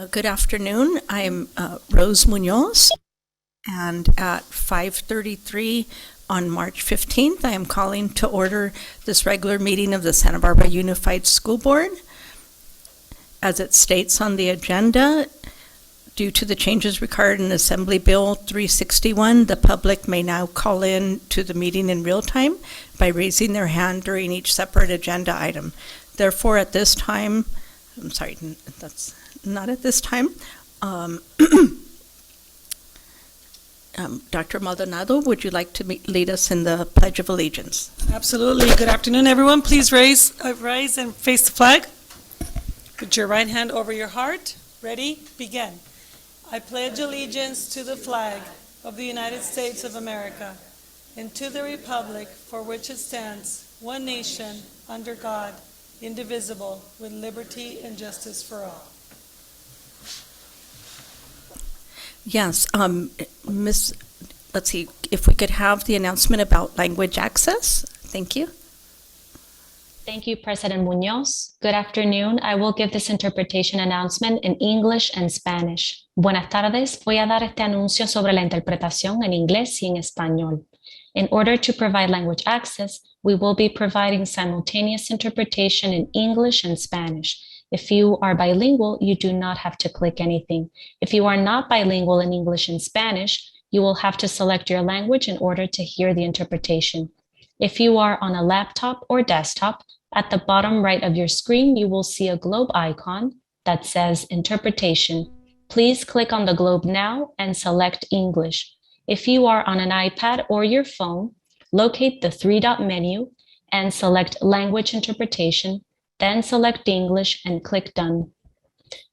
Good afternoon. I'm Rose Munoz, and at 5:33 on March 15th, I am calling to order this regular meeting of the Santa Barbara Unified School Board. As it states on the agenda, due to the changes required in Assembly Bill 361, the public may now call in to the meeting in real time by raising their hand during each separate agenda item. Therefore, at this time, I'm sorry, that's not at this time. Dr. Maldonado, would you like to lead us in the Pledge of Allegiance? Absolutely. Good afternoon, everyone. Please rise and face the flag. Put your right hand over your heart. Ready? Begin. I pledge allegiance to the flag of the United States of America and to the republic for which it stands, one nation, under God, indivisible, with liberty and justice for all. Yes, Miss, let's see, if we could have the announcement about language access. Thank you. Thank you, President Munoz. Good afternoon. I will give this interpretation announcement in English and Spanish. Buenas tardes. Voy a dar este anuncio sobre la interpretación en inglés y en español. In order to provide language access, we will be providing simultaneous interpretation in English and Spanish. If you are bilingual, you do not have to click anything. If you are not bilingual in English and Spanish, you will have to select your language in order to hear the interpretation. If you are on a laptop or desktop, at the bottom right of your screen, you will see a globe icon that says Interpretation. Please click on the globe now and select English. If you are on an iPad or your phone, locate the three-dot menu and select Language Interpretation, then select English and click Done.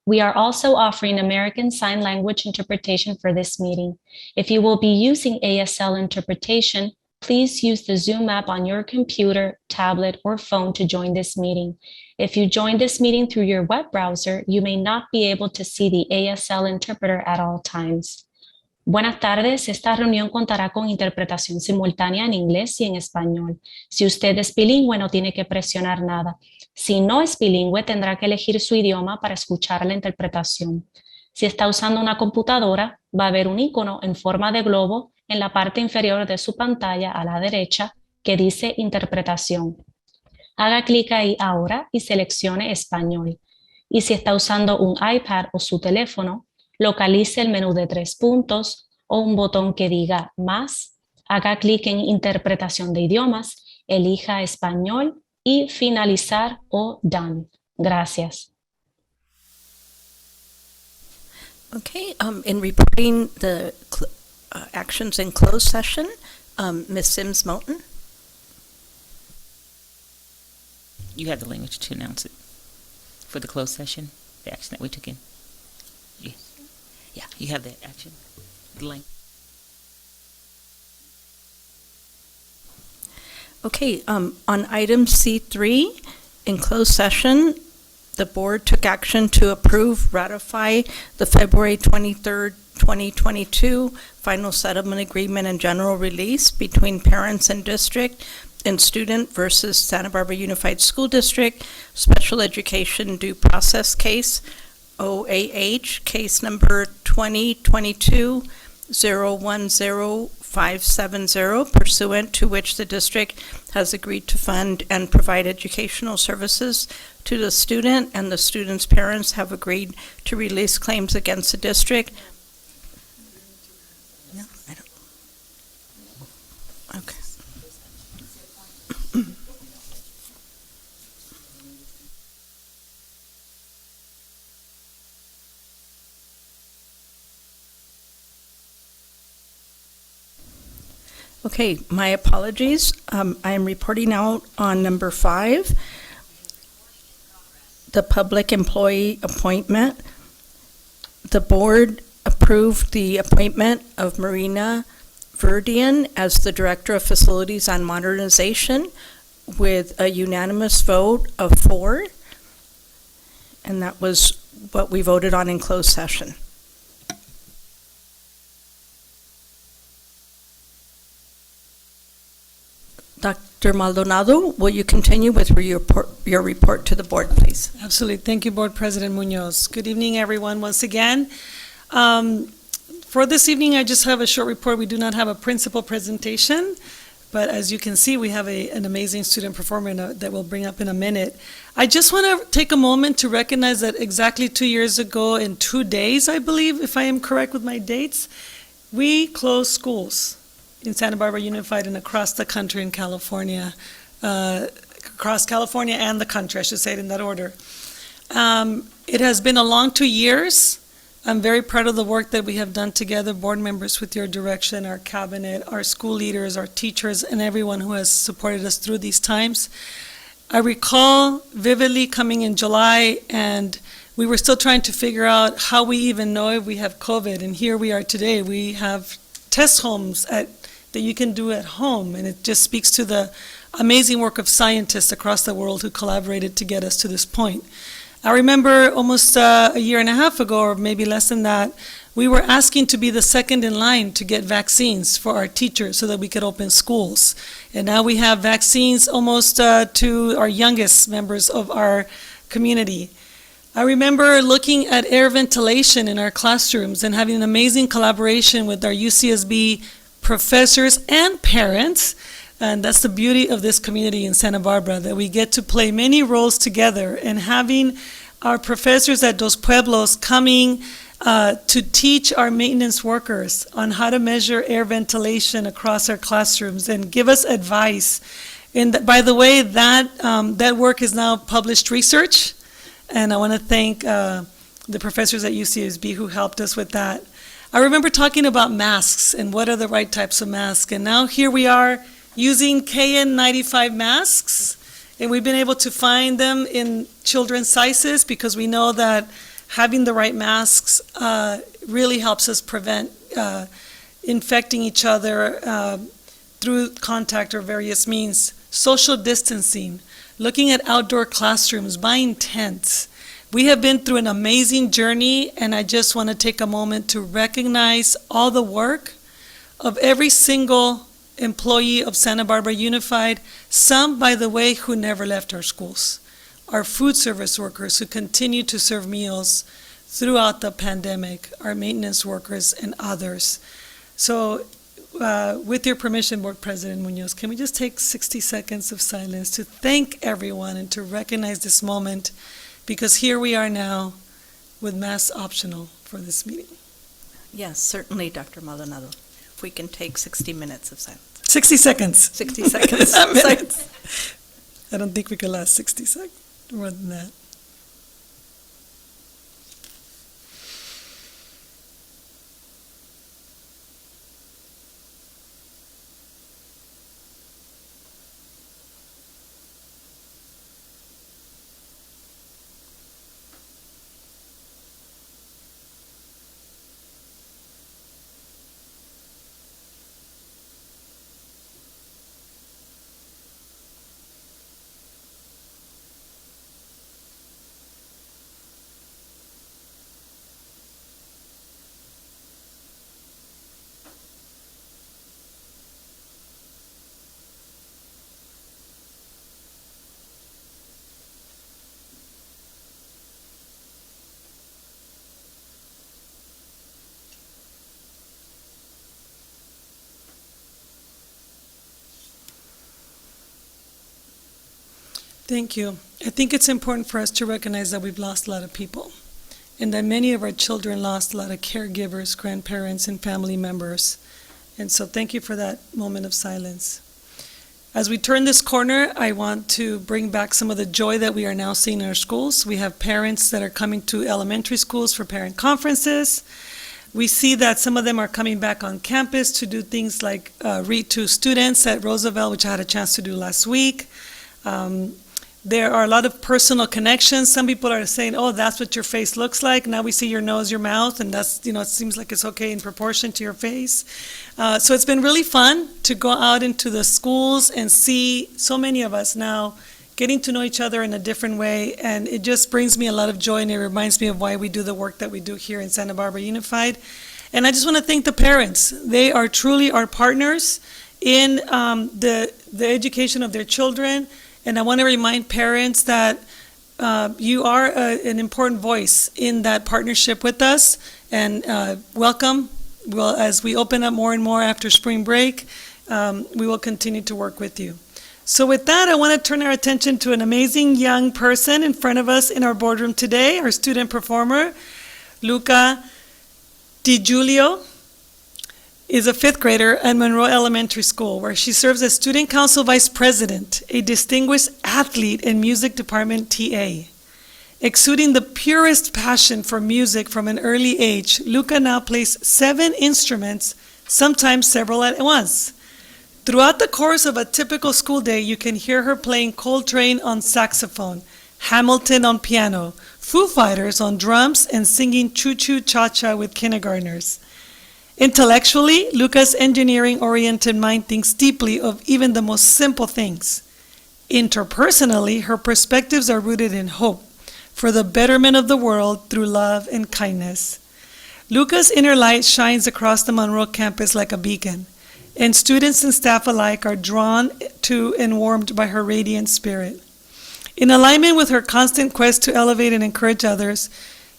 We are also offering American Sign Language interpretation for this meeting. If you will be using ASL interpretation, please use the Zoom app on your computer, tablet, or phone to join this meeting. If you join this meeting through your web browser, you may not be able to see the ASL interpreter at all times. Buenas tardes, esta reunión contará con interpretación simultánea en inglés y en español. Si usted es bilingüe, no tiene que presionar nada. Si no es bilingüe, tendrá que elegir su idioma para escuchar la interpretación. Si está usando una computadora, va a haber un icono en forma de globo en la parte inferior de su pantalla a la derecha que dice Interpretación. Haga clic ahí ahora y seleccione Español. Y si está usando un iPad o su teléfono, localice el menú de 3 puntos o un botón que diga Más, haga clic en Interpretación de idiomas, elija Español y Finalizar o Done. Gracias. Okay, in reporting the actions in closed session, Ms. Sims-Moulton. You have the language to announce it for the closed session, the action that we took in. Yes. Yeah, you have that action. The link. Okay, on item C3, in closed session, the board took action to approve, ratify the February 23rd, 2022 final settlement agreement and general release between parents and district and student versus Santa Barbara Unified School District Special Education Due Process Case, OAH, case number 2022-010570, pursuant to which the district has agreed to fund and provide educational services to the student, and the student's parents have agreed to release claims against the district. No, I don't. Okay. Okay, my apologies. I am reporting out on number 5, the public employee appointment. The board approved the appointment of Marina Verdian as the Director of Facilities and Modernization with a unanimous vote of 4, and that was what we voted on in closed session. Dr. Maldonado, will you continue with your report to the board, please? Absolutely. Thank you, Board President Munoz. Good evening, everyone, once again. For this evening, I just have a short report. We do not have a principal presentation, but as you can see, we have an amazing student performer that we'll bring up in a minute. I just want to take a moment to recognize that exactly 2 years ago, in 2 days, I believe, if I am correct with my dates, we closed schools in Santa Barbara Unified and across the country in California, across California and the country, I should say it in that order. It has been a long 2 years. I'm very proud of the work that we have done together, board members with your direction, our cabinet, our school leaders, our teachers, and everyone who has supported us through these times. I recall vividly coming in July, and we were still trying to figure out how we even know if we have COVID, and here we are today. We have test homes that you can do at home, and it just speaks to the amazing work of scientists across the world who collaborated to get us to this point. I remember almost a year and a half ago, or maybe less than that, we were asking to be the second in line to get vaccines for our teachers so that we could open schools. And now we have vaccines almost to our youngest members of our community. I remember looking at air ventilation in our classrooms and having an amazing collaboration with our UCSB professors and parents. And that's the beauty of this community in Santa Barbara, that we get to play many roles together, and having our professors at Dos Pueblos coming to teach our maintenance workers on how to measure air ventilation across our classrooms and give us advice. And by the way, that work is now published research, and I want to thank the professors at UCSB who helped us with that. I remember talking about masks and what are the right types of masks, and now here we are using KN95 masks, and we've been able to find them in children's sizes because we know that having the right masks really helps us prevent infecting each other through contact or various means. Social distancing, looking at outdoor classrooms, buying tents. We have been through an amazing journey, and I just want to take a moment to recognize all the work of every single employee of Santa Barbara Unified, some, by the way, who never left our schools. Our food service workers who continue to serve meals throughout the pandemic, our maintenance workers, and others. So, with your permission, Board President Munoz, can we just take 60 seconds of silence to thank everyone and to recognize this moment, because here we are now with masks optional for this meeting. Yes, certainly, Dr. Maldonado. If we can take 60 minutes of silence. 60 seconds. 60 seconds. Not minutes. I don't think we could last 60 seconds, more than that. Thank you. I think it's important for us to recognize that we've lost a lot of people, and that many of our children lost a lot of caregivers, grandparents, and family members. And so thank you for that moment of silence. As we turn this corner, I want to bring back some of the joy that we are now seeing in our schools. We have parents that are coming to elementary schools for parent conferences. We see that some of them are coming back on campus to do things like read to students at Roosevelt, which I had a chance to do last week. There are a lot of personal connections. Some people are saying, oh, that's what your face looks like. Now we see your nose, your mouth, and that's, it seems like it's okay in proportion to your face. So it's been really fun to go out into the schools and see so many of us now getting to know each other in a different way. And it just brings me a lot of joy, and it reminds me of why we do the work that we do here in Santa Barbara Unified. And I just want to thank the parents. They are truly our partners in the education of their children. And I want to remind parents that you are an important voice in that partnership with us. And welcome. Well, as we open up more and more after spring break, we will continue to work with you. So with that, I want to turn our attention to an amazing young person in front of us in our boardroom today, our student performer, Luca Di Giulio is a fifth grader at Monroe Elementary School, where she serves as Student Council Vice President, a distinguished athlete and music department TA. Exuding the purest passion for music from an early age, Luca now plays 7 instruments, sometimes several at once. Throughout the course of a typical school day, you can hear her playing Coltrane on saxophone, Hamilton on piano, Foo Fighters on drums, and singing Choo Choo Cha-Cha with kindergartners. Intellectually, Luca's engineering-oriented mind thinks deeply of even the most simple things. Interpersonally, her perspectives are rooted in hope for the betterment of the world through love and kindness. Luca's inner light shines across the Monroe campus like a beacon, and students and staff alike are drawn to and warmed by her radiant spirit. In alignment with her constant quest to elevate and encourage others,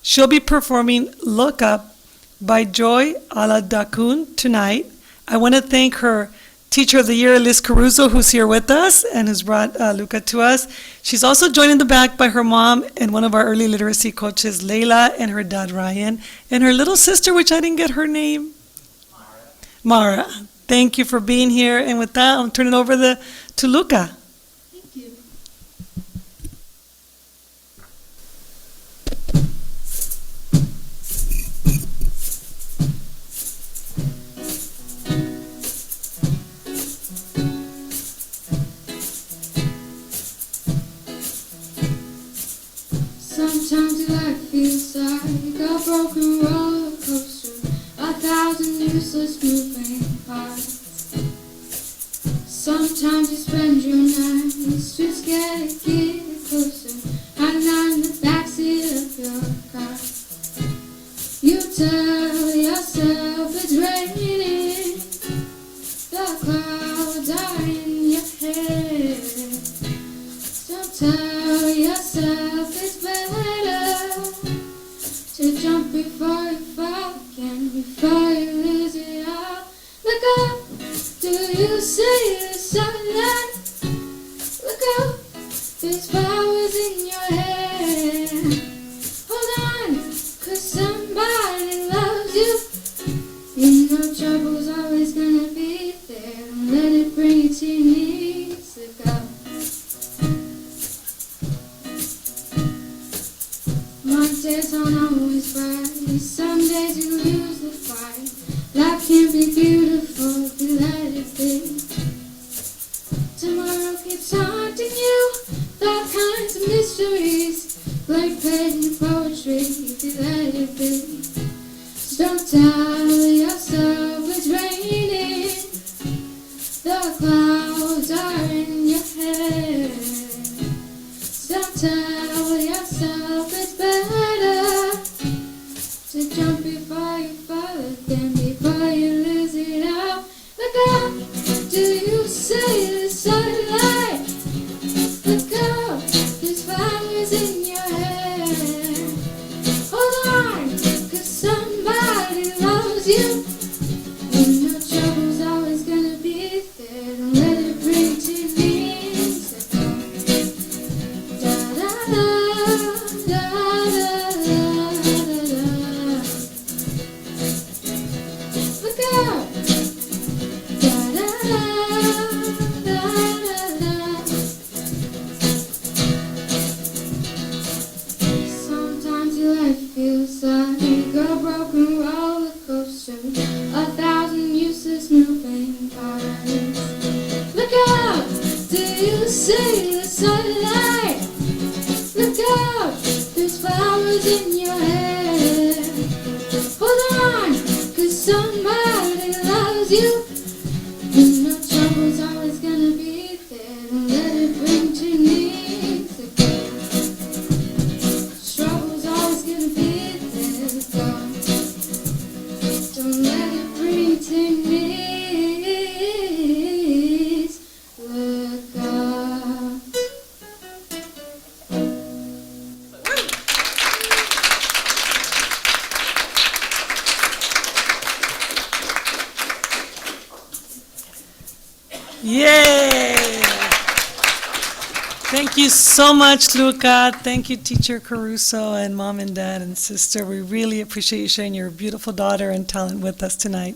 she'll be performing Look Up by Joy Aladakun tonight. I want to thank her Teacher of the Year, Liz Caruso, who's here with us and has brought Luca to us. She's also joined in the back by her mom and one of our early literacy coaches, Layla, and her dad, Ryan, and her little sister, which I didn't get her name. Mara. Thank you for being here. And with that, I'll turn it over to Luca. Thank you. Sometimes life feels like a broken roller coaster, 1,000 useless moving parts. Sometimes you spend your nights just get closer, hiding out in the backseat of your car. You tell yourself it's raining, the clouds are in your head. So tell yourself it's better to jump before you fall again, before you lose it all. Look up, do you see the sunlight? Look up, there's flowers in your hair. Hold on, 'cause somebody loves you. You know trouble's always gonna be there. Don't let it bring you to your knees. Look up. Mondays aren't always bright. Some days you lose the fight. Life can be beautiful if you let it be. Tomorrow keeps haunting you, all kinds of mysteries, like pain poetry if you let it be. So don't tell yourself it's raining, the clouds are in your head. So don't tell yourself it's better to jump before you fall again, before you lose it all. Look up, do you see the sunlight? Look up, there's flowers in your hair. Hold on, 'cause somebody loves you. You know trouble's always gonna be there. Don't let it bring you to your knees. Da da da da da da da da. Look out! Da da da da da. Sometimes your life feels like a broken roller coaster, 1,000 useless moving parts. Look out! Do you see the sunlight? Look out! There's flowers in your hair. Hold on, 'cause somebody loves you. You know trouble's always gonna be there. Don't let it bring to your knees again. Trouble's always gonna be there. Go. Yay! Thank you so much, Luca. Thank you, Teacher Caruso, and Mom and Dad and Sister. We really appreciate you sharing your beautiful daughter and talent with us tonight.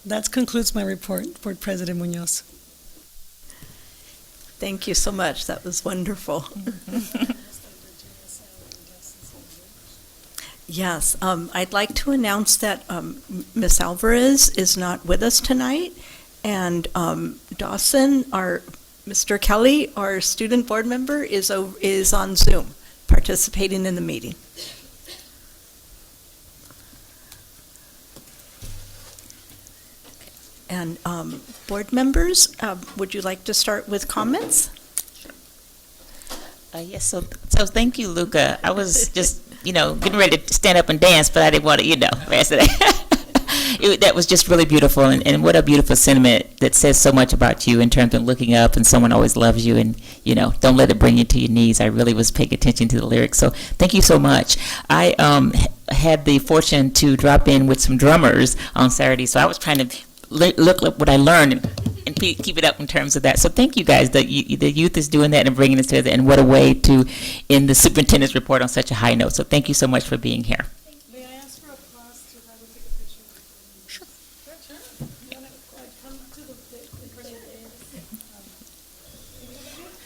That concludes my report, Board President Munoz. Thank you so much. That was wonderful. Yes, I'd like to announce that Ms. Alvarez is not with us tonight, and Dawson, Mr. Kelly, our student board member, is on Zoom, participating in the meeting. And board members, would you like to start with comments? Yes, so thank you, Luca. I was just, getting ready to stand up and dance, but I didn't want to, rest of that. That was just really beautiful, and what a beautiful sentiment that says so much about you in terms of looking up and someone always loves you, and, don't let it bring you to your knees. I really was paying attention to the lyrics, so thank you so much. I had the fortune to drop in with some drummers on Saturday, so I was trying to look up what I learned and keep it up in terms of that. So thank you guys. The youth is doing that and bringing us together, and what a way to end the superintendent's report on such a high note. So thank you so much for being here. May I ask for applause to have a take a picture? Sure. You want to come to the front of the dais?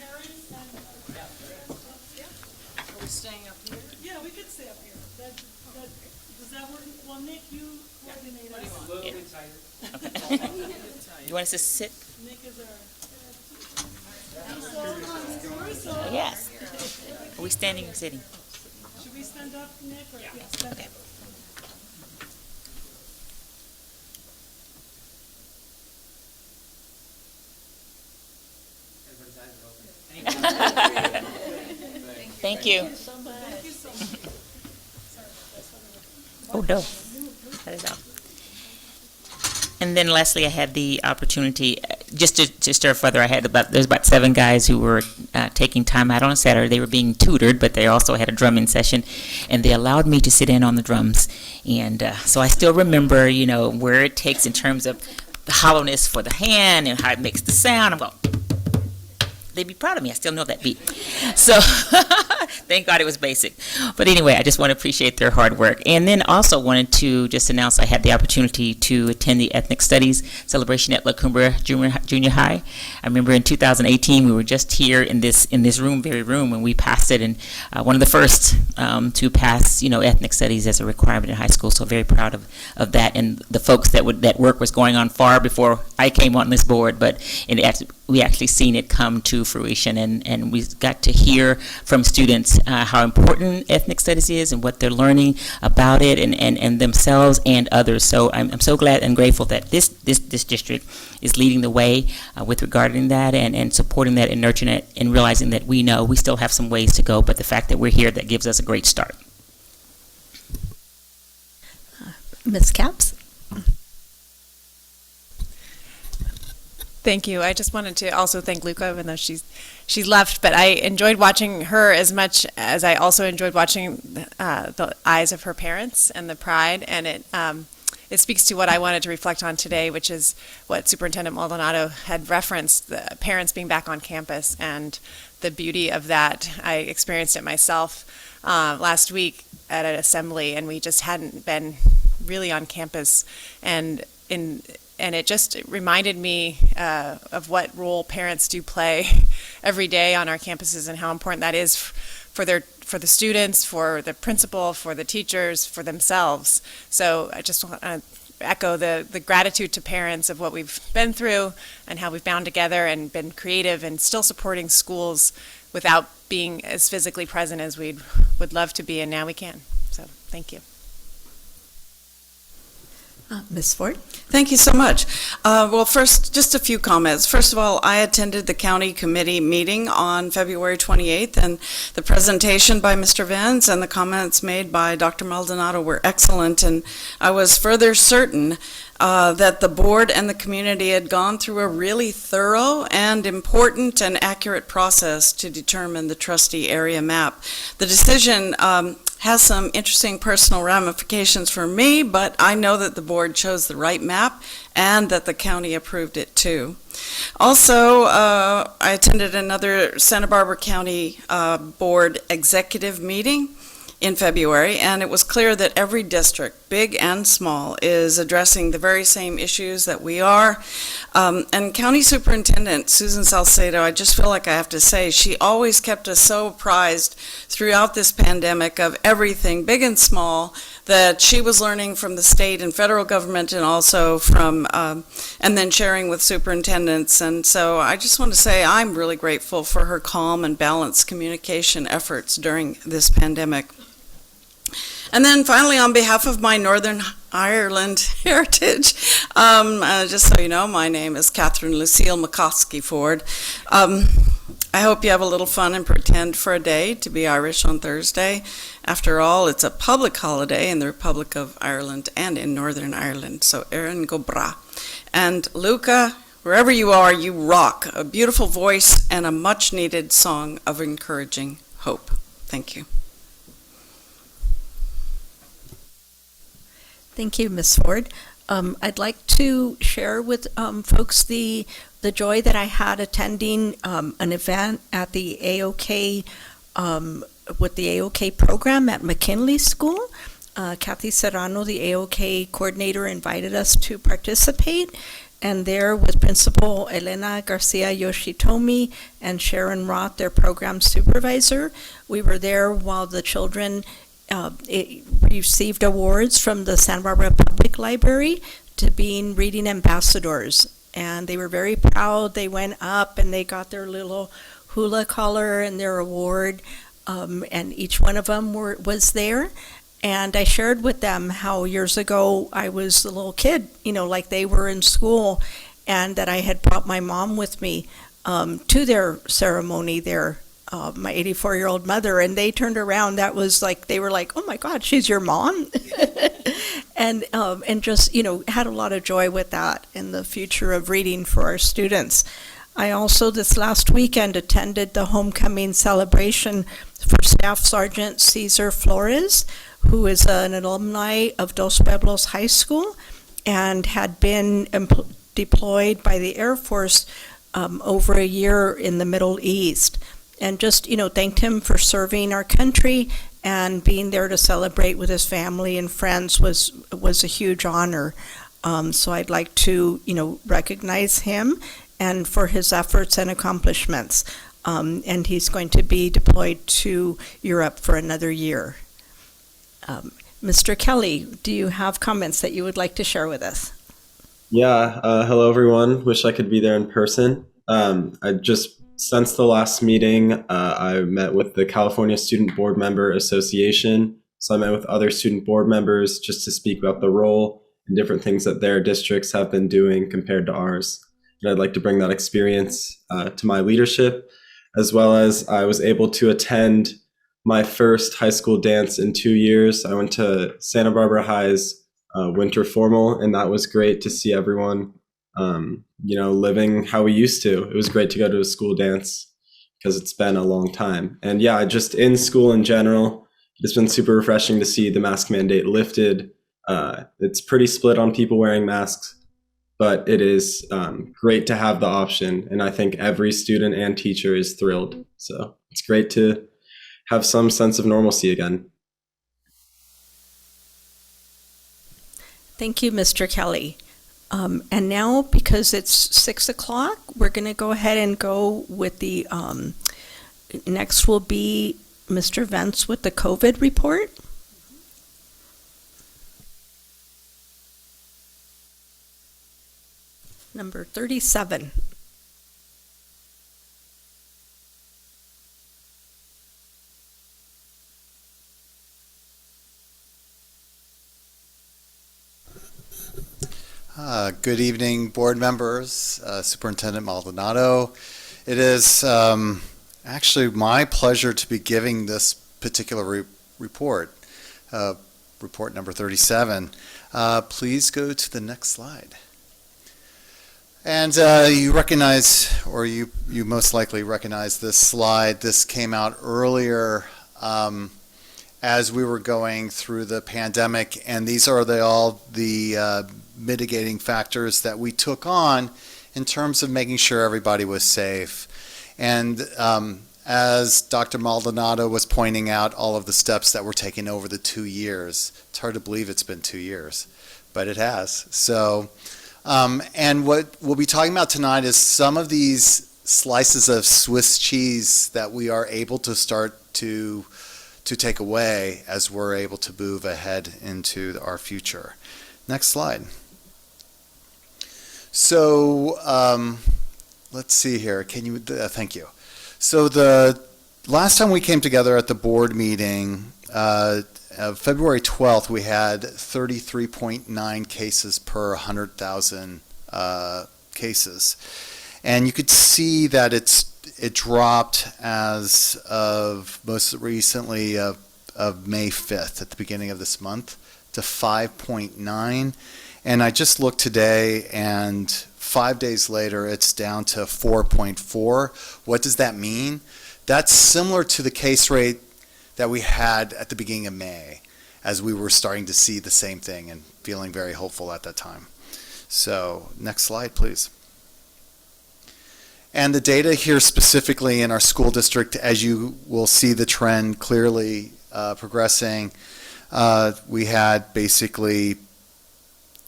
Parents and Are we staying up here? yeah, we could stay up here. Does that work? Well, Nick, you coordinate us. A little bit tighter. You want us to sit? Nick is our. Yes. Are we standing or sitting? Should we stand up, Nick? Or yeah, stand Okay. up. Everybody's eyes are open. Thank you. Oh, no. Cut it off. And then lastly, I had the opportunity, just to stir further, there's about 7 guys who were taking time out on a Saturday. They were being tutored, but they also had a drumming session, and they allowed me to sit in on the drums. And so I still remember, where it takes in terms of the hollowness for the hand and how it makes the sound. I'm going, they'd be proud of me. I still know that beat. So thank God it was basic. But anyway, I just want to appreciate their hard work. And then also wanted to just announce I had the opportunity to attend the Ethnic Studies celebration at La Cumbre Junior High. I remember in 2018, we were just here in this very room when we passed it, and one of the first to pass, Ethnic Studies as a requirement in high school. So very proud of that, and the folks that work was going on far before I came on this board, but we actually seen it come to fruition, and we got to hear from students how important ethnic studies is and what they're learning about it and themselves and others. So I'm so glad and grateful that this district is leading the way with regarding that and supporting that and nurturing it and realizing that we know we still have some ways to go, but the fact that we're here, that gives us a great start. Ms. Capps? Thank you. I just wanted to also thank Luca, even though she left, but I enjoyed watching her as much as I also enjoyed watching the eyes of her parents and the pride, and it speaks to what I wanted to reflect on today, which is what Superintendent Maldonado had referenced, the parents being back on campus and the beauty of that. I experienced it myself last week at an assembly, and we just hadn't been really on campus, and it just reminded me of what role parents do play every day on our campuses and how important that is for the students, for the principal, for the teachers, for themselves. So I just want to echo the gratitude to parents of what we've been through and how we've bound together and been creative and still supporting schools without being as physically present as we would love to be, and now we can. So thank you. Ms. Ford? Thank you so much. Well, first, just a few comments. First of all, I attended the county committee meeting on February 28th, and the presentation by Mr. Vance and the comments made by Dr. Maldonado were excellent, and I was further certain that the board and the community had gone through a really thorough and important and accurate process to determine the trustee area map. The decision has some interesting personal ramifications for me, but I know that the board board chose the right map and that the county approved it too. Also, I attended another Santa Barbara County Board executive meeting in February, and it was clear that every district, big and small, is addressing the very same issues that we are. And County Superintendent Susan Salcedo, I just feel like I have to say, she always kept us so apprised throughout this pandemic of everything, big and small, that she was learning from the state and federal government, and also from, and then sharing with superintendents. And so I just want to say I'm really grateful for her calm and balanced communication efforts during this pandemic. And then finally, on behalf of my Northern Ireland heritage, just so you know, my name is Catherine Lucille McCoskey Ford. I hope you have a little fun and pretend for a day to be Irish on Thursday. After all, it's a public holiday in the Republic of Ireland and in Northern Ireland. So Erin go bra. And Luca, wherever you are, you rock. A beautiful voice and a much-needed song of encouraging hope. Thank you. Thank you, Ms. Ford. I'd like to share with folks the joy that I had attending an event at the AOK, with the AOK program at McKinley School. Kathy Serrano, the AOK coordinator, invited us to participate, and there with Principal Elena Garcia Yoshitomi and Sharon Roth, their program supervisor, we were there while the children received awards from the Santa Barbara Public Library to being reading ambassadors. And they were very proud. They went up and they got their little hula collar and their award, and each one of them was there. And I shared with them how years ago I was a little kid, like they were in school, and that I had brought my mom with me to their ceremony there. My 84-year-old mother, and they turned around. That was like, they were like, "Oh my God, she's your mom," and just had a lot of joy with that in the future of reading for our students. I also this last weekend attended the homecoming celebration for Staff Sergeant Cesar Flores, who is an alumni of Dos Pueblos High School and had been deployed by the Air Force over a year in the Middle East. And just, thanked him for serving our country, and being there to celebrate with his family and friends was a huge honor. So I'd like to, recognize him and for his efforts and accomplishments. And he's going to be deployed to Europe for another year. Mr. Kelly, do you have comments that you would like to share with us? Yeah, hello everyone. Wish I could be there in person. Since the last meeting, I met with the California Student Board Member Association. So I met with other student board members just to speak about the role and different things that their districts have been doing compared to ours. And I'd like to bring that experience to my leadership, as well as I was able to attend my first high school dance in 2 years. I went to Santa Barbara High's winter formal, and that was great to see everyone living how we used to. It was great to go to a school dance because it's been a long time. And yeah, just in school in general, it's been super refreshing to see the mask mandate lifted. It's pretty split on people wearing masks, but it is great to have the option. And I think every student and teacher is thrilled. So it's great to have some sense of normalcy again. Thank you, Mr. Kelly. And now, because it's 6 o'clock, we're going to go ahead and go with the, next will be Mr. Vance with the COVID report. Number 37. Good evening, board members, Superintendent Maldonado. It is actually my pleasure to be giving this particular report, report number 37. Please go to the next slide. And you recognize, or you most likely recognize this slide. This came out earlier as we were going through the pandemic, and these are all the mitigating factors that we took on in terms of making sure everybody was safe. And as Dr. Maldonado was pointing out, all of the steps that were taken over the 2 years. It's hard to believe it's been 2 years, but it has. So, and what we'll be talking about tonight is some of these slices of Swiss cheese that we are able to start to take away as we're able to move ahead into our future. Next slide. So let's see here. Can you? Thank you. So the last time we came together at the board meeting, February 12th, we had 33.9 cases per 100,000 cases. And you could see that it dropped as of most recently of May 5th at the beginning of this month to 5.9. And I just looked today, and 5 days later, it's down to 4.4. What does that mean? That's similar to the case rate that we had at the beginning of May, as we were starting to see the same thing and feeling very hopeful at that time. So, next slide, please. And the data here specifically in our school district, as you will see the trend clearly progressing, we had basically,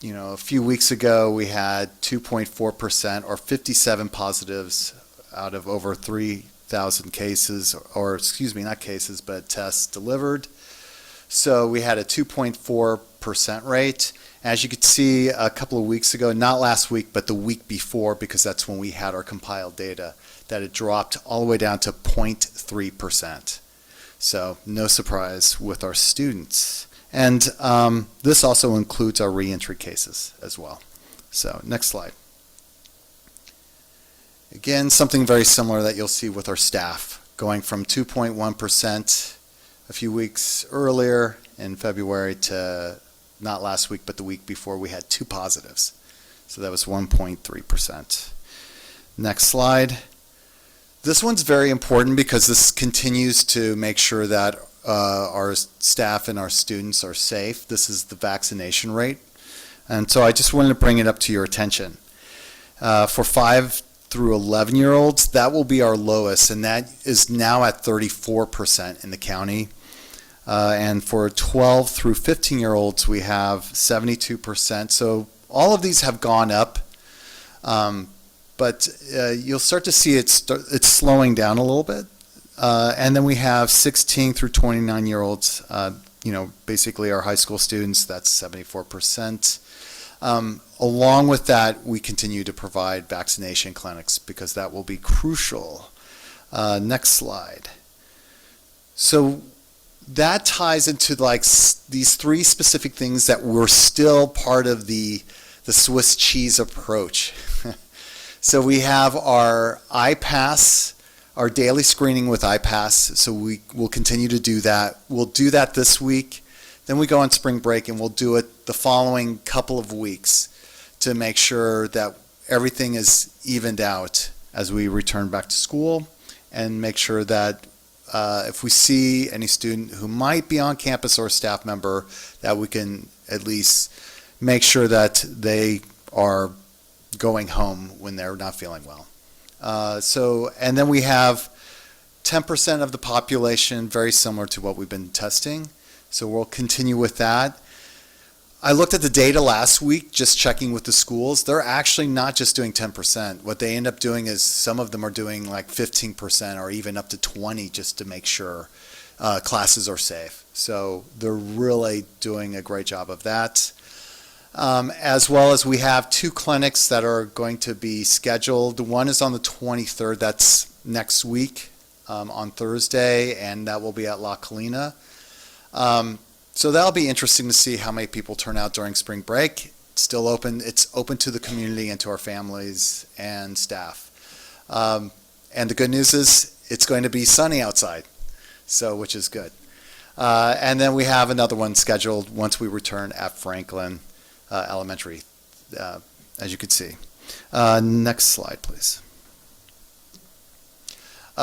a few weeks ago, we had 2.4% or 57 positives out of over 3,000 cases, or excuse me, not cases, but tests delivered. So we had a 2.4% rate. As you could see a couple of weeks ago, not last week, but the week before, because that's when we had our compiled data, that it dropped all the way down to 0.3%. So no surprise with our students. And this also includes our reentry cases as well. So next slide. Again, something very similar that you'll see with our staff, going from 2.1% a few weeks earlier in February to not last week, but the week before, we had 2 positives. So that was 1.3%. Next slide. This one's very important because this continues to make sure that our staff and our students are safe. This is the vaccination rate. And so I just wanted to bring it up to your attention. For 5 through 11-year-olds, that will be our lowest, and that is now at 34% in the county. And for 12 through 15-year-olds, we have 72%. So all of these have gone up, but you'll start to see it's slowing down a little bit. And then we have 16 through 29-year-olds, basically our high school students, that's 74%. Along with that, we continue to provide vaccination clinics because that will be crucial. Next slide. So that ties into these 3 specific things that were still part of the Swiss cheese approach. So we have our iPass, our daily screening with iPass, so we will continue to do that. We'll do that this week. Then we go on spring break, and we'll do it the following couple of weeks to make sure that everything is evened out as we return back to school, and make sure that if we see any student who might be on campus or a staff member, that we can at least make sure that they are going home when they're not feeling well. And then we have 10% of the population, very similar to what we've been testing. So we'll continue with that. I looked at the data last week, just checking with the schools. They're actually not just doing 10%. What they end up doing is some of them are doing like 15% or even up to 20% just to make sure classes are safe. So they're really doing a great job of that. As well as we have 2 clinics that are going to be scheduled. One is on the 23rd, that's next week on Thursday, and that will be at La Colina. So that'll be interesting to see how many people turn out during spring break. It's still open. It's open to the community and to our families and staff. And the good news is it's going to be sunny outside, so which is good. And then we have another one scheduled once we return at Franklin Elementary, as you can see. Next slide, please.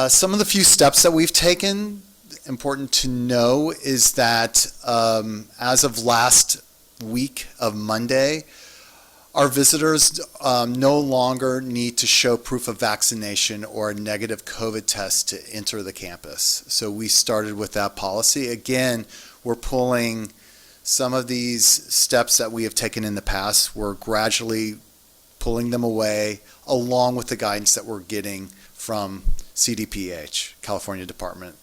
Some of the few steps that we've taken important to know is that as of last week of Monday, our visitors no longer need to show proof of vaccination or a negative COVID test to enter the campus. So we started with that policy. Again, we're pulling some of these steps that we have taken in the past. We're gradually pulling them away, along with the guidance that we're getting from CDPH, California Department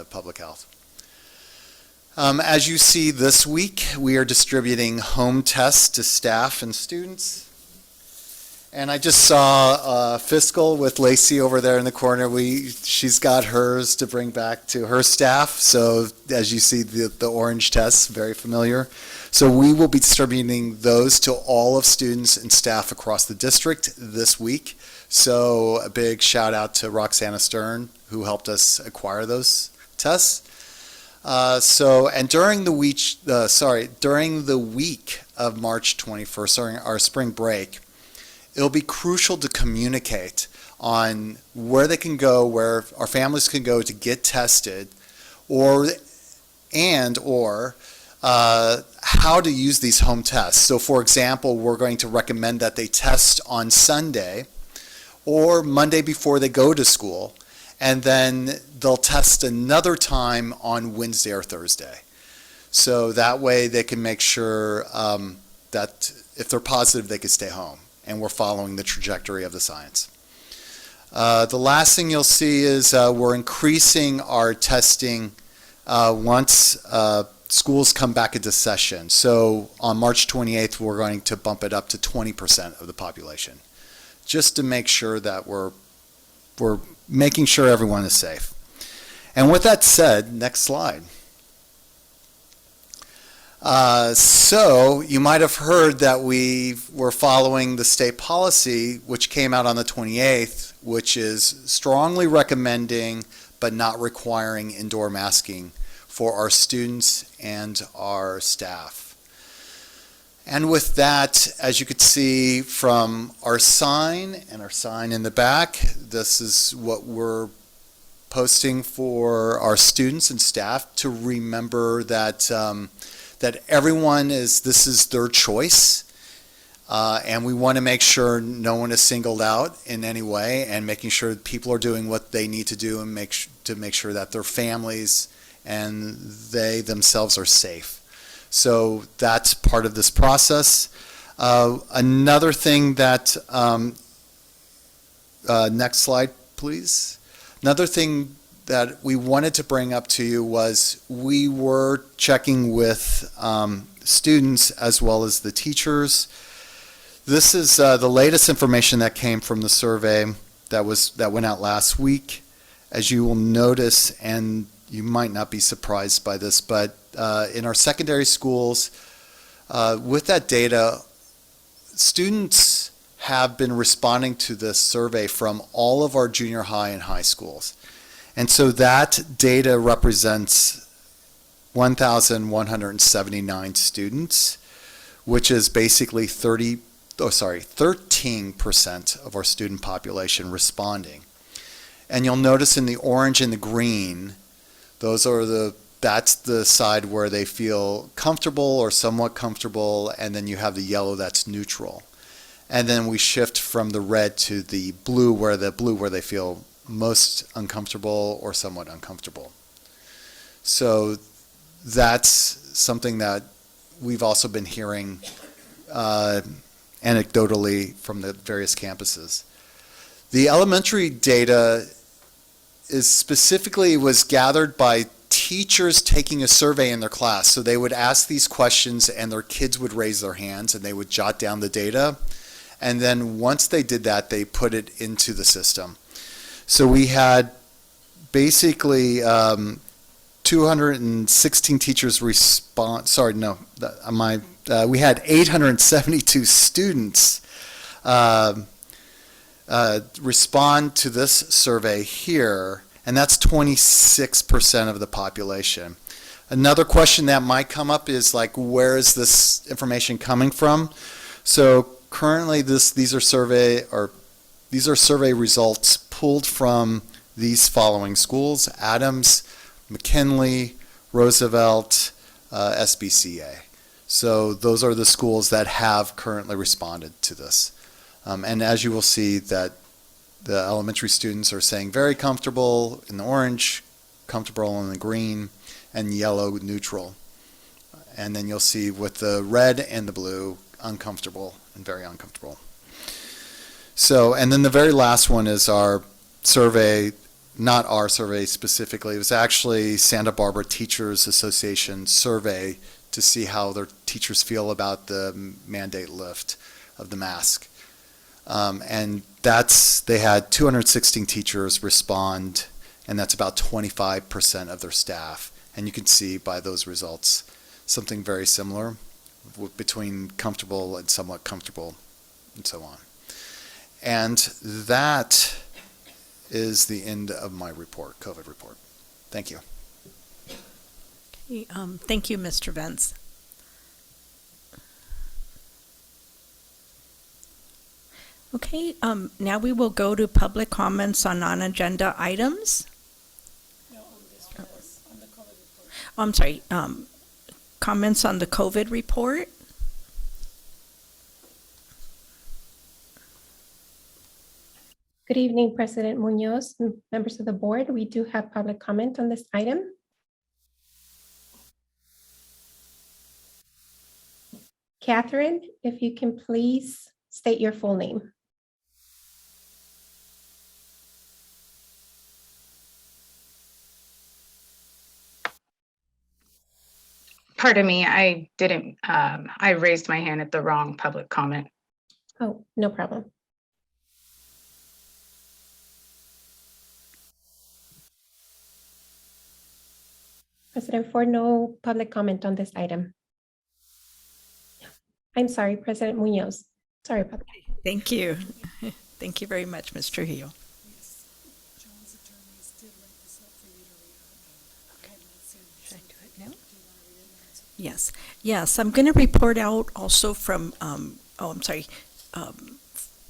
of Public Health. As you see this week, we are distributing home tests to staff and students. And I just saw Fiscal with Lacey over there in the corner. She's got hers to bring back to her staff. So as you see, the orange tests, very familiar. So we will be distributing those to all of students and staff across the district this week. So a big shout out to Roxana Stern, who helped us acquire those tests. And during the week of March 21st, during our spring break, it'll be crucial to communicate on where they can go, where our families can go to get tested, or how to use these home tests. So for example, we're going to recommend that they test on Sunday or Monday before they go to school, and then they'll test another time on Wednesday or Thursday. So that way they can make sure that if they're positive, they can stay home. And we're following the trajectory of the science. The last thing you'll see is we're increasing our testing once schools come back into session. So on March 28th, we're going to bump it up to 20% of the population, just to make sure that we're making sure everyone is safe. And with that said, next slide. So you might have heard that we were following the state policy, which came out on the 28th, which is strongly recommending but not requiring indoor masking for our students and our staff. And with that, as you could see from our sign and our sign in the back, this is what we're posting for our students and staff to remember that that everyone this is their choice, and we want to make sure no one is singled out in any way, and making sure people are doing what they need to do and make sure that their families and they themselves are safe. So that's part of this process. Another thing that, next slide, please. Another thing that we wanted to bring up to you was we were checking with students as well as the teachers. This is the latest information that came from the survey that went out last week. As you will notice, and you might not be surprised by this, but in our secondary schools, with that data, students have been responding to this survey from all of our junior high and high schools. And so that data represents 1,179 students, which is basically 13% of our student population responding. And you'll notice in the orange and the green, that's the side where they feel comfortable or somewhat comfortable, and then you have the yellow that's neutral. And then we shift from the red to the blue where they feel most uncomfortable or somewhat uncomfortable. So that's something that we've also been hearing anecdotally from the various campuses. The elementary data was gathered by teachers taking a survey in their class. So they would ask these questions and their kids would raise their hands and they would jot down the data. And then once they did that, they put it into the system. So we had basically 216 teachers respond. We had 872 students respond to this survey here, and that's 26% of the population. Another question that might come up is where is this information coming from? So currently, these are survey results pulled from these following schools: Adams, McKinley, Roosevelt, SBCA. So those are the schools that have currently responded to this. And as you will see, that the elementary students are saying very comfortable in the orange, comfortable in the green, and yellow neutral. And then you'll see with the red and the blue, uncomfortable and very uncomfortable. So, and then the very last one is our survey, not our survey specifically. It was actually Santa Barbara Teachers Association survey to see how their teachers feel about the mandate lift of the mask. And they had 216 teachers respond, and that's about 25% of their staff. And you can see by those results something very similar between comfortable and somewhat comfortable and so on. And that is the end of my report, COVID report. Thank you. Okay, thank you, Mr. Vance. Okay, now we will go to public comments on non-agenda items. Oh, I'm sorry, comments on the COVID report. Good evening, President Munoz, members of the board. We do have public comment on this item. Catherine, if you can please state your full name. Pardon me, I didn't, I raised my hand at the wrong public comment. Oh, no problem. President Ford, no public comment on this item. I'm sorry, President Munoz. Sorry about that. Thank you. Thank you very much, Ms. Trujillo. Should I do it now? Yes, yes, I'm going to report out also from,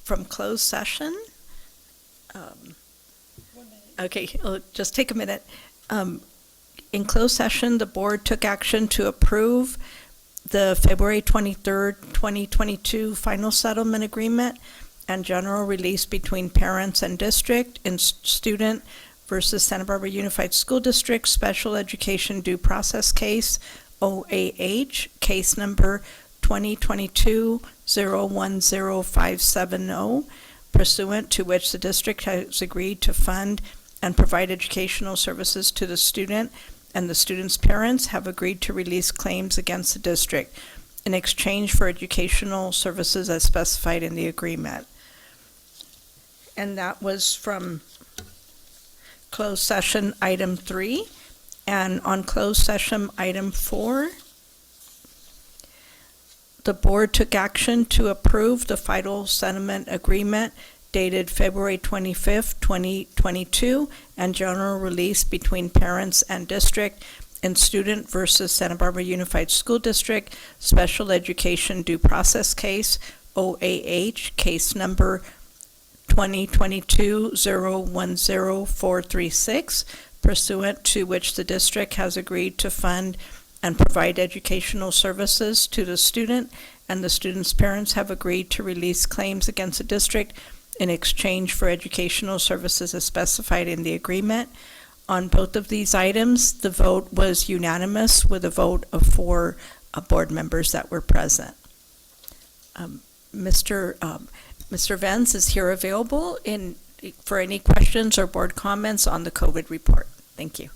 from closed session. Okay, just take a minute. In closed session, the board took action to approve the February 23rd, 2022 final settlement agreement and general release between parents and district and student versus Santa Barbara Unified School District Special Education Due Process Case, OAH, case number 2022-010570, pursuant to which the district has agreed to fund and provide educational services to the student, and the student's parents have agreed to release claims against the district in exchange for educational services as specified in the agreement. And that was from closed session item 3. And on closed session item 4, the board took action to approve the final settlement agreement dated February 25th, 2022, and general release between parents and district and student versus Santa Barbara Unified School District Special Education Due Process Case, OAH, case number 2022-010436, pursuant to which the district has agreed to fund and provide educational services to the student, and the student's parents have agreed to release claims against the district in exchange for educational services as specified in the agreement. On both of these items, the vote was unanimous with a vote of 4 board members that were present. Mr. Vance is here available for any questions or board comments on the COVID report. Thank you.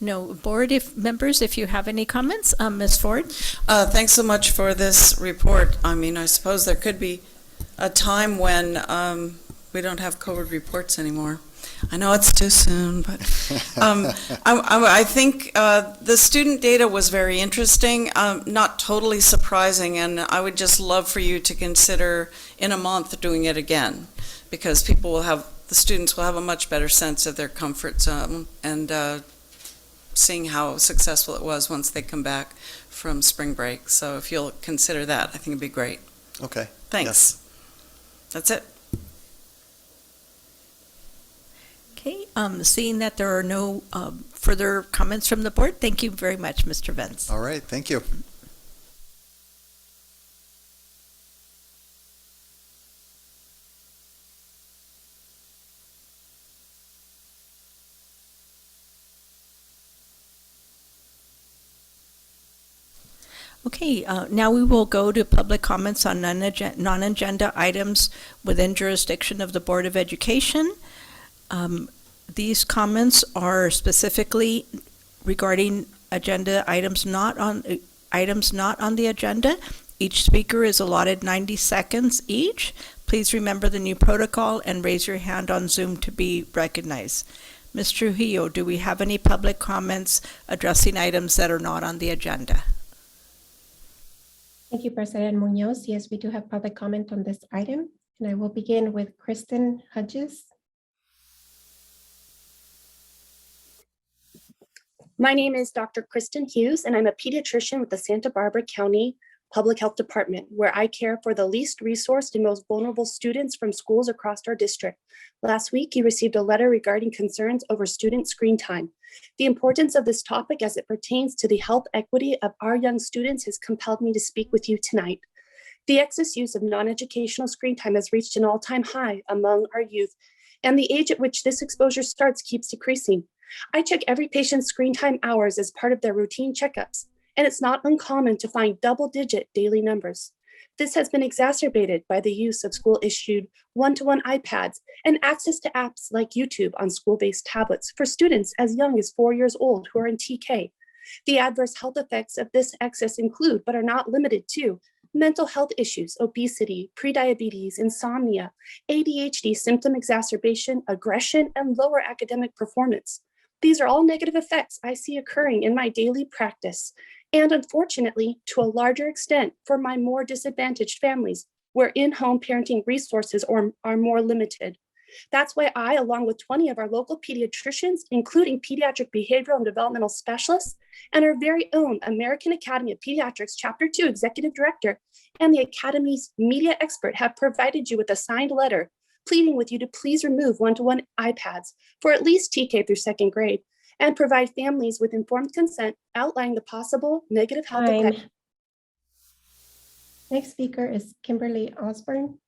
No, board members, if you have any comments, Ms. Ford? Thanks so much for this report. I mean, I suppose there could be a time when we don't have COVID reports anymore. I know it's too soon, but I think the student data was very interesting, not totally surprising, and I would just love for you to consider in a month doing it again, because the students will have a much better sense of their comfort zone and seeing how successful it was once they come back from spring break. So if you'll consider that, I think it'd be great. Okay, Thanks. That's it. Okay, seeing that there are no further comments from the board, thank you very much, Mr. Vance. All right, thank you. Okay, now we will go to public comments on non-agenda items within jurisdiction of the Board of Education. These comments are specifically regarding agenda items not on the agenda. Each speaker is allotted 90 seconds each. Please remember the new protocol and raise your hand on Zoom to be recognized. Ms. Trujillo, do we have any public comments addressing items that are not on the agenda? Thank you, President Munoz. Yes, we do have public comment on this item, and I will begin with Kristen Hudges. My name is Dr. Kristen Hughes, and I'm a pediatrician with the Santa Barbara County Public Health Department, where I care for the least resourced and most vulnerable students from schools across our district. Last week, you received a letter regarding concerns over student screen time. The importance of this topic as it pertains to the health equity of our young students has compelled me to speak with you tonight. The excess use of non-educational screen time has reached an all-time high among our youth, and the age at which this exposure starts keeps decreasing. I check every patient's screen time hours as part of their routine checkups, and it's not uncommon to find double-digit daily numbers. This has been exacerbated by the use of school-issued one-to-one iPads and access to apps like YouTube on school-based tablets for students as young as 4 years old who are in TK. The adverse health effects of this excess include, but are not limited to, mental health issues, obesity, prediabetes, insomnia, ADHD symptom exacerbation, aggression, and lower academic performance. These are all negative effects I see occurring in my daily practice, and unfortunately, to a larger extent, for my more disadvantaged families, where in-home parenting resources are more limited. That's why I, along with 20 of our local pediatricians, including pediatric behavioral and developmental specialists, and our very own American Academy of Pediatrics Chapter 2 Executive Director, and the Academy's media expert have provided you with a signed letter pleading with you to please remove one-to-one iPads for at least TK through second grade, and provide families with informed consent outlining the possible negative health effects. Next speaker is Kimberly Osborne.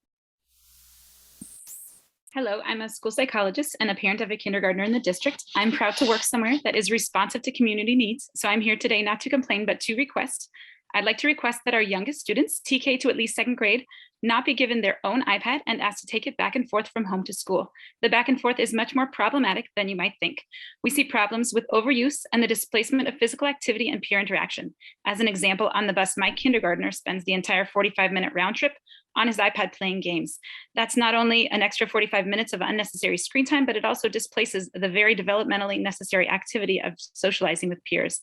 Hello, I'm a school psychologist and a parent of a kindergartner in the district. I'm proud to work somewhere that is responsive to community needs. So I'm here today not to complain, but to request. I'd like to request that our youngest students, TK to at least second grade, not be given their own iPad and asked to take it back and forth from home to school. The back and forth is much more problematic than you might think. We see problems with overuse and the displacement of physical activity and peer interaction. As an example, on the bus, my kindergartner spends the entire 45-minute round trip on his iPad playing games. That's not only an extra 45 minutes of unnecessary screen time, but it also displaces the very developmentally necessary activity of socializing with peers.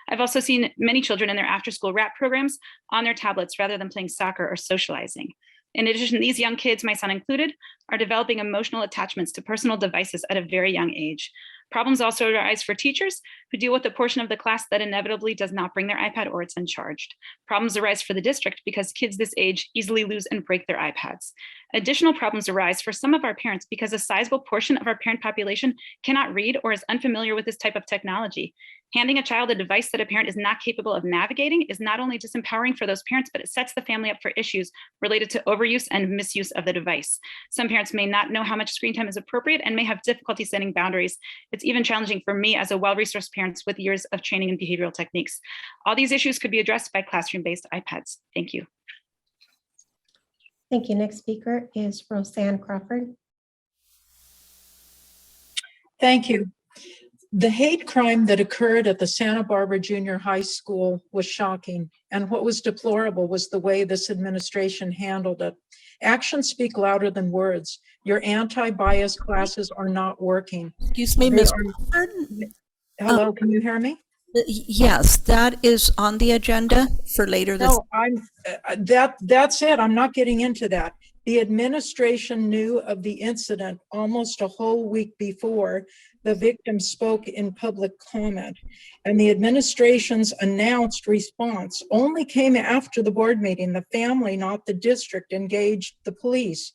I've also seen many children in their after-school rap programs on their tablets rather than playing soccer or socializing. In addition, these young kids, my son included, are developing emotional attachments to personal devices at a very young age. Problems also arise for teachers who deal with the portion of the class that inevitably does not bring their iPad or it's uncharged. Problems arise for the district because kids this age easily lose and break their iPads. Additional problems arise for some of our parents because a sizable portion of our parent population cannot read or is unfamiliar with this type of technology. Handing a child a device that a parent is not capable of navigating is not only disempowering for those parents, but it sets the family up for issues related to overuse and misuse of the device. Some parents may not know how much screen time is appropriate and may have difficulty setting boundaries. It's even challenging for me as a well-resourced parent with years of training in behavioral techniques. All these issues could be addressed by classroom-based iPads. Thank you. Thank you. Next speaker is Roseanne Crawford. Thank you. The hate crime that occurred at the Santa Barbara Junior High School was shocking, and what was deplorable was the way this administration handled it. Actions speak louder than words. Your anti-bias classes are not working. Excuse me, Ms. Crawford? Hello, can you hear me? Yes, that is on the agenda for later this. No, that's it. I'm not getting into that. The administration knew of the incident almost a whole week before the victim spoke in public comment, and the administration's announced response only came after the board meeting. The family, not the district, engaged the police.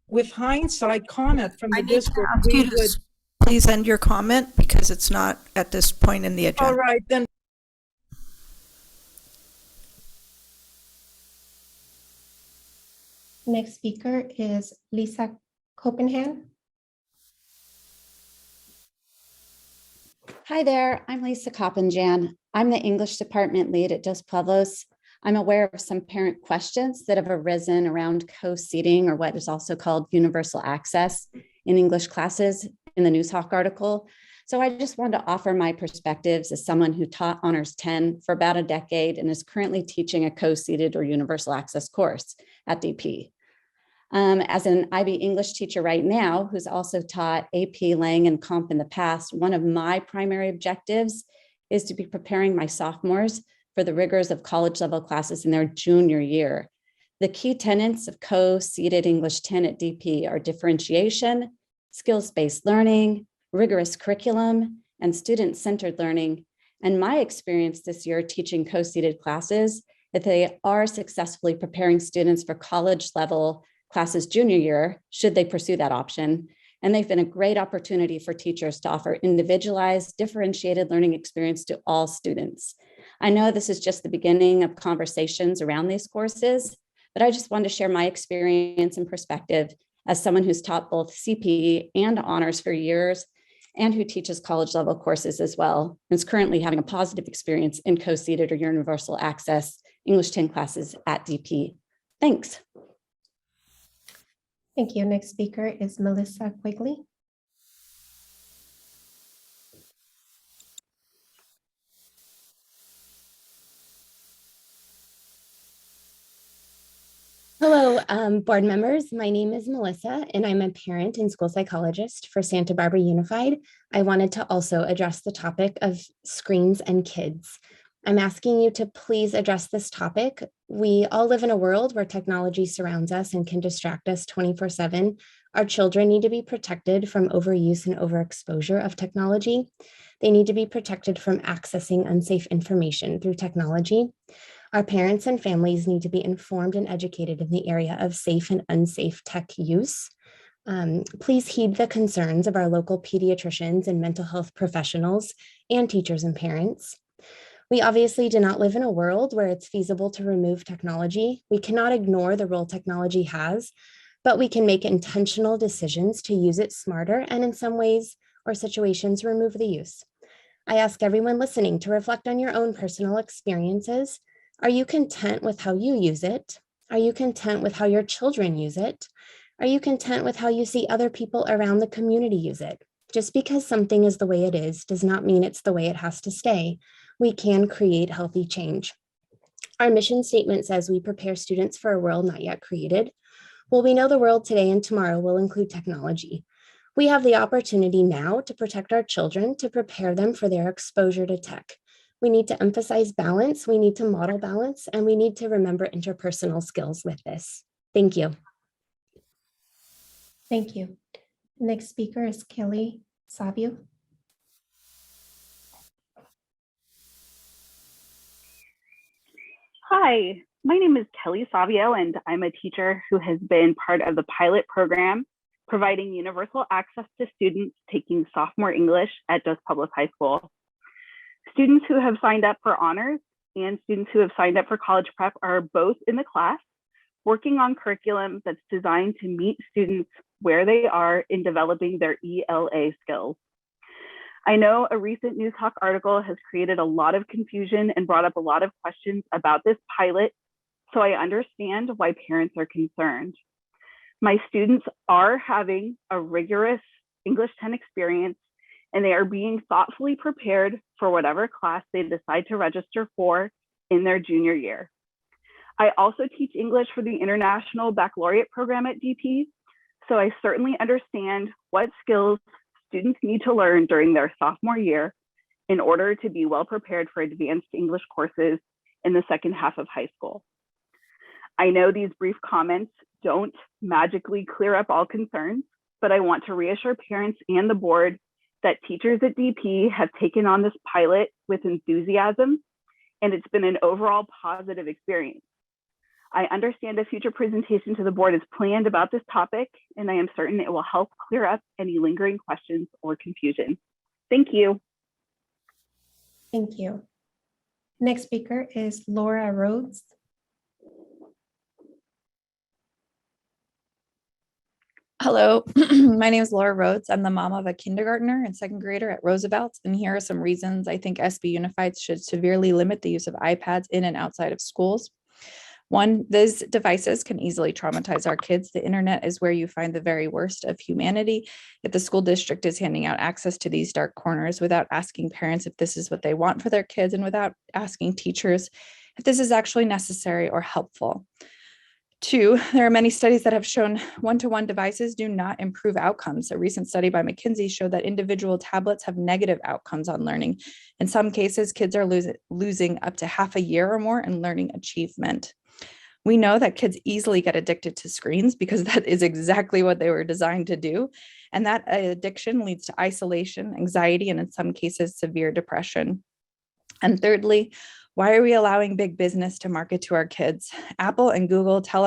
With hindsight comment from I the need to district, ask we you to would. please end your comment because it's not at this point in the agenda. All right, then. Next speaker is Lisa Copenhagen. Hi there, I'm Lisa Copenhagen. I'm the English department lead at Dos Pueblos. I'm aware of some parent questions that have arisen around co-seating, or what is also called universal access in English classes in the Newshawk article. So I just wanted to offer my perspectives as someone who taught Honors 10 for about a decade and is currently teaching a co-seated or universal access course at DP. As an IB English teacher right now, who's also taught AP, Lang, and Comp in the past, one of my primary objectives is to be preparing my sophomores for the rigors of college level classes in their junior year. The key tenets of co-seated English 10 at DP are differentiation, skills-based learning, rigorous curriculum, and student-centered learning. And my experience this year teaching co-seated classes, that they are successfully preparing students for college level classes junior year, should they pursue that option. And they've been a great opportunity for teachers to offer individualized, differentiated learning experience to all students. I know this is just the beginning of conversations around these courses, but I just wanted to share my experience and perspective as someone who's taught both CP and honors for years and who teaches college level courses as well, and is currently having a positive experience in co-seated or universal access English 10 classes at DP. Thanks. Thank you. Next speaker is Melissa Quigley. Hello, board members. My name is Melissa, and I'm a parent and school psychologist for Santa Barbara Unified. I wanted to also address the topic of screens and kids. I'm asking you to please address this topic. We all live in a world where technology surrounds us and can distract us 24/7. Our children need to be protected from overuse and overexposure of technology. They need to be protected from accessing unsafe information through technology. Our parents and families need to be informed and educated in the area of safe and unsafe tech use. Please heed the concerns of our local pediatricians and mental health professionals and teachers and parents. We obviously do not live in a world where it's feasible to remove technology. We cannot ignore the role technology has, but we can make intentional decisions to use it smarter and in some ways or situations remove the use. I ask everyone listening to reflect on your own personal experiences. Are you content with how you use it? Are you content with how your children use it? Are you content with how you see other people around the community use it? Just because something is the way it is does not mean it's the way it has to stay. We can create healthy change. Our mission statement says we prepare students for a world not yet created. Well, we know the world today and tomorrow will include technology. We have the opportunity now to protect our children, to prepare them for their exposure to tech. We need to emphasize balance, we need to model balance, and we need to remember interpersonal skills with this. Thank you. Thank you. Next speaker is Kelly Savio. Hi, my name is Kelly Savio, and I'm a teacher who has been part of the pilot program providing universal access to students taking sophomore English at Dos Pueblos High School. Students who have signed up for honors and students who have signed up for college prep are both in the class, working on curriculum that's designed to meet students where they are in developing their ELA skills. I know a recent Newshawk article has created a lot of confusion and brought up a lot of questions about this pilot, so I understand why parents are concerned. My students are having a rigorous English 10 experience, and they are being thoughtfully prepared for whatever class they decide to register for in their junior year. I also teach English for the International Baccalaureate program at DP, so I certainly understand what skills students need to learn during their sophomore year in order to be well prepared for advanced English courses in the second half of high school. I know these brief comments don't magically clear up all concerns, but I want to reassure parents and the board that teachers at DP have taken on this pilot with enthusiasm, and it's been an overall positive experience. I understand a future presentation to the board is planned about this topic, and I am certain it will help clear up any lingering questions or confusion. Thank you. Thank you. Next speaker is Laura Rhodes. Hello, my name is Laura Rhodes. I'm the mom of a kindergartner and second grader at Roosevelt, and here are some reasons I think SB Unified should severely limit the use of iPads in and outside of schools. One, these devices can easily traumatize our kids. The internet is where you find the very worst of humanity, yet the school district is handing out access to these dark corners without asking parents if this is what they want for their kids and without asking teachers if this is actually necessary or helpful. Two, there are many studies that have shown one-to-one devices do not improve outcomes. A recent study by McKinsey showed that individual tablets have negative outcomes on learning. In some cases, kids are losing up to half a year or more in learning achievement. We know that kids easily get addicted to screens because that is exactly what they were designed to do. And that addiction leads to isolation, anxiety, and in some cases, severe depression. And thirdly, why are we allowing big business to market to our kids? Apple and Google tell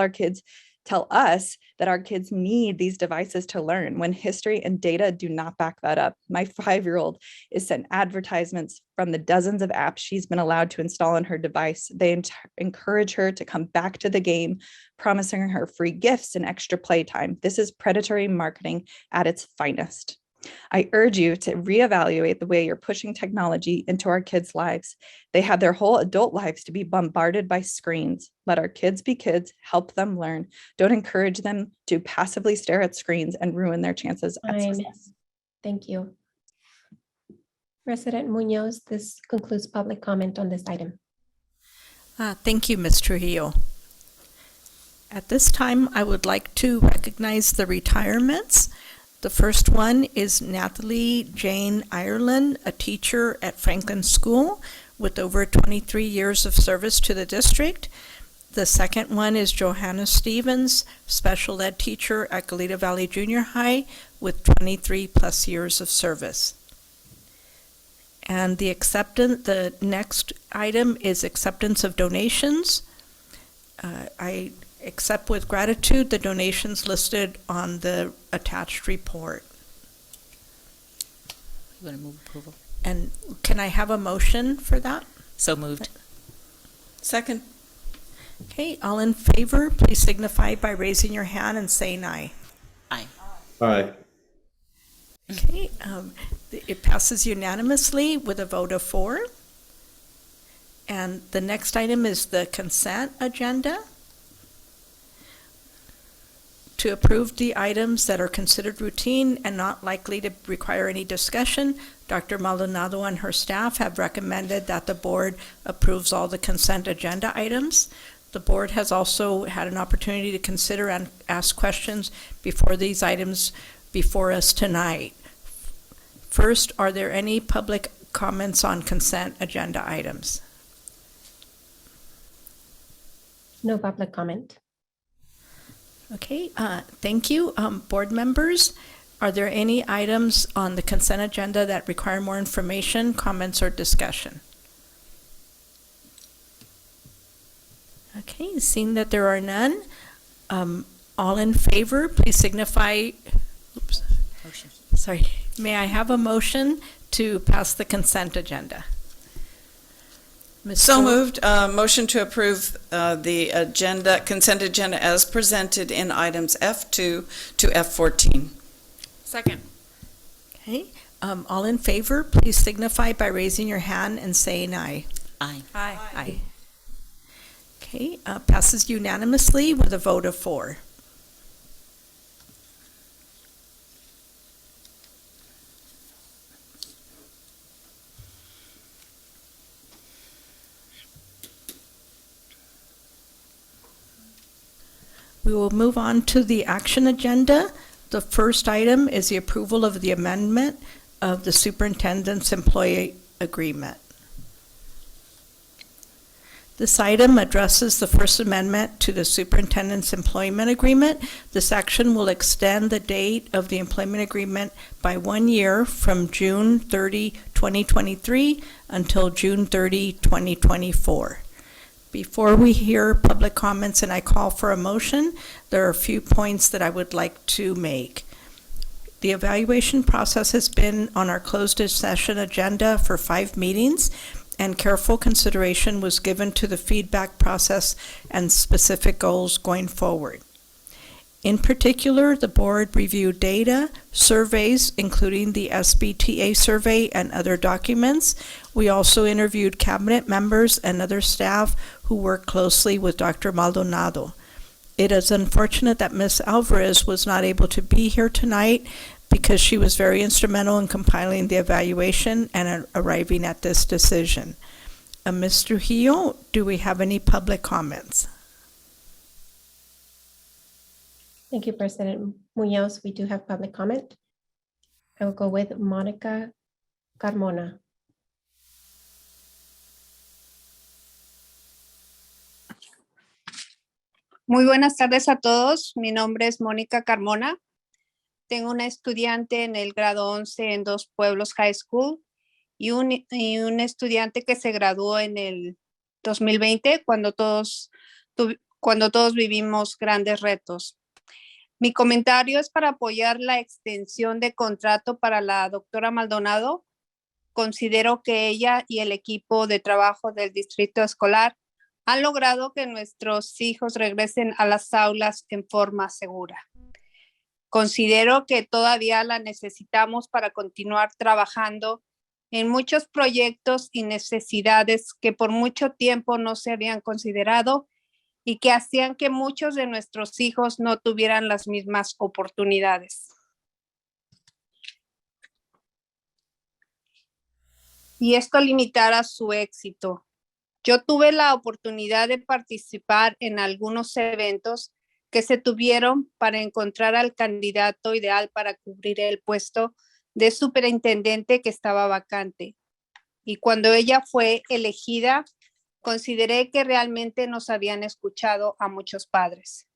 us that our kids need these devices to learn when history and data do not back that up. My 5-year-old is sent advertisements from the dozens of apps she's been allowed to install on her device. They encourage her to come back to the game, promising her free gifts and extra playtime. This is predatory marketing at its finest. I urge you to reevaluate the way you're pushing technology into our kids' lives. They have their whole adult lives to be bombarded by screens. Let our kids be kids, help them learn. Don't encourage them to passively stare at screens and ruin their chances at success. Thank you. President Munoz, this concludes public comment on this item. Thank you, Ms. Trujillo. At this time, I would like to recognize the retirements. The first one is Natalie Jane Ireland, a teacher at Franklin School with over 23 years of service to the district. The second one is Johanna Stevens, special ed teacher at Goleta Valley Junior High with 23 plus years of service. And the next item is acceptance of donations. I accept with gratitude the donations listed on the attached report. You want to move approval? And can I have a motion for that? So moved. Second. Okay, all in favor, please signify by raising your hand and saying aye. Aye. Aye. Okay, it passes unanimously with a vote of 4. And the next item is the consent agenda. To approve the items that are considered routine and not likely to require any discussion, Dr. Maldonado and her staff have recommended that the board approves all the consent agenda items. The board has also had an opportunity to consider and ask questions before these items before us tonight. First, are there any public comments on consent agenda items? No public comment. Okay, thank you. Board members, are there any items on the consent agenda that require more information, comments, or discussion? Okay, seeing that there are none, all in favor, please signify, oops, Motion. sorry, may I have a motion to pass the consent agenda? Ms. So Ford? moved. Motion to approve the consent agenda as presented in items F2 to F14. Second. Okay, all in favor, please signify by raising your hand and saying aye. Aye. Aye. Aye. Okay, passes unanimously with a vote of 4. We will move on to the action agenda. The first item is the approval of the amendment of the superintendent's employee agreement. This item addresses the First Amendment to the Superintendent's Employment Agreement. This action will extend the date of the employment agreement by 1 year from June 30, 2023 until June 30, 2024. Before we hear public comments and I call for a motion, there are a few points that I would like to make. The evaluation process has been on our closed session agenda for 5 meetings, and careful consideration was given to the feedback process and specific goals going forward. In particular, the board reviewed data, surveys, including the SBTA survey and other documents. We also interviewed cabinet members and other staff who work closely with Dr. Maldonado. It is unfortunate that Ms. Alvarez was not able to be here tonight because she was very instrumental in compiling the evaluation and arriving at this decision. Ms. Trujillo, do we have any public comments? Thank you, President Munoz. We do have public comment. I will go with Monica Carmona. Muy buenas tardes a todos. Mi nombre es Mónica Carmona. Tengo una estudiante en el grado 11 en Dos Pueblos High School y un estudiante que se graduó en el 2020 cuando todos vivimos grandes retos. Mi comentario es para apoyar la extensión de contrato para la doctora Maldonado. Considero que ella y el equipo de trabajo del distrito escolar han logrado que nuestros hijos regresen a las aulas en forma segura. Considero que todavía la necesitamos para continuar trabajando en muchos proyectos y necesidades que por mucho tiempo no se habían considerado y que hacían que muchos de nuestros hijos no tuvieran las mismas oportunidades. Y esto limitara su éxito. Yo tuve la oportunidad de participar en algunos eventos que se tuvieron para encontrar al candidato ideal para cubrir el puesto de superintendente que estaba vacante. Y cuando ella fue elegida, consideré que realmente nos habían escuchado a muchos padres.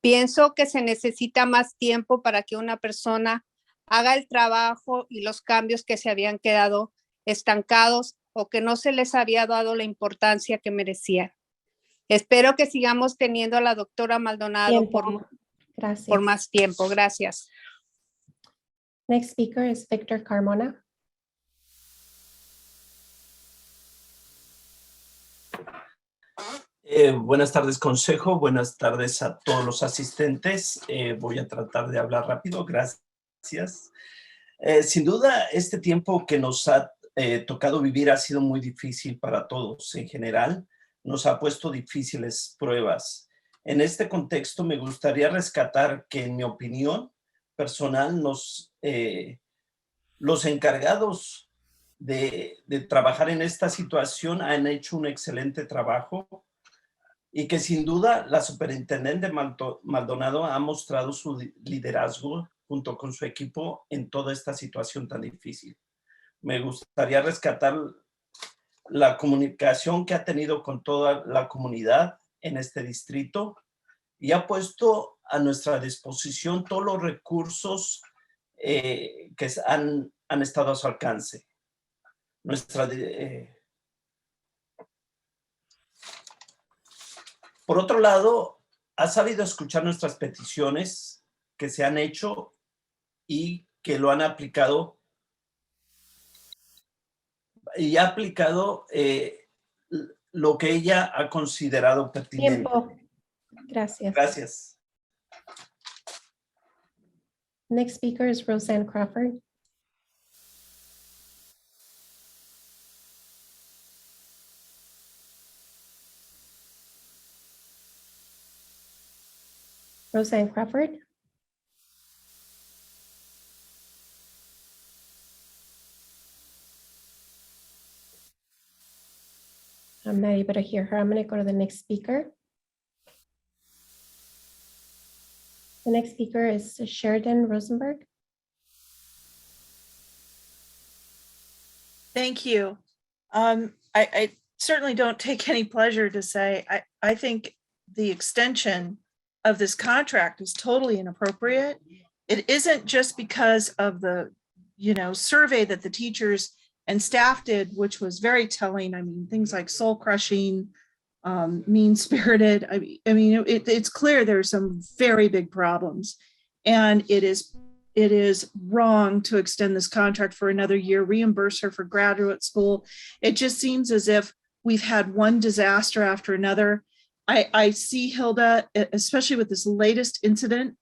Pienso que se necesita más tiempo para que una persona haga el trabajo y los cambios que se habían quedado estancados o que no se les había dado la importancia que merecían. Espero que sigamos teniendo a la doctora Maldonado por más tiempo. Gracias. Next speaker is Victor Carmona. Buenas tardes, consejo. Buenas tardes a todos los asistentes. Voy a tratar de hablar rápido. Gracias. Sin duda, este tiempo que nos ha tocado vivir ha sido muy difícil para todos en general. Nos ha puesto difíciles pruebas. En este contexto, me gustaría rescatar que, en mi opinión personal, los encargados de trabajar en esta situación han hecho un excelente trabajo y que sin duda la superintendente Maldonado ha mostrado su liderazgo junto con su equipo en toda esta situación tan difícil. Me gustaría rescatar la comunicación que ha tenido con toda la comunidad en este distrito y ha puesto a nuestra disposición todos los recursos que han estado a su alcance. Por otro lado, ha sabido escuchar nuestras peticiones que se han hecho y que lo han aplicado y ha aplicado lo que ella ha considerado pertinente. Tiempo. Gracias. Gracias. Next speaker is Roseanne Crawford. Roseanne Crawford. I'm not able to hear her. I'm going to go to the next speaker. The next speaker is Sheridan Rosenberg. Thank you. I certainly don't take any pleasure to say, I think the extension of this contract is totally inappropriate. It isn't just because of the, survey that the teachers and staff did, which was very telling. I mean, things like soul crushing, mean spirited. It's clear there's some very big problems, and it is wrong to extend this contract for another year, reimburse her for graduate school. It just seems as if we've had one disaster after another. I see Hilda, especially with this latest incident,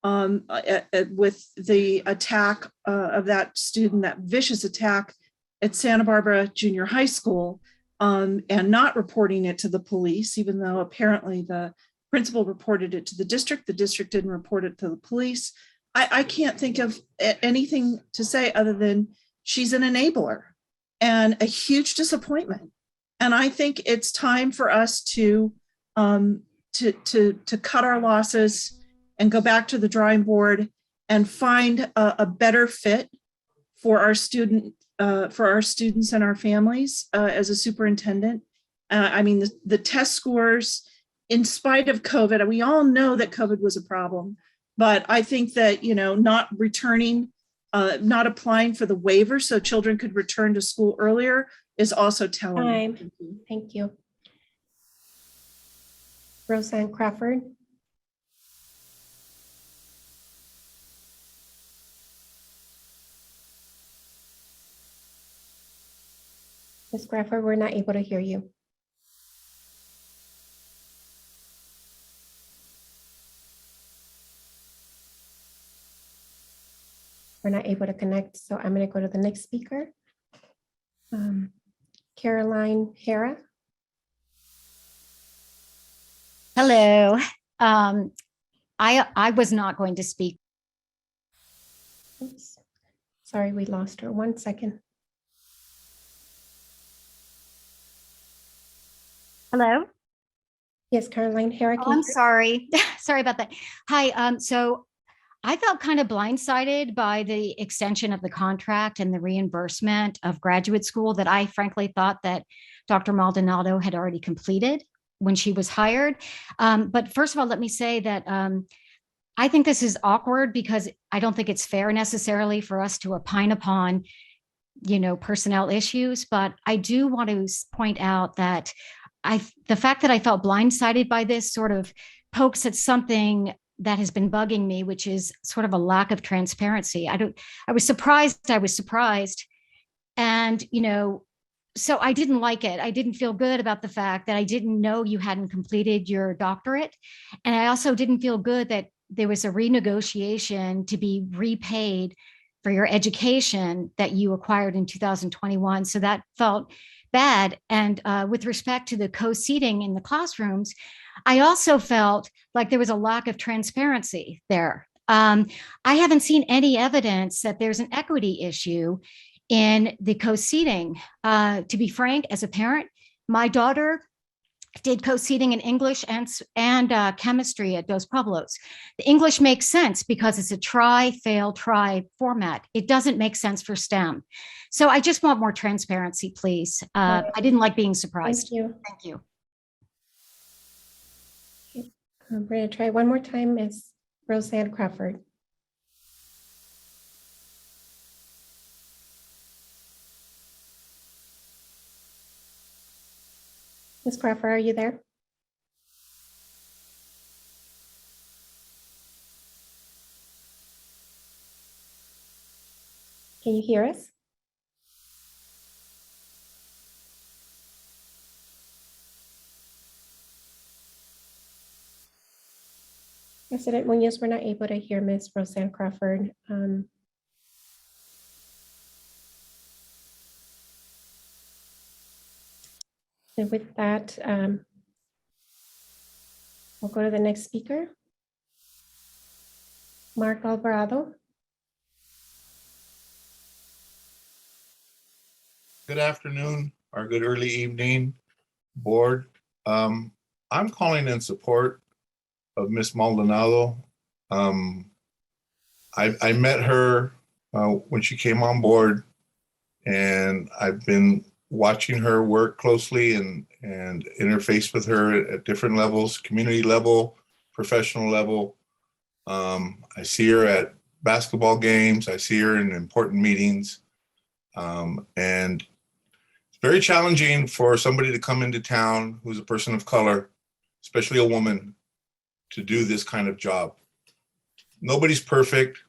with the attack of that student, that vicious attack at Santa Barbara Junior High School, and not reporting it to the police, even though apparently the principal reported it to the district didn't report it to the police. I can't think of anything to say other than she's an enabler and a huge disappointment. And I think it's time for us to cut our losses and go back to the drawing board and find a better fit for our students and our families. As a superintendent, the test scores, in spite of COVID, we all know that COVID was a problem, but I think that, not returning, not applying for the waiver so children could return to school earlier is also telling. Time. Thank you. Roseanne Crawford. Ms. Crawford, we're not able to hear you. We're not able to connect, so I'm going to go to the next speaker. Caroline Hara. Hello. I was not going to speak. Oops. Sorry, we lost her. 1 second. Hello? Yes, Caroline Hara. Oh, I'm sorry. Sorry about that. Hi. So I felt kind of blindsided by the extension of the contract and the reimbursement of graduate school that I frankly thought that Dr. Maldonado had already completed when she was hired. But first of all, let me say that I think this is awkward because I don't think it's fair necessarily for us to opine upon, personnel issues. But I do want to point out that the fact that I felt blindsided by this sort of pokes at something that has been bugging me, which is sort of a lack of transparency. I was surprised. And, so I didn't like it. I didn't feel good about the fact that I didn't know you hadn't completed your doctorate. And I also didn't feel good that there was a renegotiation to be repaid for your education that you acquired in 2021. So that felt bad. And with respect to the co-seating in the classrooms, I also felt like there was a lack of transparency there. I haven't seen any evidence that there's an equity issue in the co-seating. To be frank, as a parent, my daughter did co-seating in English and chemistry at Dos Pueblos. The English makes sense because it's a try, fail, try format. It doesn't make sense for STEM. So I just want more transparency, please. I didn't like being surprised. Thank you. Thank you. We're going to try one more time. Ms. Roseanne Crawford. Ms. Crawford, are you there? Can you hear us? President Munoz, we're not able to hear Ms. Roseanne Crawford. And with that, we'll go to the next speaker. Mark Alvarado. Good afternoon or good early evening, board. I'm calling in support of Ms. Maldonado. I met her when she came on board, and I've been watching her work closely and interface with her at different levels, community level, professional level. I see her at basketball games. I see her in important meetings. And it's very challenging for somebody to come into town who's a person of color, especially a woman, to do this kind of job. Nobody's perfect.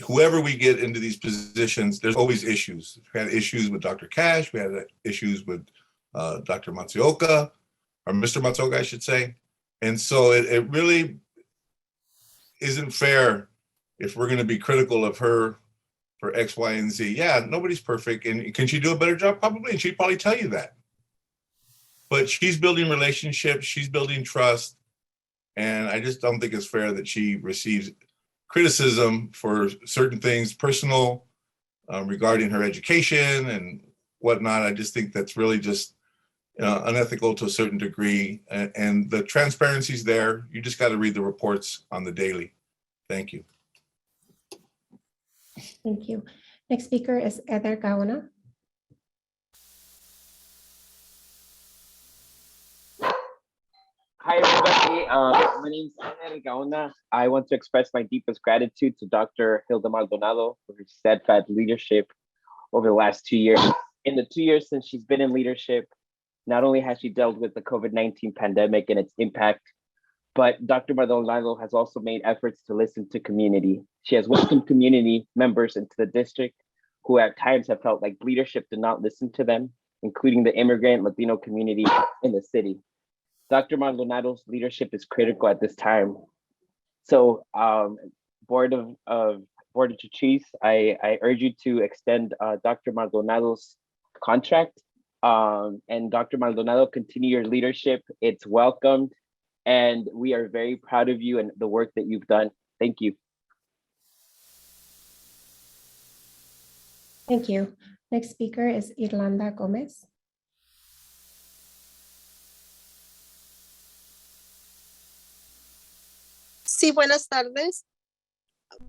Whoever we get into these positions, there's always issues. We had issues with Dr. Cash. We had issues with Dr. Matsuoka, or Mr. Matsuoka, I should say. And so it really isn't fair if we're going to be critical of her for X, Y, and Z. Yeah, nobody's perfect. And can she do a better job? Probably. And she'd probably tell you that. But she's building relationships. She's building trust. And I just don't think it's fair that she receives criticism for certain things, personal, regarding her education and whatnot. I just think that's really just unethical to a certain degree. And the transparency's there. You just got to read the reports on the daily. Thank you. Thank you. Next speaker is Eder Gaona. Hi, everybody. My name is Eder Gaona. I want to express my deepest gratitude to Dr. Hilda Maldonado for her steadfast leadership over the last 2 years. In the 2 years since she's been in leadership, not only has she dealt with the COVID-19 pandemic and its impact, but Dr. Maldonado has also made efforts to listen to community. She has welcomed community members into the district who at times have felt like leadership did not listen to them, including the immigrant Latino community in the city. Dr. Maldonado's leadership is critical at this time. So Board of Trustees, I urge you to extend Dr. Maldonado's contract. And Dr. Maldonado, continue your leadership. It's welcomed. And we are very proud of you and the work that you've done. Thank you. Thank you. Next speaker is Irlanda Gomez. Sí, buenas tardes.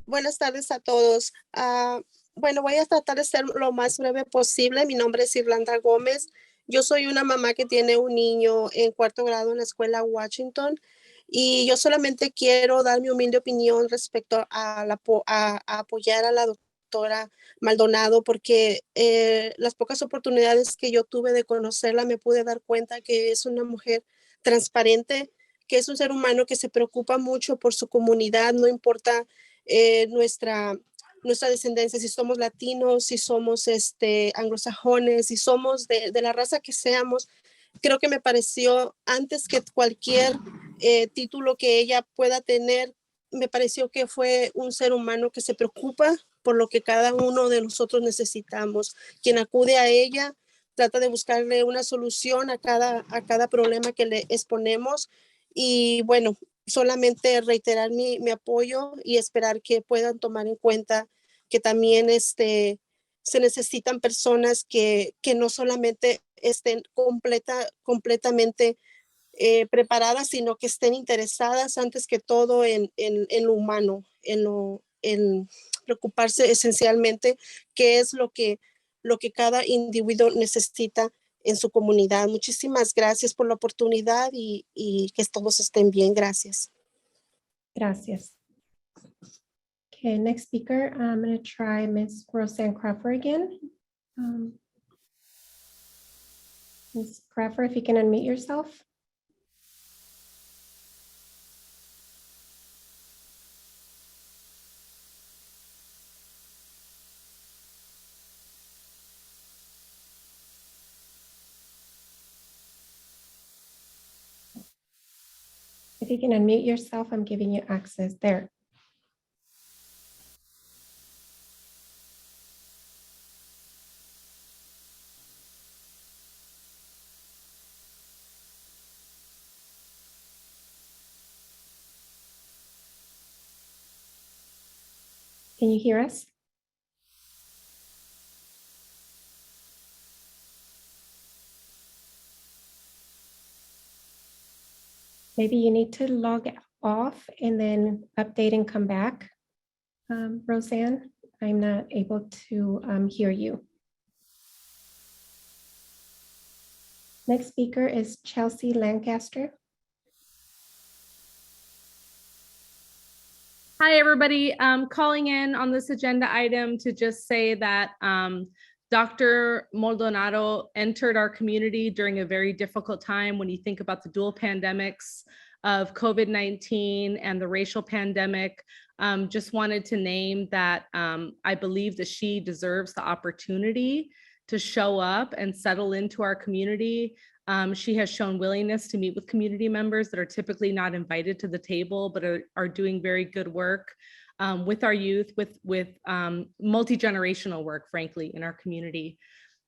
Buenas tardes a todos. Bueno, voy a tratar de ser lo más breve posible. Mi nombre es Irlanda Gómez. Yo soy una mamá que tiene un niño en 4º grado en la escuela Washington y yo solamente quiero dar mi humilde opinión respecto a apoyar a la doctora Maldonado porque las pocas oportunidades que yo tuve de conocerla me pude dar cuenta que es una mujer transparente, que es un ser humano que se preocupa mucho por su comunidad, no importa nuestra descendencia, si somos latinos, si somos anglosajones, si somos de la raza que seamos. Creo que me pareció, antes que cualquier título que ella pueda tener, me pareció que fue un ser humano que se preocupa por lo que cada uno de nosotros necesitamos. Quien acude a ella trata de buscarle una solución a cada problema que le exponemos. Y bueno, solamente reiterar mi apoyo y esperar que puedan tomar en cuenta que también se necesitan personas que no solamente estén completamente preparadas, sino que estén interesadas antes que todo en lo humano, en preocuparse esencialmente qué es lo que cada individuo necesita en su comunidad. Muchísimas gracias por la oportunidad y que todos estén bien. Gracias. Gracias. Okay, next speaker, I'm going to try Ms. Roseanne Crawford again. Ms. Crawford, if you can unmute yourself. If you can unmute yourself, I'm giving you access there. Can you hear us? Maybe you need to log off and then update and come back. Roseanne, I'm not able to hear you. Next speaker is Chelsea Lancaster. Hi, everybody. Calling in on this agenda item to just say that Dr. Maldonado entered our community during a very difficult time when you think about the dual pandemics of COVID-19 and the racial pandemic. Just wanted to name that I believe that she deserves the opportunity to show up and settle into our community. She has shown willingness to meet with community members that are typically not invited to the table, but are doing very good work with our youth, with multi-generational work, frankly, in our community.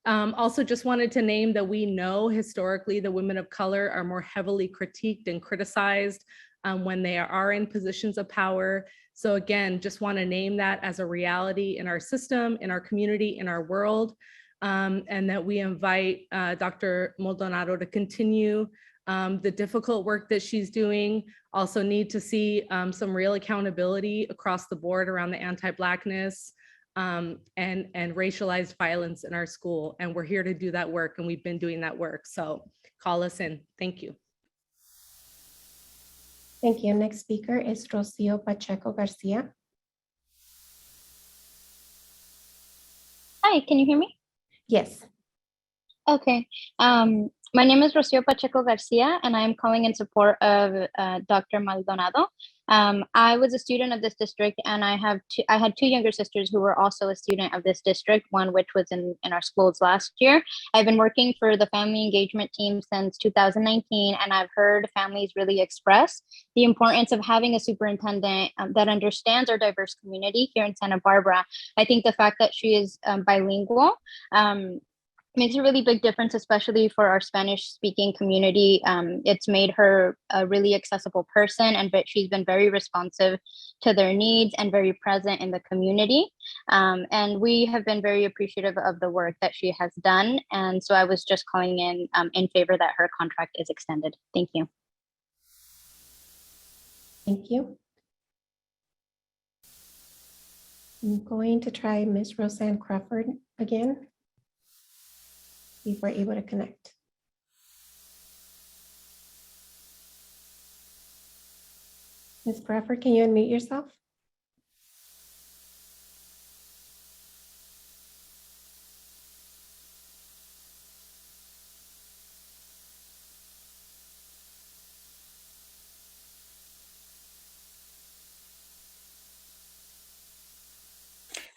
Also just wanted to name that we know historically the women of color are more heavily critiqued and criticized when they are in positions of power. So again, just want to name that as a reality in our system, in our community, in our world. And that we invite Dr. Maldonado to continue the difficult work that she's doing. Also need to see some real accountability across the board around the anti-Blackness and racialized violence in our school. And we're here to do that work, and we've been doing that work. So call us in. Thank you. Thank you. Next speaker is Rocio Pacheco Garcia. Hi, can you hear me? Yes. Okay. My name is Rocio Pacheco Garcia, and I am calling in support of Dr. Maldonado. I was a student of this district, and I had two younger sisters who were also a student of this district, one which was in our schools last year. I've been working for the family engagement team since 2019, and I've heard families really express the importance of having a superintendent that understands our diverse community here in Santa Barbara. I think the fact that she is bilingual makes a really big difference, especially for our Spanish-speaking community. It's made her a really accessible person, and she's been very responsive to their needs and very present in the community. And we have been very appreciative of the work that she has done. And so I was just calling in favor that her contract is extended. Thank you. Thank you. I'm going to try Ms. Roseanne Crawford again. See if we're able to connect. Ms. Crawford, can you unmute yourself?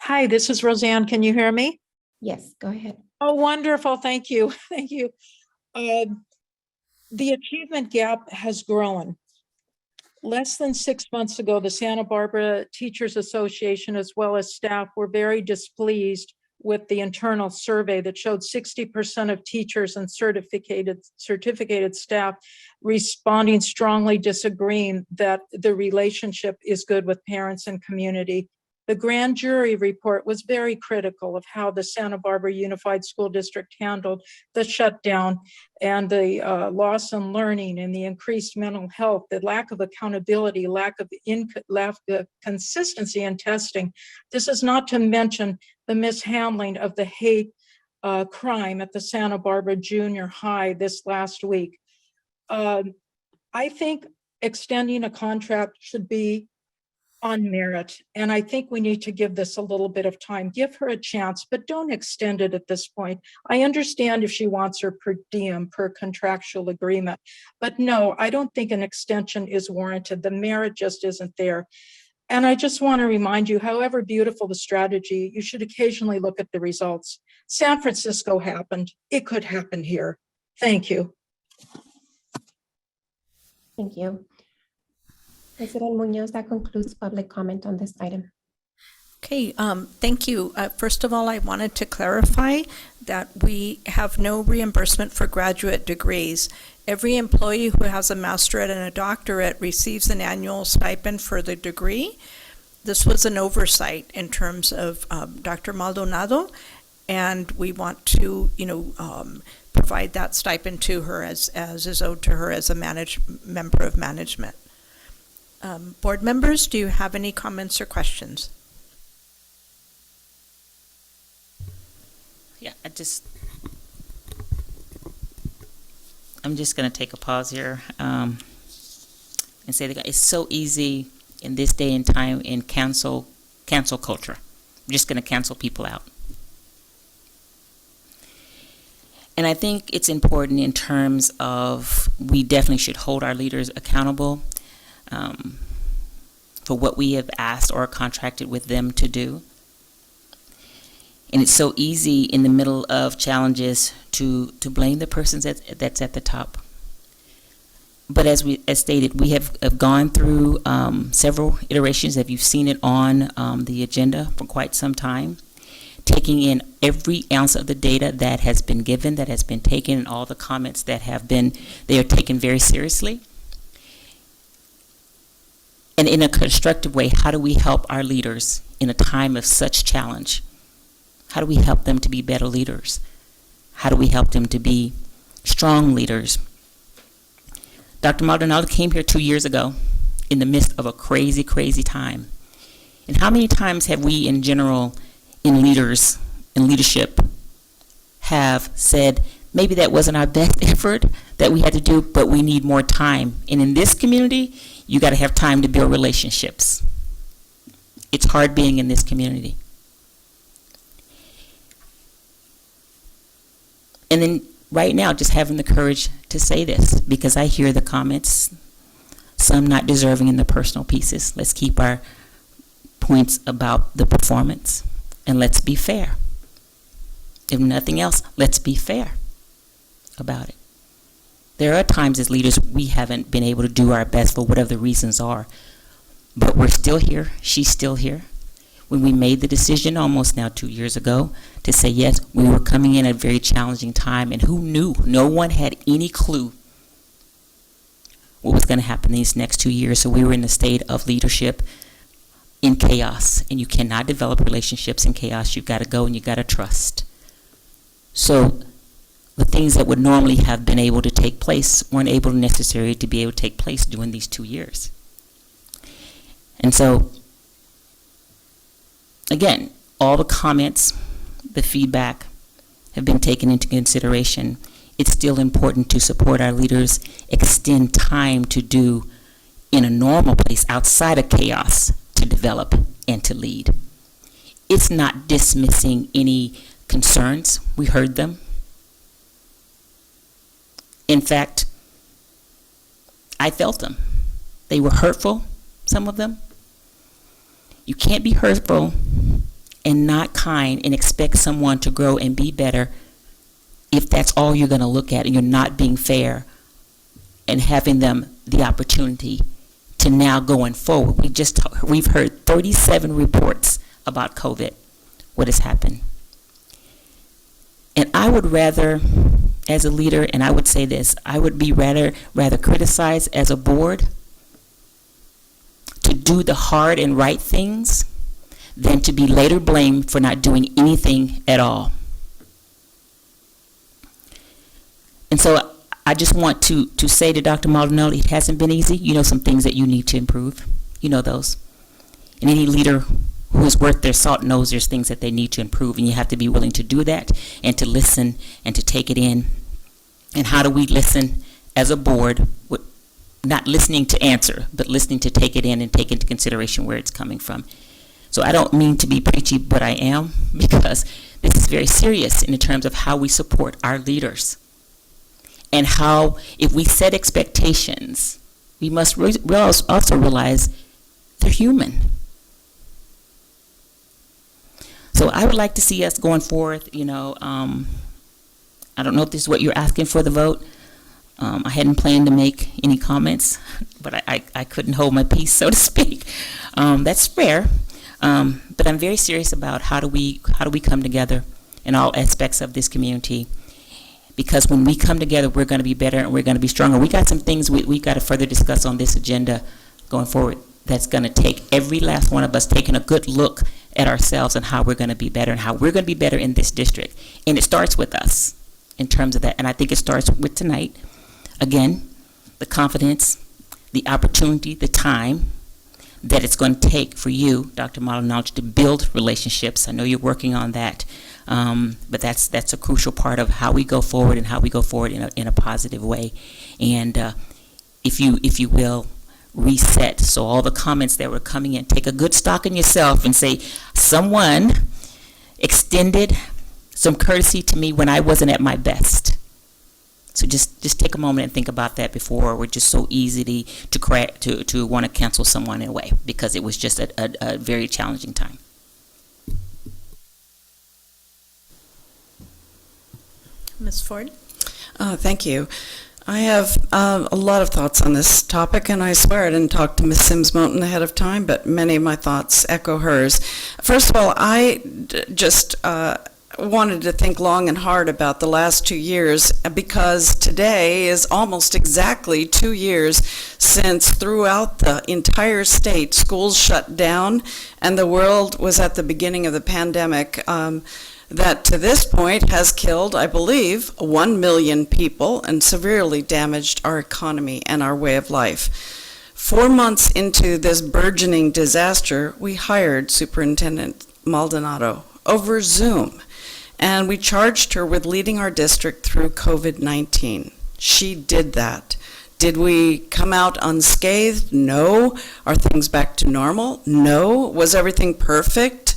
Hi, this is Roseanne. Can you hear me? Yes, go ahead. Oh, wonderful. Thank you. Thank you. The achievement gap has grown. Less than 6 months ago, the Santa Barbara Teachers Association, as well as staff, were very displeased with the internal survey that showed 60% of teachers and certificated staff responding strongly disagreeing that the relationship is good with parents and community. The grand jury report was very critical of how the Santa Barbara Unified School District handled the shutdown and the loss in learning and the increased mental health, the lack of accountability, lack of consistency in testing. This is not to mention the mishandling of the hate crime at the Santa Barbara Junior High this last week. I think extending a contract should be on merit. And I think we need to give this a little bit of time. Give her a chance, but don't extend it at this point. I understand if she wants her per diem, per contractual agreement, but no, I don't think an extension is warranted. The merit just isn't there. And I just want to remind you, however beautiful the strategy, you should occasionally look at the results. San Francisco happened. It could happen here. Thank you. Thank you. President Munoz, that concludes public comment on this item. Okay, thank you. First of all, I wanted to clarify that we have no reimbursement for graduate degrees. Every employee who has a masterate and a doctorate receives an annual stipend for the degree. This was an oversight in terms of Dr. Maldonado, and we want to, provide that stipend to her as is owed to her as a member of management. Board members, do you have any comments or questions? Yeah, I'm just going to take a pause here and say that it's so easy in this day and time in cancel culture. We're just going to cancel people out. And I think it's important in terms of we definitely should hold our leaders accountable for what we have asked or contracted with them to do. And it's so easy in the middle of challenges to blame the person that's at the top. But as stated, we have gone through several iterations. If you've seen it on the agenda for quite some time, taking in every ounce of the data that has been given, that has been taken, and all the comments that have been, they are taken very seriously. And in a constructive way, how do we help our leaders in a time of such challenge? How do we help them to be better leaders? How do we help them to be strong leaders? Dr. Maldonado came here 2 years ago in the midst of a crazy, crazy time. And how many times have we in general, in leadership, have said, maybe that wasn't our best effort that we had to do, but we need more time. And in this community, you got to have time to build relationships. It's hard being in this community. And then right now, just having the courage to say this, because I hear the comments, some not deserving in the personal pieces. Let's keep our points about the performance, and let's be fair. If nothing else, let's be fair about it. There are times as leaders we haven't been able to do our best for whatever the reasons are, but we're still here. She's still here. When we made the decision almost now 2 years ago to say yes, we were coming in at a very challenging time, and who knew? No one had any clue what was going to happen these next 2 years. So we were in a state of leadership in chaos, and you cannot develop relationships in chaos. You've got to go and you've got to trust. So the things that would normally have been able to take place weren't able necessarily to be able to take place during these 2 years. And so, again, all the comments, the feedback have been taken into consideration. It's still important to support our leaders, extend time to do in a normal place outside of chaos to develop and to lead. It's not dismissing any concerns. We heard them. In fact, I felt them. They were hurtful, some of them. You can't be hurtful and not kind and expect someone to grow and be better if that's all you're going to look at and you're not being fair and having them the opportunity to now going forward. We've heard 37 reports about COVID, what has happened. And I would rather, as a leader, and I would say this, I would be rather criticized as a board to do the hard and right things than to be later blamed for not doing anything at all. And so I just want to say to Dr. Maldonado, it hasn't been easy. You know some things that you need to improve. You know those. And any leader who is worth their salt knows there's things that they need to improve, and you have to be willing to do that and to listen and to take it in. And how do we listen as a board, not listening to answer, but listening to take it in and take into consideration where it's coming from? So I don't mean to be preachy, but I am, because this is very serious in terms of how we support our leaders. And how, if we set expectations, we must also realize they're human. So I would like to see us going forward, I don't know if this is what you're asking for the vote. I hadn't planned to make any comments, but I couldn't hold my peace, so to speak. That's fair. But I'm very serious about how do we come together in all aspects of this community. Because when we come together, we're going to be better and we're going to be stronger. We got some things we've got to further discuss on this agenda going forward. That's going to take every last one of us taking a good look at ourselves and how we're going to be better and how we're going to be better in this district. And it starts with us in terms of that. And I think it starts with tonight. Again, the confidence, the opportunity, the time, that it's going to take for you, Dr. Maldonado, to build relationships. I know you're working on that, but that's a crucial part of how we go forward and how we go forward in a positive way. And if you will, reset. So all the comments that were coming in, take a good stock in yourself and say, someone extended some courtesy to me when I wasn't at my best. So just take a moment and think about that before we're just so easy to want to cancel someone in a way, because it was just a very challenging time. Ms. Ford? Thank you. I have a lot of thoughts on this topic, and I swear I didn't talk to Ms. Sims-Moten ahead of time, but many of my thoughts echo hers. First of all, I just wanted to think long and hard about the last 2 years, because today is almost exactly 2 years since throughout the entire state schools shut down and the world was at the beginning of the pandemic. That to this point has killed, I believe, 1 million people and severely damaged our economy and our way of life. 4 months into this burgeoning disaster, we hired Superintendent Maldonado over Zoom, and we charged her with leading our district through COVID-19. She did that. Did we come out unscathed? No. Are things back to normal? No. Was everything perfect?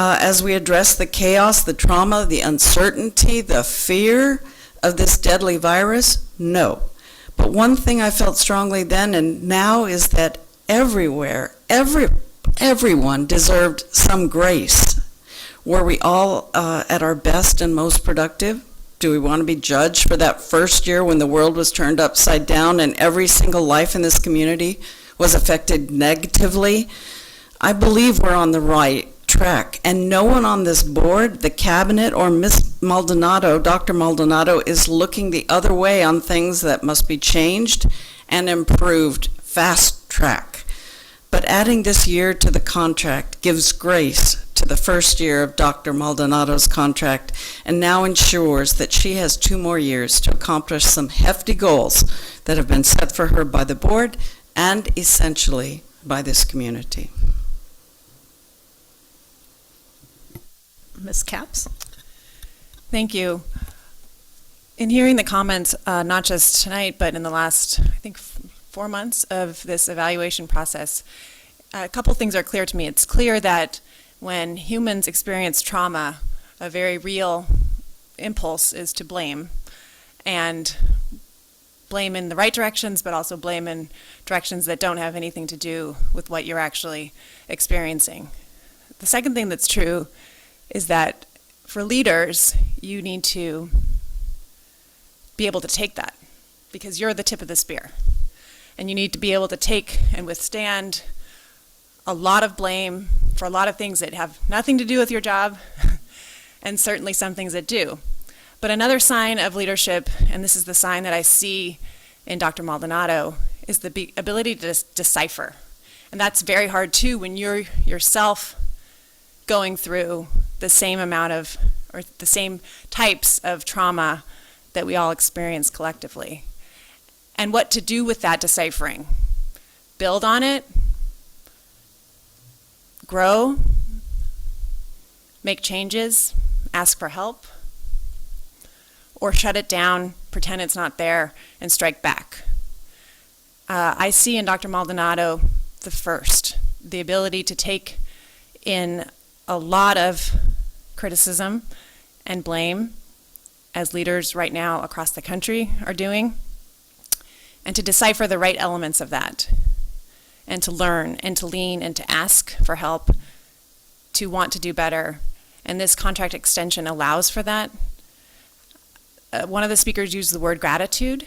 As we address the chaos, the trauma, the uncertainty, the fear of this deadly virus? No. But one thing I felt strongly then and now is that everywhere, everyone deserved some grace. Were we all at our best and most productive? Do we want to be judged for that first year when the world was turned upside down and every single life in this community was affected negatively? I believe we're on the right track, and no one on this board, the cabinet, or Ms. Maldonado, Dr. Maldonado, is looking the other way on things that must be changed and improved fast track. But adding this year to the contract gives grace to the first year of Dr. Maldonado's contract and now ensures that she has 2 more years to accomplish some hefty goals that have been set for her by the board and essentially by this community. Ms. Capps? Thank you. In hearing the comments, not just tonight, but in the last, I think, 4 months of this evaluation process, a couple things are clear to me. It's clear that when humans experience trauma, a very real impulse is to blame, and blame in the right directions, but also blame in directions that don't have anything to do with what you're actually experiencing. The second thing that's true is that for leaders, you need to be able to take that, because you're the tip of the spear. And you need to be able to take and withstand a lot of blame for a lot of things that have nothing to do with your job, and certainly some things that do. But another sign of leadership, and this is the sign that I see in Dr. Maldonado, is the ability to decipher. And that's very hard too when you're yourself going through the same amount of, or the same types of trauma that we all experience collectively. And what to do with that deciphering. Build on it, grow, make changes, ask for help, or shut it down, pretend it's not there, and strike back. I see in Dr. Maldonado the ability to take in a lot of criticism and blame, as leaders right now across the country are doing, and to decipher the right elements of that, and to learn, and to lean, and to ask for help, to want to do better. And this contract extension allows for that. One of the speakers used the word gratitude,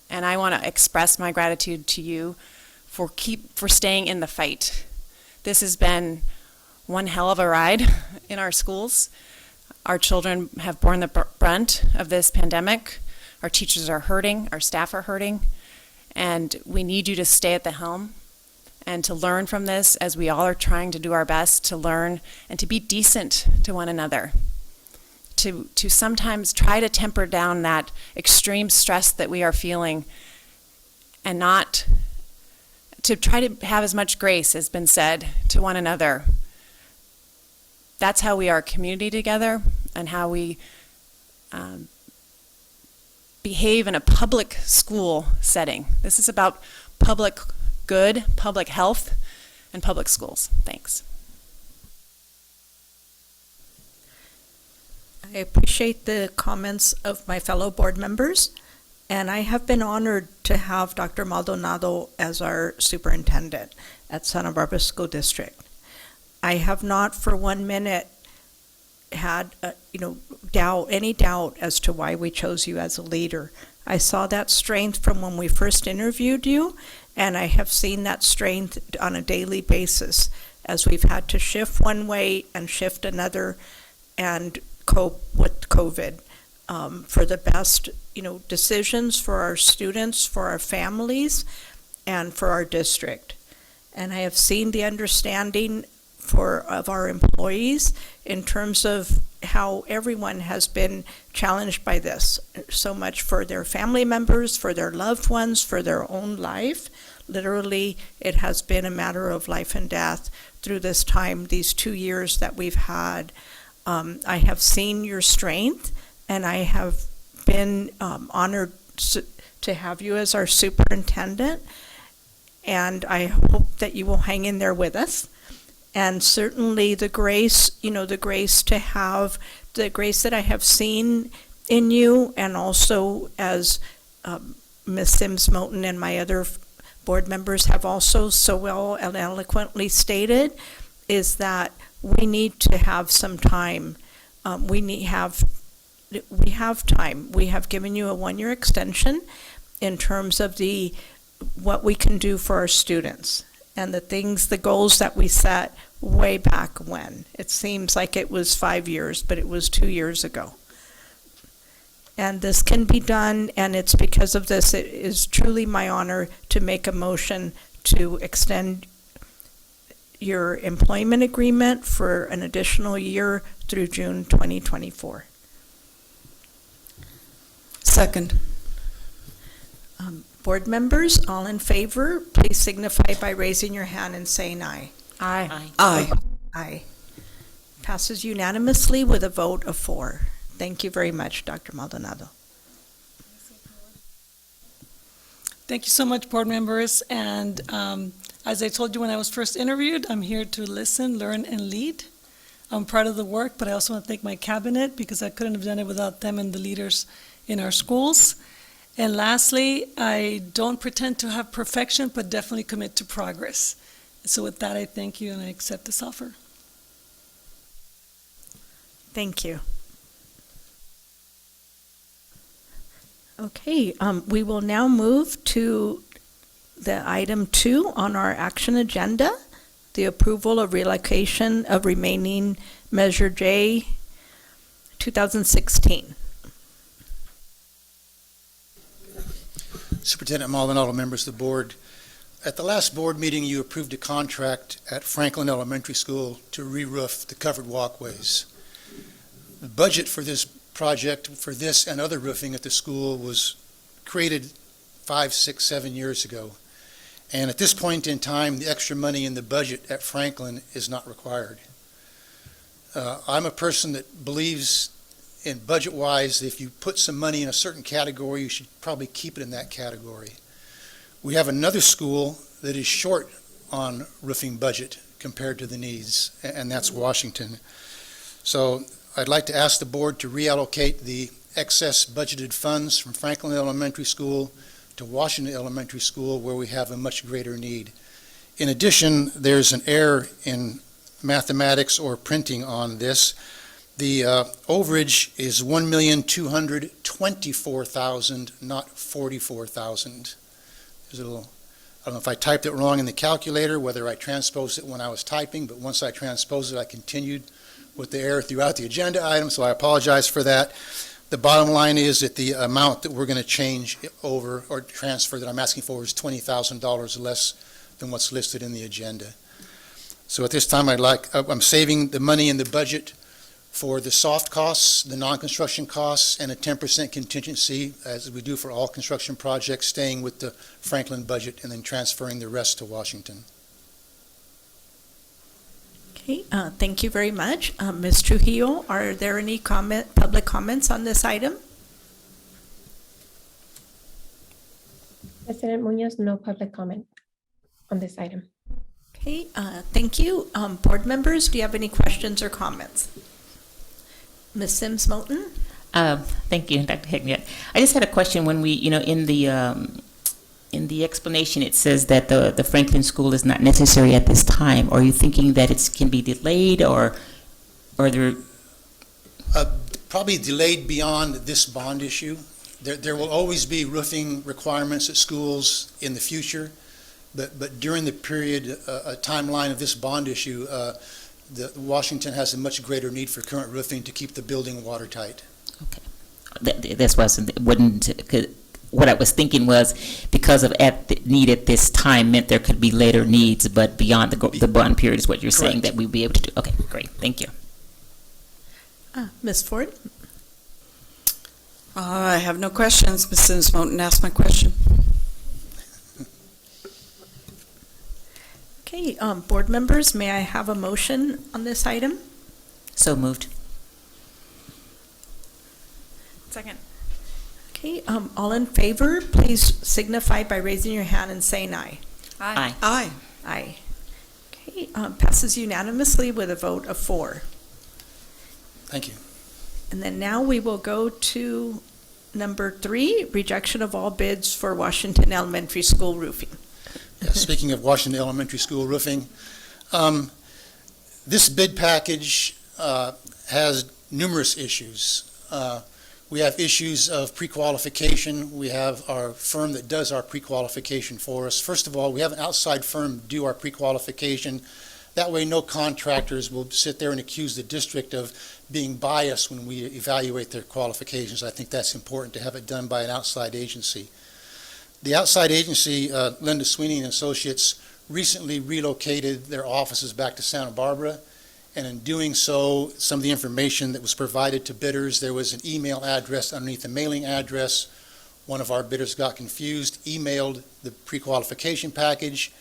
and I want to express my gratitude to you for staying in the fight. This has been one hell of a ride in our schools. Our children have borne the brunt of this pandemic. Our teachers are hurting, our staff are hurting, and we need you to stay at the helm and to learn from this, as we all are trying to do our best to learn and to be decent to one another. To sometimes try to temper down that extreme stress that we are feeling, and not to try to have as much grace as been said to one another. That's how we are a community together and how we behave in a public school setting. This is about public good, public health, and public schools. Thanks. I appreciate the comments of my fellow board members, and I have been honored to have Dr. Maldonado as our superintendent at Santa Barbara School District. I have not for 1 minute had any doubt as to why we chose you as a leader. I saw that strength from when we first interviewed you, and I have seen that strength on a daily basis as we've had to shift one way and shift another and cope with COVID for the best decisions for our students, for our families, and for our district. And I have seen the understanding of our employees in terms of how everyone has been challenged by this, so much for their family members, for their loved ones, for their own life. Literally, it has been a matter of life and death through this time, these 2 years that we've had. I have seen your strength, and I have been honored to have you as our superintendent, and I hope that you will hang in there with us. And certainly the grace, the grace to have, the grace that I have seen in you, and also as Ms. Sims-Moten and my other board members have also so well and eloquently stated, is that we need to have some time. We have time. We have given you a 1-year extension in terms of what we can do for our students and the goals that we set way back when. It seems like it was 5 years, but it was 2 years ago. And this can be done, and it's because of this, it is truly my honor to make a motion to extend your employment agreement for an additional year through June 2024. Second. Board members, all in favor, please signify by raising your hand and saying aye. Aye. Aye. Aye. Passes unanimously with a vote of 4. Thank you very much, Dr. Maldonado. Thank you so much, board members. And as I told you when I was first interviewed, I'm here to listen, learn, and lead. I'm proud of the work, but I also want to thank my cabinet because I couldn't have done it without them and the leaders in our schools. And lastly, I don't pretend to have perfection, but definitely commit to progress. So with that, I thank you and I accept this offer. Thank you. Okay, we will now move to the item 2 on our action agenda, the approval of relocation of remaining Measure J 2016. Superintendent Maldonado, members of the board. At the last board meeting, you approved a contract at Franklin Elementary School to re-roof the covered walkways. The budget for this project, for this and other roofing at the school, was created 5, 6, 7 years ago. And at this point in time, the extra money in the budget at Franklin is not required. I'm a person that believes in budget-wise, if you put some money in a certain category, you should probably keep it in that category. We have another school that is short on roofing budget compared to the needs, and that's Washington. So I'd like to ask the board to reallocate the excess budgeted funds from Franklin Elementary School to Washington Elementary School, where we have a much greater need. In addition, there's an error in mathematics or printing on this. The overage is $1,224,000, not $44,000. There's a little, I don't know if I typed it wrong in the calculator, whether I transposed it when I was typing, but once I transposed it, I continued with the error throughout the agenda item, so I apologize for that. The bottom line is that the amount that we're going to change over or transfer that I'm asking for is $20,000 less than what's listed in the agenda. So at this time, I'm saving the money in the budget for the soft costs, the non-construction costs, and a 10% contingency, as we do for all construction projects, staying with the Franklin budget and then transferring the rest to Washington. Okay, thank you very much. Ms. Trujillo, are there any public comments on this item? President Munoz, no public comment on this item. Okay, thank you. Board members, do you have any questions or comments? Ms. Sims Moulton? Thank you, Dr. Hignett. I just had a question. When we, in the explanation, it says that the Franklin School is not necessary at this time. Are you thinking that it can be delayed, or there? Probably delayed beyond this bond issue. There will always be roofing requirements at schools in the future, but during the period, timeline of this bond issue, Washington has a much greater need for current roofing to keep the building watertight. Okay, that's why what I was thinking was because of need at this time meant there could be later needs, but beyond the bond period is what you're saying that we'd be able to do. Okay, great, thank you. Ms. Ford? I have no questions. Ms. Sims Moulton asked my question. Okay, board members, may I have a motion on this item? So moved. Second. Okay, all in favor, please signify by raising your hand and saying aye. Aye. Aye. Aye. Okay, passes unanimously with a vote of 4. Thank you. And then now we will go to number 3, rejection of all bids for Washington Elementary School roofing. Yeah, speaking of Washington Elementary School roofing, this bid package has numerous issues. We have issues of pre-qualification. We have our firm that does our pre-qualification for us. First of all, we have an outside firm do our pre-qualification. That way no contractors will sit there and accuse the district of being biased when we evaluate their qualifications. I think that's important to have it done by an outside agency. The outside agency, Linda Sweeney and Associates, recently relocated their offices back to Santa Barbara, and in doing so, some of the information that was provided to bidders, there was an email address underneath the mailing address. One of our bidders got confused, emailed the pre-qualification package.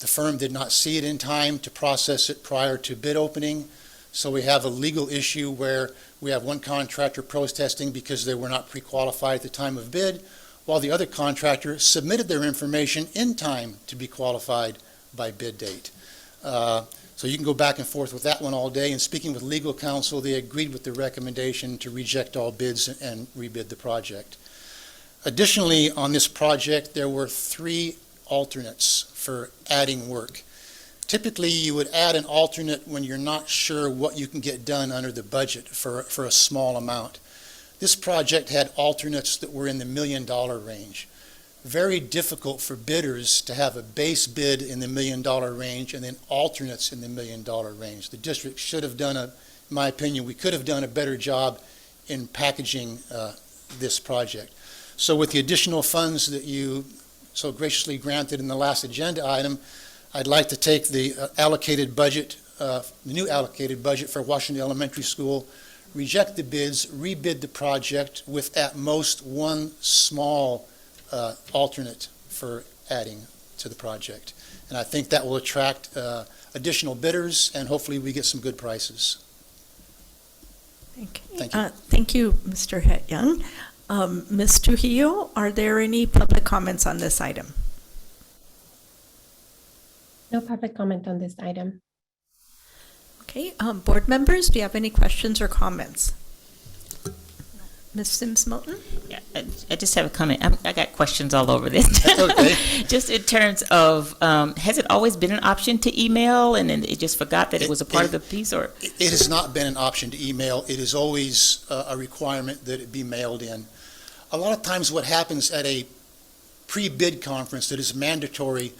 The firm did not see it in time to process it prior to bid opening, so we have a legal issue where we have one contractor protesting because they were not pre-qualified at the time of bid, while the other contractor submitted their information in time to be qualified by bid date. So you can go back and forth with that one all day, and speaking with legal counsel, they agreed with the recommendation to reject all bids and rebid the project. Additionally, on this project, there were 3 alternates for adding work. Typically, you would add an alternate when you're not sure what you can get done under the budget for a small amount. This project had alternates that were in the $1 million range. Very difficult for bidders to have a base bid in the $1 million range and then alternates in the $1 million range. The district should have done in my opinion, we could have done a better job in packaging this project. So with the additional funds that you so graciously granted in the last agenda item, I'd like to take the allocated budget, the new allocated budget for Washington Elementary School, reject the bids, rebid the project with at most one small alternate for adding to the project. And I think that will attract additional bidders, and hopefully we get some good prices. Okay. Thank you. Thank you, Mr. Het-Young. Ms. Trujillo, are there any public comments on this item? No public comment on this item. Okay, board members, do you have any questions or comments? Ms. Sims Moulton? Yeah, I just have a comment. I got questions all over this. That's okay. Just in terms of, has it always been an option to email, and then it just forgot that it was a part of the piece, or? It has not been an option to email. It is always a requirement that it be mailed in. A lot of times what happens at a pre-bid conference that is mandatory,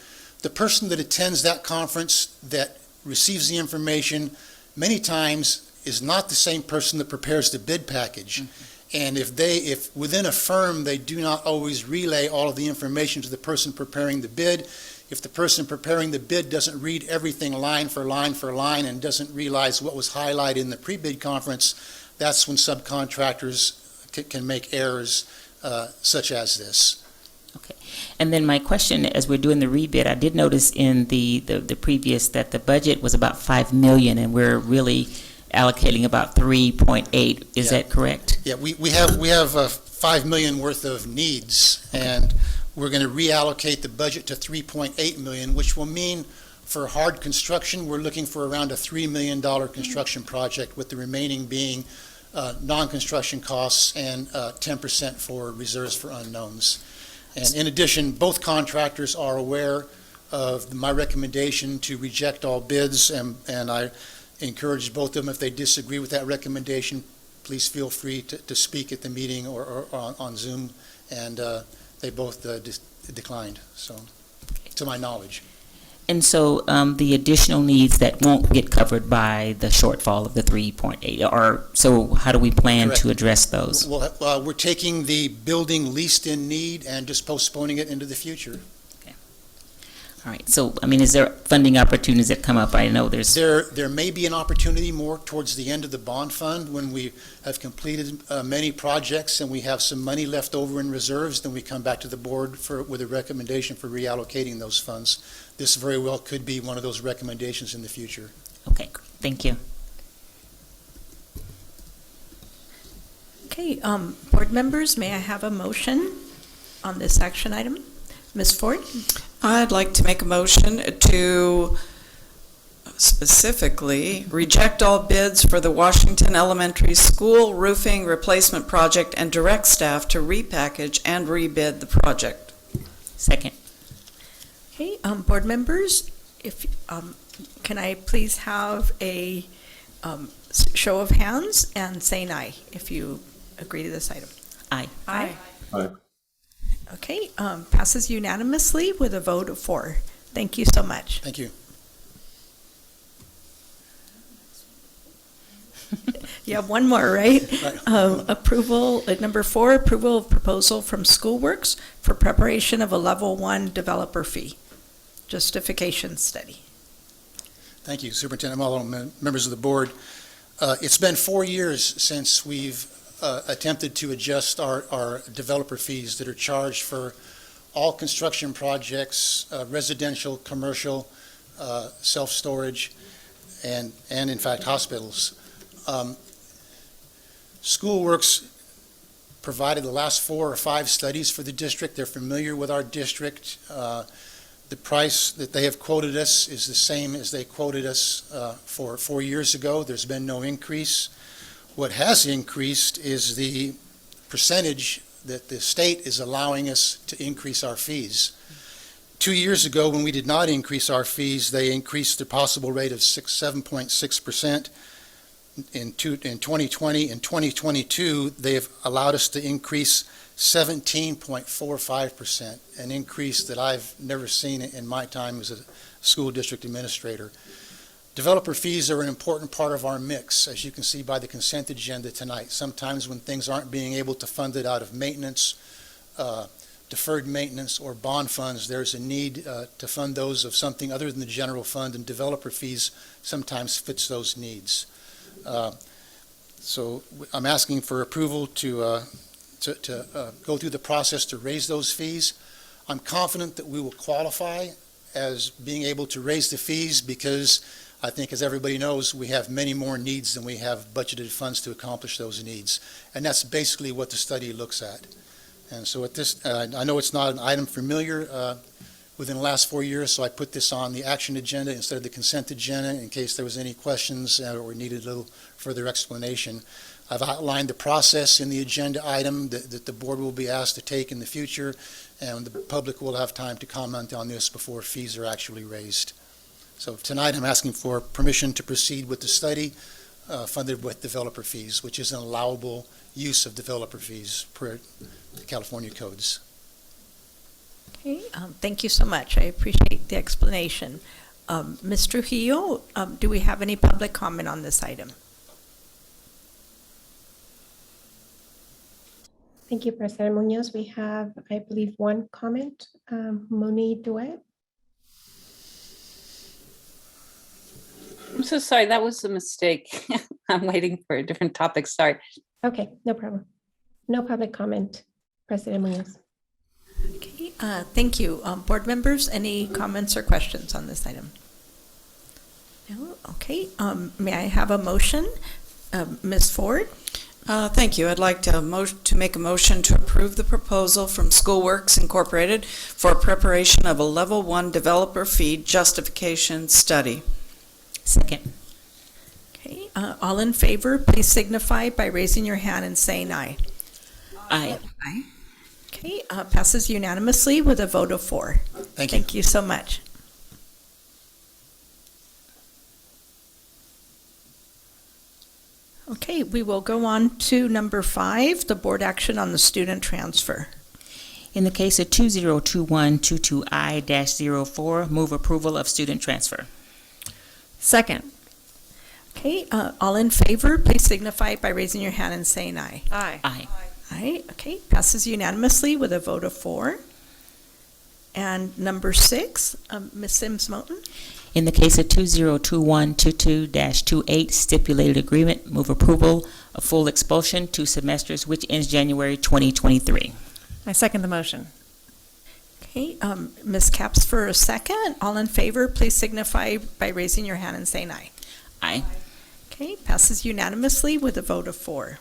the person that attends that conference that receives the information many times is not the same person that prepares the bid package. Mm-hmm. And if within a firm they do not always relay all of the information to the person preparing the bid, If the person preparing the bid doesn't read everything line for line for line and doesn't realize what was highlighted in the pre-bid conference, that's when subcontractors can make errors such as this. Okay. And then my question, as we're doing the rebid, I did notice in the previous that the budget was about 5 million, and we're really allocating about 3.8. Is that correct? Yeah, we have 5 million worth of needs, and we're going to reallocate the budget to 3.8 million, which will mean for hard construction, we're looking for around a $3 million construction project, with the remaining being non-construction costs and 10% for reserves for unknowns. And in addition, both contractors are aware of my recommendation to reject all bids, and I encourage both of them, if they disagree with that recommendation, please feel free to speak at the meeting or on Zoom, and they both declined, so, to my knowledge. And so the additional needs that won't get covered by the shortfall of the 3.8, or so how do we plan Correct. to address those? Well, we're taking the building least in need and just postponing it into the future. All right. So, I mean, is there funding opportunities that come up? I know there's... There may be an opportunity more towards the end of the bond fund when we have completed many projects and we have some money left over in reserves. Then we come back to the board with a recommendation for reallocating those funds. This very well could be one of those recommendations in the future. Okay. Thank you. Okay, board members, may I have a motion on this action item? Ms. Ford? I'd like to make a motion to specifically reject all bids for the Washington Elementary School roofing replacement project and direct staff to repackage and rebid the project. Second. Okay, board members, if can I please have a show of hands and saying aye if you agree to this item? Aye. Aye. Aye. Okay, passes unanimously with a vote of 4. Thank you so much. Thank you. You have one more, right? Right. Approval, number 4, approval of proposal from Schoolworks for preparation of a level 1 developer fee justification study. Thank you, Superintendent Mullin, members of the board. It's been 4 years since we've attempted to adjust our developer fees that are charged for all construction projects, residential, commercial, self-storage, and in fact hospitals. Schoolworks provided the last 4 or 5 studies for the district. They're familiar with our district. The price that they have quoted us is the same as they quoted us for 4 years ago. There's been no increase. What has increased is the percentage that the state is allowing us to increase our fees. 2 years ago, when we did not increase our fees, they increased the possible rate of 7.6%. In 2020 and 2022, they have allowed us to increase 17.45%, an increase that I've never seen in my time as a school district administrator. Developer fees are an important part of our mix, as you can see by the consent agenda tonight. Sometimes when things aren't being able to fund it out of maintenance, deferred maintenance, or bond funds, there's a need to fund those of something other than the general fund, and developer fees sometimes fits those needs. So I'm asking for approval to go through the process to raise those fees. I'm confident that we will qualify as being able to raise the fees because I think, as everybody knows, we have many more needs than we have budgeted funds to accomplish those needs. And that's basically what the study looks at. And so at this, I know it's not an item familiar within the last 4 years, so I put this on the action agenda instead of the consent agenda in case there was any questions or needed a little further explanation. I've outlined the process in the agenda item that the board will be asked to take in the future, and the public will have time to comment on this before fees are actually raised. So tonight I'm asking for permission to proceed with the study funded with developer fees, which is an allowable use of developer fees per the California codes. Okay, thank you so much. I appreciate the explanation. Ms. Trujillo, do we have any public comment on this item? Thank you, President Munoz. We have, I believe, one comment. Moni Duet. I'm so sorry. That was a mistake. I'm waiting for a different topic. Sorry. Okay, no problem. No public comment, President Munoz. Okay, thank you. Board members, any comments or questions on this item? No? Okay, may I have a motion? Ms. Ford? Thank you. I'd like to make a motion to approve the proposal from Schoolworks Incorporated for preparation of a Level 1 developer fee justification study. Second. Okay, all in favor, please signify by raising your hand and saying aye. Aye. Aye. Okay, passes unanimously with a vote of 4. Thank you. Thank you so much. Okay, we will go on to number 5, the board action on the student transfer. In the case of 202122I-04, move approval of student transfer. Second. Okay, all in favor, please signify by raising your hand and saying aye. Aye. Aye. Aye, okay, passes unanimously with a vote of 4. And number 6, Ms. Sims-Moten? In the case of 202122-28, stipulated agreement, move approval of full expulsion 2 semesters, which ends January 2023. I second the motion. Okay, Ms. Capps for a second. All in favor, please signify by raising your hand and saying aye. Aye. Okay, passes unanimously with a vote of 4.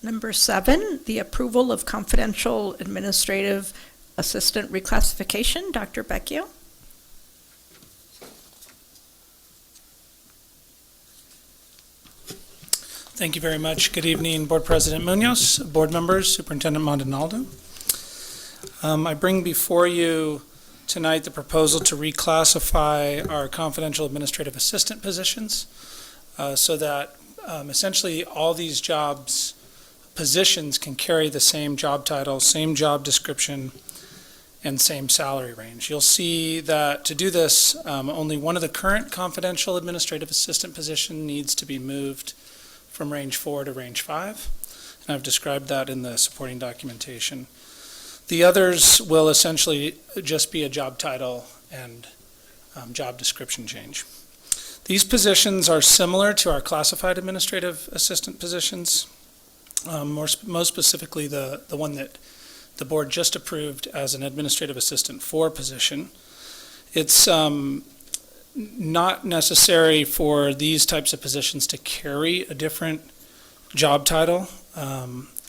Number 7, the approval of confidential administrative assistant reclassification. Dr. Becchio? Thank you very much. Good evening, Board President Munoz, board members, Superintendent Maldonado. I bring before you tonight the proposal to reclassify our confidential administrative assistant positions so that essentially all these positions can carry the same job title, same job description, and same salary range. You'll see that to do this, only one of the current confidential administrative assistant position needs to be moved from range 4 to range 5, and I've described that in the supporting documentation. The others will essentially just be a job title and job description change. These positions are similar to our classified administrative assistant positions, most specifically the one that the board just approved as an administrative assistant 4 position. It's not necessary for these types of positions to carry a different job title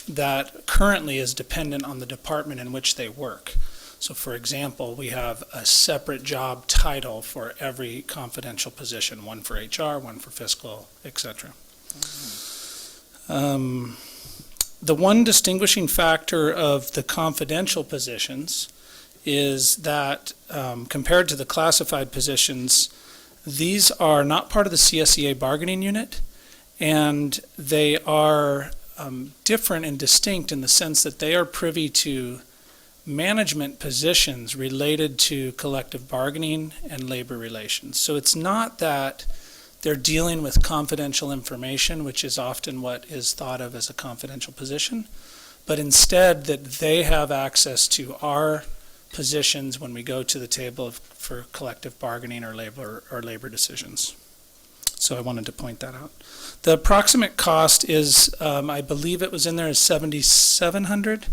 that currently is dependent on the department in which they work. So for example, we have a separate job title for every confidential position, one for HR, one for fiscal, etc. The one distinguishing factor of the confidential positions is that compared to the classified positions, these are not part of the CSEA bargaining unit, and they are different and distinct in the sense that they are privy to management positions related to collective bargaining and labor relations. So it's not that they're dealing with confidential information, which is often what is thought of as a confidential position, but instead that they have access to our positions when we go to the table for collective bargaining or labor decisions. So I wanted to point that out. The approximate cost is, I believe it was in there as $7,700,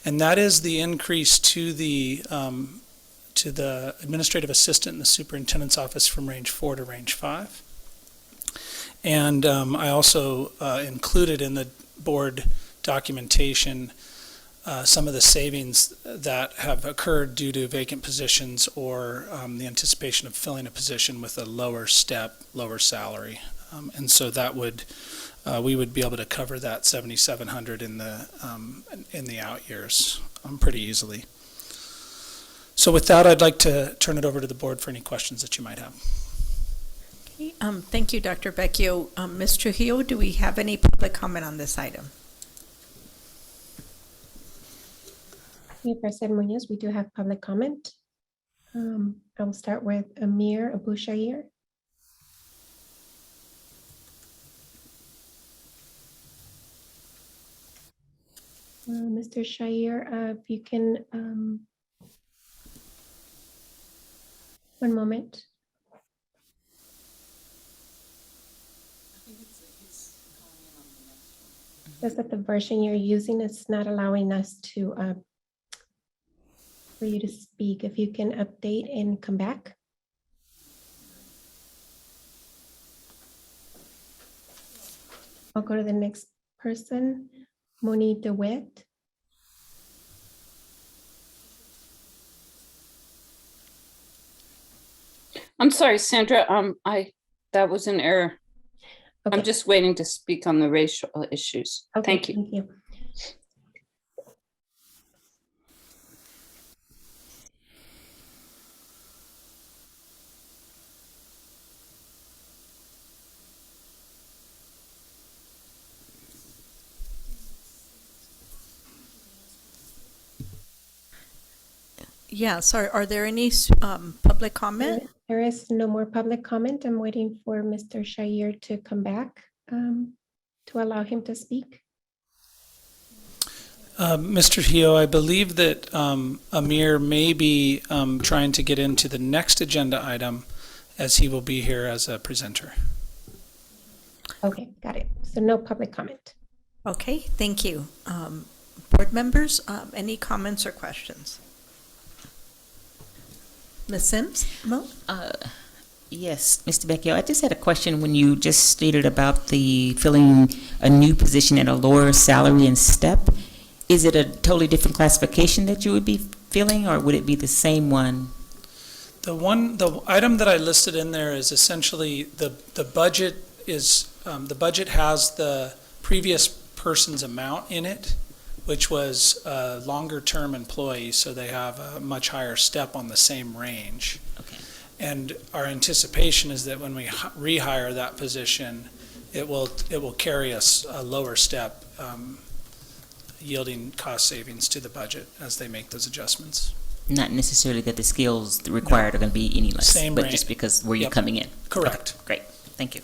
and that is the increase to the administrative assistant in the superintendent's office from range 4 to range 5. And I also included in the board documentation some of the savings that have occurred due to vacant positions or the anticipation of filling a position with a lower step, lower salary. And so that would, we would be able to cover that $7,700 in the out years pretty easily. So with that, I'd like to turn it over to the board for any questions that you might have. Okay, thank you, Dr. Becchio. Ms. Trujillo, do we have any public comment on this item? President Munoz, we do have public comment. I will start with Amir Abu Shair. Mr. Shair, if you can, one moment. Says that the version you're using is not allowing us to, for you to speak. If you can update and come back. I'll go to the next person, Moni DeWitt. I'm sorry, Sandra, that was an error. Okay. I'm just waiting to speak on the racial issues. Okay, Thank you. Thank you. Yeah, sorry, are there any public comment? There is no more public comment. I'm waiting for Mr. Shire to come back to allow him to speak. Mr. Hio, I believe that Amir may be trying to get into the next agenda item, as he will be here as a presenter. Okay, got it. So no public comment. Okay, thank you. Board members, any comments or questions? Ms. Sims? No? Yes, Mr. Vecchio, I just had a question when you just stated about the filling a new position at a lower salary and step. Is it a totally different classification that you would be filling, or would it be the same one? The item that I listed in there is essentially the budget is, the budget has the previous person's amount in it, which was a longer term employee, so they have a much higher step on the same range. Okay. And our anticipation is that when we rehire that position, it will carry us a lower step, yielding cost savings to the budget as they make those adjustments. Not necessarily that the skills required are going to be any less, Same but rate. just because where you're coming in. Correct. Okay, great, thank you.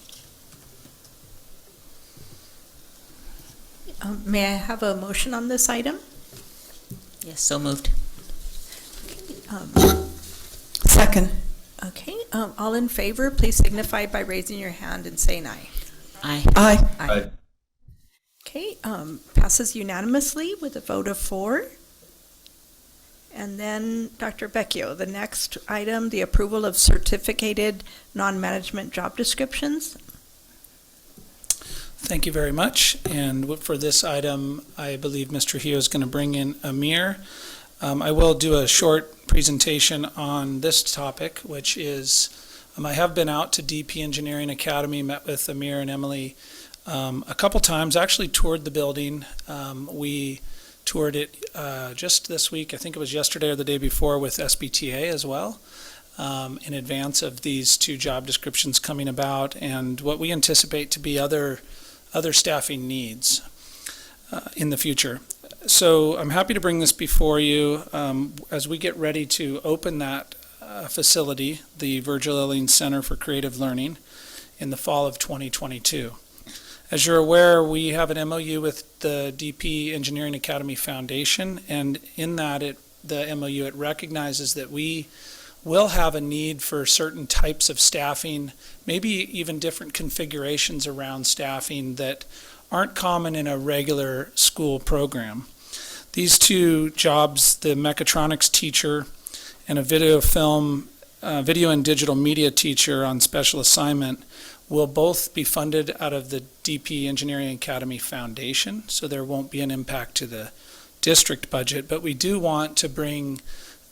May I have a motion on this item? Yes, so moved. Second. Okay, all in favor, please signify by raising your hand and saying aye. Aye. Aye. Aye. Okay, passes unanimously with a vote of 4. And then, Dr. Vecchio, the next item, the approval of certificated non-management job descriptions. Thank you very much. And for this item, I believe Mr. Hio is going to bring in Amir. I will do a short presentation on this topic, which is, I have been out to DP Engineering Academy, met with Amir and Emily a couple times, actually toured the building. We toured it just this week, I think it was yesterday or the day before, with SBTA as well, in advance of these 2 job descriptions coming about and what we anticipate to be other staffing needs in the future. So I'm happy to bring this before you as we get ready to open that facility, the Virgil Illing Center for Creative Learning, in the fall of 2022. As you're aware, we have an MOU with the DP Engineering Academy Foundation, and in that, the MOU, it recognizes that we will have a need for certain types of staffing, maybe even different configurations around staffing that aren't common in a regular school program. These 2 jobs, the mechatronics teacher and a video and digital media teacher on special assignment, will both be funded out of the DP Engineering Academy Foundation, so there won't be an impact to the district budget, but we do want to bring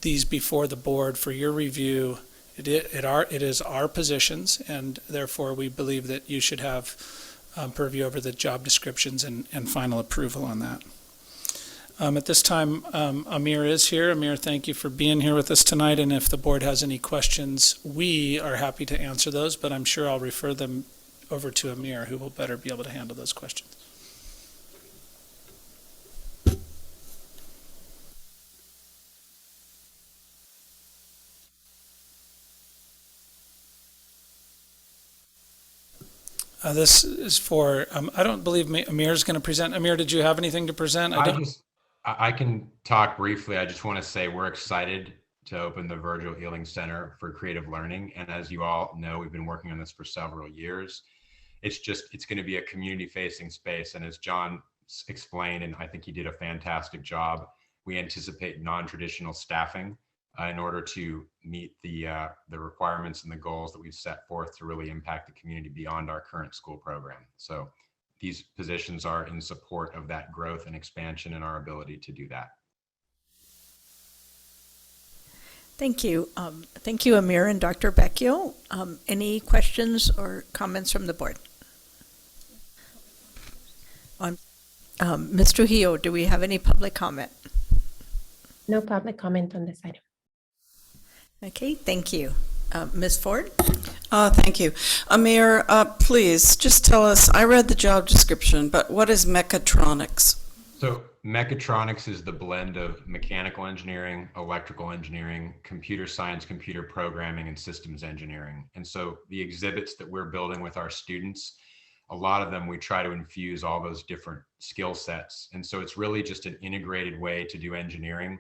these before the board for your review. It is our positions, and therefore we believe that you should have purview over the job descriptions and final approval on that. At this time, Amir is here. Amir, thank you for being here with us tonight, and if the board has any questions, we are happy to answer those, but I'm sure I'll refer them over to Amir, who will better be able to handle those questions. This is for, I don't believe Amir is going to present. Amir, did you have anything to present? I can talk briefly. I just want to say we're excited to open the Virgil Illing Center for Creative Learning. And as you all know, we've been working on this for several years. It's going to be a community facing space. And as John explained, and I think he did a fantastic job. We anticipate non-traditional staffing in order to meet the requirements and the goals that we've set forth to really impact the community beyond our current school program. So these positions are in support of that growth and expansion and our ability to do that. Thank you. Thank you, Amir and Dr. Becchio. Any questions or comments from the board? Ms. Trujillo, do we have any public comment? No public comment on this item. Okay, thank you. Ms. Ford? Thank you. Amir, please just tell us, I read the job description, but what is mechatronics? So mechatronics is the blend of mechanical engineering, electrical engineering, computer science, computer programming, and systems engineering. And so the exhibits that we're building with our students, a lot of them, we try to infuse all those different skill sets. And so it's really just an integrated way to do engineering.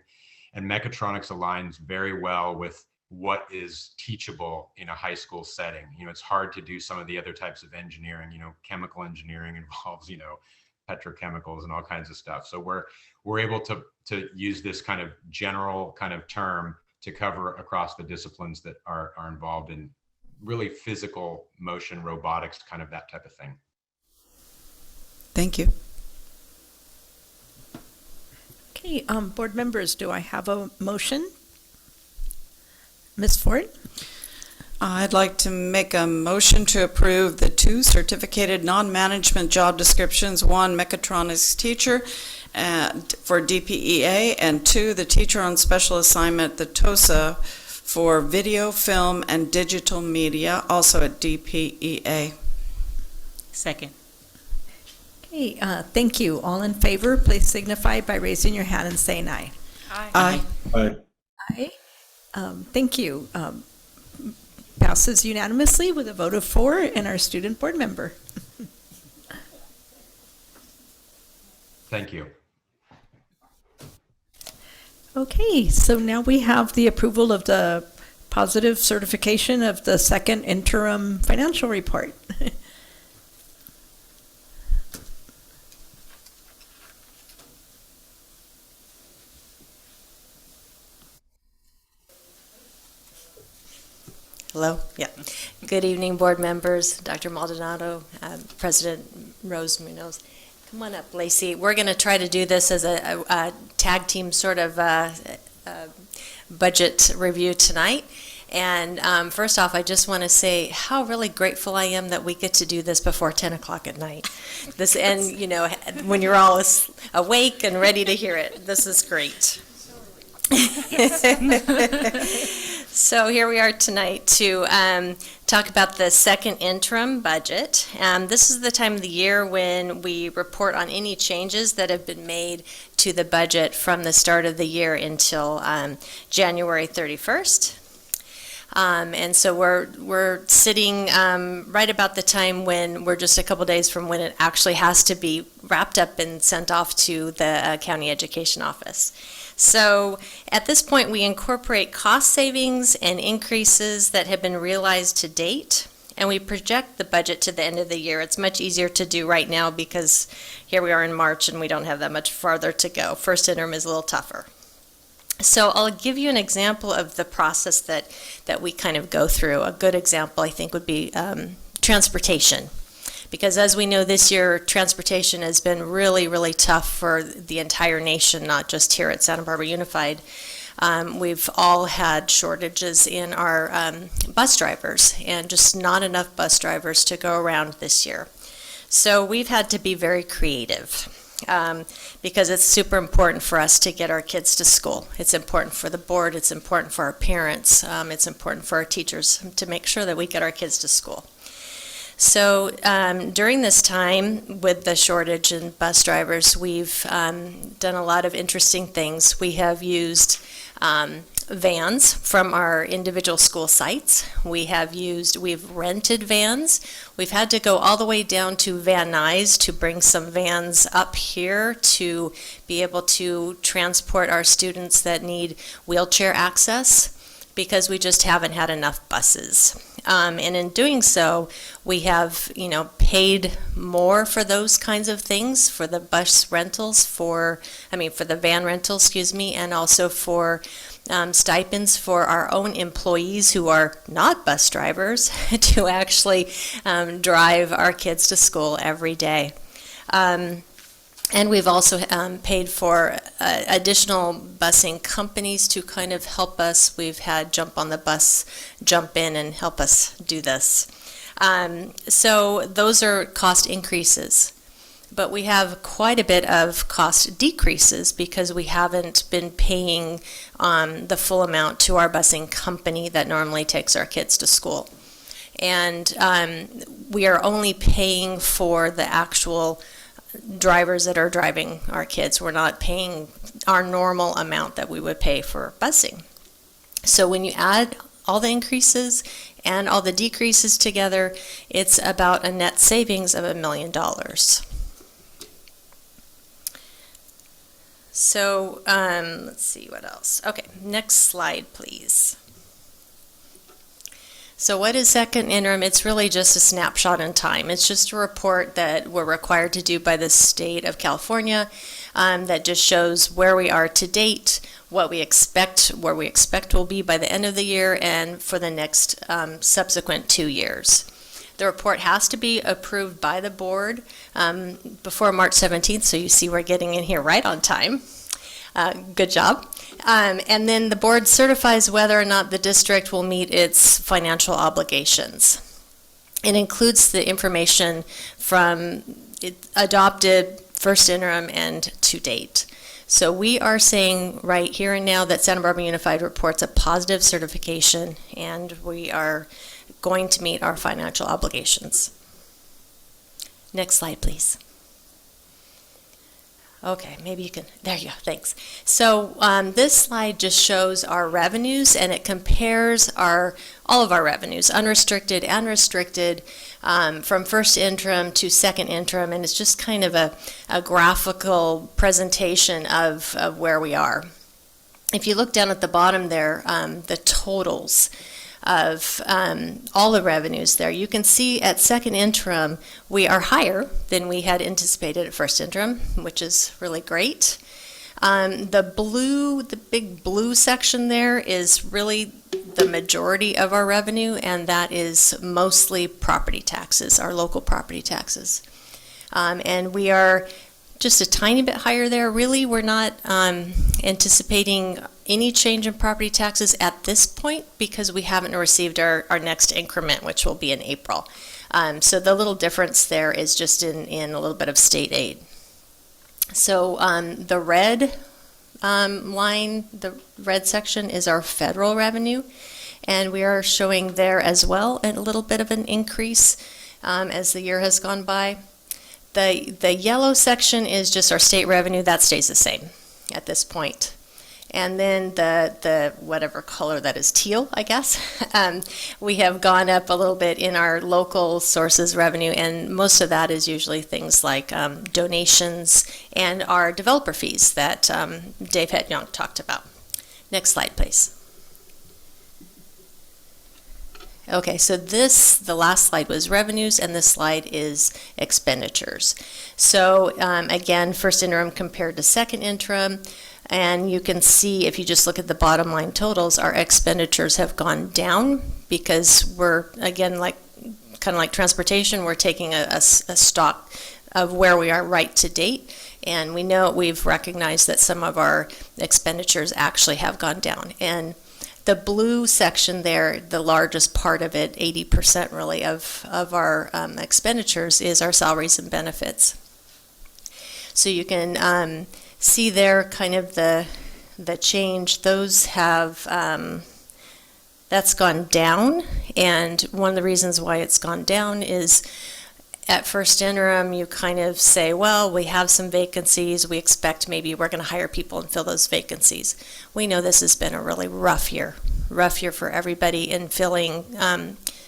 And mechatronics aligns very well with what is teachable in a high school setting. You know, it's hard to do some of the other types of engineering. You know, chemical engineering involves, you know, petrochemicals and all kinds of stuff. So we're able to use this kind of general kind of term to cover across the disciplines that are involved in really physical motion, robotics, kind of that type of thing. Thank you. Okay, board members, do I have a motion? Ms. Ford? I'd like to make a motion to approve the 2 certificated non-management job descriptions, 1 mechatronics teacher for DPEA, and 2 the teacher on special assignment, the TOSA, for video, film, and digital media, also at DPEA. Second. Okay, thank you. All in favor, please signify by raising your hand and saying aye. Aye. Aye. Aye. Thank you. Passes unanimously with a vote of 4 and our student board member. Thank you. Okay, so now we have the approval of the positive certification of the second interim financial report. Hello. Yeah. Good evening, board members, Dr. Maldonado, President Rose Munoz. Come on up, Lacey. We're going to try to do this as a tag team sort of budget review tonight. And first off, I just want to say how really grateful I am that we get to do this before 10 o'clock at night. This, and you know, when you're all awake and ready to hear it, this is great. So here we are tonight to talk about the second interim budget. This is the time of the year when we report on any changes that have been made to the budget from the start of the year until January 31st. And so we're sitting right about the time when we're just a couple days from when it actually has to be wrapped up and sent off to the county education office. So at this point, we incorporate cost savings and increases that have been realized to date, and we project the budget to the end of the year. It's much easier to do right now because here we are in March and we don't have that much farther to go. First interim is a little tougher. So I'll give you an example of the process that we kind of go through. A good example, I think, would be transportation. Because as we know this year, transportation has been really, really tough for the entire nation, not just here at Santa Barbara Unified. We've all had shortages in our bus drivers and just not enough bus drivers to go around this year. So we've had to be very creative because it's super important for us to get our kids to school. It's important for the board, it's important for our parents, it's important for our teachers to make sure that we get our kids to school. So during this time with the shortage in bus drivers, we've done a lot of interesting things. We have used vans from our individual school sites. We've rented vans. We've had to go all the way down to Van Nuys to bring some vans up here to be able to transport our students that need wheelchair access. because we just haven't had enough buses. And in doing so, we have, paid more for those kinds of things, for the bus rentals, for the van rentals, and also for stipends for our own employees who are not bus drivers to actually drive our kids to school every day. And we've also paid for additional busing companies to kind of help us. We've had Jump on the Bus jump in and help us do this. So those are cost increases. But we have quite a bit of cost decreases because we haven't been paying the full amount to our busing company that normally takes our kids to school. And we are only paying for the actual drivers that are driving our kids. We're not paying our normal amount that we would pay for busing. So when you add all the increases and all the decreases together, it's about a net savings of $1 million. So let's see what else. Okay, next slide, please. So what is second interim? It's really just a snapshot in time. It's just a report that we're required to do by the state of California that just shows where we are to date, what we expect, where we expect will be by the end of the year, and for the next subsequent 2 years. The report has to be approved by the board before March 17th, so you see we're getting in here right on time. Good job. And then the board certifies whether or not the district will meet its financial obligations. It includes the information from adopted first interim and to date. So we are saying right here and now that Santa Barbara Unified reports a positive certification, and we are going to meet our financial obligations. Next slide, please. Okay, maybe you can, there you go, thanks. So this slide just shows our revenues, and it compares all of our revenues, unrestricted and restricted, from first interim to second interim, and it's just kind of a graphical presentation of where we are. If you look down at the bottom there, the totals of all the revenues there, you can see at second interim we are higher than we had anticipated at first interim, which is really great. The big blue section there is really the majority of our revenue, and that is mostly property taxes, our local property taxes. And we are just a tiny bit higher there. Really, we're not anticipating any change in property taxes at this point because we haven't received our next increment, which will be in April. So the little difference there is just in a little bit of state aid. So the red line, the red section is our federal revenue, and we are showing there as well a little bit of an increase as the year has gone by. The yellow section is just our state revenue. That stays the same at this point. And then the whatever color that is, teal, I guess, we have gone up a little bit in our local sources revenue, and most of that is usually things like donations and our developer fees that Dave Hetjong talked about. Next slide, please. Okay, so the last slide was revenues, and this slide is expenditures. So again, first interim compared to second interim, and you can see if you just look at the bottom line totals, our expenditures have gone down because we're, again, kind of like transportation, we're taking a stock of where we are right to date, and we've recognized that some of our expenditures actually have gone down. And the blue section there, the largest part of it, 80% really of our expenditures, is our salaries and benefits. So you can see there kind of the change. Those have, that's gone down, and one of the reasons why it's gone down is at first interim, you kind of say, well, we have some vacancies. We expect maybe we're going to hire people and fill those vacancies. We know this has been a really rough year for everybody in filling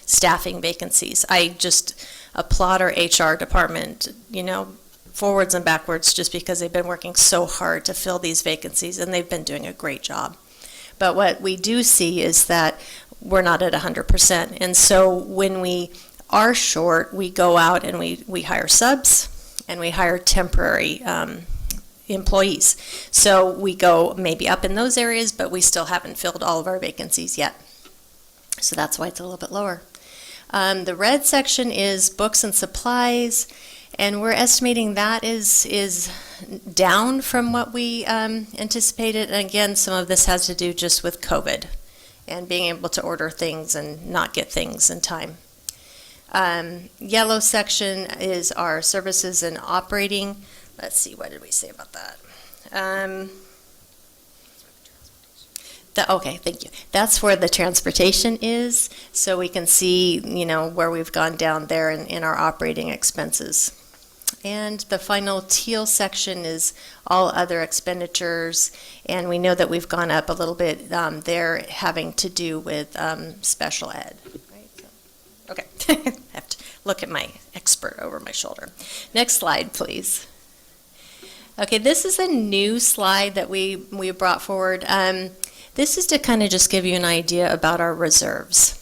staffing vacancies. I just applaud our HR department, forwards and backwards, just because they've been working so hard to fill these vacancies, and they've been doing a great job. But what we do see is that we're not at 100%. And so when we are short, we go out and we hire subs and we hire temporary employees. So we go maybe up in those areas, but we still haven't filled all of our vacancies yet. So that's why it's a little bit lower. The red section is books and supplies, and we're estimating that is down from what we anticipated. And again, some of this has to do just with COVID and being able to order things and not get things in time. Yellow section is our services and operating. Let's see, what did we say about that? Okay, thank you. That's where the transportation is, so we can see, where we've gone down there in our operating expenses. And the final teal section is all other expenditures, and we know that we've gone up a little bit there, having to do with special ed. Right? So, okay, I have to look at my expert over my shoulder. Next slide, please. Okay, this is a new slide that we brought forward. This is to kind of just give you an idea about our reserves.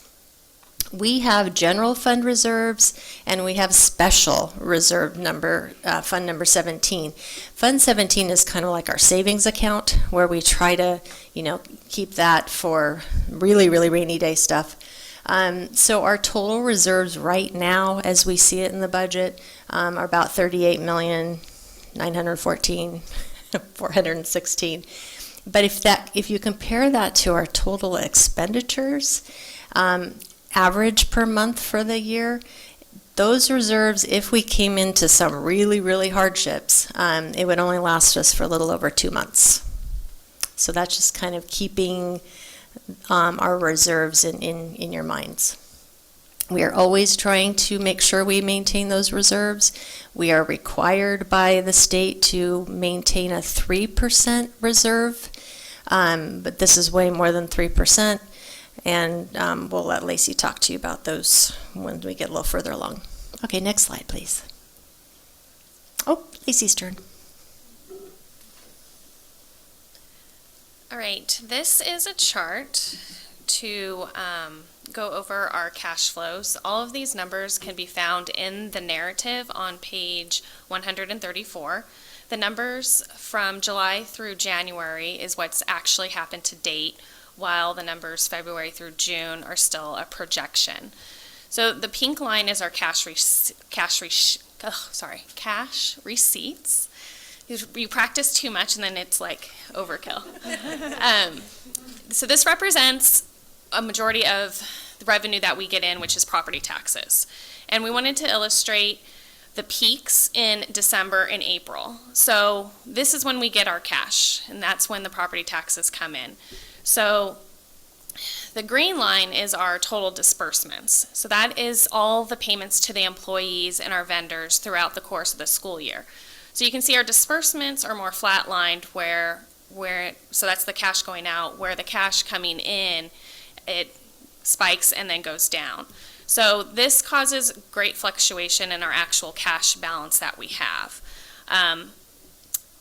We have general fund reserves and we have special reserve number, fund number 17. Fund 17 is kind of like our savings account where we try to, keep that for really, really rainy day stuff. So our total reserves right now, as we see it in the budget, are about $38,914,416. But if you compare that to our total expenditures, average per month for the year, those reserves, if we came into some really, really hardships, it would only last us for a little over 2 months. So that's just kind of keeping our reserves in your minds. We are always trying to make sure we maintain those reserves. We are required by the state to maintain a 3% reserve, but this is way more than 3%, and we'll let Lacey talk to you about those when we get a little further along. Okay, next slide, please. Oh, Lacey's turn. All right, this is a chart to go over our cash flows. All of these numbers can be found in the narrative on page 134. The numbers from July through January is what's actually happened to date, while the numbers February through June are still a projection. So the pink line is our cash receipts. You practice too much and then it's like overkill. So this represents a majority of the revenue that we get in, which is property taxes. And we wanted to illustrate the peaks in December and April. So this is when we get our cash, and that's when the property taxes come in. So the green line is our total disbursements. So that is all the payments to the employees and our vendors throughout the course of the school year. So you can see our disbursements are more flatlined so that's the cash going out, where the cash coming in, it spikes and then goes down. So this causes great fluctuation in our actual cash balance that we have.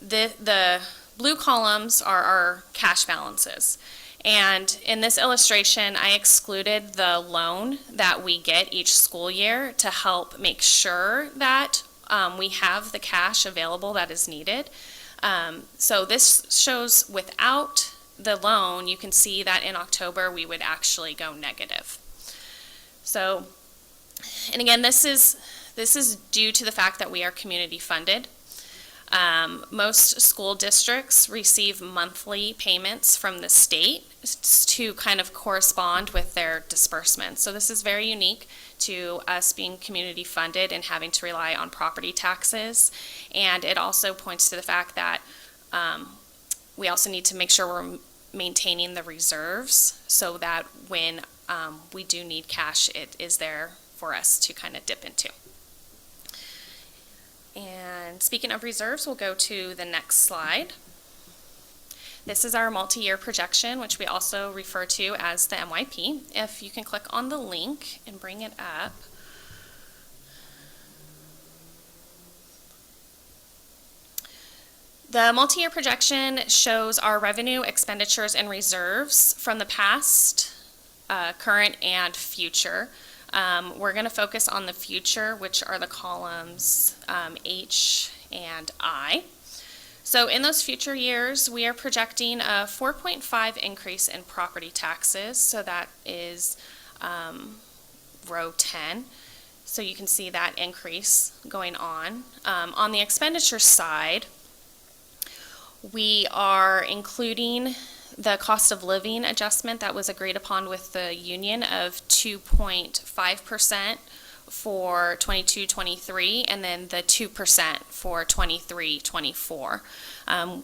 The blue columns are our cash balances. And in this illustration, I excluded the loan that we get each school year to help make sure that we have the cash available that is needed. So this shows without the loan, you can see that in October we would actually go negative. So, and again, this is due to the fact that we are community funded. Most school districts receive monthly payments from the state to kind of correspond with their disbursements. So this is very unique to us being community funded and having to rely on property taxes. And it also points to the fact that we also need to make sure we're maintaining the reserves so that when we do need cash, it is there for us to kind of dip into. And speaking of reserves, we'll go to the next slide. This is our multi-year projection, which we also refer to as the MYP. If you can click on the link and bring it up. The multi-year projection shows our revenue, expenditures, and reserves from the past, current, and future. We're going to focus on the future, which are the columns H and I. So in those future years, we are projecting a 4.5 increase in property taxes. So that is row 10. So you can see that increase going on. On the expenditure side, we are including the cost of living adjustment that was agreed upon with the union of 2.5% for 22-23, and then the 2% for 23-24.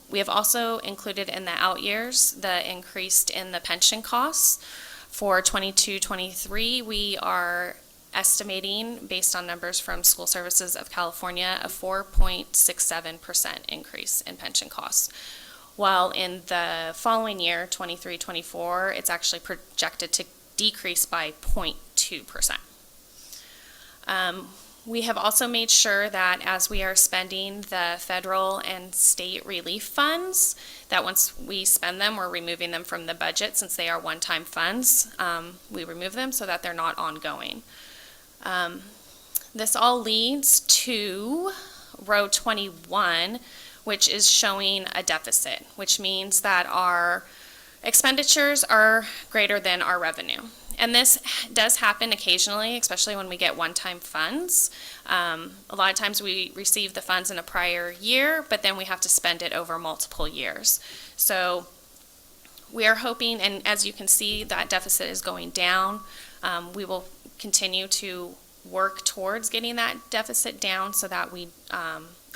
We have also included in the out years the increased in the pension costs. For 22-23, we are estimating, based on numbers from School Services of California, a 4.67% increase in pension costs. While in the following year, 23-24, it's actually projected to decrease by 0.2%. We have also made sure that as we are spending the federal and state relief funds, that once we spend them, we're removing them from the budget since they are one-time funds. We remove them so that they're not ongoing. This all leads to row 21, which is showing a deficit, which means that our expenditures are greater than our revenue. And this does happen occasionally, especially when we get one-time funds. A lot of times we receive the funds in a prior year, but then we have to spend it over multiple years. So we are hoping, and as you can see, that deficit is going down. We will continue to work towards getting that deficit down so that we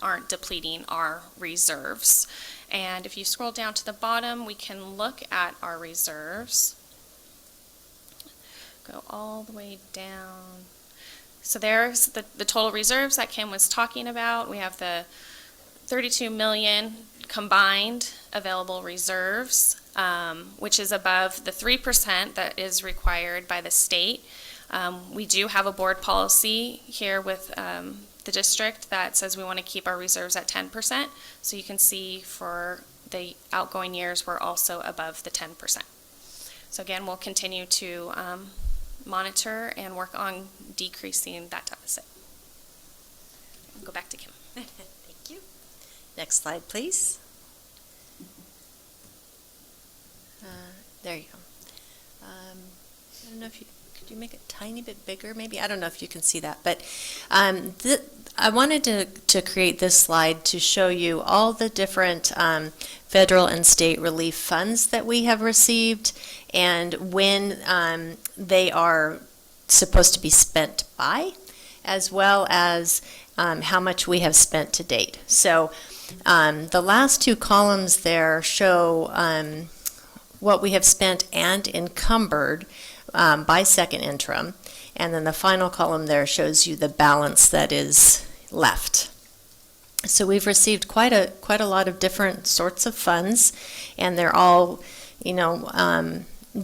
aren't depleting our reserves. And if you scroll down to the bottom, we can look at our reserves. Go all the way down. So there's the total reserves that Kim was talking about. We have the 32 million combined available reserves, which is above the 3% that is required by the state. We do have a board policy here with the district that says we want to keep our reserves at 10%. So you can see for the outgoing years, we're also above the 10%. So again, we'll continue to monitor and work on decreasing that deficit. I'll go back to Kim. Thank you. Next slide, please. There you go. I don't know if you could you make it a tiny bit bigger, maybe? I don't know if you can see that, but I wanted to create this slide to show you all the different federal and state relief funds that we have received and when they are supposed to be spent by, as well as how much we have spent to date. So the last two columns there show what we have spent and encumbered by second interim, and then the final column there shows you the balance that is left. So we've received quite a lot of different sorts of funds, and they're all,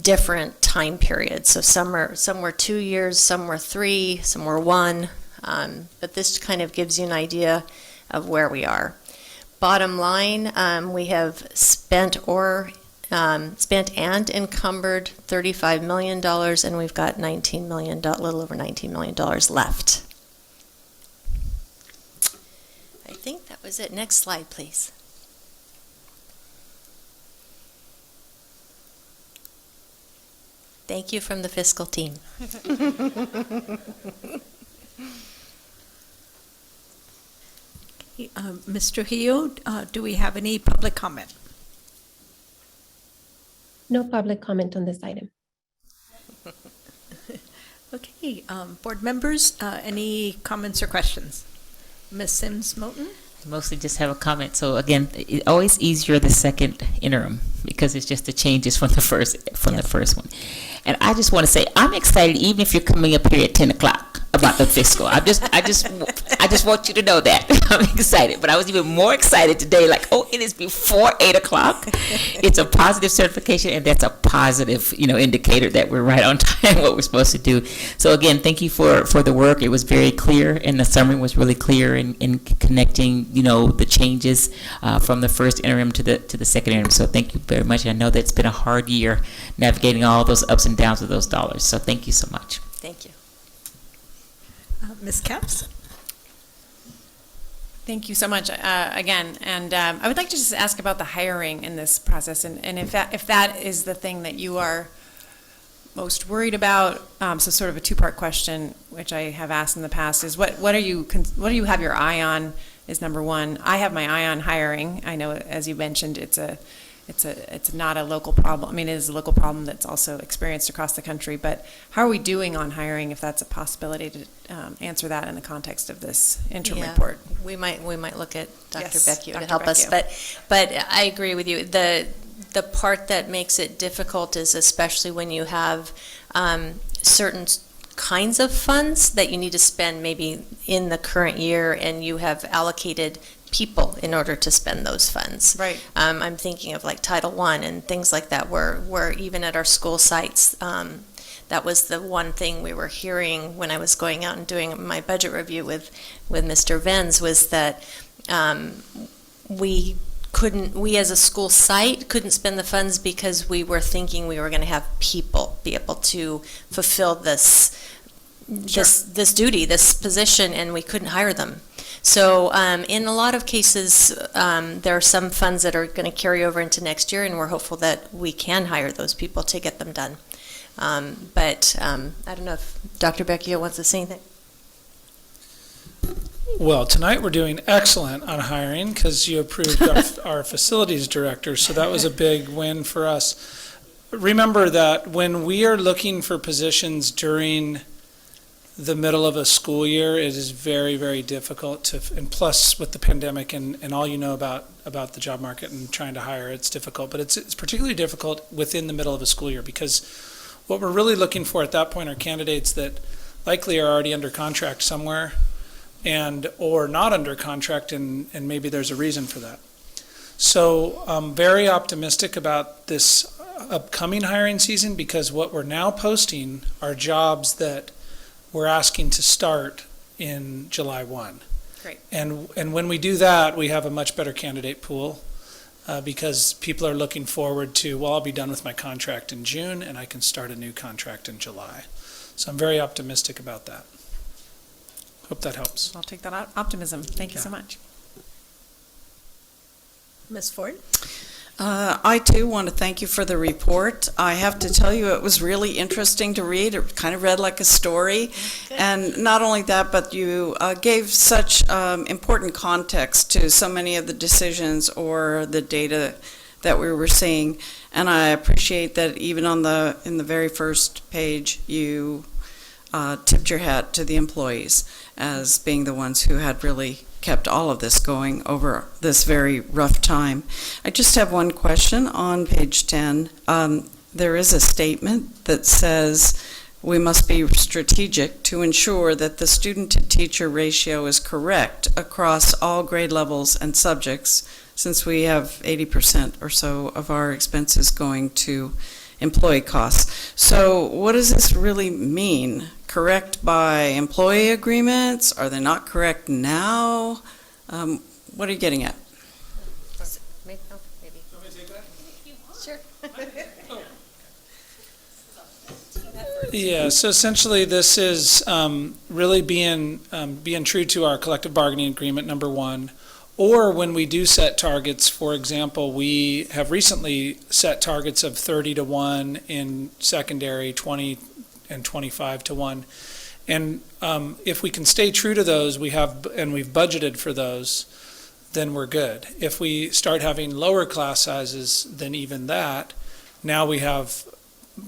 different time periods. So some were 2 years, some were 3, some were 1, but this kind of gives you an idea of where we are. Bottom line, we have spent and encumbered $35 million, and we've got $19 million, a little over $19 million left. I think that was it. Next slide, please. Thank you from the fiscal team. Ms. Trujillo, do we have any public comment? No public comment on this item. Okay, board members, any comments or questions? Ms. Sims-Moten? Mostly just have a comment. So again, it's always easier the second interim because it's just the changes from the first one. And I just want to say I'm excited, even if you're coming up here at 10 o'clock, about the fiscal. I just want you to know that I'm excited. But I was even more excited today. Like, oh, it is before 8 o'clock. It's a positive certification, and that's a positive, indicator that we're right on time. What we're supposed to do. So again, thank you for the work. It was very clear, and the summary was really clear in connecting, the changes from the first interim to the second interim. So thank you very much. I know that it's been a hard year navigating all those ups and downs of those dollars. So thank you so much. Thank you. Ms. Capps? Thank you so much again. And I would like to just ask about the hiring in this process, and if that is the thing that you are most worried about. So sort of a two-part question, which I have asked in the past, is what do you have your eye on? Is number one. I have my eye on hiring. I know, as you mentioned, it's not a local problem. I mean, it is a local problem that's also experienced across the country. But how are we doing on hiring? If that's a possibility to answer that in the context of this interim report. We might look at Dr. Yes, Becchio Dr. to help us. But I agree with you. The part that makes it difficult is especially when you have certain kinds of funds that you need to spend maybe in the current year, and you have allocated people in order to spend those funds. Right. I'm thinking of like Title I and things like that, where even at our school sites, that was the one thing we were hearing when I was going out and doing my budget review with Mr. Venz, was that we as a school site couldn't spend the funds because we were thinking we were going to have people be able to fulfill this duty, this position, and we couldn't hire them. So in a lot of cases, there are some funds that are going to carry over into next year, and we're hopeful that we can hire those people to get them done. But I don't know if Dr. Becchio wants to say anything. Well, tonight we're doing excellent on hiring because you approved our facilities director, so that was a big win for us. Remember that when we are looking for positions during the middle of a school year, it is very, very difficult to, and plus with the pandemic and all about the job market and trying to hire, it's difficult. But it's particularly difficult within the middle of a school year, because what we're really looking for at that point are candidates that likely are already under contract somewhere or not under contract, and maybe there's a reason for that. So I'm very optimistic about this upcoming hiring season, because what we're now posting are jobs that we're asking to start in July 1. Great. And when we do that, we have a much better candidate pool, because people are looking forward to, well, I'll be done with my contract in June and I can start a new contract in July. So I'm very optimistic about that. Hope that helps. I'll take that optimism. Thank you so much. Ms. Ford? I too want to thank you for the report. I have to tell you, it was really interesting to read. It kind of read like a story. And not only that, but you gave such important context to so many of the decisions or the data that we were seeing. And I appreciate that even in the very first page, you tipped your hat to the employees as being the ones who had really kept all of this going over this very rough time. I just have one question on page 10. There is a statement that says we must be strategic to ensure that the student-to-teacher ratio is correct across all grade levels and subjects, since we have 80% or so of our expenses going to employee costs. So what does this really mean? Correct by employee agreements? Are they not correct now? What are you getting at? Maybe. Sure. Yeah, so essentially this is really being true to our collective bargaining agreement, number one. Or when we do set targets, for example, we have recently set targets of 30-1 in secondary, 20 and 25-1. And if we can stay true to those, we've budgeted for those, then we're good. If we start having lower class sizes than even that, now we have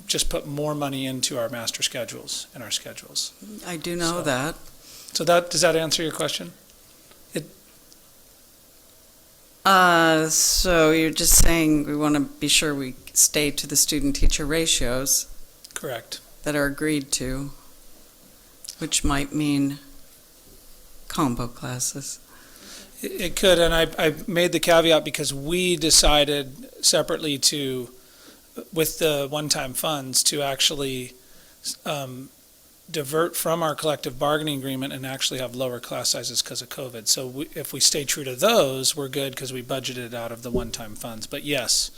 just put more money into our master schedules and our schedules. I do know that. So does that answer your question? So you're just saying we want to be sure we stay to the student-teacher ratios. Correct. That are agreed to. which might mean combo classes. It could, and I made the caveat because we decided separately to, with the one-time funds, to actually divert from our collective bargaining agreement and actually have lower class sizes because of COVID. So if we stay true to those, we're good because we budgeted out of the one-time funds. But yes,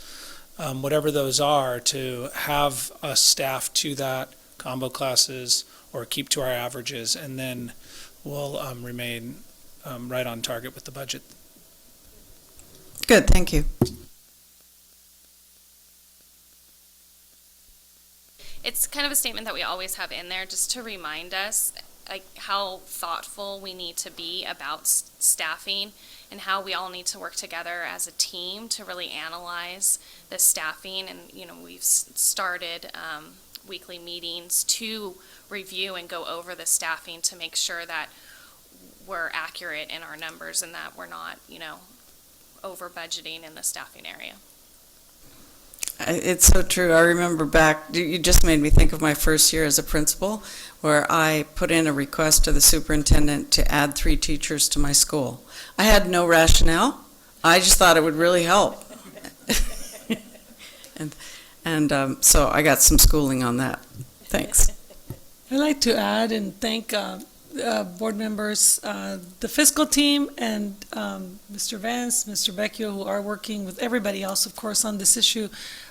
whatever those are, to have us staff to that combo classes or keep to our averages, and then we'll remain right on target with the budget. Good, thank you. It's kind of a statement that we always have in there just to remind us like how thoughtful we need to be about staffing and how we all need to work together as a team to really analyze the staffing. And, you know, we've started weekly meetings to review and go over the staffing to make sure that we're accurate in our numbers and that we're not, you know, over budgeting in the staffing area. It's so true. I remember back, you just made me think of my first year as a principal, where I put in a request to the superintendent to add 3 teachers to my school. I had no rationale. I just thought it would really help. So I got some schooling on that. Thanks. I'd like to add and thank board members, the fiscal team, and Mr. Vance, Mr. Vecchio, who are working with everybody else, of course, on this issue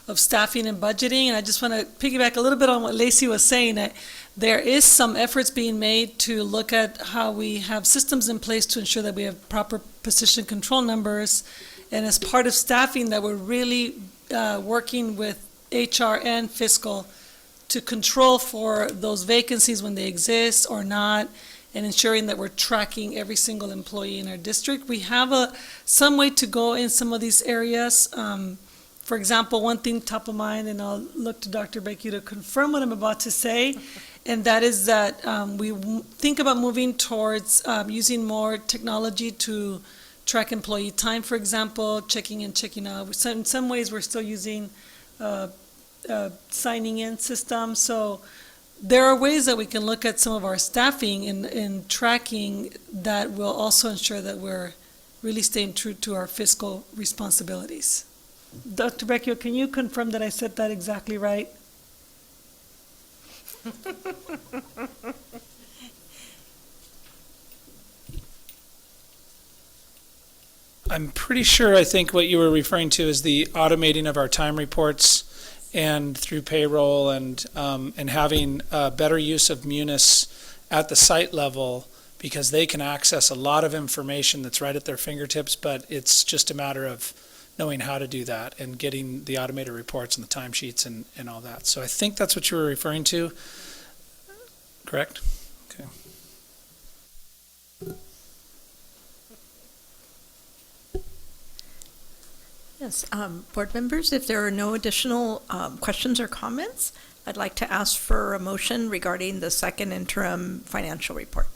of staffing and budgeting. And I just want to piggyback a little bit on what Lacey was saying, that there is some efforts being made to look at how we have systems in place to ensure that we have proper position control numbers. And as part of staffing, that we're really working with HR and fiscal to control for those vacancies when they exist or not, and ensuring that we're tracking every single employee in our district. We have some way to go in some of these areas. For example, one thing top of mind, and I'll look to Dr. Becky to confirm what I'm about to say, and that is that we think about moving towards using more technology to track employee time, for example, checking in, checking out. In some ways, we're still using signing in system. So there are ways that we can look at some of our staffing in tracking that will also ensure that we're really staying true to our fiscal responsibilities. Dr. Becchio, can you confirm that I said that exactly right? I'm pretty sure I think what you were referring to is the automating of our time reports and through payroll and having better use of Munis at the site level, because they can access a lot of information that's right at their fingertips, but it's just a matter of knowing how to do that and getting the automated reports and the timesheets and all that. So I think that's what you were referring to, correct? Okay. Yes, board members, if there are no additional questions or comments, I'd like to ask for a motion regarding the second interim financial report.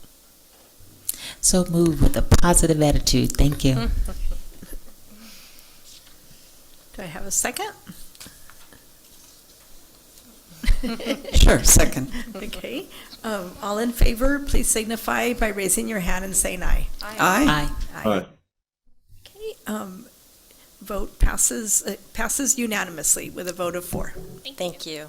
So move with a positive attitude. Thank you. Do I have a second? Sure, second. Okay. All in favor, please signify by raising your hand and saying aye. Aye. Aye. Okay. Vote passes unanimously with a vote of 4. Thank you.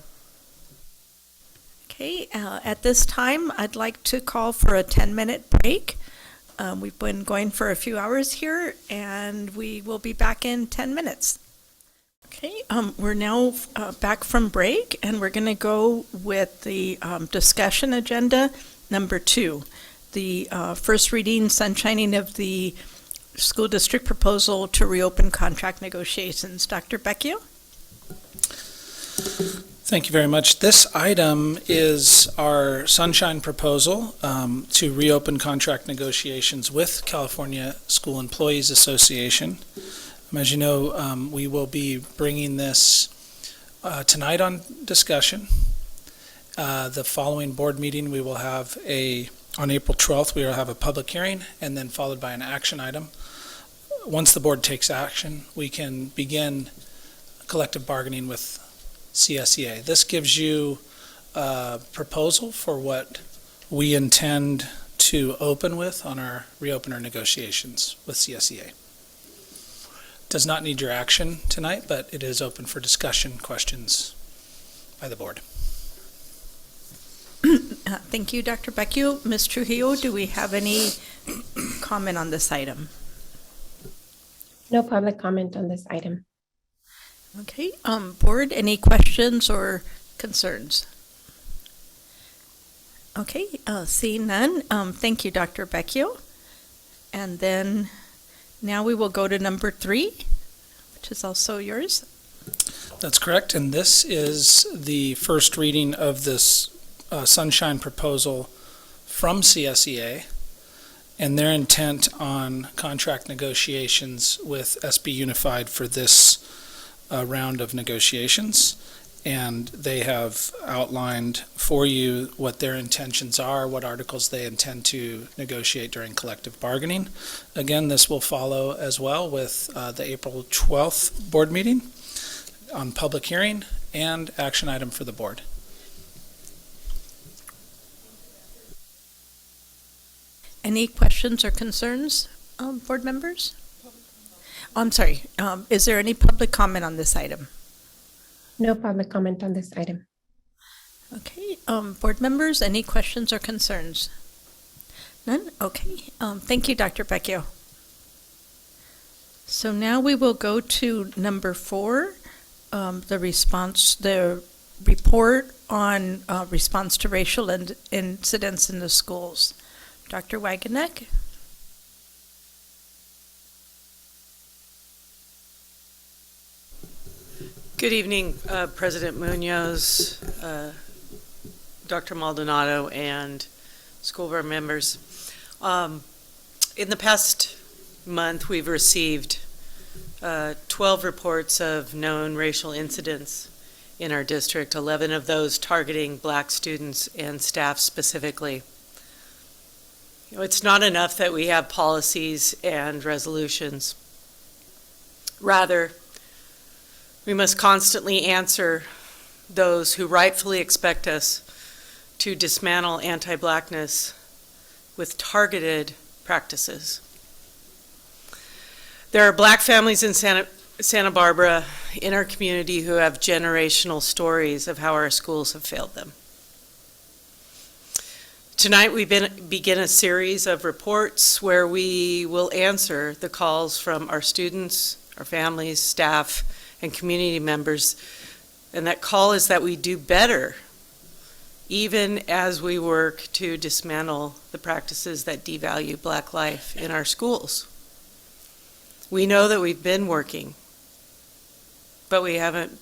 Okay. At this time, I'd like to call for a 10-minute break. We've been going for a few hours here, and we will be back in 10 minutes. Okay, we're now back from break, and we're going to go with the discussion agenda number 2, the first reading sunshining of the school district proposal to reopen contract negotiations. Dr. Becchio? Thank you very much. This item is our sunshine proposal to reopen contract negotiations with California School Employees Association. As you know, we will be bringing this tonight on discussion. The following board meeting, we will have on April 12th, we will have a public hearing and then followed by an action item. Once the board takes action, we can begin collective bargaining with CSEA. This gives you a proposal for what we intend to open with on our reopener negotiations with CSEA. Does not need your action tonight, but it is open for discussion, questions by the board. Thank you, Dr. Becchio. Ms. Trujillo, do we have any comment on this item? No public comment on this item. Okay, board, any questions or concerns? Okay, seeing none, thank you, Dr. Becchio. And then now we will go to number 3, which is also yours. That's correct, and this is the first reading of this Sunshine proposal from CSEA and their intent on contract negotiations with SB Unified for this round of negotiations. And they have outlined for you what their intentions are, what articles they intend to negotiate during collective bargaining. Again, this will follow as well with the April 12th board meeting on public hearing and action item for the board. Any questions or concerns, board members? I'm sorry, is there any public comment on this item? No public comment on this item. Okay, board members, any questions or concerns? None? Okay, thank you, Dr. Becchio. So now we will go to number 4, the report on response to racial incidents in the schools. Dr. Wageneck? Good evening, President Munoz, Dr. Maldonado, and school board members. In the past month, we've received 12 reports of known racial incidents in our district, 11 of those targeting Black students and staff specifically. You know, it's not enough that we have policies and resolutions. Rather, we must constantly answer those who rightfully expect us to dismantle anti-Blackness with targeted practices. There are Black families in Santa Barbara in our community who have generational stories of how our schools have failed them. Tonight we begin a series of reports where we will answer the calls from our students, our families, staff, and community members, and that call is that we do better even as we work to dismantle the practices that devalue Black life in our schools. We know that we've been working, but we haven't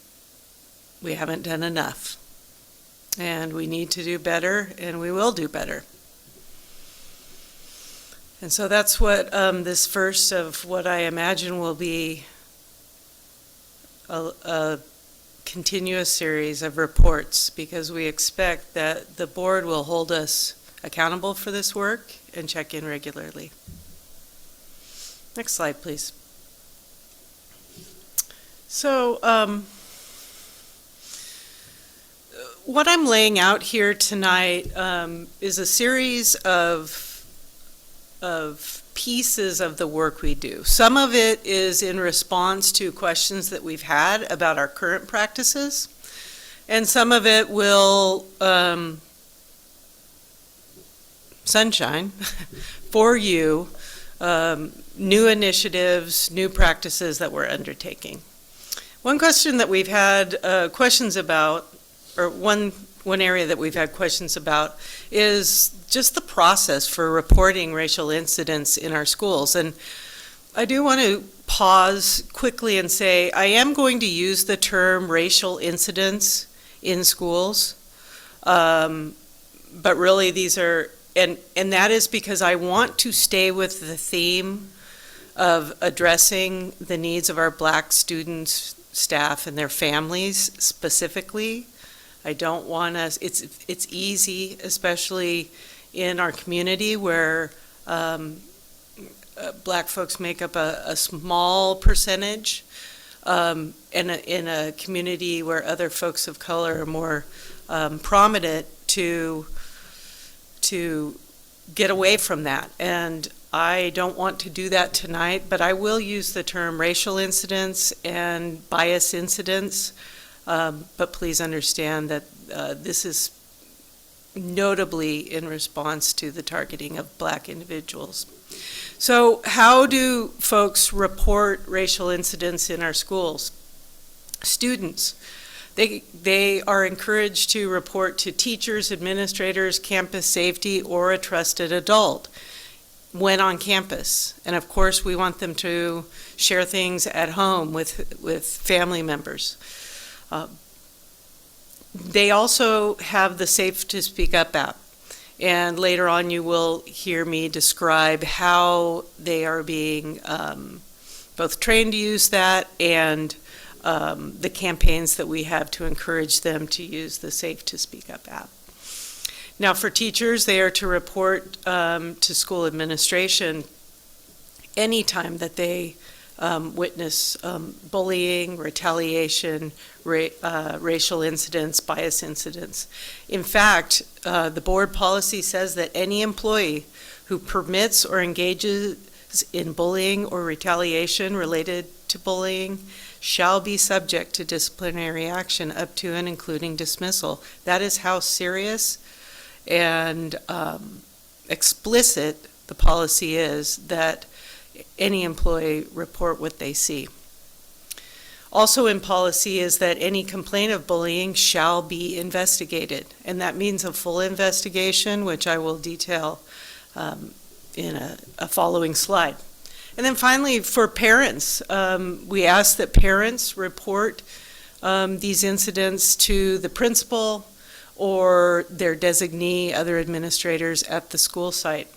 done enough. And we need to do better, and we will do better. And so that's what this first of what I imagine will be a continuous series of reports, because we expect that the board will hold us accountable for this work and check in regularly. Next slide, please. So what I'm laying out here tonight is a series of pieces of the work we do. Some of it is in response to questions that we've had about our current practices, and some of it will sunshine for you, new initiatives, new practices that we're undertaking. One question that we've had questions about, or one area that we've had questions about, is just the process for reporting racial incidents in our schools. And I do want to pause quickly and say I am going to use the term racial incidents in schools, but really these are, and that is because I want to stay with the theme of addressing the needs of our Black students, staff, and their families specifically. I don't want us, it's easy, especially in our community where Black folks make up a small percentage, in a community where other folks of color are more prominent, to to get away from that. And I don't want to do that tonight, but I will use the term racial incidents and bias incidents. But please understand that this is notably in response to the targeting of Black individuals. So how do folks report racial incidents in our schools? Students. They are encouraged to report to teachers, administrators, campus safety, or a trusted adult when on campus. And of course, we want them to share things at home with family members. They also have the Safe to Speak Up app. And later on, you will hear me describe how they are being both trained to use that and the campaigns that we have to encourage them to use the Safe to Speak Up app. Now, for teachers, they are to report to school administration anytime that they witness bullying, retaliation, racial incidents, bias incidents. In fact, the board policy says that any employee who permits or engages in bullying or retaliation related to bullying shall be subject to disciplinary action up to and including dismissal. That is how serious and explicit the policy is, that any employee report what they see. Also in policy is that any complaint of bullying shall be investigated, and that means a full investigation, which I will detail in a following slide. And then finally, for parents, we ask that parents report these incidents to the principal or their designee, other administrators at the school site.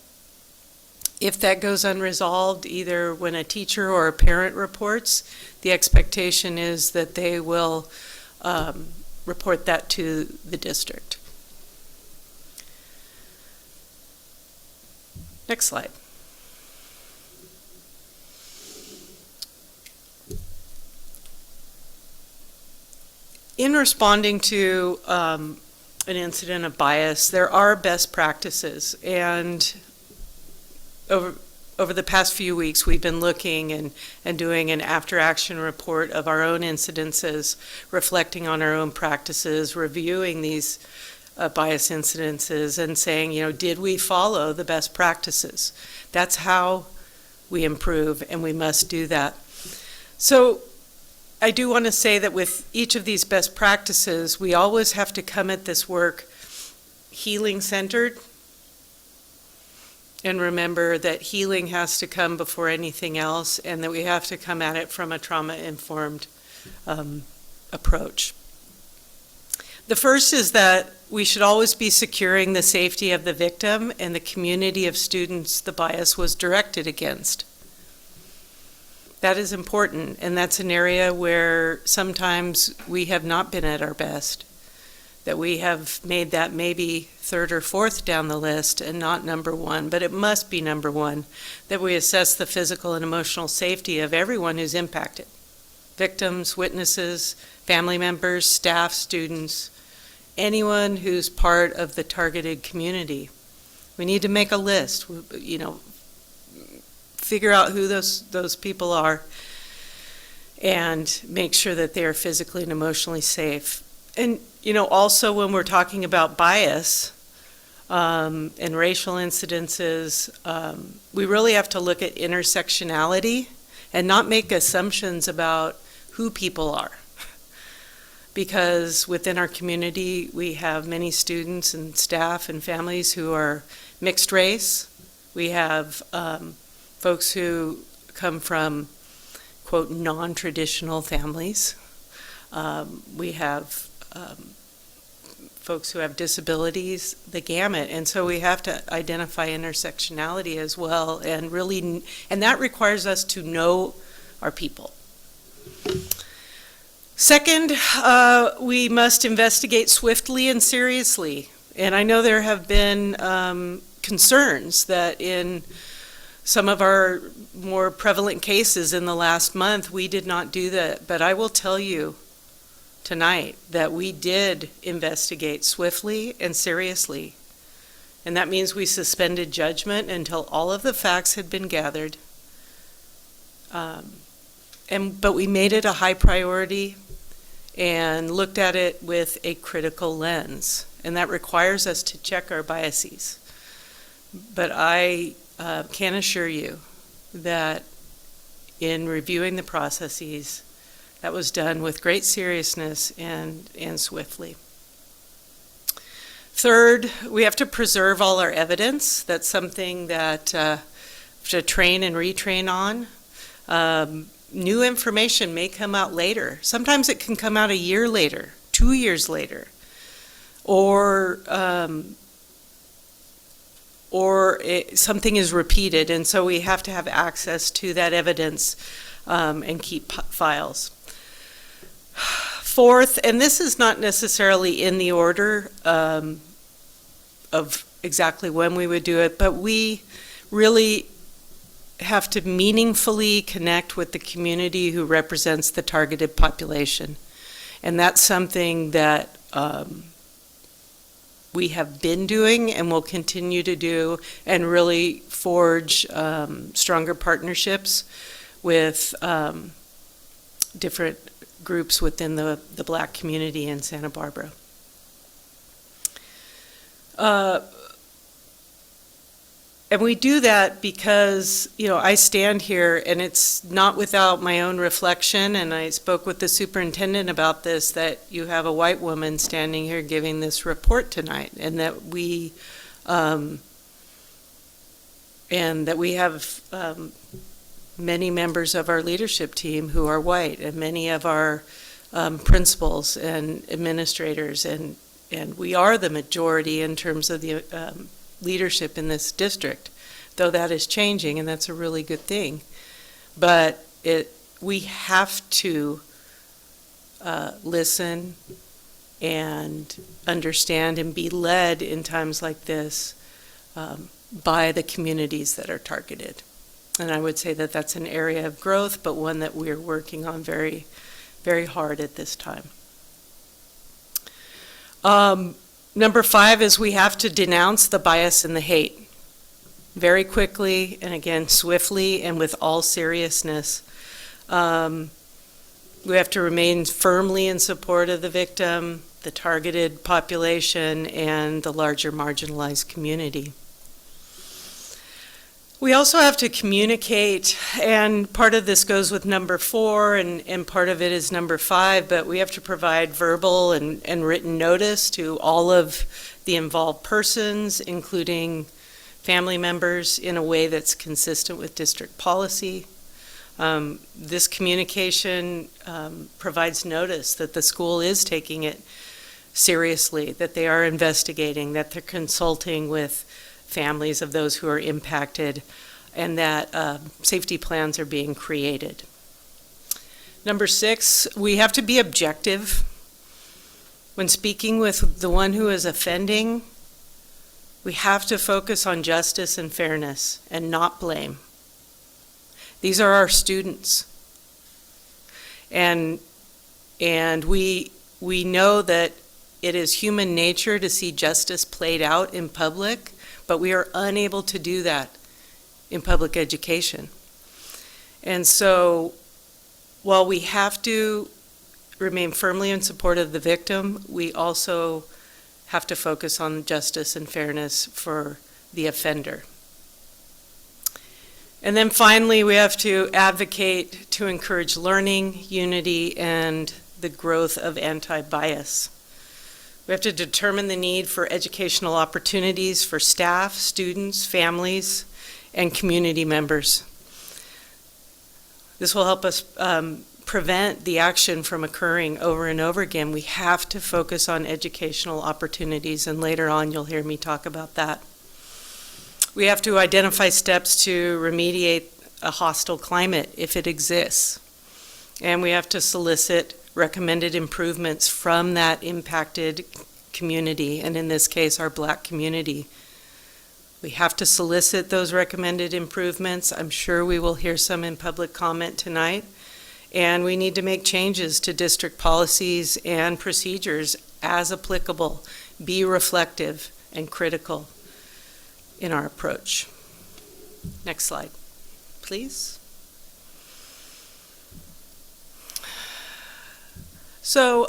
If that goes unresolved, either when a teacher or a parent reports, the expectation is that they will report that to the district. Next slide. In responding to an incident of bias, there are best practices, and over the past few weeks, we've been looking and doing an after-action report of our own incidences, reflecting on our own practices, reviewing these bias incidences, and saying, did we follow the best practices? That's how we improve, and we must do that. So I do want to say that with each of these best practices, we always have to come at this work healing-centered, and remember that healing has to come before anything else, and that we have to come at it from a trauma-informed approach. The first is that we should always be securing the safety of the victim and the community of students the bias was directed against. That is important, and that's an area where sometimes we have not been at our best, that we have made that maybe third or fourth down the list and not number one, but it must be number one, that we assess the physical and emotional safety of everyone who's impacted, victims, witnesses, family members, staff, students, anyone who's part of the targeted community. We need to make a list, figure out who those people are, and make sure that they're physically and emotionally safe. And also when we're talking about bias and racial incidences, we really have to look at intersectionality and not make assumptions about who people are. Because within our community, we have many students and staff and families who are mixed race. We have folks who come from, quote, non-traditional families. We have folks who have disabilities, the gamut. And so we have to identify intersectionality as well, and that requires us to know our people. Second, we must investigate swiftly and seriously. And I know there have been concerns that in some of our more prevalent cases in the last month, we did not do that. But I will tell you tonight that we did investigate swiftly and seriously And that means we suspended judgment until all of the facts had been gathered. But we made it a high priority and looked at it with a critical lens. And that requires us to check our biases. But I can assure you that in reviewing the processes, that was done with great seriousness and swiftly. Third, we have to preserve all our evidence. That's something that we have to train and retrain on. New information may come out later. Sometimes it can come out a year later, 2 years later, or something is repeated, and so we have to have access to that evidence and keep files. Fourth, and this is not necessarily in the order of exactly when we would do it, but we really have to meaningfully connect with the community who represents the targeted population. And that's something that we have been doing and will continue to do, and really forge stronger partnerships with different groups within the Black community in Santa Barbara. And we do that because, I stand here, and it's not without my own reflection, and I spoke with the superintendent about this, that you have a white woman standing here giving this report tonight, and that we have many members of our leadership team who are white, and many of our principals and administrators, and we are the majority in terms of the leadership in this district, though that is changing, and that's a really good thing. But we have to listen and understand and be led in times like this by the communities that are targeted. And I would say that that's an area of growth, but one that we're working on very, very hard at this time. Number 5 is we have to denounce the bias and the hate very quickly, and again, swiftly, and with all seriousness. We have to remain firmly in support of the victim, the targeted population, and the larger marginalized community. We also have to communicate, and part of this goes with number 4, and part of it is number 5, but we have to provide verbal and written notice to all of the involved persons, including family members, in a way that's consistent with district policy. This communication provides notice that the school is taking it seriously, that they are investigating, that they're consulting with families of those who are impacted, and that safety plans are being created. Number 6, we have to be objective. When speaking with the one who is offending, we have to focus on justice and fairness and not blame. These are our students. And we know that it is human nature to see justice played out in public, but we are unable to do that in public education. And so while we have to remain firmly in support of the victim, we also have to focus on justice and fairness for the offender. And then finally, we have to advocate to encourage learning, unity, and the growth of anti-bias. We have to determine the need for educational opportunities for staff, students, families, and community members. This will help us prevent the action from occurring over and over again. We have to focus on educational opportunities, and later on you'll hear me talk about that. We have to identify steps to remediate a hostile climate if it exists. And we have to solicit recommended improvements from that impacted community, and in this case, our Black community. We have to solicit those recommended improvements. I'm sure we will hear some in public comment tonight. And we need to make changes to district policies and procedures as applicable, be reflective and critical. in our approach. Next slide, please. So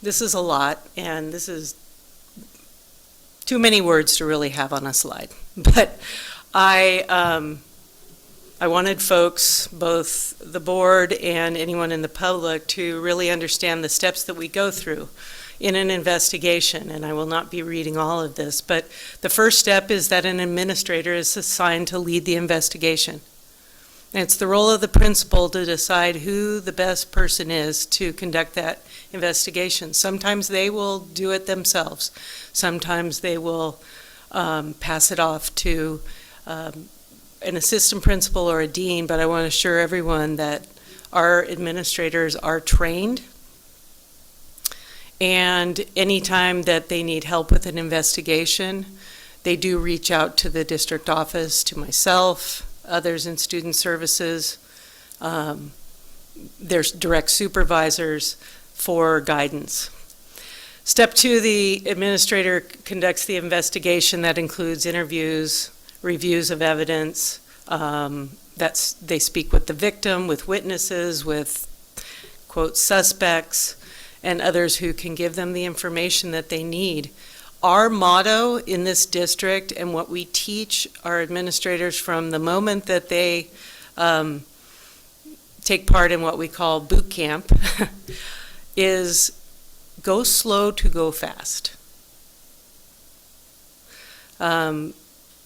this is a lot, and this is too many words to really have on a slide. But I wanted folks, both the board and anyone in the public, to really understand the steps that we go through in an investigation, and I will not be reading all of this, but the first step is that an administrator is assigned to lead the investigation. And it's the role of the principal to decide who the best person is to conduct that investigation. Sometimes they will do it themselves. Sometimes they will pass it off to an assistant principal or a dean, but I want to assure everyone that our administrators are trained, and anytime that they need help with an investigation, they do reach out to the district office, to myself, others in student services, there's direct supervisors for guidance. Step 2, the administrator conducts the investigation. That includes interviews, reviews of evidence. They speak with the victim, with witnesses, with, quote, suspects, and others who can give them the information that they need. Our motto in this district, and what we teach our administrators from the moment that they take part in what we call boot camp, is go slow to go fast.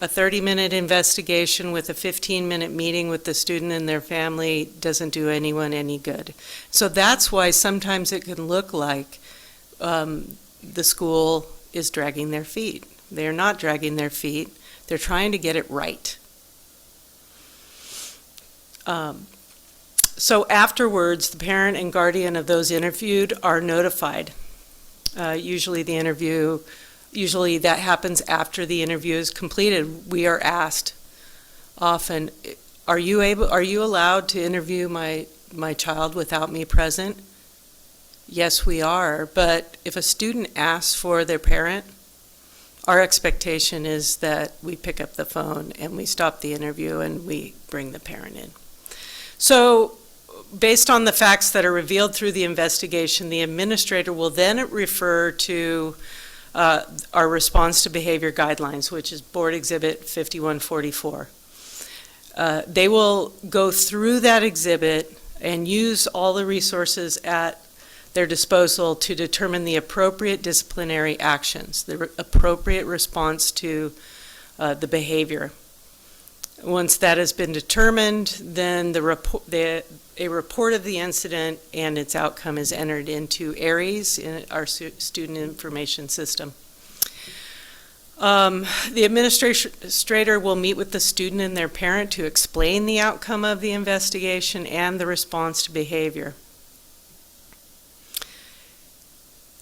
A 30-minute investigation with a 15-minute meeting with the student and their family doesn't do anyone any good. So that's why sometimes it can look like the school is dragging their feet. They're not dragging their feet. They're trying to get it right. So afterwards, the parent and guardian of those interviewed are notified. Usually that happens after the interview is completed. We are asked often, are you allowed to interview my child without me present? Yes, we are, but if a student asks for their parent, our expectation is that we pick up the phone and we stop the interview and we bring the parent in. So based on the facts that are revealed through the investigation, the administrator will then refer to our response to behavior guidelines, which is Board Exhibit 5144. They will go through that exhibit and use all the resources at their disposal to determine the appropriate disciplinary actions, the appropriate response to the behavior. Once that has been determined, then a report of the incident and its outcome is entered into ARIES, in our student information system. The administrator will meet with the student and their parent to explain the outcome of the investigation and the response to behavior.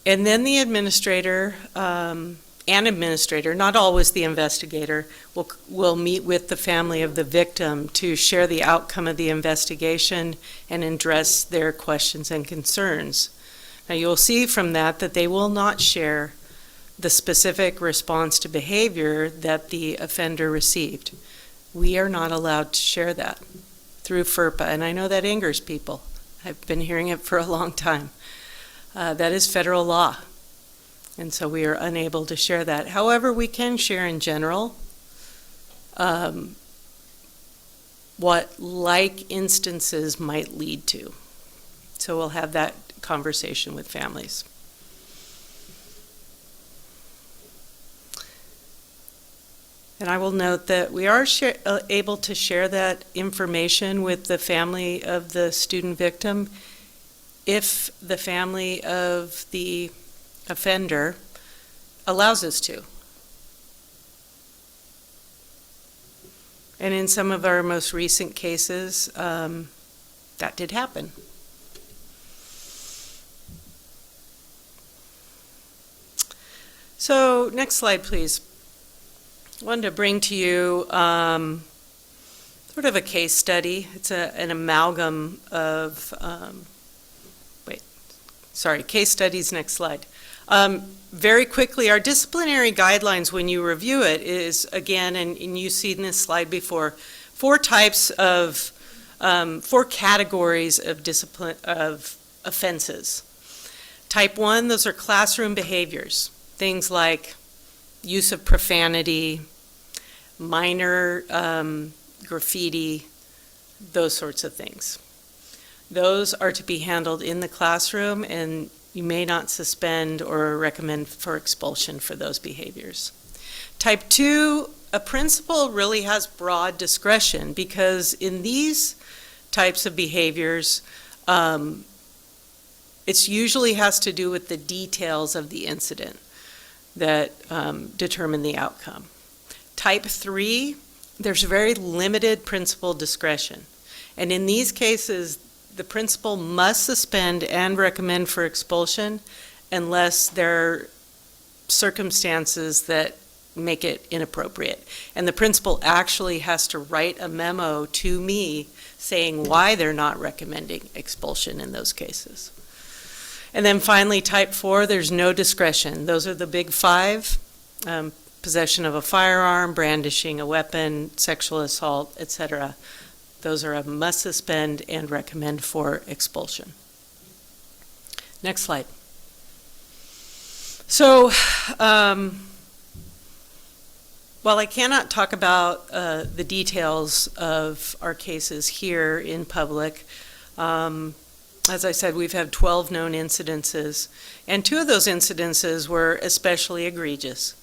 And then the administrator, not always the investigator, will meet with the family of the victim to share the outcome of the investigation and address their questions and concerns. Now you'll see from that they will not share the specific response to behavior that the offender received. We are not allowed to share that through FERPA, and I know that angers people. I've been hearing it for a long time. That is federal law, and so we are unable to share that. However, we can share in general what like instances might lead to. So we'll have that conversation with families. And I will note that we are able to share that information with the family of the student victim if the family of the offender allows us to. And in some of our most recent cases, that did happen. So next slide, please. I wanted to bring to you sort of a case study. It's an amalgam of, case studies, next slide. Very quickly, our disciplinary guidelines, when you review it, is, again, and you've seen this slide before, four categories of discipline, of offenses. Type 1, those are classroom behaviors, things like use of profanity, minor graffiti, those sorts of things. Those are to be handled in the classroom, and you may not suspend or recommend for expulsion for those behaviors. Type 2, a principal really has broad discretion, because in these types of behaviors, it usually has to do with the details of the incident that determine the outcome. Type 3, there's very limited principal discretion. And in these cases, the principal must suspend and recommend for expulsion unless there are circumstances that make it inappropriate. And the principal actually has to write a memo to me saying why they're not recommending expulsion in those cases. And then finally, type 4, there's no discretion. Those are the big 5, possession of a firearm, brandishing a weapon, sexual assault, etc. Those are a must suspend and recommend for expulsion. Next slide. So, while I cannot talk about the details of our cases here in public, as I said, we've had 12 known incidences, and 2 of those incidences were especially egregious.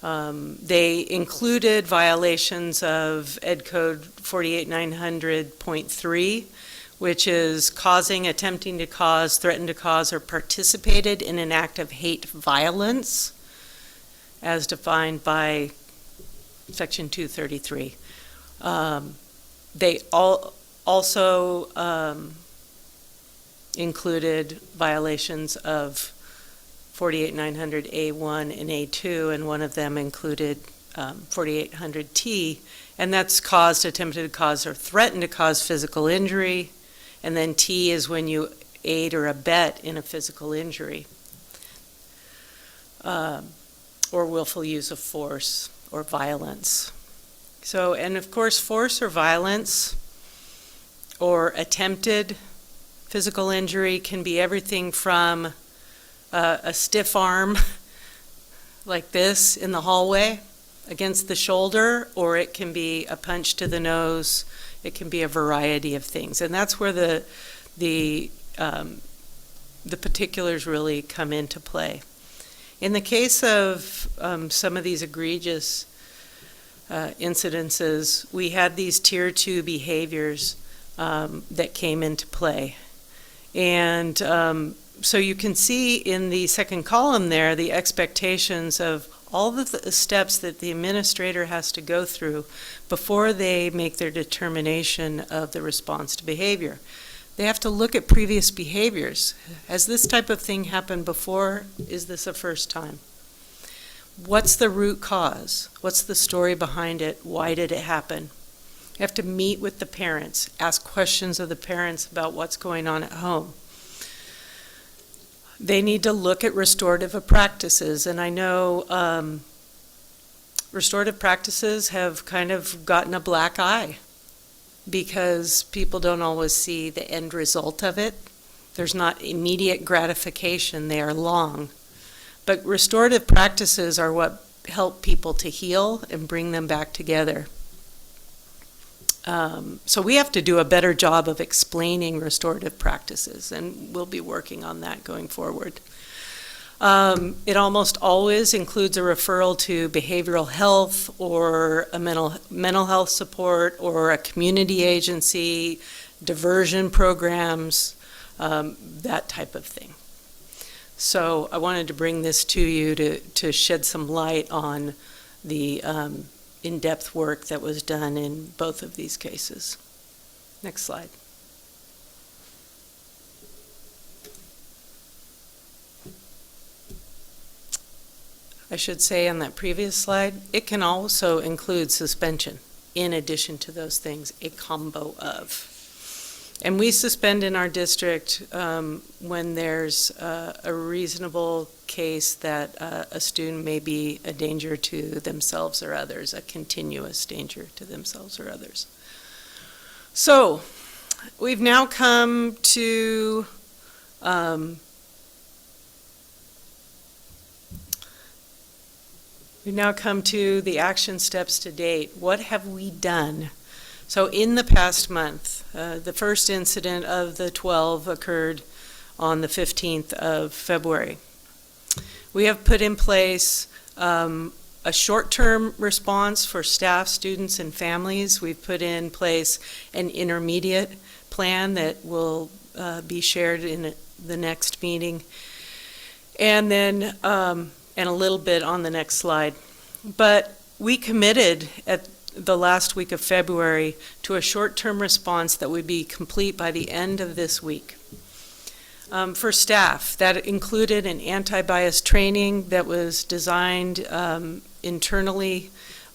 They included violations of Ed Code 48900.3, which is causing, attempting to cause, threatened to cause, or participated in an act of hate violence, as defined by Section 233. They also included violations of 48900A1 and A2, and one of them included 4800T, and that's caused, attempted to cause, or threatened to cause physical injury, and then T is when you aid or abet in a physical injury, or willful use of force or violence. So, and of course, force or violence or attempted physical injury can be everything from a stiff arm like this in the hallway against the shoulder, or it can be a punch to the nose. It can be a variety of things, and that's where the particulars really come into play. In the case of some of these egregious incidences, we had these Tier 2 behaviors that came into play. And so you can see in the second column there the expectations of all of the steps that the administrator has to go through before they make their determination of the response to behavior. They have to look at previous behaviors. Has this type of thing happened before? Is this a first time? What's the root cause? What's the story behind it? Why did it happen? You have to meet with the parents, ask questions of the parents about what's going on at home. They need to look at restorative practices, and I know restorative practices have kind of gotten a black eye because people don't always see the end result of it. There's not immediate gratification, they are long. But restorative practices are what help people to heal and bring them back together. So we have to do a better job of explaining restorative practices, and we'll be working on that going forward. It almost always includes a referral to behavioral health or a mental health support or a community agency, diversion programs, that type of thing. So I wanted to bring this to you to shed some light on the in-depth work that was done in both of these cases. Next slide. I should say on that previous slide, it can also include suspension in addition to those things, a combo of. And we suspend in our district when there's a reasonable case that a student may be a danger to themselves or others, a continuous danger to themselves or others. So we've now come to the action steps to date. What have we done? So in the past month, the first incident of the 12 occurred on the 15th of February. We have put in place a short-term response for staff, students, and families. We've put in place an intermediate plan that will be shared in the next meeting, and then and a little bit on the next slide. But we committed at the last week of February to a short-term response that would be complete by the end of this week. For staff, that included an anti-bias training that was designed internally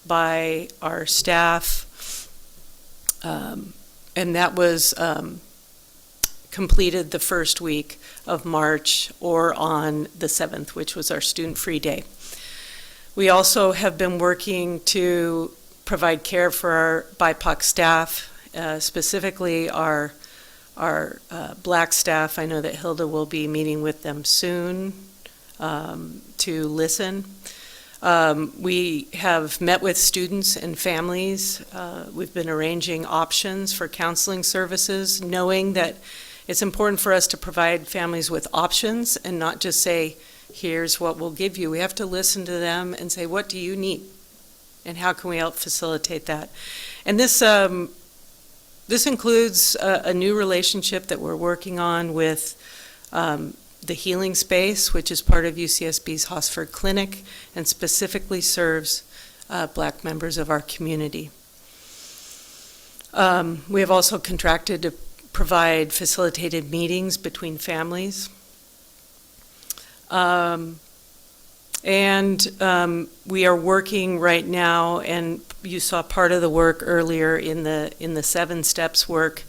by our staff, and that was completed the first week of March or on the 7th, which was our student-free day. We also have been working to provide care for our BIPOC staff, specifically our Black staff. I know that Hilda will be meeting with them soon to listen. We have met with students and families. We've been arranging options for counseling services, knowing that it's important for us to provide families with options and not just say, here's what we'll give you. We have to listen to them and say, what do you need? And how can we help facilitate that? And this includes a new relationship that we're working on with the Healing Space, which is part of UCSB's Hosford Clinic and specifically serves Black members of our community. We have also contracted to provide facilitated meetings between families. We are working right now, and you saw part of the work earlier in the 7 steps work,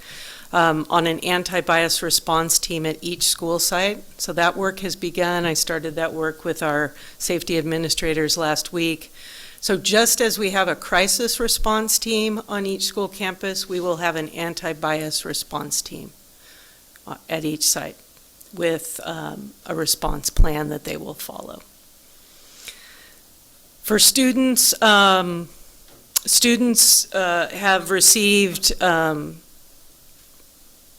on an anti-bias response team at each school site. So that work has begun. I started that work with our safety administrators last week. So just as we have a crisis response team on each school campus, we will have an anti-bias response team at each site with a response plan that they will follow. For students, students have received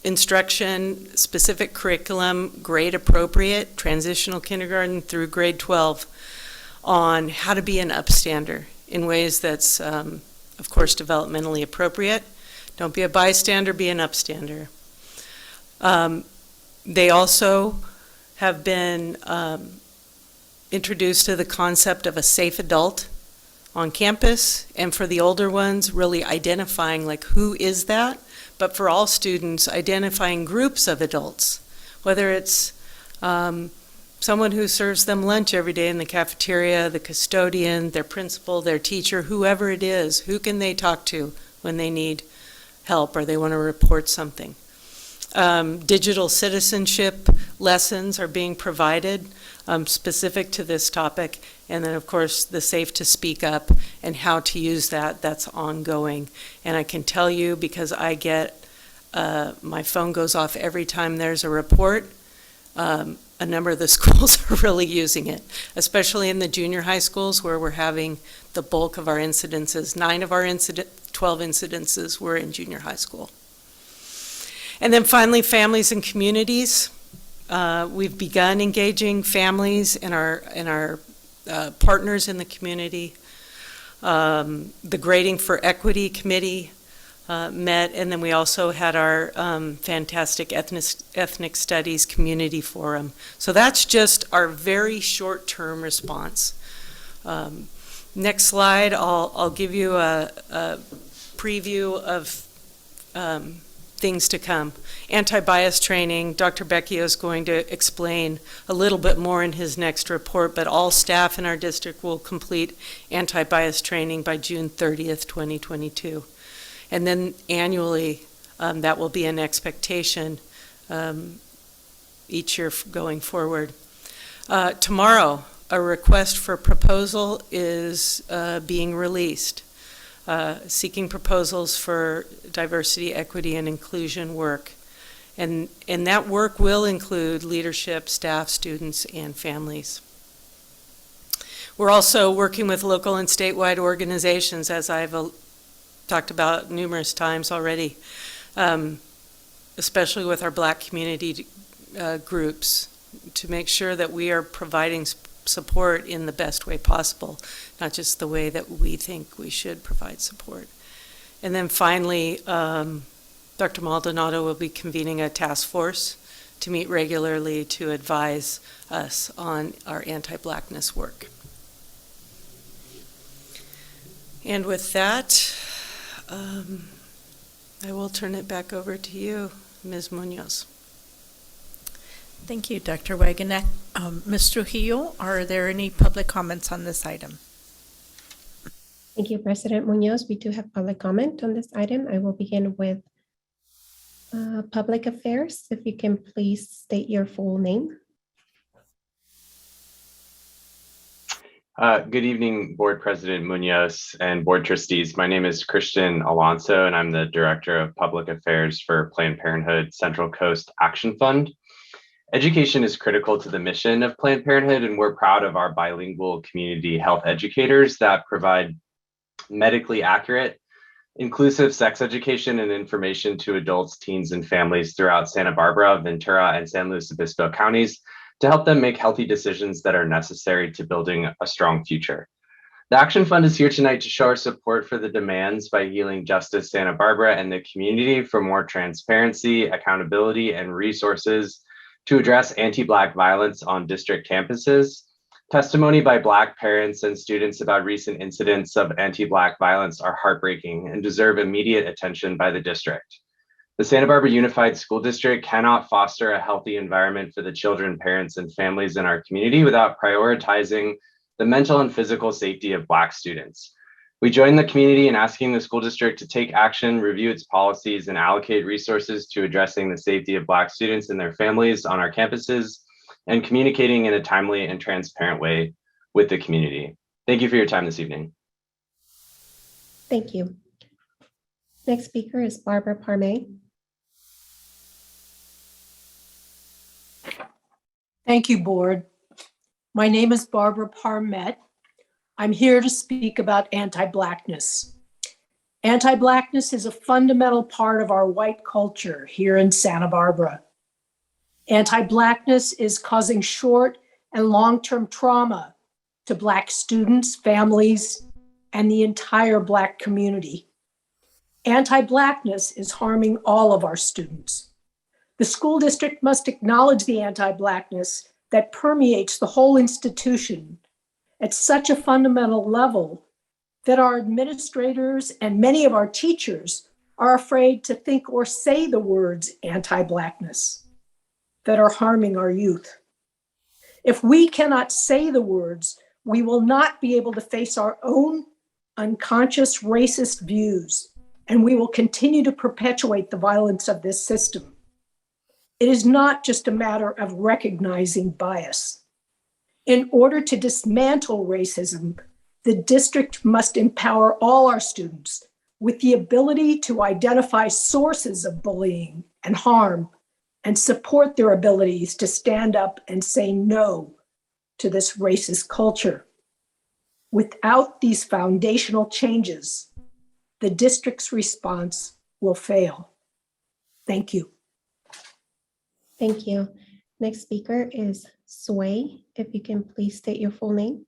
instruction, specific curriculum, grade appropriate, transitional kindergarten through grade 12, on how to be an upstander in ways that's, of course, developmentally appropriate. Don't be a bystander, be an upstander. They also have been introduced to the concept of a safe adult on campus, and for the older ones, really identifying like who is that, but for all students, identifying groups of adults, whether it's someone who serves them lunch every day in the cafeteria, the custodian, their principal, their teacher, whoever it is, who can they talk to when they need help or they want to report something. Digital citizenship lessons are being provided specific to this topic, and then of course the safe to speak up and how to use that, that's ongoing. And I can tell you, because I get, my phone goes off every time there's a report, a number of the schools are really using it, especially in the junior high schools where we're having the bulk of our incidences. 9 of our 12 incidences were in junior high school. And then finally, families and communities. We've begun engaging families and our partners in the community. The Grading for Equity Committee met, and then we also had our fantastic ethnic studies community forum. So that's just our very short-term response. Next slide, I'll give you a preview of things to come. Anti-bias training, Dr. Becchio is going to explain a little bit more in his next report, but all staff in our district will complete anti-bias training by June 30th, 2022. And then annually, That will be an expectation each year going forward. Tomorrow, a request for proposal is being released, seeking proposals for diversity, equity, and inclusion work. And that work will include leadership, staff, students, and families. We're also working with local and statewide organizations, as I've talked about numerous times already, especially with our Black community groups, to make sure that we are providing support in the best way possible, not just the way that we think we should provide support. And then finally, Dr. Maldonado will be convening a task force to meet regularly to advise us on our anti-Blackness work. And with that, I will turn it back over to you, Ms. Munoz. Thank you, Dr. Wagenknecht. Ms. Trujillo, are there any public comments on this item? Thank you, President Munoz. We do have public comment on this item. I will begin with Public Affairs. If you can please state your full name. Good evening, Board President Munoz and Board Trustees. My name is Christian Alonso, and I'm the Director of Public Affairs for Planned Parenthood Central Coast Action Fund. Education is critical to the mission of Planned Parenthood, and we're proud of our bilingual community health educators that provide medically accurate, inclusive sex education and information to adults, teens, and families throughout Santa Barbara, Ventura, and San Luis Obispo counties to help them make healthy decisions that are necessary to building a strong future. The Action Fund is here tonight to show our support for the demands by Healing Justice Santa Barbara and the community for more transparency, accountability, and resources to address anti-Black violence on district campuses. Testimony by Black parents and students about recent incidents of anti-Black violence are heartbreaking and deserve immediate attention by the district. The Santa Barbara Unified School District cannot foster a healthy environment for the children, parents, and families in our community without prioritizing the mental and physical safety of Black students. We join the community in asking the school district to take action, review its policies, and allocate resources to addressing the safety of Black students and their families on our campuses and communicating in a timely and transparent way with the community. Thank you for your time this evening. Thank you. Next speaker is Barbara Parme. Thank you, Board. My name is Barbara Parmet. I'm here to speak about anti-Blackness. Anti-Blackness is a fundamental part of our white culture here in Santa Barbara. Anti-Blackness is causing short and long-term trauma to Black students, families, and the entire Black community. Anti-Blackness is harming all of our students. The school district must acknowledge the anti-Blackness that permeates the whole institution at such a fundamental level that our administrators and many of our teachers are afraid to think or say the words anti-Blackness that are harming our youth. If we cannot say the words, we will not be able to face our own unconscious racist views, and we will continue to perpetuate the violence of this system. It is not just a matter of recognizing bias. In order to dismantle racism, the district must empower all our students with the ability to identify sources of bullying and harm and support their abilities to stand up and say no to this racist culture. Without these foundational changes, the district's response will fail. Thank you. Thank you. Next speaker is Sway. If you can please state your full name.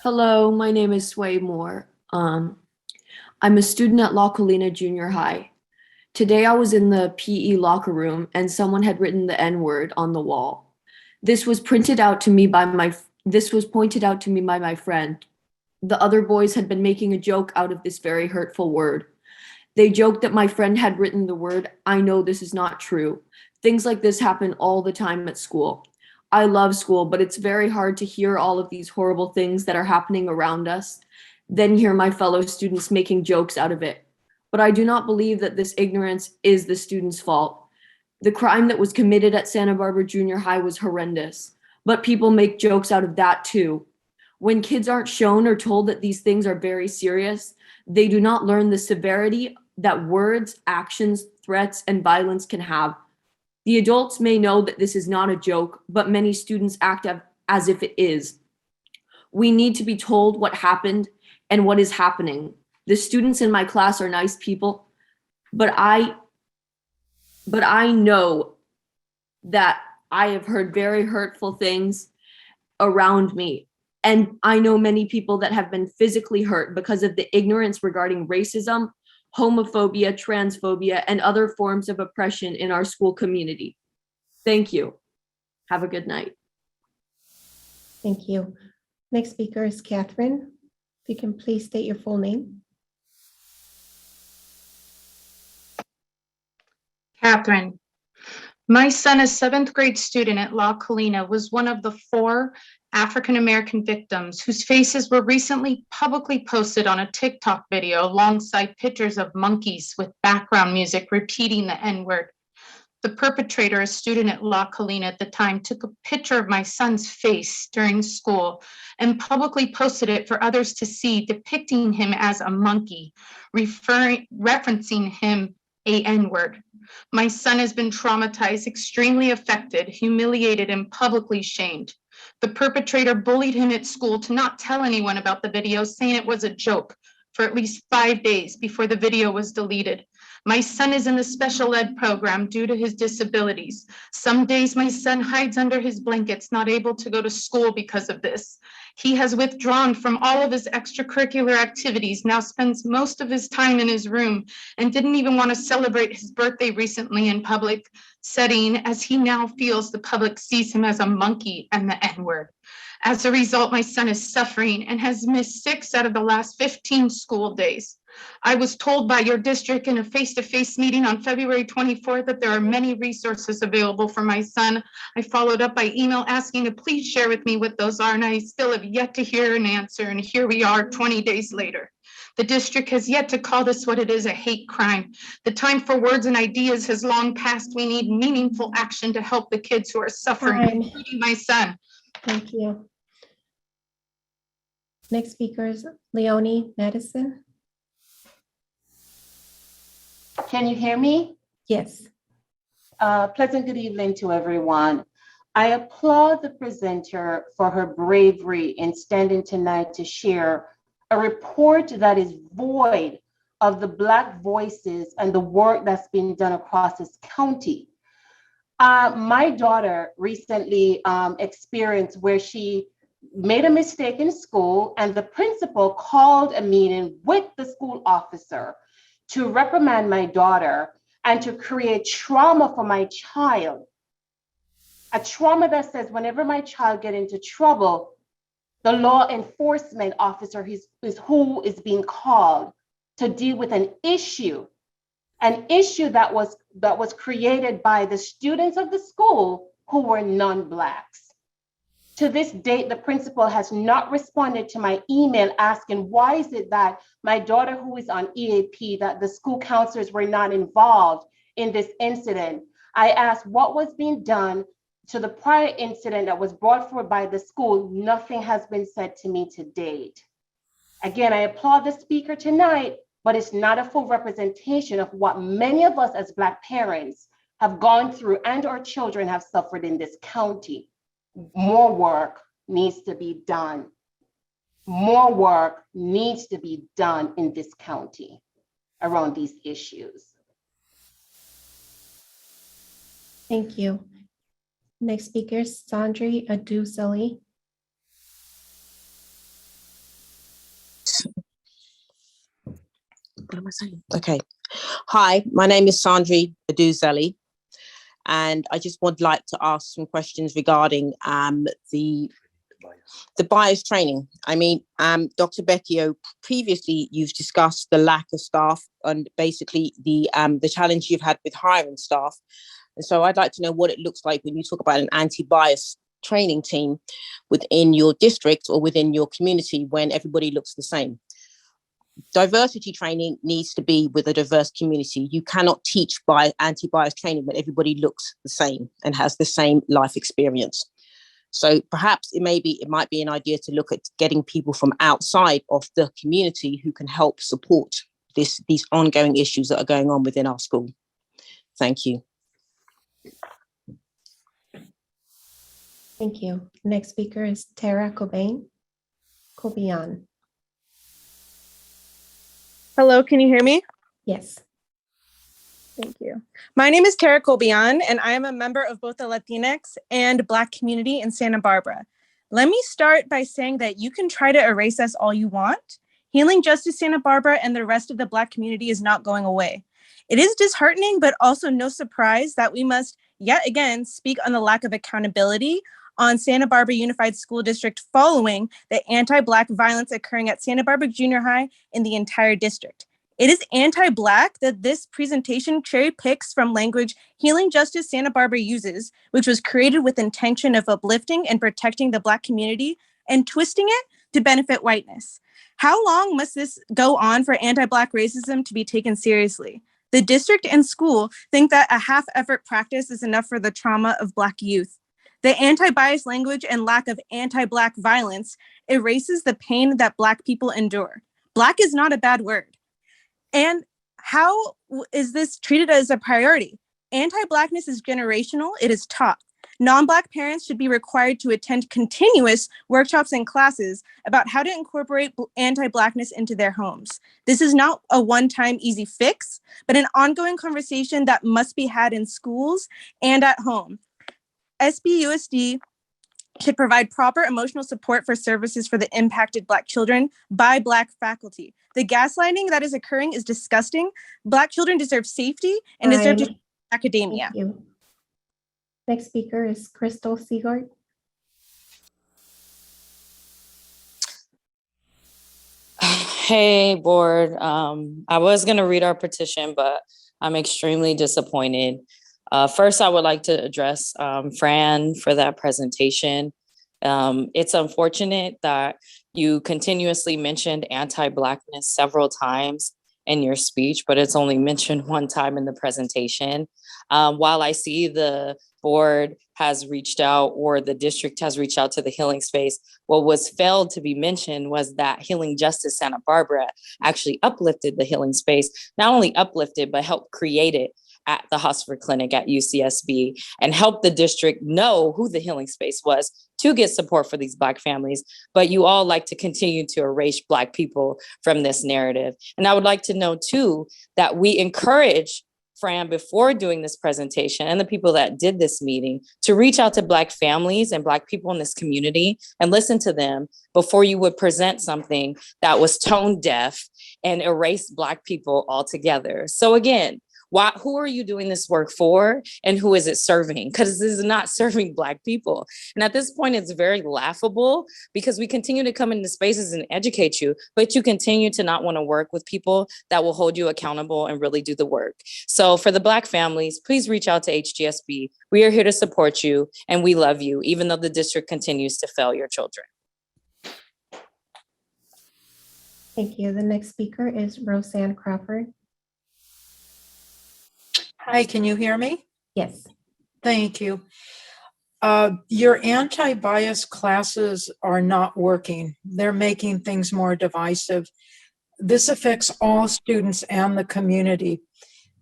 Hello, my name is Sway Moore. I'm a student at La Colina Junior High. Today I was in the PE locker room and someone had written the N-word on the wall. This was pointed out to me by my friend. The other boys had been making a joke out of this very hurtful word. They joked that my friend had written the word, "I know this is not true." Things like this happen all the time at school. I love school, but it's very hard to hear all of these horrible things that are happening around us, then hear my fellow students making jokes out of it. but I do not believe that this ignorance is the student's fault. The crime that was committed at Santa Barbara Junior High was horrendous, but people make jokes out of that too. When kids aren't shown or told that these things are very serious, they do not learn the severity that words, actions, threats, and violence can have. The adults may know that this is not a joke, but many students act as if it is. We need to be told what happened and what is happening. The students in my class are nice people, but I know that I have heard very hurtful things around me. And I know many people that have been physically hurt because of the ignorance regarding racism, homophobia, transphobia, and other forms of oppression in our school community. Thank you. Have a good night. Thank you. Next speaker is Catherine. If you can please state your full name. Catherine. My son, a 7th grade student at La Colina, was one of the 4 African-American victims whose faces were recently publicly posted on a TikTok video alongside pictures of monkeys with background music repeating the N-word. The perpetrator, a student at La Colina at the time, took a picture of my son's face during school and publicly posted it for others to see, depicting him as a monkey, referencing him a N-word. My son has been traumatized, extremely affected, humiliated, and publicly shamed. The perpetrator bullied him at school to not tell anyone about the video, saying it was a joke, for at least 5 days before the video was deleted. My son is in the special ed program due to his disabilities. Some days my son hides under his blankets, not able to go to school because of this. He has withdrawn from all of his extracurricular activities, now spends most of his time in his room, and didn't even want to celebrate his birthday recently in public setting, as he now feels the public sees him as a monkey and the N-word. As a result, my son is suffering and has missed 6 out of the last 15 school days. I was told by your district in a face-to-face meeting on February 24th that there are many resources available for my son. I followed up by email asking to please share with me what those are, and I still have yet to hear an answer, and here we are 20 days later. The district has yet to call this what it is, a hate crime. The time for words and ideas has long passed. We need meaningful action to help the kids who are suffering, including my son. Thank you. Next speaker is Leonie Madison. Can you hear me? Yes. Pleasant good evening to everyone. I applaud the presenter for her bravery in standing tonight to share a report that is void of the Black voices and the work that's been done across this county. My daughter recently experienced where she made a mistake in school and the principal called a meeting with the school officer to reprimand my daughter and to create trauma for my child. A trauma that says whenever my child gets into trouble, the law enforcement officer is who is being called to deal with an issue that was created by the students of the school who were non-Blacks. To this date, the principal has not responded to my email asking why is it that my daughter who is on EAP, that the school counselors were not involved in this incident. I asked what was being done to the prior incident that was brought forward by the school. Nothing has been said to me to date. Again, I applaud the speaker tonight, but it's not a full representation of what many of us as Black parents have gone through and our children have suffered in this county. More work needs to be done. More work needs to be done in this county around these issues. Thank you. Next speaker is Sandri Adusali. What am I saying? Okay. Hi, my name is Sandri Adusali, and I just would like to ask some questions regarding the bias training. I mean, Dr. Becchio, previously you've discussed the lack of staff and basically the challenge you've had with hiring staff. And so I'd like to know what it looks like when you talk about an anti-bias training team within your district or within your community when everybody looks the same. diversity training needs to be with a diverse community. You cannot teach anti-bias training when everybody looks the same and has the same life experience. So perhaps it might be an idea to look at getting people from outside of the community who can help support these ongoing issues that are going on within our school. Thank you. Thank you. Next speaker is Tara Cobain. Hello, can you hear me? Yes. Thank you. My name is Tara Colbian, and I am a member of both the Latinx and Black community in Santa Barbara. Let me start by saying that you can try to erase us all you want. Healing Justice Santa Barbara and the rest of the Black community is not going away. It is disheartening, but also no surprise that we must yet again speak on the lack of accountability on Santa Barbara Unified School District following the anti-Black violence occurring at Santa Barbara Junior High in the entire district. It is anti-Black that this presentation cherry picks from language Healing Justice Santa Barbara uses, which was created with intention of uplifting and protecting the Black community and twisting it to benefit whiteness. How long must this go on for anti-Black racism to be taken seriously? The district and school think that a half-effort practice is enough for the trauma of Black youth. The anti-bias language and lack of anti-Black violence erases the pain that Black people endure. Black is not a bad word. And how is this treated as a priority? Anti-Blackness is generational, it is taught. Non-Black parents should be required to attend continuous workshops and classes about how to incorporate anti-Blackness into their homes. This is not a one-time easy fix, but an ongoing conversation that must be had in schools and at home. SBUSD should provide proper emotional support for services for the impacted Black children by Black faculty. The gaslighting that is occurring is disgusting. Black children deserve safety and deserve to academia. Thank you. Next speaker is Crystal Seagard. Hey, board. I was going to read our petition, but I'm extremely disappointed. First, I would like to address Fran for that presentation. It's unfortunate that you continuously mentioned anti-Blackness several times in your speech, but it's only mentioned one time in the presentation. While I see the board has reached out or the district has reached out to the healing space, what was failed to be mentioned was that Healing Justice Santa Barbara actually uplifted the healing space, not only uplifted, but helped create it at the Hosford Clinic at UCSB and help the district know who the healing space was to get support for these Black families. But you all like to continue to erase Black people from this narrative. And I would like to know too, that we encourage Fran before doing this presentation and the people that did this meeting to reach out to Black families and Black people in this community and listen to them before you would present something that was tone deaf and erase Black people altogether. So again, who are you doing this work for and who is it serving? Because this is not serving Black people. And at this point, it's very laughable because we continue to come into spaces and educate you, but you continue to not want to work with people that will hold you accountable and really do the work. So for the Black families, please reach out to HGSB. We are here to support you and we love you, even though the district continues to fail your children. Thank you. The next speaker is Roseanne Crawford. Hi, can you hear me? Yes. Thank you. Your anti-bias classes are not working. They're making things more divisive. This affects all students and the community.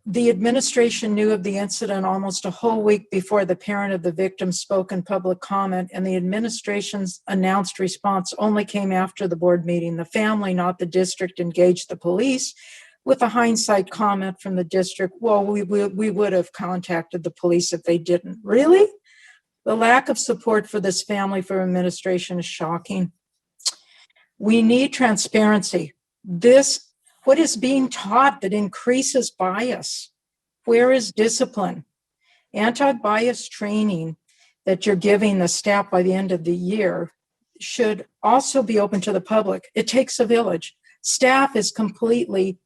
The administration knew of the incident almost a whole week before the parent of the victim spoke in public comment, and the administration's announced response only came after the board meeting. The family, not the district, engaged the police with a hindsight comment from the district, well, we would have contacted the police if they didn't. Really? The lack of support for this family from administration is shocking. We need transparency. What is being taught that increases bias? Where is discipline? Anti-bias training that you're giving the staff by the end of the year should also be open to the public. It takes a village. Staff is completely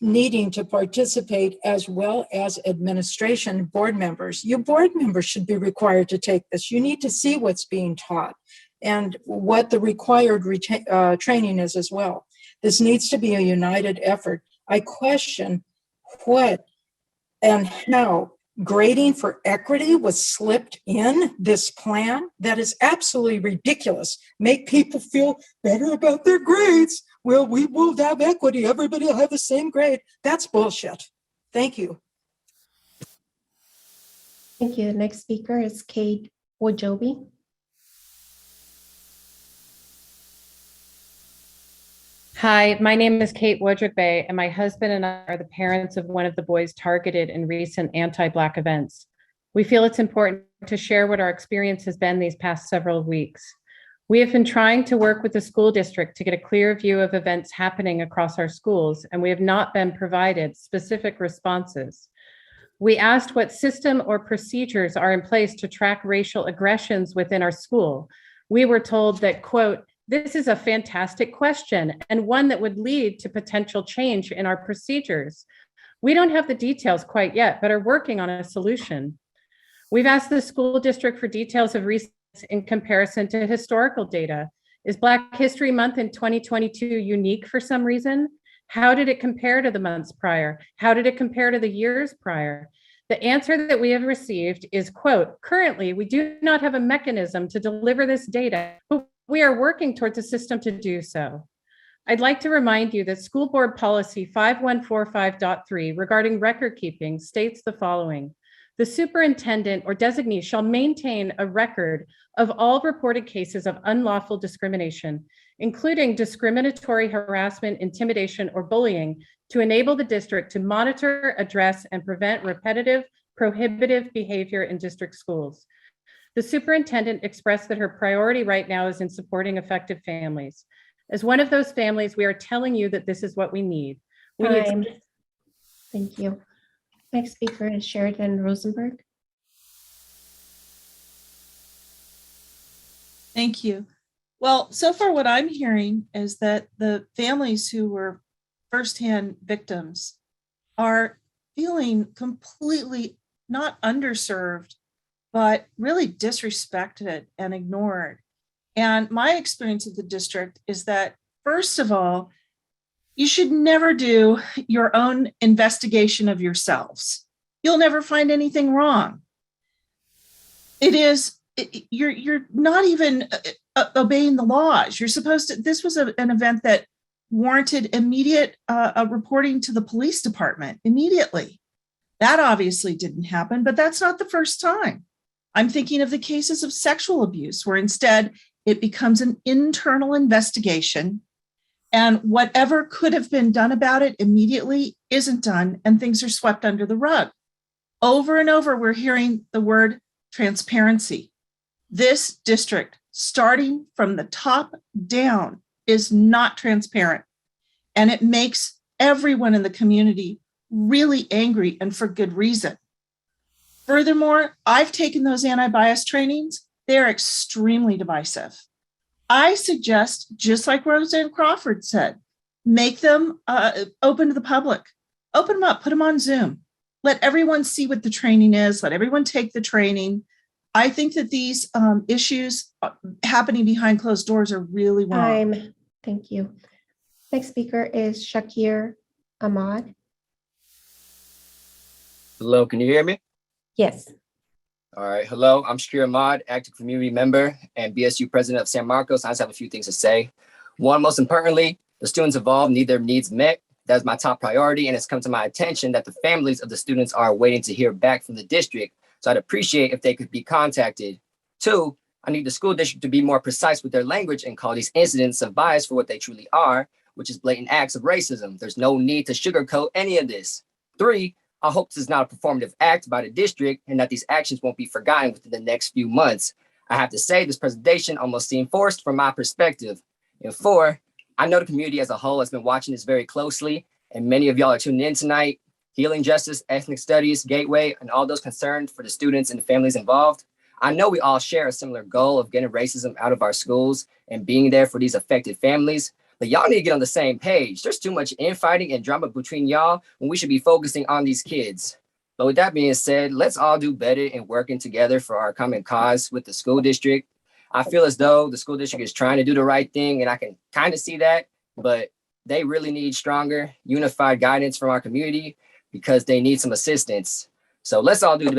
needing to participate, as well as administration, board members. You board members should be required to take this. You need to see what's being taught and what the required training is as well. This needs to be a united effort. I question what and how grading for equity was slipped in this plan. That is absolutely ridiculous. Make people feel better about their grades. Well, we will have equity. Everybody will have the same grade. That's bullshit. Thank you. Thank you. The next speaker is Kate Wajobi. Hi, my name is Kate Woodrick-Bay, and my husband and I are the parents of one of the boys targeted in recent anti-Black events. We feel it's important to share what our experience has been these past several weeks. We have been trying to work with the school district to get a clear view of events happening across our schools, and we have not been provided specific responses. We asked what system or procedures are in place to track racial aggressions within our school. We were told that, quote, "This is a fantastic question and one that would lead to potential change in our procedures. We don't have the details quite yet, but are working on a solution." We've asked the school district for details of recent in comparison to historical data. Is Black History Month in 2022 unique for some reason? How did it compare to the months prior? How did it compare to the years prior? The answer that we have received is, quote, "Currently, we do not have a mechanism to deliver this data, but we are working towards a system to do so." I'd like to remind you that School Board Policy 5145.3 regarding record keeping states the following: the superintendent or designee shall maintain a record of all reported cases of unlawful discrimination, including discriminatory harassment, intimidation, or bullying, to enable the district to monitor, address, and prevent repetitive, prohibitive behavior in district schools. The superintendent expressed that her priority right now is in supporting effective families. As one of those families, we are telling you that this is what we need. Time. Thank you. Next speaker is Sheridan Rosenberg. Thank you. Well, so far what I'm hearing is that the families who were firsthand victims are feeling completely not underserved, but really disrespected and ignored. And my experience of the district is that, first of all, you should never do your own investigation of yourselves. You'll never find anything wrong. You're not even obeying the laws. You're supposed to, this was an event that warranted immediate reporting to the police department immediately. That obviously didn't happen, but that's not the first time. I'm thinking of the cases of sexual abuse, where instead it becomes an internal investigation, and whatever could have been done about it immediately isn't done, and things are swept under the rug. Over and over, we're hearing the word transparency. This district, starting from the top down, is not transparent, and it makes everyone in the community really angry, and for good reason. Furthermore, I've taken those anti-bias trainings. They're extremely divisive. I suggest, just like Roseanne Crawford said, make them open to the public. Open them up, put them on Zoom. Let everyone see what the training is. Let everyone take the training. I think that these issues happening behind closed doors are really wrong. Time. Thank you. Next speaker is Shakir Ahmad. Hello, can you hear me? Yes. All right, hello, I'm Shakir Ahmad, active community member and BSU president of San Marcos. I just have a few things to say. One, most importantly, the students involved need their needs met. That is my top priority, and it's come to my attention that the families of the students are waiting to hear back from the district. So I'd appreciate if they could be contacted. Two, I need the school district to be more precise with their language and call these incidents of bias for what they truly are, which is blatant acts of racism. There's no need to sugarcoat any of this. Three, I hope this is not a performative act by the district and that these actions won't be forgotten within the next few months. I have to say this presentation almost seemed forced from my perspective. And four, I know the community as a whole has been watching this very closely, and many of y'all are tuning in tonight. Healing Justice, Ethnic Studies, Gateway, and all those concerned for the students and the families involved. I know we all share a similar goal of getting racism out of our schools and being there for these affected families. But y'all need to get on the same page. There's too much infighting and drama between y'all when we should be focusing on these kids. But with that being said, let's all do better in working together for our common cause with the school district. I feel as though the school district is trying to do the right thing, and I can kind of see that, but they really need stronger, unified guidance from our community because they need some assistance. So let's all do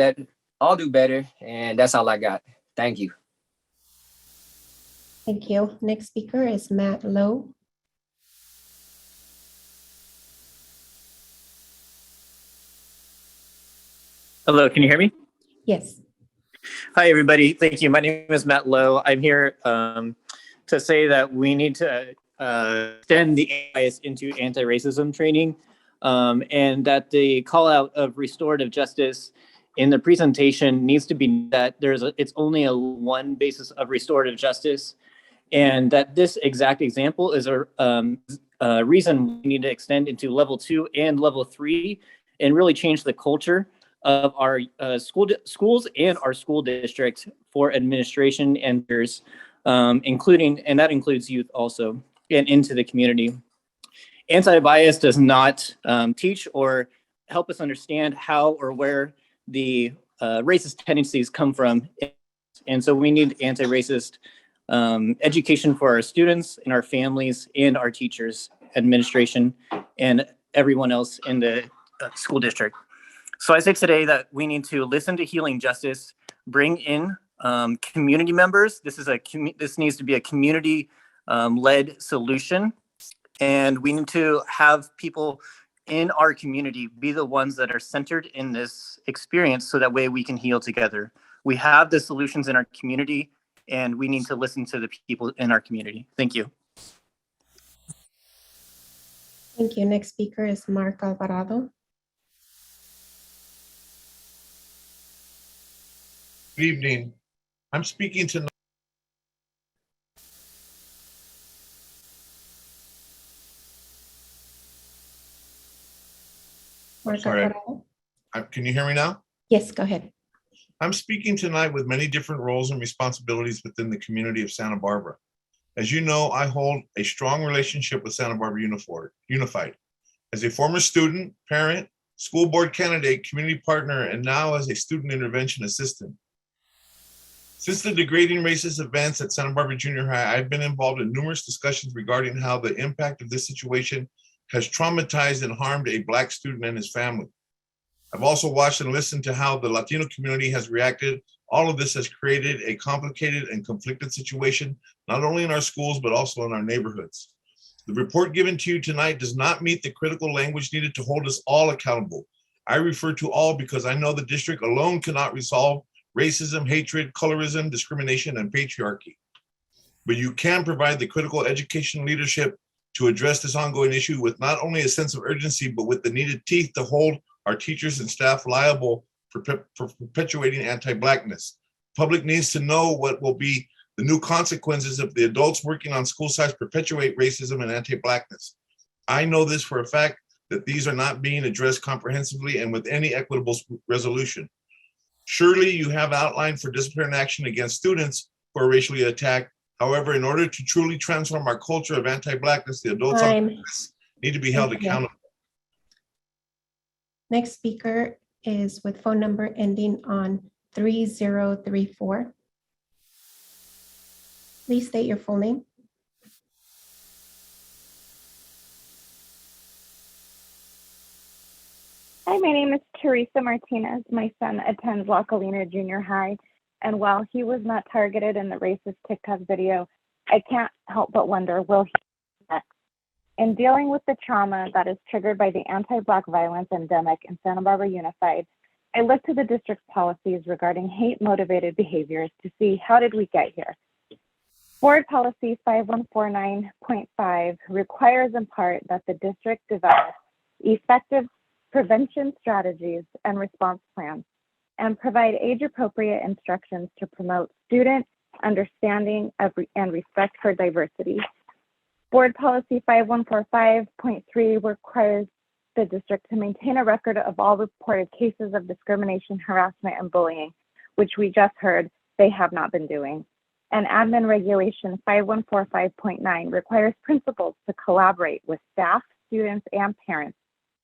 better, and that's all I got. Thank you. Thank you. Next speaker is Matt Lowe. Hello, can you hear me? Yes. Hi, everybody. Thank you. My name is Matt Lowe. I'm here to say that we need to extend the bias into anti-racism training, and that the call out of restorative justice in the presentation needs to be that it's only a one basis of restorative justice, and that this exact example is a reason we need to extend into level 2 and level 3 and really change the culture of our schools and our school district for administration and peers, including, and that includes youth also, and into the community. Anti-bias does not teach or help us understand how or where the racist tendencies come from. And so we need anti-racist education for our students and our families and our teachers, administration, and everyone else in the school district. So I say today that we need to listen to healing justice, bring in community members. This needs to be a community led solution. And we need to have people in our community be the ones that are centered in this experience so that way we can heal together. We have the solutions in our community and we need to listen to the people in our community. Thank you. Thank you. Next speaker is Mark Alvarado. Good evening. I'm speaking tonight. Sorry. Can you hear me now? Yes, go ahead. I'm speaking tonight with many different roles and responsibilities within the community of Santa Barbara. As you know, I hold a strong relationship with Santa Barbara Unified. As a former student, parent, school board candidate, community partner, and now as a student intervention assistant. Since the degrading racist events at Santa Barbara Junior High, I've been involved in numerous discussions regarding how the impact of this situation has traumatized and harmed a Black student and his family. I've also watched and listened to how the Latino community has reacted. All of this has created a complicated and conflicted situation, not only in our schools, but also in our neighborhoods. The report given to you tonight does not meet the critical language needed to hold us all accountable. I refer to all because I know the district alone cannot resolve racism, hatred, colorism, discrimination, and patriarchy. But you can provide the critical education leadership to address this ongoing issue with not only a sense of urgency, but with the needed teeth to hold our teachers and staff liable for perpetuating anti-Blackness. Public needs to know what will be the new consequences if the adults working on school sites perpetuate racism and anti-Blackness. I know this for a fact that these are not being addressed comprehensively and with any equitable resolution. Surely you have outlined for disciplinary action against students who are racially attacked. However, in order to truly transform our culture of anti-Blackness, the adults on campus need to be held accountable. Next speaker is with phone number ending on 3034. Please state your full name. Hi, my name is Teresa Martinez. My son attends La Colina Junior High, and while he was not targeted in the racist TikTok video, I can't help but wonder, will he next? In dealing with the trauma that is triggered by the anti-Black violence endemic in Santa Barbara Unified, I looked to the district's policies regarding hate-motivated behaviors to see how did we get here. Board Policy 5149.5 requires in part that the district develop effective prevention strategies and response plans and provide age-appropriate instructions to promote student understanding of and respect for diversity. Board Policy 5145.3 requires the district to maintain a record of all reported cases of discrimination, harassment, and bullying, which we just heard they have not been doing. And Admin Regulation 5145.9 requires principals to collaborate with staff, students, and parents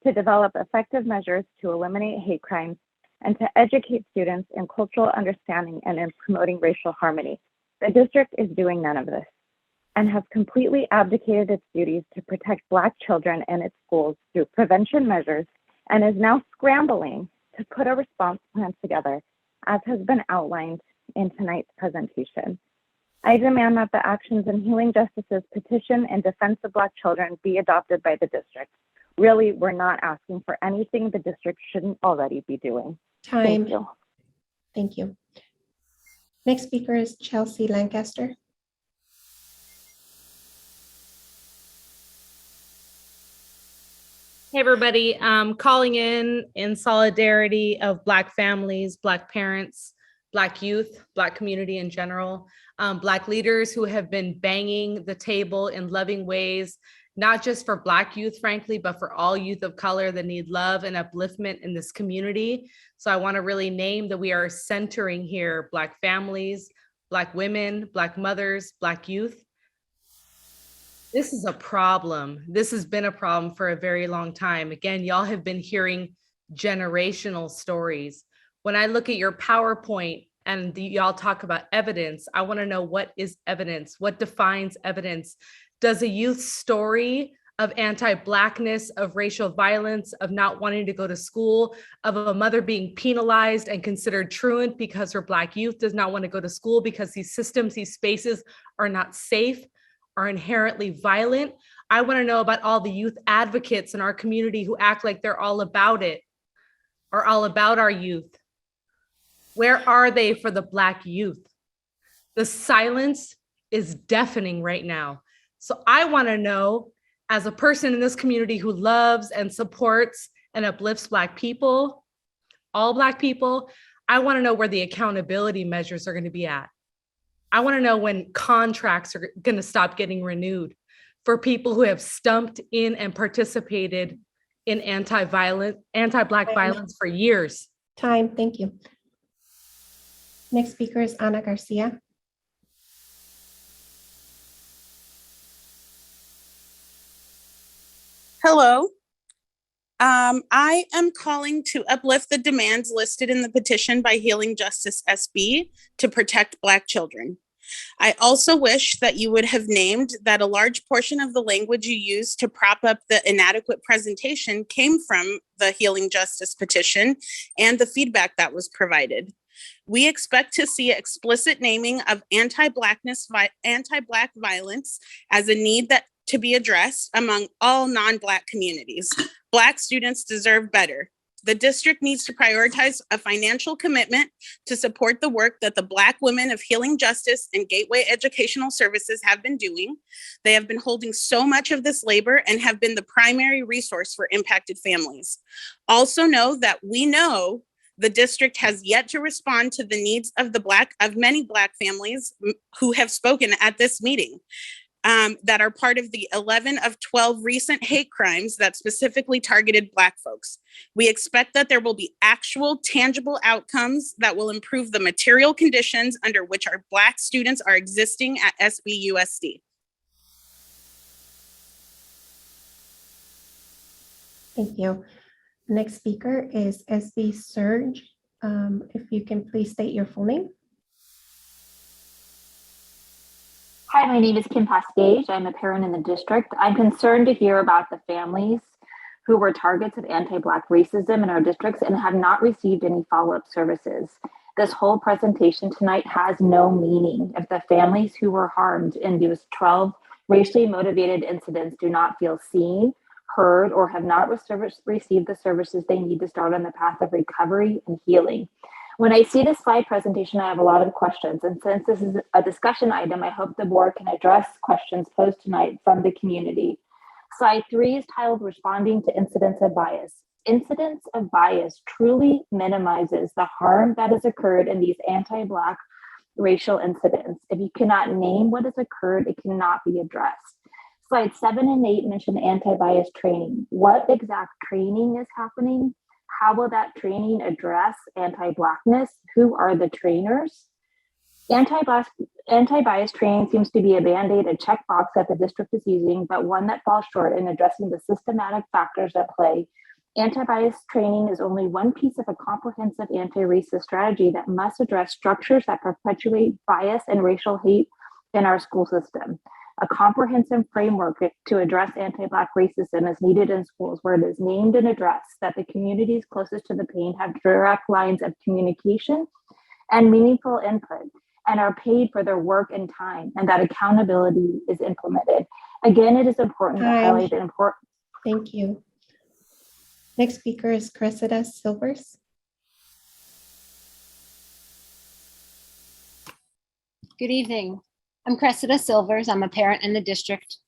to develop effective measures to eliminate hate crimes and to educate students in cultural understanding and in promoting racial harmony. The district is doing none of this. and has completely abdicated its duties to protect Black children in its schools through prevention measures and is now scrambling to put a response plan together, as has been outlined in tonight's presentation. I demand that the actions in Healing Justice's petition in defense of Black children be adopted by the district. Really, we're not asking for anything the district shouldn't already be doing. Time. Thank you. Thank you. Next speaker is Chelsea Lancaster. Hey everybody, calling in solidarity of Black families, Black parents, Black youth, Black community in general, Black leaders who have been banging the table in loving ways, not just for Black youth, frankly, but for all youth of color that need love and upliftment in this community. So I want to really name that we are centering here Black families, Black women, Black mothers, Black youth. This is a problem. This has been a problem for a very long time. Again, y'all have been hearing generational stories. When I look at your PowerPoint and y'all talk about evidence, I want to know, what is evidence? What defines evidence? Does a youth story of anti-Blackness, of racial violence, of not wanting to go to school, of a mother being penalized and considered truant because her Black youth does not want to go to school because these systems, these spaces are not safe, are inherently violent? I want to know about all the youth advocates in our community who act like they're all about it, are all about our youth. Where are they for the Black youth? The silence is deafening right now. So I want to know, as a person in this community who loves and supports and uplifts Black people, all Black people, I want to know where the accountability measures are going to be at. I want to know when contracts are going to stop getting renewed for people who have stumped in and participated in anti-Black violence for years. Time. Thank you. Next speaker is Ana Garcia. Hello. I am calling to uplift the demands listed in the petition by Healing Justice SB to protect Black children. I also wish that you would have named that a large portion of the language you used to prop up the inadequate presentation came from the Healing Justice petition and the feedback that was provided. We expect to see explicit naming of anti-Black violence as a need that to be addressed among all non-Black communities. Black students deserve better. The district needs to prioritize a financial commitment to support the work that the Black women of Healing Justice and Gateway Educational Services have been doing. They have been holding so much of this labor and have been the primary resource for impacted families. Also know that we know the district has yet to respond to the needs of many Black families who have spoken at this meeting. That are part of the 11 of 12 recent hate crimes that specifically targeted Black folks. We expect that there will be actual tangible outcomes that will improve the material conditions under which our Black students are existing at SBUSD. Thank you. Next speaker is SB Surge. If you can please state your full name. Hi, my name is Kim Pascage. I'm a parent in the district. I'm concerned to hear about the families who were targets of anti-Black racism in our districts and have not received any follow-up services. This whole presentation tonight has no meaning if the families who were harmed in these 12 racially motivated incidents do not feel seen, heard, or have not received the services they need to start on the path of recovery and healing. When I see this slide presentation, I have a lot of questions. And since this is a discussion item, I hope the board can address questions posed tonight from the community. Slide 3 is titled Responding to Incidents of Bias. Incidents of bias truly minimizes the harm that has occurred in these anti-Black racial incidents. If you cannot name what has occurred, it cannot be addressed. Slides 7 and 8 mention anti-bias training. What exact training is happening? How will that training address anti-Blackness? Who are the trainers? Anti-bias training seems to be a band-aid, a checkbox that the district is using, but one that falls short in addressing the systematic factors at play. Anti-bias training is only one piece of a comprehensive anti-racist strategy that must address structures that perpetuate bias and racial hate in our school system. A comprehensive framework to address anti-Black racism is needed in schools where it is named and addressed that the communities closest to the pain have direct lines of communication and meaningful input and are paid for their work and time, and that accountability is implemented. Again, it is important to highlight the importance. Thank you. Next speaker is Cressida Silvers. Good evening. I'm Cressida Silvers. I'm a parent in the district,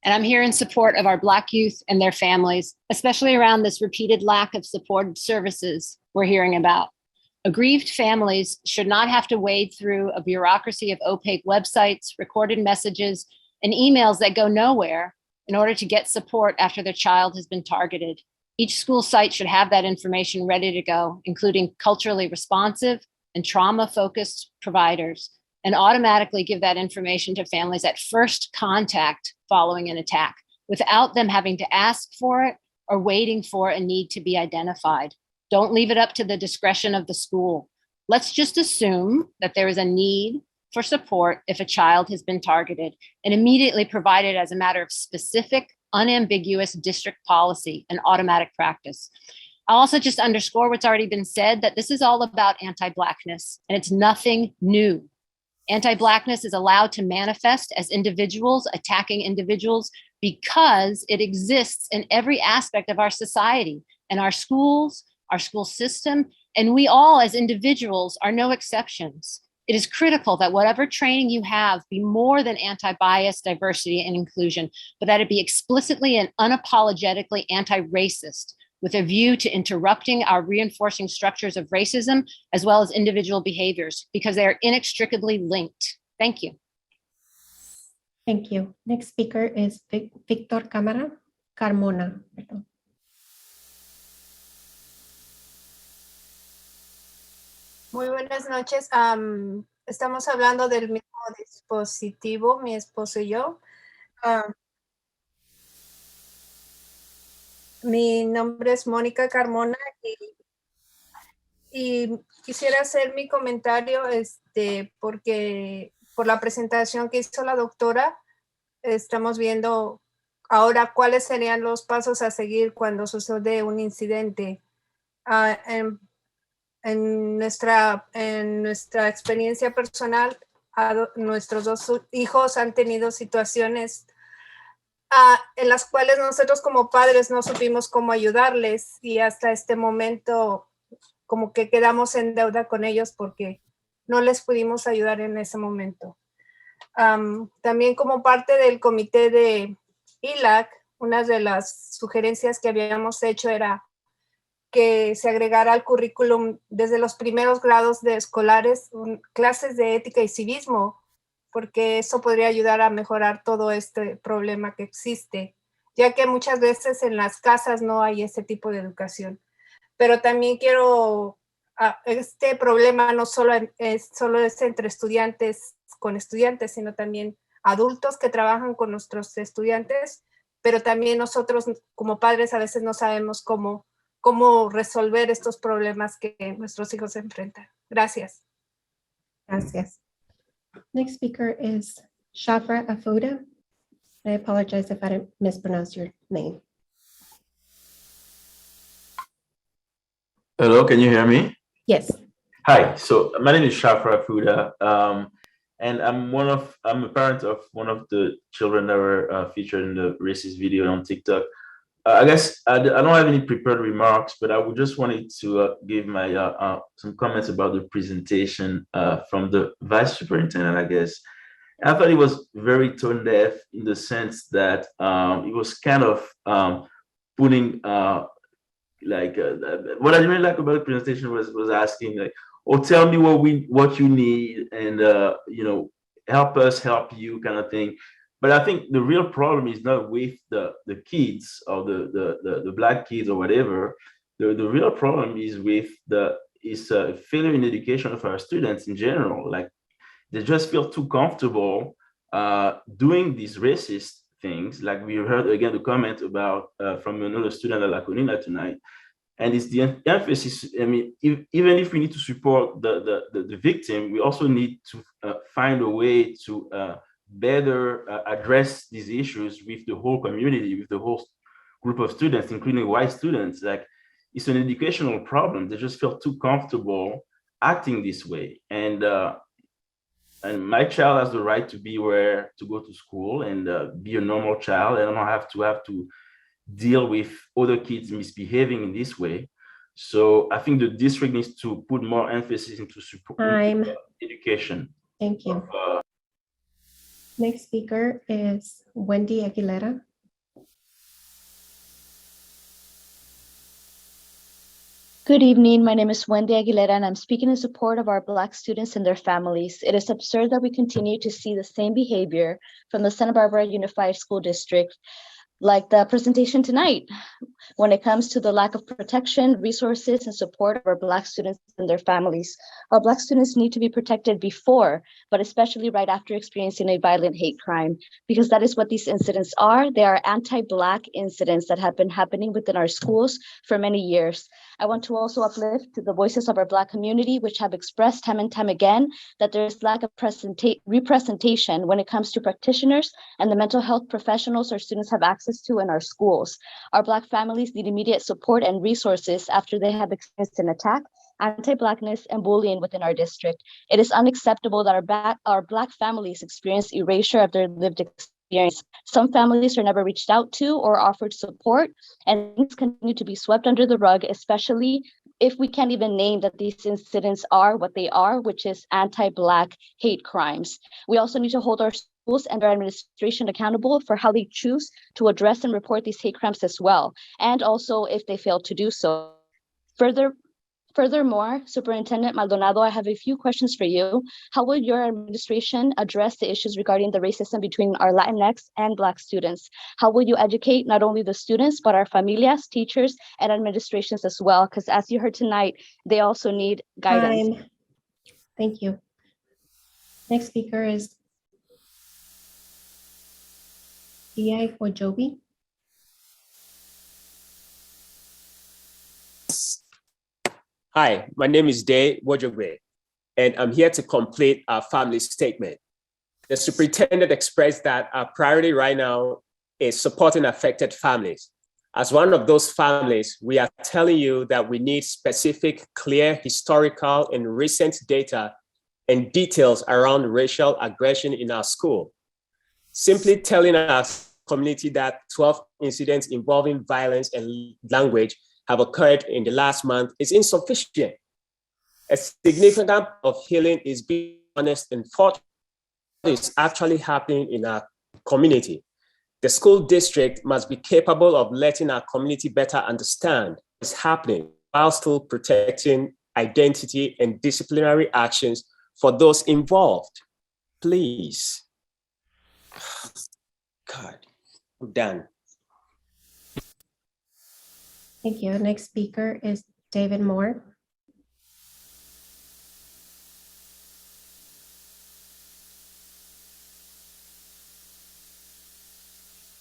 and I'm here in support of our Black youth and their families, especially around this repeated lack of supported services we're hearing about. Aggrieved families should not have to wade through a bureaucracy of opaque websites, recorded messages, and emails that go nowhere in order to get support after their child has been targeted. Each school site should have that information ready to go, including culturally responsive and trauma-focused providers, and automatically give that information to families at first contact following an attack, without them having to ask for it or waiting for a need to be identified. Don't leave it up to the discretion of the school. Let's just assume that there is a need for support if a child has been targeted, and immediately provide it as a matter of specific, unambiguous district policy and automatic practice. I'll also just underscore what's already been said, that this is all about anti-Blackness, and it's nothing new. Anti-Blackness is allowed to manifest as individuals attacking individuals because it exists in every aspect of our society, and our schools, our school system, and we all as individuals are no exceptions. It is critical that whatever training you have be more than anti-bias, diversity, and inclusion, but that it be explicitly and unapologetically anti-racist, with a view to interrupting our reinforcing structures of racism as well as individual behaviors, because they are inextricably linked. Thank you. Thank you. Next speaker is Victor Carmona. Perdón. Muy buenas noches. Estamos hablando del mismo dispositivo, mi esposo y yo. Mi nombre es Mónica Carmona y quisiera hacer mi comentario porque por la presentación que hizo la doctora, estamos viendo ahora cuáles serían los pasos a seguir cuando sucede un incidente. En nuestra experiencia personal, nuestros dos hijos han tenido situaciones en las cuales nosotros como padres no supimos cómo ayudarles, y hasta este momento como que quedamos en deuda con ellos porque no les pudimos ayudar en ese momento. También como parte del comité de ILAC, una de las sugerencias que habíamos hecho era que se agregara al currículum desde los primeros grados de escolares clases de ética y civismo, porque eso podría ayudar a mejorar todo este problema que existe, ya que muchas veces en las casas no hay ese tipo de educación. Pero también este problema no solo es entre estudiantes con estudiantes, sino también adultos que trabajan con nuestros estudiantes, pero también nosotros como padres a veces no sabemos cómo resolver estos problemas que nuestros hijos enfrentan. Gracias. Gracias. Next speaker is Shafra Afuda. I apologize if I mispronounced your name. Hello, can you hear me? Yes. Hi, so my name is Shafra Afuda, and I'm a parent of one of the children that were featured in the racist video on TikTok. I guess I don't have any prepared remarks, but I would just wanted to give my some comments about the presentation from the Vice Superintendent, I guess. I thought it was very tone deaf in the sense that it was kind of putting what I really like about the presentation was asking like, oh, tell me what you need, and help us help you kind of thing. But I think the real problem is not with the kids or the Black kids or whatever. The real problem is with failure in education of our students in general. Like they just feel too comfortable doing these racist things. Like we heard again the comment about from another student at La Colina tonight. And it's the emphasis. I mean, even if we need to support the victim, we also need to find a way to better address these issues with the whole community, with the whole group of students, including white students. Like, it's an educational problem. They just feel too comfortable acting this way. And my child has the right to be where to go to school and be a normal child, and I don't have to deal with other kids misbehaving in this way. So I think the district needs to put more emphasis into support education. Thank you. Next speaker is Wendy Aguilera. Good evening. My name is Wendy Aguilera, and I'm speaking in support of our Black students and their families. It is absurd that we continue to see the same behavior from the Santa Barbara Unified School District, like the presentation tonight, when it comes to the lack of protection, resources, and support of our Black students and their families. Our Black students need to be protected before, but especially right after experiencing a violent hate crime, because that is what these incidents are. They are anti-Black incidents that have been happening within our schools for many years. I want to also uplift the voices of our Black community, which have expressed time and time again that there is lack of representation when it comes to practitioners and the mental health professionals our students have access to in our schools. Our Black families need immediate support and resources after they have experienced an attack, anti-Blackness, and bullying within our district. It is unacceptable that our Black families experience erasure of their lived experience. Some families are never reached out to or offered support, and things continue to be swept under the rug, especially if we can't even name that these incidents are what they are, which is anti-Black hate crimes. We also need to hold our schools and their administration accountable for how they choose to address and report these hate crimes as well, and also if they fail to do so. Furthermore, Superintendent Maldonado, I have a few questions for you. How will your administration address the issues regarding the racism between our Latinx and Black students? How will you educate not only the students, but our familias, teachers, and administrations as well? Because as you heard tonight, they also need guidance. Time. Thank you. Next speaker is Dia Wajobi. Hi, my name is Day Wojogbe, and I'm here to complete our family statement. The superintendent expressed that our priority right now is supporting affected families. As one of those families, we are telling you that we need specific, clear, historical, and recent data and details around racial aggression in our school. Simply telling our community that 12 incidents involving violence and language have occurred in the last month is insufficient. A significant amount of healing is being honest and thought is actually happening in our community. The school district must be capable of letting our community better understand what's happening while still protecting identity and disciplinary actions for those involved. Please. God, I'm done. Thank you. Next speaker is David Moore.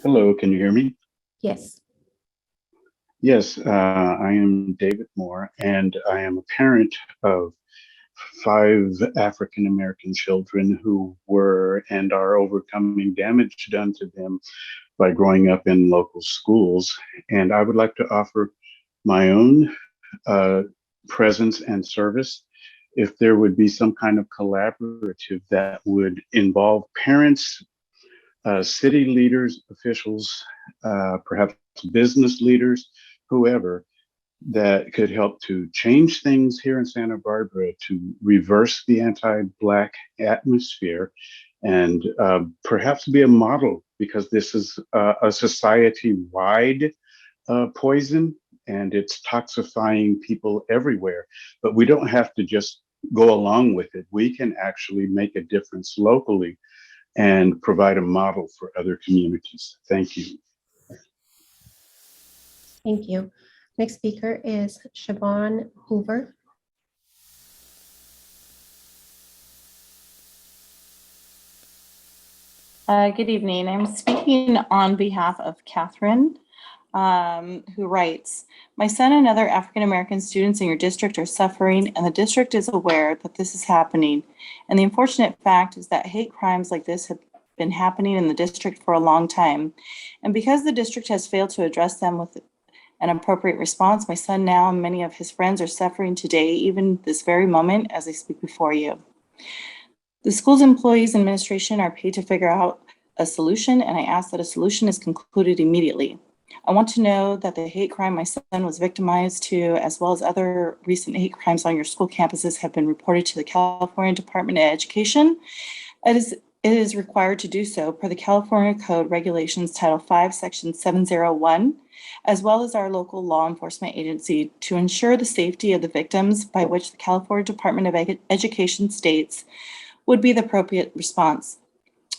Hello, can you hear me? Yes. Yes, I am David Moore, and I am a parent of 5 African American children who were and are overcoming damage done to them by growing up in local schools. And I would like to offer my own presence and service if there would be some kind of collaborative that would involve parents, city leaders, officials, perhaps business leaders, whoever, that could help to change things here in Santa Barbara to reverse the anti-Black atmosphere and perhaps be a model, because this is a society-wide poison and it's toxifying people everywhere. But we don't have to just go along with it. We can actually make a difference locally and provide a model for other communities. Thank you. Thank you. Next speaker is Siobhan Hoover. Good evening. I'm speaking on behalf of Catherine, who writes, "My son and other African-American students in your district are suffering, and the district is aware that this is happening. And the unfortunate fact is that hate crimes like this have been happening in the district for a long time. And because the district has failed to address them with an appropriate response, my son now and many of his friends are suffering today, even this very moment as I speak before you. The school's employees and administration are paid to figure out a solution, and I ask that a solution is concluded immediately. I want to know that the hate crime my son was victimized to, as well as other recent hate crimes on your school campuses, have been reported to the California Department of Education. It is required to do so per the California Code Regulations Title 5, Section 701, as well as our local law enforcement agency, to ensure the safety of the victims, by which the California Department of Education states would be the appropriate response.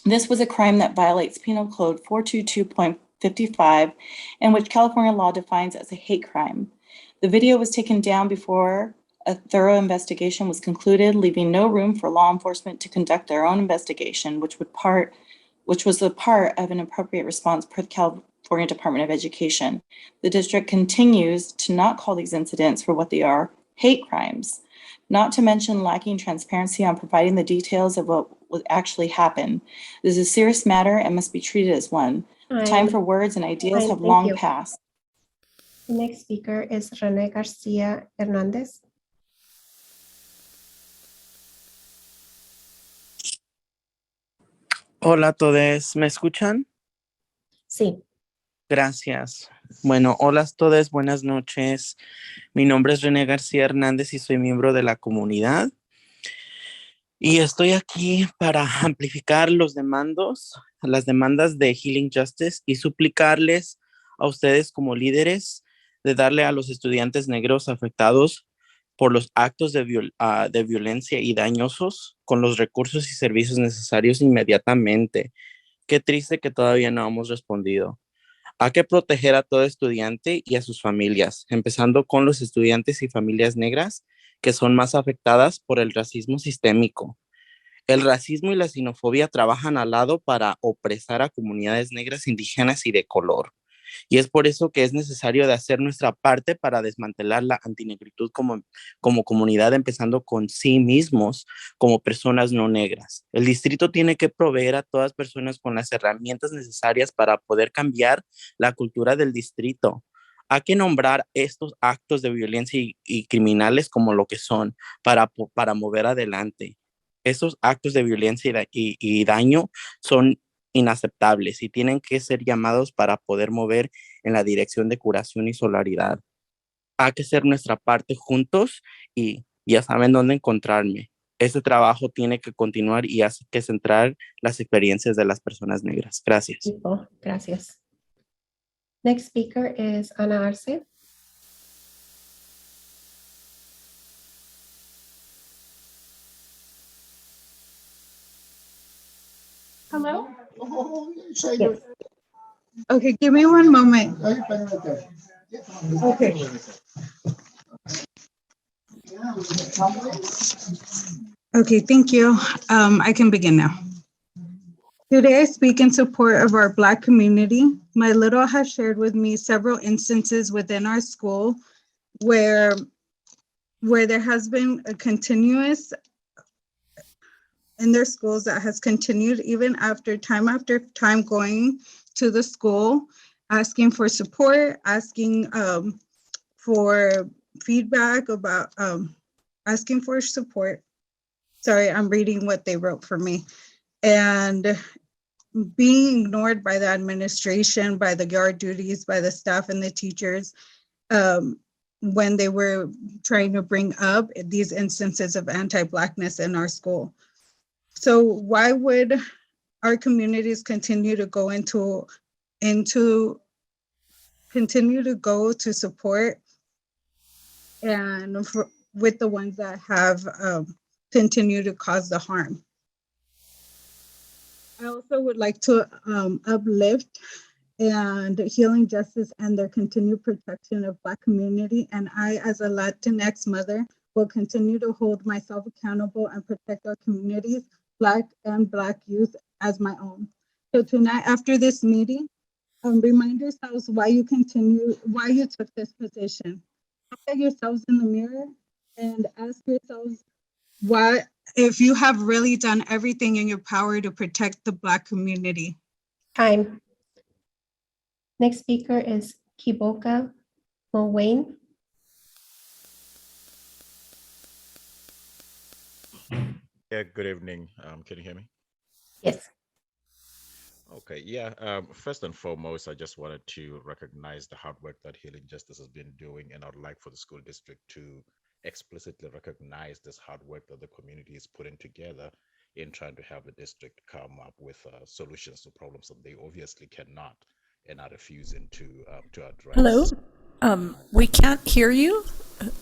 This was a crime that violates Penal Code 422.55, and which California law defines as a hate crime. The video was taken down before a thorough investigation was concluded, leaving no room for law enforcement to conduct their own investigation, which was a part of an appropriate response per the California Department of Education. The district continues to not call these incidents for what they are, hate crimes, not to mention lacking transparency on providing the details of what would actually happen. This is a serious matter and must be treated as one. The time for words and ideas have long passed. The next speaker is Rene Garcia Hernandez. Hola a todos, ¿me escuchan? Sí. Gracias. Bueno, hola a todos, buenas noches. Mi nombre es René García Hernández y soy miembro de la comunidad. Y estoy aquí para amplificar las demandas de Healing Justice y suplicarles a ustedes como líderes de darle a los estudiantes negros afectados por los actos de violencia y dañosos con los recursos y servicios necesarios inmediatamente. Qué triste que todavía no hemos respondido. Hay que proteger a todo estudiante y a sus familias, empezando con los estudiantes y familias negras que son más afectadas por el racismo sistémico. El racismo y la xenofobia trabajan al lado para opresar a comunidades negras, indígenas y de color. Y es por eso que es necesario de hacer nuestra parte para desmantelar la antinegritud como comunidad, empezando con sí mismos como personas no negras. El distrito tiene que proveer a todas personas con las herramientas necesarias para poder cambiar la cultura del distrito. Hay que nombrar estos actos de violencia y criminales como lo que son para mover adelante. Estos actos de violencia y daño son inaceptables y tienen que ser llamados para poder mover en la dirección de curación y solidaridad. Hay que hacer nuestra parte juntos y ya saben dónde encontrarme. Este trabajo tiene que continuar y hay que centrar las experiencias de las personas negras. Gracias. Gracias. Next speaker is Ana Arce. Hello? Yes. Okay, give me one moment. Okay. Okay, thank you. I can begin now. Today I speak in support of our Black community. My little has shared with me several instances within our school where there has been a continuous in their schools that has continued even after time going to the school, asking for support, asking for feedback about, asking for support. Sorry, I'm reading what they wrote for me. And being ignored by the administration, by the guard duties, by the staff and the teachers, when they were trying to bring up these instances of anti-Blackness in our school. So why would our communities continue to go to support and with the ones that have continued to cause the harm? I also would like to uplift and Healing Justice and their continued protection of Black community. And I, as a Latinx mother, will continue to hold myself accountable and protect our communities, Black and Black youth, as my own. So tonight, after this meeting, remind yourselves why you took this position. Look at yourselves in the mirror and ask yourselves why if you have really done everything in your power to protect the Black community. Time. Next speaker is Kiboka Wayne. Yeah, good evening. Can you hear me? Yes. Okay, yeah. First and foremost, I just wanted to recognize the hard work that Healing Justice has been doing, and I'd like for the school district to explicitly recognize this hard work that the community is putting together in trying to have the district come up with solutions to problems that they obviously cannot and are refusing to address. Hello? We can't hear you.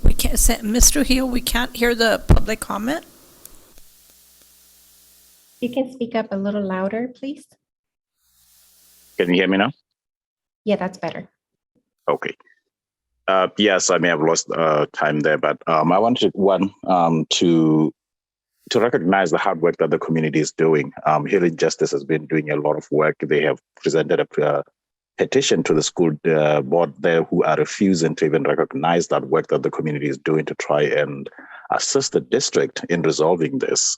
We can't, Mr. Hill, we can't hear the public comment. You can speak up a little louder, please. Can you hear me now? Yeah, that's better. Okay. Yes, I may have lost time there, but I wanted to recognize the hard work that the community is doing. Healing Justice has been doing a lot of work. They have presented a petition to the school board there, who are refusing to even recognize that work that the community is doing to try and assist the district in resolving this.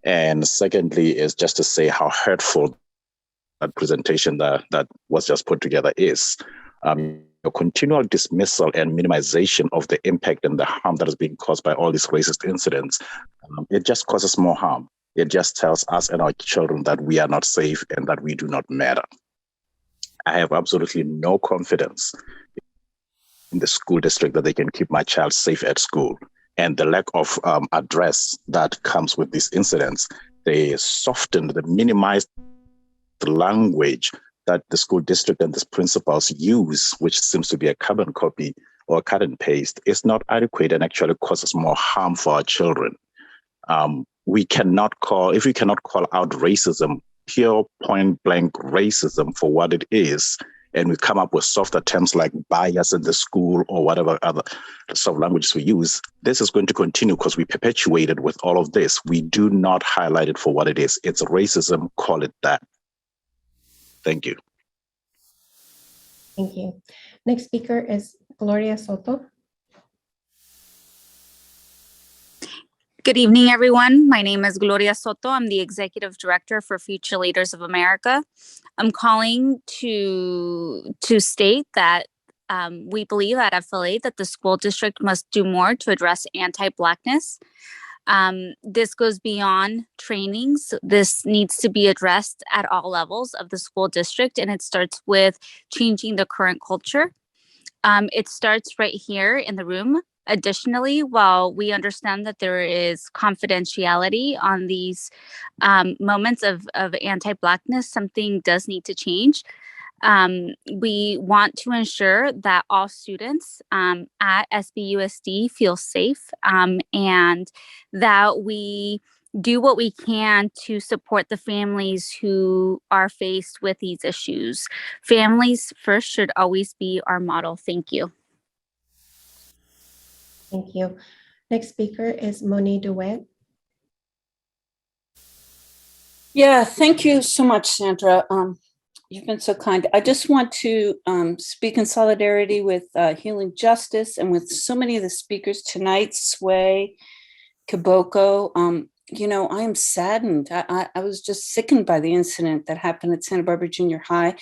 And secondly, is just to say how hurtful that presentation that was just put together is. A continual dismissal and minimization of the impact and the harm that is being caused by all these racist incidents, it just causes more harm. It just tells us and our children that we are not safe and that we do not matter. I have absolutely no confidence in the school district that they can keep my child safe at school. And the lack of address that comes with these incidents, they softened, they minimized the language that the school district and the principals use, which seems to be a carbon copy or a cut and paste, is not adequate and actually causes more harm for our children. If we cannot call out racism, pure point blank racism for what it is, and we come up with softer terms like bias in the school or whatever other sort of languages we use, this is going to continue because we perpetuate it with all of this. We do not highlight it for what it is. It's racism, call it that. Thank you. Thank you. Next speaker is Gloria Soto. Good evening, everyone. My name is Gloria Soto. I'm the Executive Director for Future Leaders of America. I'm calling to state that we believe at FLA that the school district must do more to address anti-Blackness. This goes beyond trainings. This needs to be addressed at all levels of the school district, and it starts with changing the current culture. It starts right here in the room. Additionally, while we understand that there is confidentiality on these moments of anti-Blackness, something does need to change. We want to ensure that all students at SBUSD feel safe and that we do what we can to support the families who are faced with these issues. Families first should always be our model. Thank you. Thank you. Next speaker is Monique DeWitt. Yeah, thank you so much, Sandra. You've been so kind. I just want to speak in solidarity with Healing Justice and with so many of the speakers tonight, Sway, Kiboko. I am saddened. I was just sickened by the incident that happened at Santa Barbara Junior High,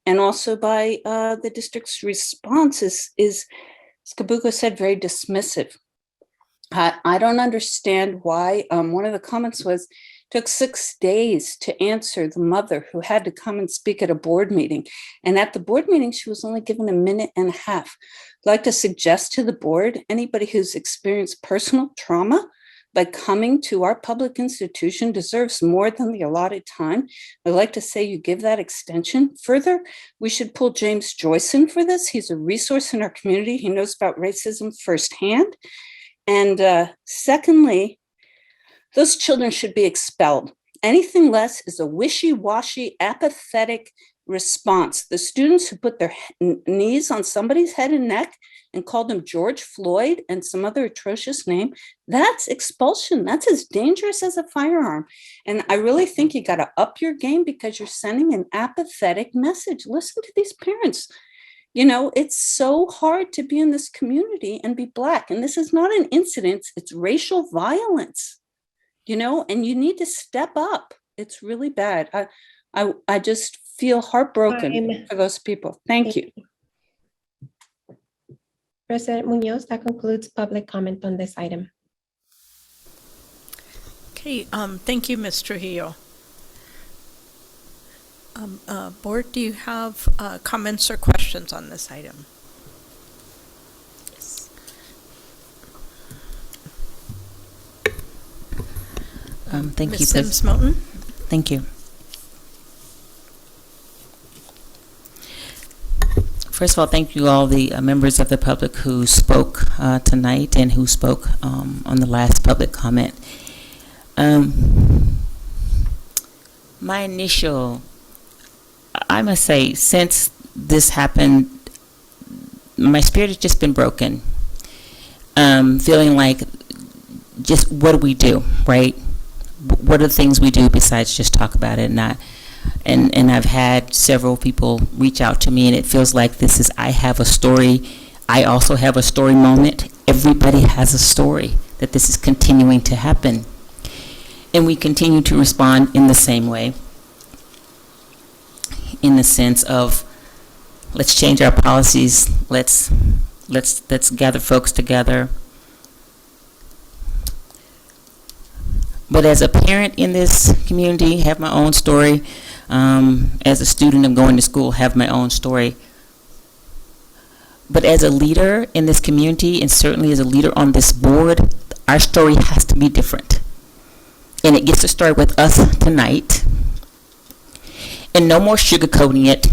and also by the district's response is, as Kiboko said, very dismissive. I don't understand why. One of the comments was, took 6 days to answer the mother who had to come and speak at a board meeting. And at the board meeting, she was only given 1.5 minutes. I'd like to suggest to the board, anybody who's experienced personal trauma by coming to our public institution deserves more than the allotted time. I'd like to say you give that extension. Further, we should pull James Joyce in for this. He's a resource in our community. He knows about racism firsthand. And secondly, those children should be expelled. Anything less is a wishy-washy, apathetic response. The students who put their knees on somebody's head and neck and called him George Floyd and some other atrocious name, that's expulsion. That's as dangerous as a firearm. And I really think you got to up your game because you're sending an apathetic message. Listen to these parents. It's so hard to be in this community and be Black. And this is not an incident, it's racial violence. and you need to step up. It's really bad. I just feel heartbroken for those people. Thank you. President Munoz, that concludes public comment on this item. Okay, thank you, Ms. Trujillo. Board, do you have comments or questions on this item? Thank you, Ms. Sims-Moulton? Thank you. First of all, thank you all the members of the public who spoke tonight and who spoke on the last public comment. My initial, I must say, since this happened, my spirit has just been broken. Feeling like, just what do we do, right? What are the things we do besides just talk about it? And I've had several people reach out to me, and it feels like this is, I have a story. I also have a story moment. Everybody has a story that this is continuing to happen. And we continue to respond in the same way, in the sense of, let's change our policies. Let's gather folks together. But as a parent in this community, have my own story. As a student of going to school, have my own story. But as a leader in this community, and certainly as a leader on this board, our story has to be different. And it gets to start with us tonight. And no more sugarcoating it.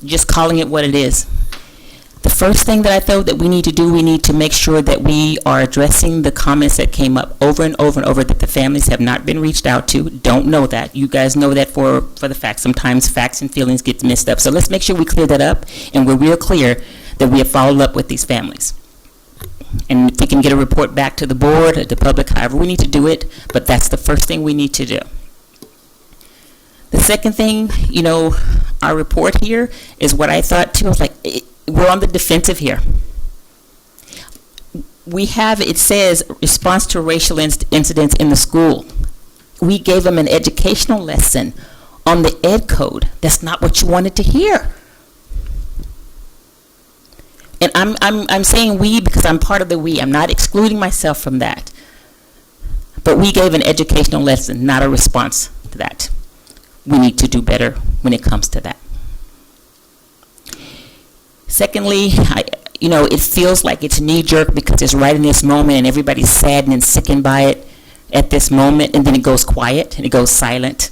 Just calling it what it is. The first thing that I thought that we need to do, we need to make sure that we are addressing the comments that came up over and over and over that the families have not been reached out to. Don't know that. You guys know that for the fact. Sometimes facts and feelings get mixed up. So let's make sure we clear that up and we're real clear that we have followed up with these families. And if we can get a report back to the board, the public, however we need to do it, but that's the first thing we need to do. The second thing, our report here is what I thought too. I was like, we're on the defensive here. It says response to racial incidents in the school. We gave them an educational lesson on the ed code. That's not what you wanted to hear. And I'm saying we because I'm part of the we. I'm not excluding myself from that. But we gave an educational lesson, not a response to that. We need to do better when it comes to that. Secondly, it feels like it's knee-jerk because it's right in this moment and everybody's saddened and sickened by it at this moment, and then it goes quiet and it goes silent.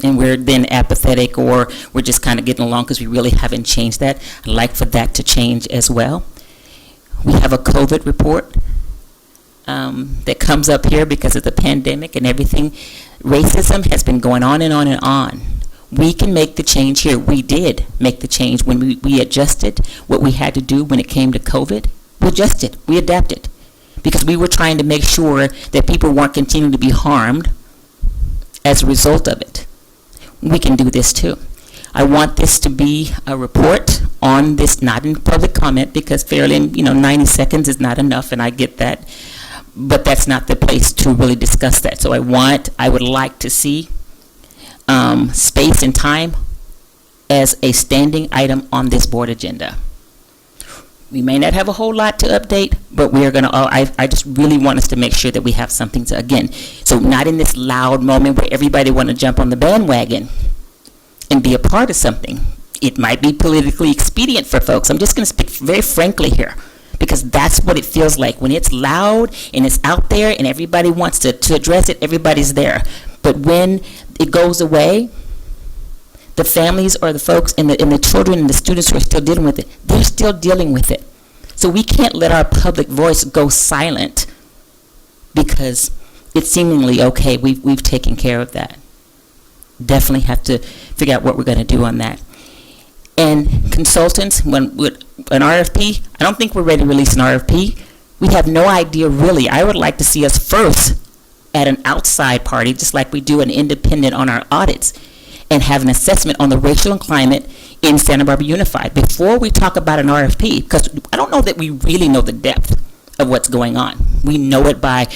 And we're then apathetic, or we're just kind of getting along because we really haven't changed that. I'd like for that to change as well. We have a COVID report that comes up here because of the pandemic and everything. Racism has been going on and on and on. We can make the change here. We did make the change when we adjusted what we had to do when it came to COVID. We adjusted, we adapted, because we were trying to make sure that people weren't continuing to be harmed as a result of it. We can do this too. I want this to be a report on this, not in public comment, because fairly, 90 seconds is not enough, and I get that, but that's not the place to really discuss that. So I would like to see space and time as a standing item on this board agenda. We may not have a whole lot to update, but we are going to, I just really want us to make sure that we have something to, again, so not in this loud moment where everybody want to jump on the bandwagon and be a part of something. It might be politically expedient for folks. I'm just going to speak very frankly here, because that's what it feels like. When it's loud and it's out there and everybody wants to address it, everybody's there. But when it goes away, the families or the folks and the children and the students who are still dealing with it, they're still dealing with it. So we can't let our public voice go silent because it's seemingly okay. We've taken care of that. Definitely have to figure out what we're going to do on that. And consultants, when with an RFP, I don't think we're ready to release an RFP. We have no idea really. I would like to see us first at an outside party, just like we do an independent on our audits, and have an assessment on the racial and climate in Santa Barbara Unified before we talk about an RFP, because I don't know that we really know the depth of what's going on. We know it by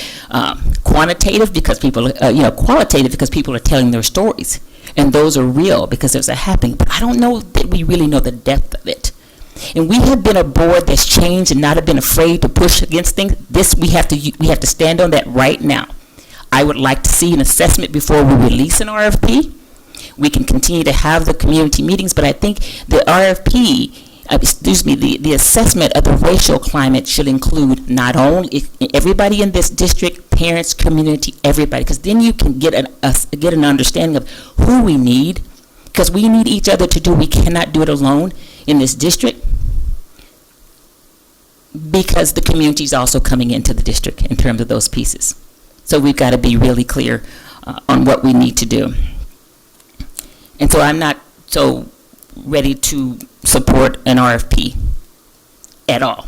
quantitative because people, qualitative because people are telling their stories. And those are real because there's a happening. But I don't know that we really know the depth of it. And we have been a board that's changed and not have been afraid to push against things. We have to stand on that right now. I would like to see an assessment before we release an RFP. We can continue to have the community meetings, but I think the RFP, the assessment of the racial climate should include not only everybody in this district, parents, community, everybody, because then you can get an understanding of who we need, because we need each other to do. We cannot do it alone in this district, because the community is also coming into the district in terms of those pieces. So we've got to be really clear on what we need to do. And so I'm not so ready to support an RFP at all,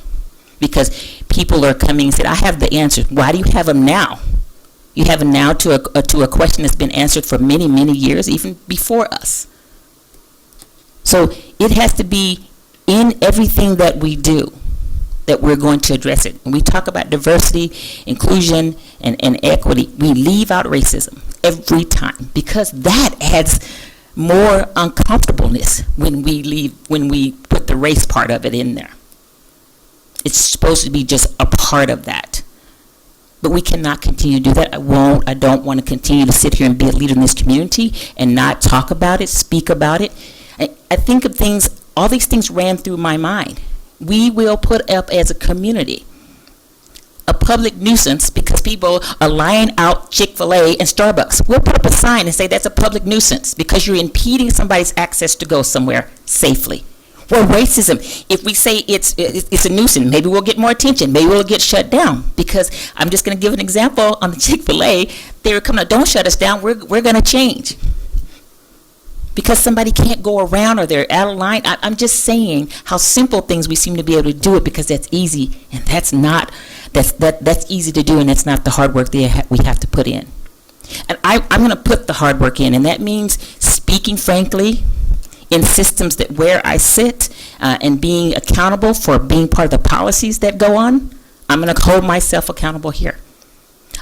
because people are coming and said, I have the answers. Why do you have them now? You have them now to a question that's been answered for many, many years, even before us. So it has to be in everything that we do that we're going to address it. When we talk about diversity, inclusion, and equity, we leave out racism every time, because that adds more uncomfortableness when we put the race part of it in there. It's supposed to be just a part of that. But we cannot continue to do that. I don't want to continue to sit here and be a leader in this community and not talk about it, speak about it. I think of things, all these things ran through my mind. We will put up as a community a public nuisance because people are lying out Chick-fil-A and Starbucks. We'll put up a sign and say that's a public nuisance because you're impeding somebody's access to go somewhere safely. Well, racism, if we say it's a nuisance, maybe we'll get more attention. Maybe we'll get shut down, because I'm just going to give an example on the Chick-fil-A. They were coming up, don't shut us down, we're going to change. Because somebody can't go around or they're out of line. I'm just saying how simple things we seem to be able to do it because that's easy, and that's easy to do, and that's not the hard work that we have to put in. And I'm going to put the hard work in, and that means speaking frankly in systems that where I sit and being accountable for being part of the policies that go on. I'm going to hold myself accountable here.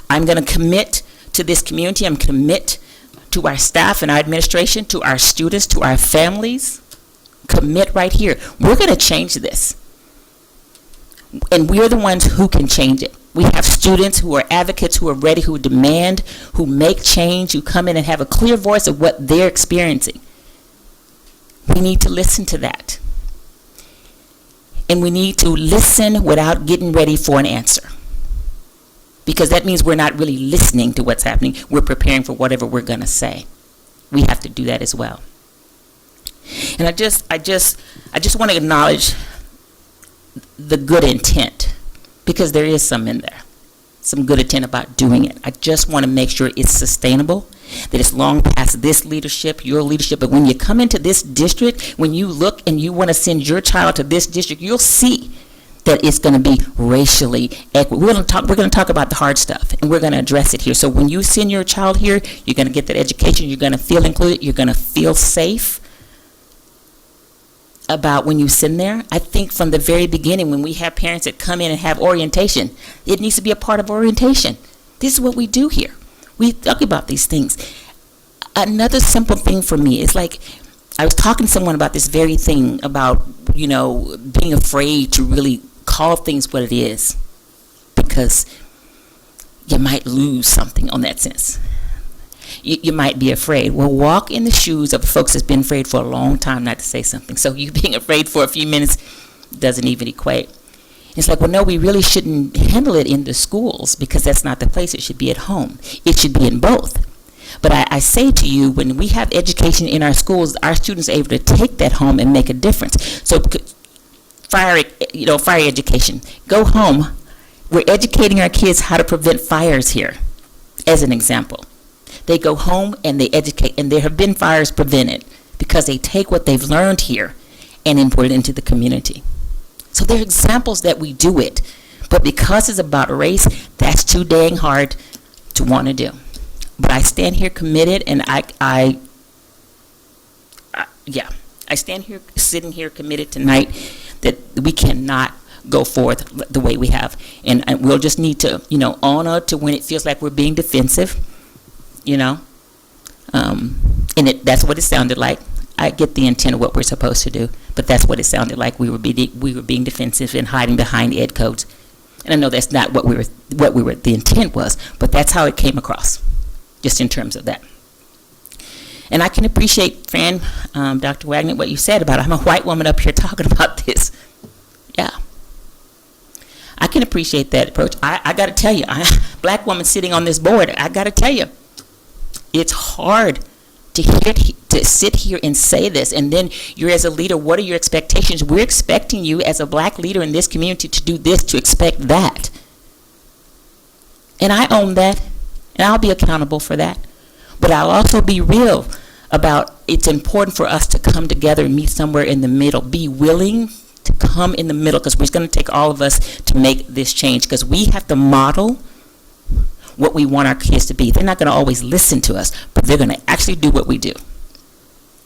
I'm going to commit to this community. I'm commit to our staff and our administration, to our students, to our families. Commit right here. We're going to change this. And we're the ones who can change it. We have students who are advocates, who are ready, who demand, who make change, who come in and have a clear voice of what they're experiencing. We need to listen to that. And we need to listen without getting ready for an answer. Because that means we're not really listening to what's happening. We're preparing for whatever we're going to say. We have to do that as well. And I just want to acknowledge the good intent, because there is some in there, some good intent about doing it. I just want to make sure it's sustainable, that it's long past this leadership, your leadership. But when you come into this district, when you look and you want to send your child to this district, you'll see that it's going to be racially equitable. We're going to talk about the hard stuff, and we're going to address it here. So when you send your child here, you're going to get that education. You're going to feel included. You're going to feel safe about when you send there. I think from the very beginning, when we have parents that come in and have orientation, it needs to be a part of orientation. This is what we do here. We talk about these things. Another simple thing for me is, like, I was talking to someone about this very thing about, being afraid to really call things what it is, because you might lose something on that sense. You might be afraid. Well, walk in the shoes of the folks that's been afraid for a long time not to say something. So you being afraid for a few minutes doesn't even equate. It's like, well, no, we really shouldn't handle it in the schools, because that's not the place. It should be at home. It should be in both. But I say to you, when we have education in our schools, our students are able to take that home and make a difference. So fire education. Go home. We're educating our kids how to prevent fires here, as an example. They go home and they educate, and there have been fires prevented because they take what they've learned here and import it into the community. So there are examples that we do it, but because it's about race, that's too dang hard to want to do. But I stand here committed, and I stand here, sitting here committed tonight, that we cannot go forth the way we have. And we'll just need to, honor to when it feels like we're being defensive, and that's what it sounded like. I get the intent of what we're supposed to do, but that's what it sounded like. We were being defensive and hiding behind ed codes. And I know that's not what the intent was, but that's how it came across, just in terms of that. And I can appreciate, Fran, Dr. Wagner, what you said about I'm a white woman up here talking about this. Yeah. I can appreciate that approach. I got to tell you, black woman sitting on this board, I got to tell you, it's hard to sit here and say this, and then you're as a leader, what are your expectations? We're expecting you as a black leader in this community to do this, to expect that. And I own that, and I'll be accountable for that. But I'll also be real about it's important for us to come together and meet somewhere in the middle. Be willing to come in the middle, because it's going to take all of us to make this change, because we have to model what we want our kids to be. They're not going to always listen to us, but they're going to actually do what we do.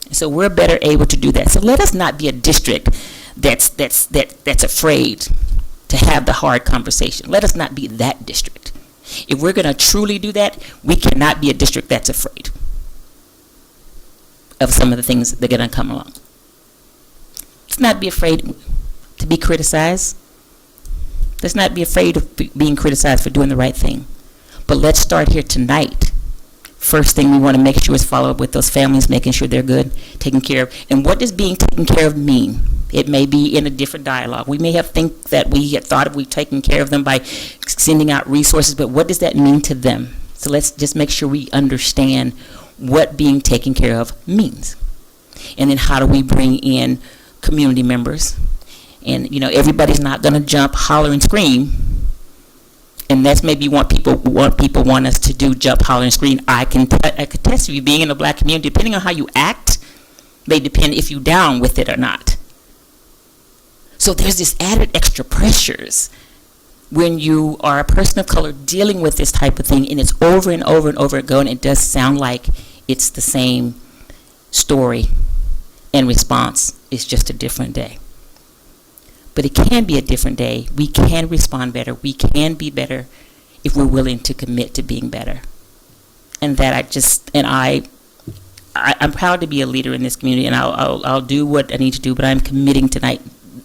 And so we're better able to do that. So let us not be a district that's afraid to have the hard conversation. Let us not be that district. If we're going to truly do that, we cannot be a district that's afraid of some of the things that are going to come along. Let's not be afraid to be criticized. Let's not be afraid of being criticized for doing the right thing. But let's start here tonight. First thing we want to make sure is follow up with those families, making sure they're good, taken care of. And what does being taken care of mean? It may be in a different dialogue. We may have think that we had thought we've taken care of them by sending out resources, but what does that mean to them? So let's just make sure we understand what being taken care of means. And then how do we bring in community members? And everybody's not going to jump, holler, and scream. And that's maybe what people want us to do, jump, holler, and scream. I can attest to you, being in the black community, depending on how you act, may depend if you're down with it or not. So there's this added extra pressures when you are a person of color dealing with this type of thing, and it's over and over and over again. It does sound like it's the same story and response. It's just a different day. But it can be a different day. We can respond better. We can be better if we're willing to commit to being better. And that I'm proud to be a leader in this community, and I'll do what I need to do, but I'm committing tonight.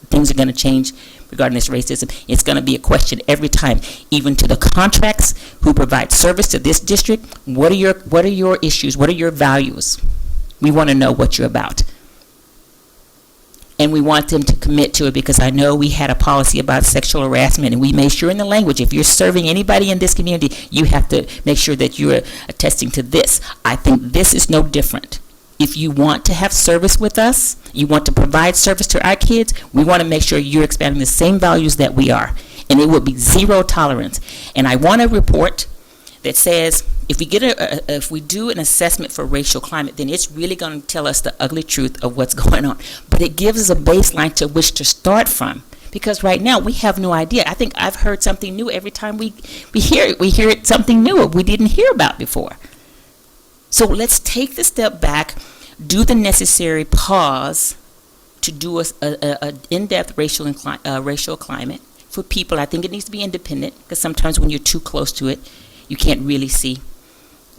Things are going to change regarding this racism. It's going to be a question every time, even to the contracts who provide service to this district. What are your issues? What are your values? We want to know what you're about. And we want them to commit to it, because I know we had a policy about sexual harassment, and we made sure in the language, if you're serving anybody in this community, you have to make sure that you're attesting to this. I think this is no different. If you want to have service with us, you want to provide service to our kids, we want to make sure you're expanding the same values that we are. And it will be zero tolerance. And I want a report that says, if we do an assessment for racial climate, then it's really going to tell us the ugly truth of what's going on. But it gives us a baseline to which to start from, because right now we have no idea. I think I've heard something new every time we hear it. We hear it something new we didn't hear about before. So let's take the step back, do the necessary pause to do a in-depth racial climate for people. I think it needs to be independent, because sometimes when you're too close to it, you can't really see.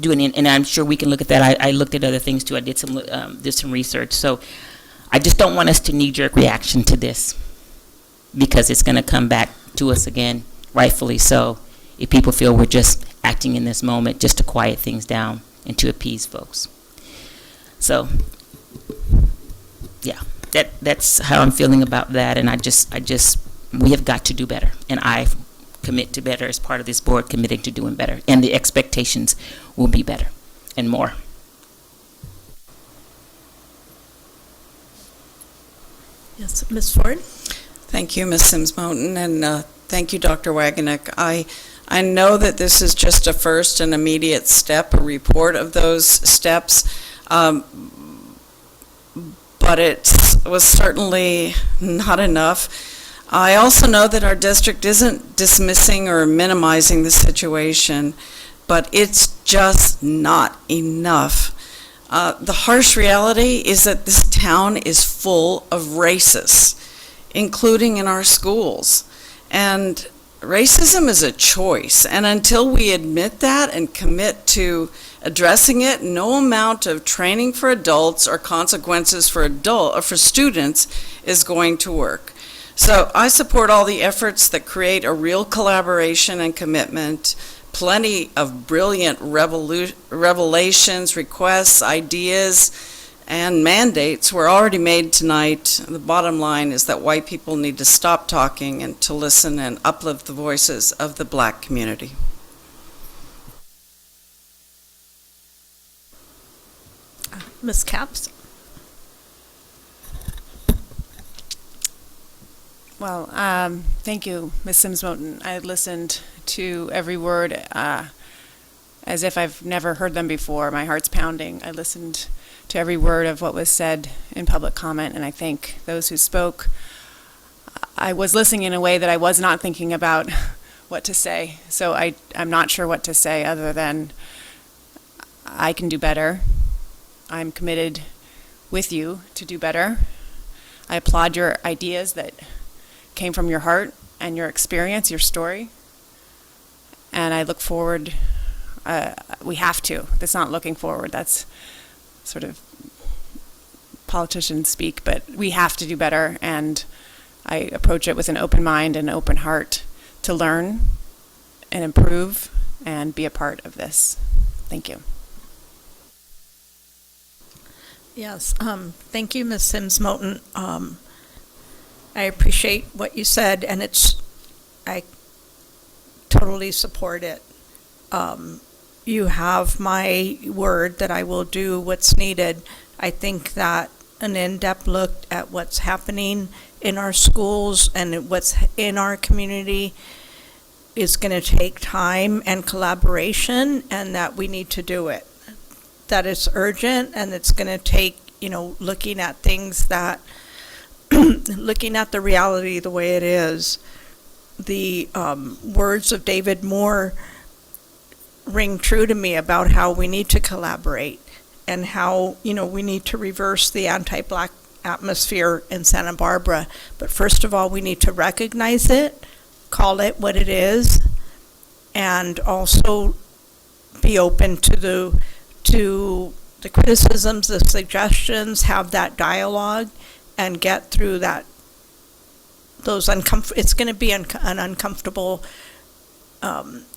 And I'm sure we can look at that. I looked at other things too. I did some research. So I just don't want us to knee-jerk reaction to this, because it's going to come back to us again, rightfully so, if people feel we're just acting in this moment just to quiet things down and to appease folks. So yeah, that's how I'm feeling about that. And we have got to do better. And I commit to better as part of this board, committing to doing better. And the expectations will be better and more. Yes, Ms. Ford. Thank you, Ms. Sims-Moten, and thank you, Dr. Wagenknecht. I know that this is just a first and immediate step, a report of those steps, but it was certainly not enough. I also know that our district isn't dismissing or minimizing the situation, but it's just not enough. The harsh reality is that this town is full of racists. including in our schools. And racism is a choice. And until we admit that and commit to addressing it, no amount of training for adults or consequences for students is going to work. So I support all the efforts that create a real collaboration and commitment. Plenty of brilliant revelations, requests, ideas, and mandates were already made tonight. The bottom line is that white people need to stop talking and to listen and uplift the voices of the Black community. Ms. Capps? Well, thank you, Ms. Sims-Moten. I listened to every word as if I've never heard them before. My heart's pounding. I listened to every word of what was said in public comment, and I thank those who spoke. I was listening in a way that I was not thinking about what to say, so I'm not sure what to say other than I can do better. I'm committed with you to do better. I applaud your ideas that came from your heart and your experience, your story. And I look forward, we have to. That's not looking forward, that's sort of politicians speak, but we have to do better. And I approach it with an open mind and open heart to learn and improve and be a part of this. Thank you. Yes, thank you, Ms. Sims-Moten. I appreciate what you said, and I totally support it. You have my word that I will do what's needed. I think that an in-depth look at what's happening in our schools and what's in our community is going to take time and collaboration, and that we need to do it. That it's urgent, and it's going to take, looking at things that, looking at the reality the way it is. The words of David Moore ring true to me about how we need to collaborate and how, we need to reverse the anti-Black atmosphere in Santa Barbara. But first of all, we need to recognize it, call it what it is, and also be open to the criticisms, the suggestions, have that dialogue, and get through that. It's going to be an uncomfortable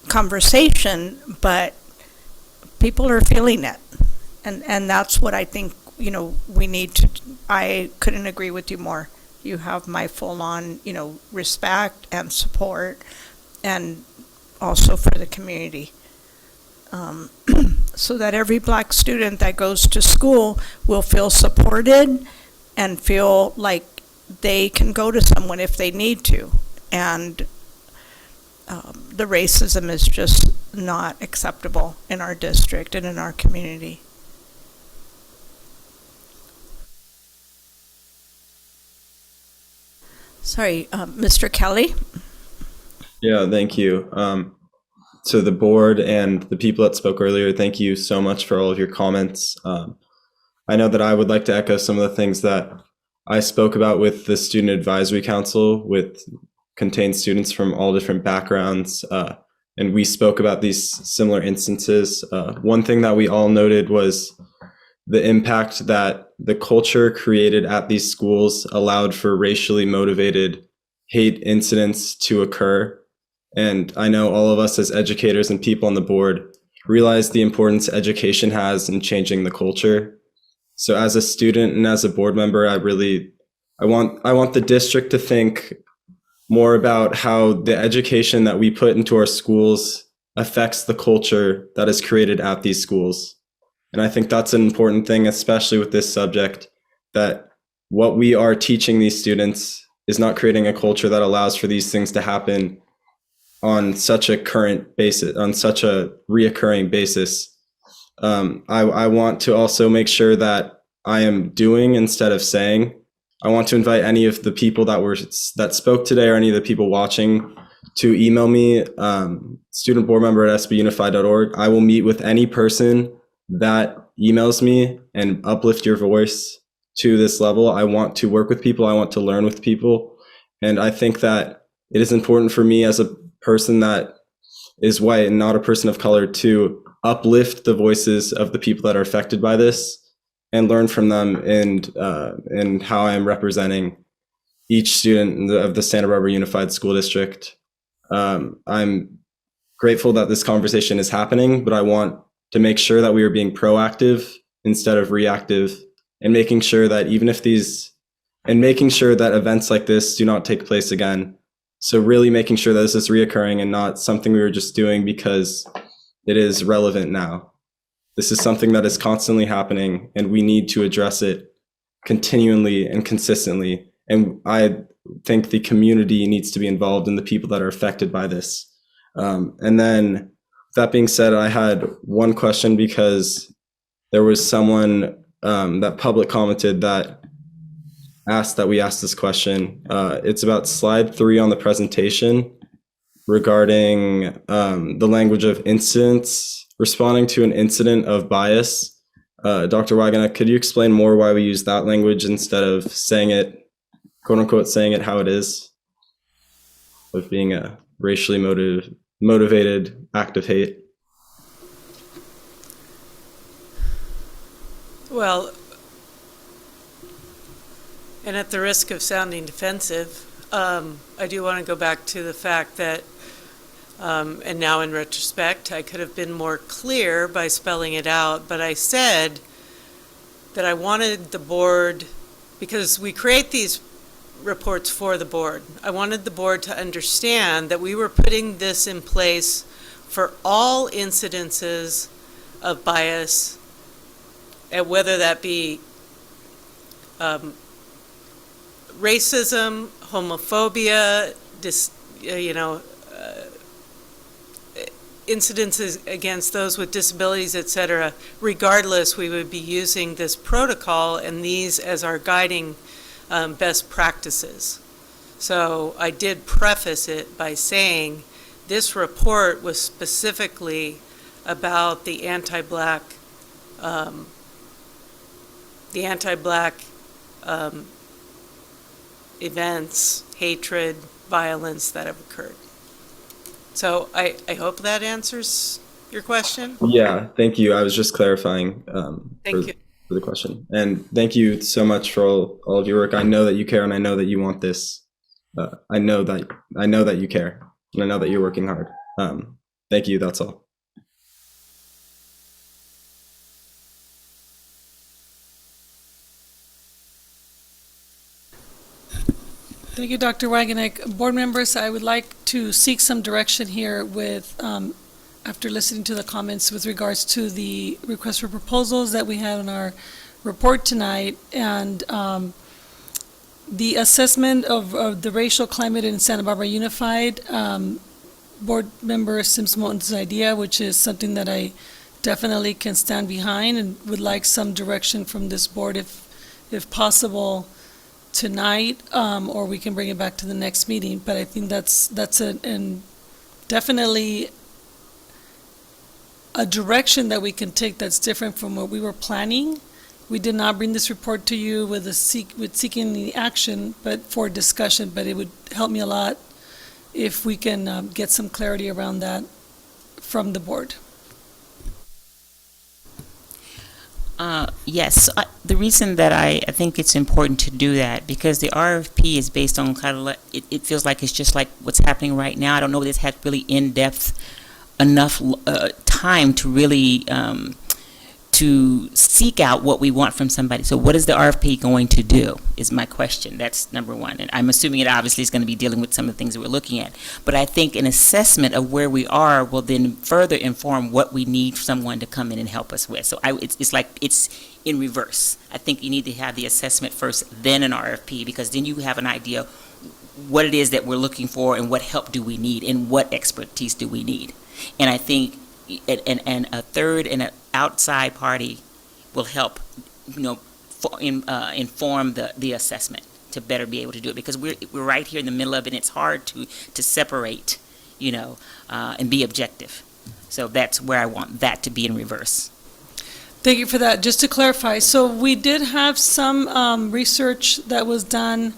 conversation, but people are feeling it, and that's what I think we need to. I couldn't agree with you more. You have my full-on respect and support, and also for the community. So that every Black student that goes to school will feel supported and feel like they can go to someone if they need to. And the racism is just not acceptable in our district and in our community. Sorry, Mr. Kelly? Yeah, thank you. To the board and the people that spoke earlier, thank you so much for all of your comments. I know that I would like to echo some of the things that I spoke about with the Student Advisory Council, with contained students from all different backgrounds, and we spoke about these similar instances. One thing that we all noted was the impact that the culture created at these schools allowed for racially motivated hate incidents to occur. And I know all of us as educators and people on the board realize the importance education has in changing the culture. So as a student and as a board member, I want the district to think more about how the education that we put into our schools affects the culture that is created at these schools. And I think that's an important thing, especially with this subject, that what we are teaching these students is not creating a culture that allows for these things to happen on such a current basis, on such a reoccurring basis. I want to also make sure that I am doing instead of saying. I want to invite any of the people that spoke today or any of the people watching to email me, studentboardmember@sbunified.org. I will meet with any person that emails me and uplift your voice to this level. I want to work with people. I want to learn with people. And I think that it is important for me as a person that is white and not a person of color to uplift the voices of the people that are affected by this and learn from them and how I am representing each student of the Santa Barbara Unified School District. I'm grateful that this conversation is happening, but I want to make sure that we are being proactive instead of reactive, and making sure that making sure that events like this do not take place again. So really making sure that this is reoccurring and not something we were just doing because it is relevant now. This is something that is constantly happening, and we need to address it continually and consistently. And I think the community needs to be involved in the people that are affected by this. And then that being said, I had one question because there was someone that public commented that asked that we ask this question. It's about slide 3 on the presentation regarding the language of incidents, responding to an incident of bias. Dr. Wagner, could you explain more why we use that language instead of saying it, quote unquote, saying it how it is, of being a racially motivated act of hate? Well, and at the risk of sounding defensive, I do want to go back to the fact that, and now in retrospect, I could have been more clear by spelling it out, but I said that I wanted the board, because we create these reports for the board, I wanted the board to understand that we were putting this in place for all incidences of bias, and whether that be racism, homophobia, incidences against those with disabilities, etc. Regardless, we would be using this protocol and these as our guiding best practices. So I did preface it by saying this report was specifically about the anti-Black events, hatred, violence that have occurred. So I hope that answers your question. Yeah, thank you. I was just clarifying for the question. And thank you so much for all of your work. I know that you care, and I know that you want this. I know that you care, and I know that you're working hard. Thank you. That's all. Thank you, Dr. Wagenknecht. Board members, I would like to seek some direction here with, after listening to the comments with regards to the request for proposals that we have in our report tonight, and the assessment of the racial climate in Santa Barbara Unified. Board member Sims Moten's idea, which is something that I definitely can stand behind and would like some direction from this board if possible tonight, or we can bring it back to the next meeting. But I think that's definitely a direction that we can take that's different from what we were planning. We did not bring this report to you with seeking the action, but for discussion. But it would help me a lot if we can get some clarity around that from the board. Yes, the reason that I think it's important to do that, because the RFP is based on kind of like, it feels like it's just like what's happening right now. I don't know if this had really in-depth enough time to really to seek out what we want from somebody. So what is the RFP going to do is my question. That's number one. And I'm assuming it obviously is going to be dealing with some of the things that we're looking at. But I think an assessment of where we are will then further inform what we need someone to come in and help us with. So it's like it's in reverse. I think you need to have the assessment first, then an RFP, because then you have an idea what it is that we're looking for and what help do we need and what expertise do we need. And I think and a third and an outside party will help, inform the assessment to better be able to do it, because we're right here in the middle of it. And it's hard to separate, and be objective. So that's where I want that to be in reverse. Thank you for that. Just to clarify, so we did have some research that was done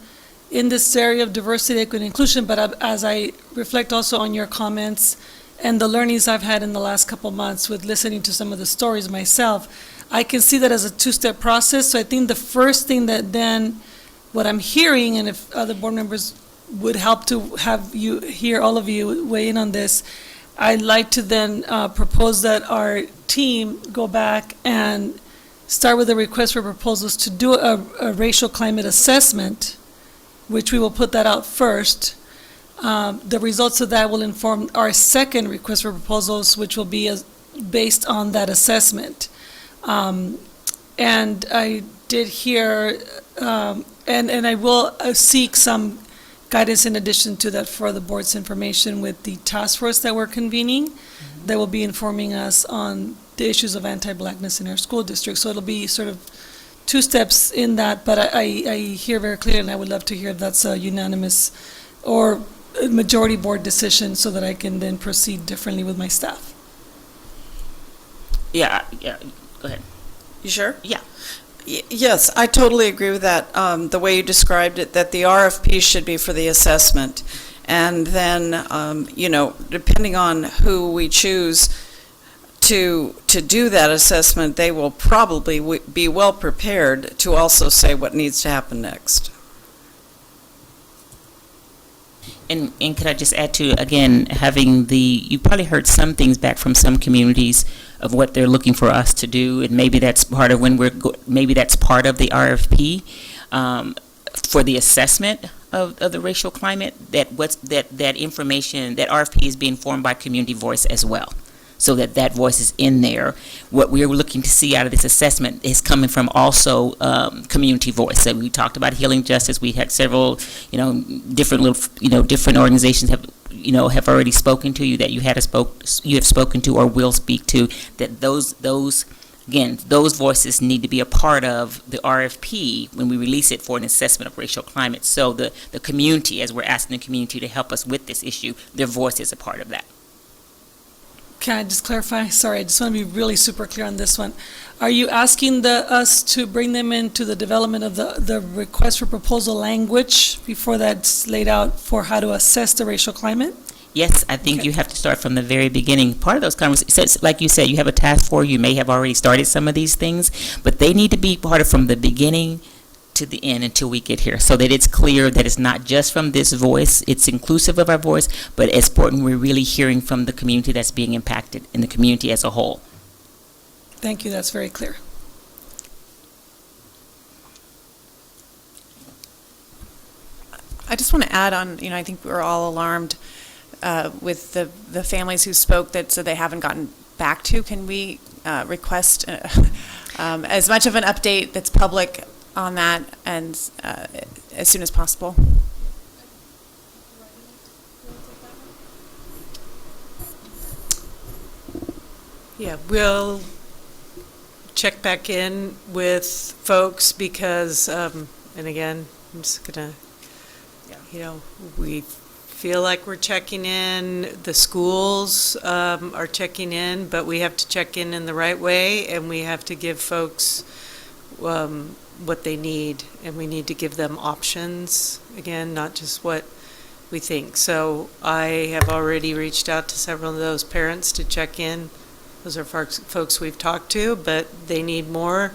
in this area of diversity, equity, and inclusion, but as I reflect also on your comments and the learnings I've had in the last couple months with listening to some of the stories myself, I can see that as a two-step process. So I think the first thing that then, what I'm hearing, and if other board members would help to have you hear, all of you weigh in on this, I'd like to then propose that our team go back and start with a request for proposals to do a racial climate assessment, which we will put that out first. The results of that will inform our second request for proposals, which will be based on that assessment. And I did hear, and I will seek some guidance in addition to that for the board's information with the task force that we're convening that will be informing us on the issues of anti-Blackness in our school district. So it'll be sort of two steps in that, but I hear very clearly, and I would love to hear if that's a unanimous or a majority board decision so that I can then proceed differently with my staff. Yeah, go ahead. You sure? Yeah. Yes, I totally agree with that. The way you described it, that the RFP should be for the assessment. And then, depending on who we choose to do that assessment, they will probably be well prepared to also say what needs to happen next. And could I just add to, again, you probably heard some things back from some communities of what they're looking for us to do, and maybe that's part of maybe that's part of the RFP for the assessment of the racial climate, that information, that RFP is being formed by community voice as well, so that voice is in there. What we're looking to see out of this assessment is coming from also community voice. So we talked about healing justice. We had several, different organizations have already spoken to you, that you have spoken to or will speak to, that those voices need to be a part of the RFP when we release it for an assessment of racial climate. So the community, as we're asking the community to help us with this issue, their voice is a part of that. Can I just clarify? Sorry, I just want to be really super clear on this one. Are you asking us to bring them into the development of the request for proposal language before that's laid out for how to assess the racial climate? Yes, I think you have to start from the very beginning. Part of those conversations, like you said, you have a task force, you may have already started some of these things, but they need to be part of from the beginning to the end until we get here, so that it's clear that it's not just from this voice, it's inclusive of our voice, but it's important we're really hearing from the community that's being impacted and the community as a whole. Thank you, that's very clear. I just want to add on, I think we're all alarmed with the families who spoke that said they haven't gotten back to. Can we request as much of an update that's public on that and as soon as possible? Yeah, we'll check back in with folks because, and again, I'm just gonna, we feel like we're checking in, the schools are checking in, but we have to check in the right way, and we have to give folks what they need, and we need to give them options, again, not just what we think. So I have already reached out to several of those parents to check in. Those are folks we've talked to, but they need more.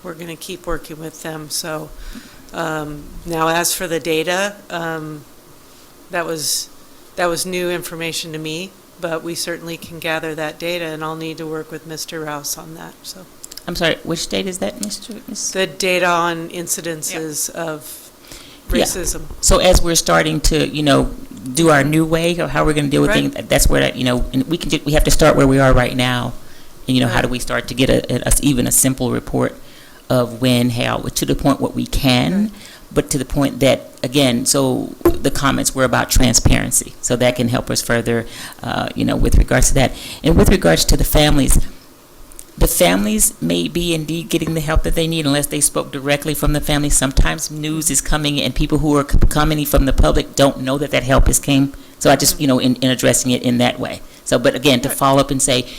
We're going to keep working with them. So now as for the data, that was new information to me, but we certainly can gather that data, and I'll need to work with Mr. Rouse on that. So. I'm sorry, which date is that, Mr.? The data on incidences of racism. Yeah. So as we're starting to, do our new way or how we're going to deal with things, that's where and we have to start where we are right now, and how do we start to get even a simple report of when, how, to the point what we can, but to the point that, again, so the comments were about transparency, so that can help us further, with regards to that, and with regards to the families may be indeed getting the help that they need unless they spoke directly from the family. Sometimes news is coming and people who are commenting from the public don't know that help came. So I just, in addressing it in that way. So, but again, to follow up and say,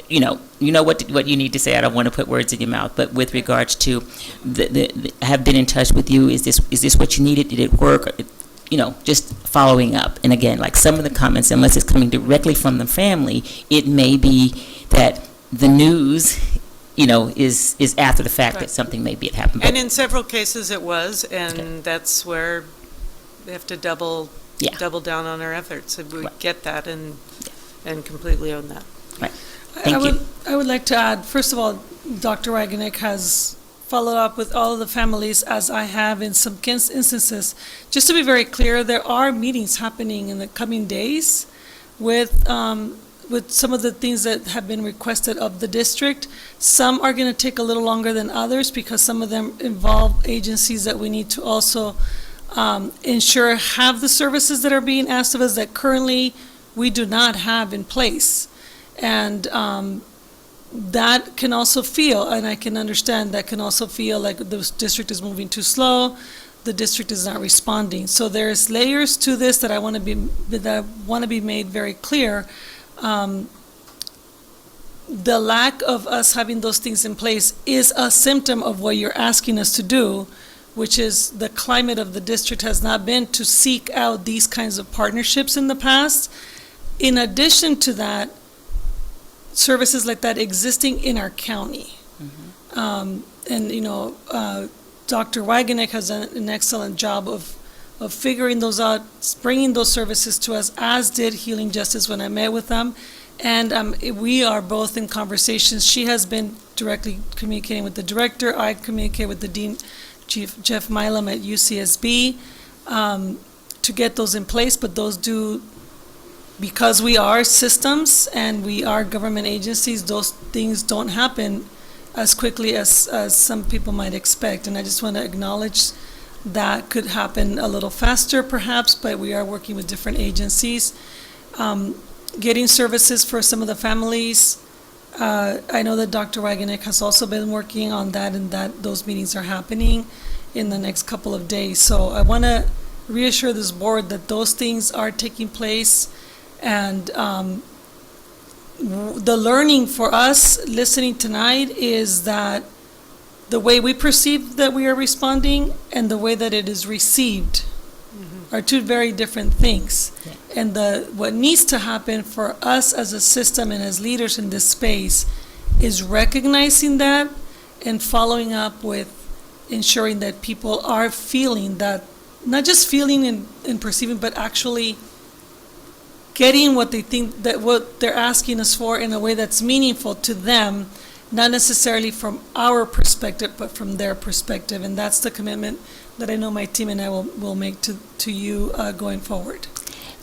you know what you need to say. I don't want to put words in your mouth, but with regards to I have been in touch with you. Is this what you needed? Did it work? Just following up. And again, like some of the comments, unless it's coming directly from the family, it may be that the news, is after the fact that something maybe had happened. And in several cases it was, and that's where we have to double down on our efforts. If we get that and completely own that. Right. Thank you. I would like to add, first of all, Dr. Wagenik has followed up with all of the families, as I have in some instances. Just to be very clear, there are meetings happening in the coming days with some of the things that have been requested of the district. Some are going to take a little longer than others because some of them involve agencies that we need to also ensure have the services that are being asked of us that currently we do not have in place. And that can also feel, and I can understand, that can also feel like the district is moving too slow, the district is not responding. So there's layers to this that I want to be made very clear. The lack of us having those things in place is a symptom of what you're asking us to do, which is the climate of the district has not been to seek out these kinds of partnerships in the past. In addition to that, services like that existing in our county. Dr. Wagenik has done an excellent job of figuring those out, bringing those services to us, as did Healing Justice when I met with them. And we are both in conversations. She has been directly communicating with the director. I communicate with the Dean, Chief Jeff Milam at UCSB, to get those in place, but those do, because we are systems and we are government agencies, those things don't happen as quickly as some people might expect. And I just want to acknowledge that could happen a little faster perhaps, but we are working with different agencies. Getting services for some of the families, I know that Dr. Wagenik has also been working on that, and that those meetings are happening in the next couple of days. So I want to reassure this board that those things are taking place. And the learning for us listening tonight is that the way we perceive that we are responding and the way that it is received are two very different things. Yeah. And what needs to happen for us as a system and as leaders in this space is recognizing that and following up with ensuring that people are feeling that, not just feeling and perceiving, but actually getting what they think, that what they're asking us for in a way that's meaningful to them, not necessarily from our perspective, but from their perspective. And that's the commitment that I know my team and I will make to you going forward.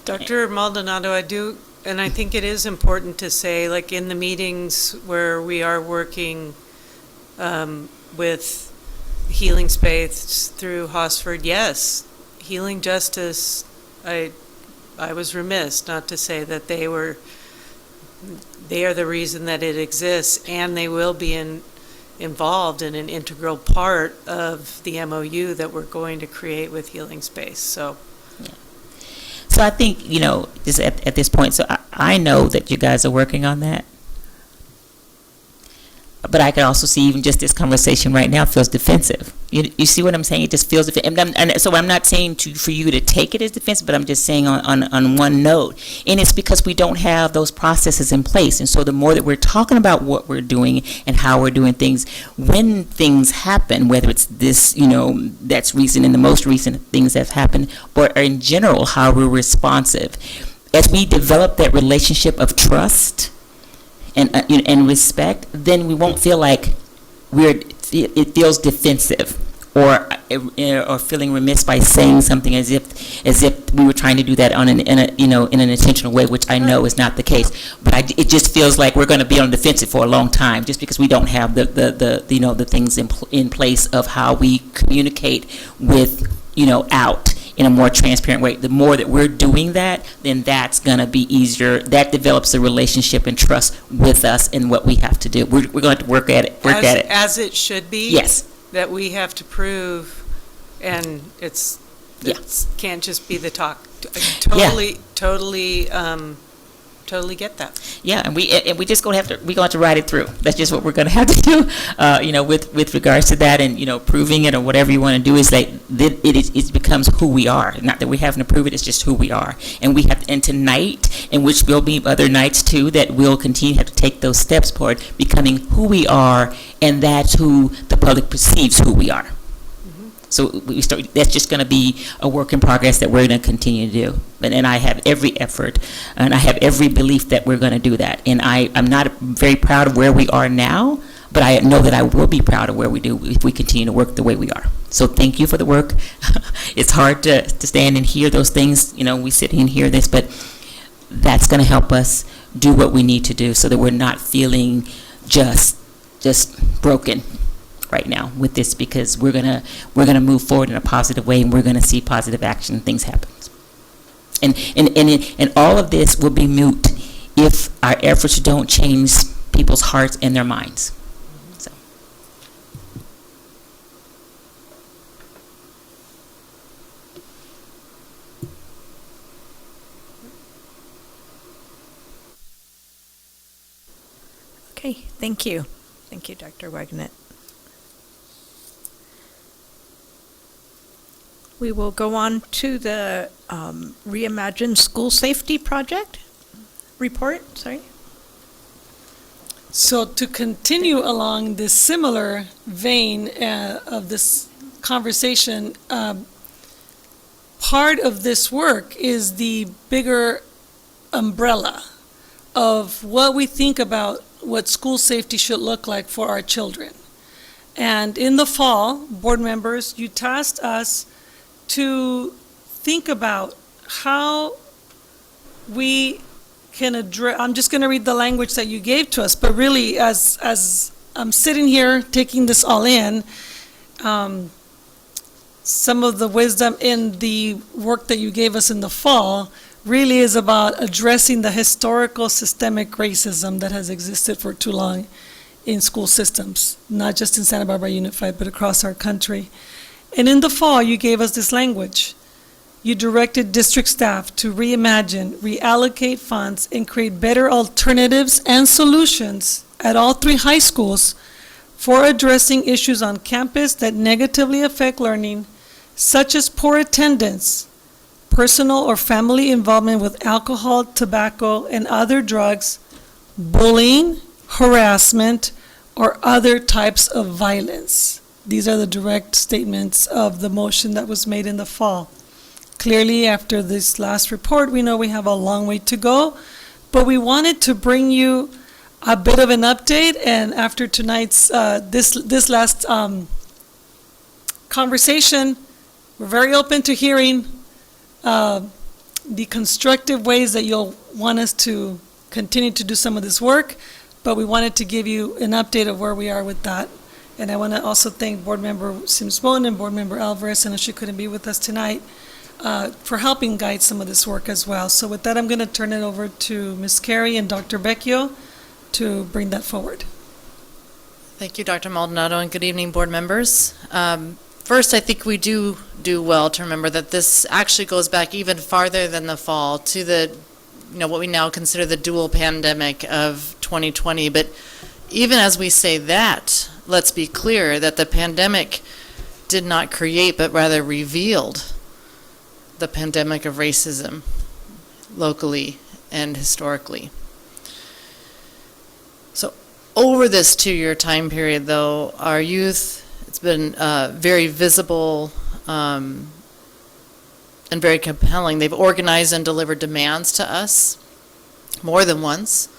Dr. Maldonado, I do, and I think it is important to say, like in the meetings where we are working with Healing Space through Hosford, yes, Healing Justice, I was remiss not to say that they are the reason that it exists, and they will be involved in an integral part of the MOU that we're going to create with Healing Space. So I think, just at this point, so I know that you guys are working on that. But I can also see even just this conversation right now feels defensive. You see what I'm saying? It just feels defensive. And so I'm not saying for you to take it as defensive, but I'm just saying on one note. And it's because we don't have those processes in place. And so the more that we're talking about what we're doing and how we're doing things, when things happen, whether it's this, that's recent and the most recent things that have happened, or in general, how we're responsive. As we develop that relationship of trust and respect, then we won't feel like it feels defensive or feeling remiss by saying something as if we were trying to do that in an intentional way, which I know is not the case. But it just feels like we're going to be on the defensive for a long time just because we don't have the things in place of how we communicate with out in a more transparent way. The more that we're doing that, then that's going to be easier. That develops a relationship and trust with us in what we have to do. We're going to work at it. As it should be. Yes. That we have to prove, and it can't just be the talk. Totally totally get that. Yeah, and we just gonna have to ride it through. That's just what we're gonna have to do. With regards to that, and proving it or whatever you want to do is like it becomes who we are. Not that we having to prove it; it's just who we are. And we have and tonight, and which will be other nights too, that we'll continue to have to take those steps toward becoming who we are, and that's who the public perceives who we are. So that's just going to be a work in progress that we're going to continue to do. And I have every effort, and I have every belief that we're going to do that. And I'm not very proud of where we are now, but I know that I will be proud of where we do if we continue to work the way we are. So thank you for the work. It's hard to stand and hear those things. We sit and hear this, but that's going to help us do what we need to do so that we're not feeling just broken right now with this, because we're gonna move forward in a positive way, and we're gonna see positive action and things happen. And all of this will be moot if our efforts don't change people's hearts and their minds. So. Okay, thank you. Thank you, Dr. Wagner. We will go on to the Reimagine School Safety Project report, sorry. So to continue along this similar vein of this conversation, part of this work is the bigger umbrella of what we think about what school safety should look like for our children. And in the fall, board members, you tasked us to think about how we can address, I'm just going to read the language that you gave to us, but really as I'm sitting here taking this all in, some of the wisdom in the work that you gave us in the fall really is about addressing the historical systemic racism that has existed for too long in school systems, not just in Santa Barbara Unified, but across our country. And in the fall, you gave us this language. You directed district staff to reimagine, reallocate funds, and create better alternatives and solutions at all 3 high schools for addressing issues on campus that negatively affect learning, such as poor attendance, personal or family involvement with alcohol, tobacco, and other drugs, bullying, harassment, or other types of violence. These are the direct statements of the motion that was made in the fall. Clearly, after this last report, we know we have a long way to go, but we wanted to bring you a bit of an update, and after tonight's, this last conversation, we're very open to hearing the constructive ways that you'll want us to continue to do some of this work, but we wanted to give you an update of where we are with that. And I want to also thank Board Member Sims-Moen and Board Member Alvarez, and she couldn't be with us tonight, for helping guide some of this work as well. So with that, I'm going to turn it over to Ms. Carey and Dr. Vecchio to bring that forward. Thank you, Dr. Maldonado, and good evening, board members. First, I think we do well to remember that this actually goes back even farther than the fall to the, what we now consider the dual pandemic of 2020. But even as we say that, let's be clear that the pandemic did not create, but rather revealed the pandemic of racism locally and historically. So over this 2-year time period, though, our youth, it's been very visible and very compelling. They've organized and delivered demands to us more than once.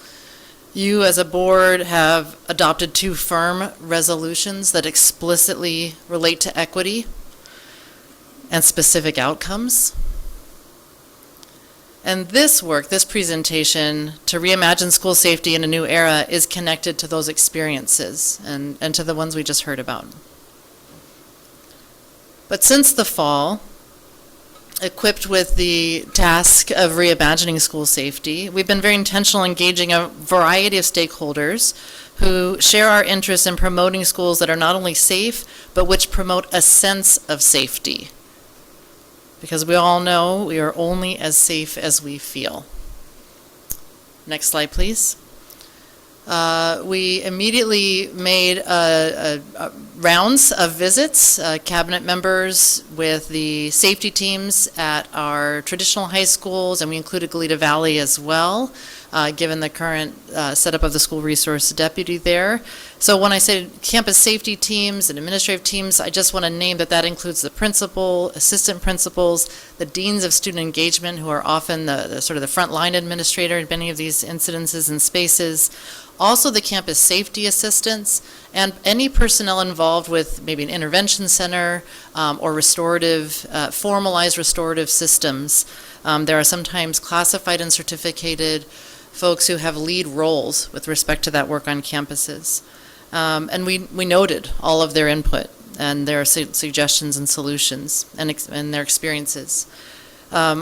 You as a board have adopted 2 firm resolutions that explicitly relate to equity and specific outcomes. And this work, this presentation to reimagine school safety in a new era is connected to those experiences and to the ones we just heard about. But since the fall, equipped with the task of reimagining school safety, we've been very intentional engaging a variety of stakeholders who share our interest in promoting schools that are not only safe, but which promote a sense of safety. Because we all know we are only as safe as we feel. Next slide, please. We immediately made rounds of visits, cabinet members with the safety teams at our traditional high schools, and we included Goleta Valley as well, given the current setup of the school resource deputy there. So when I say campus safety teams and administrative teams, I just want to name that includes the principal, assistant principals, the deans of student engagement, who are often the sort of the frontline administrator in many of these incidences and spaces. Also the campus safety assistants and any personnel involved with maybe an intervention center or restorative, formalized restorative systems. There are sometimes classified and certificated folks who have lead roles with respect to that work on campuses. And we noted all of their input and their suggestions and solutions and their experiences.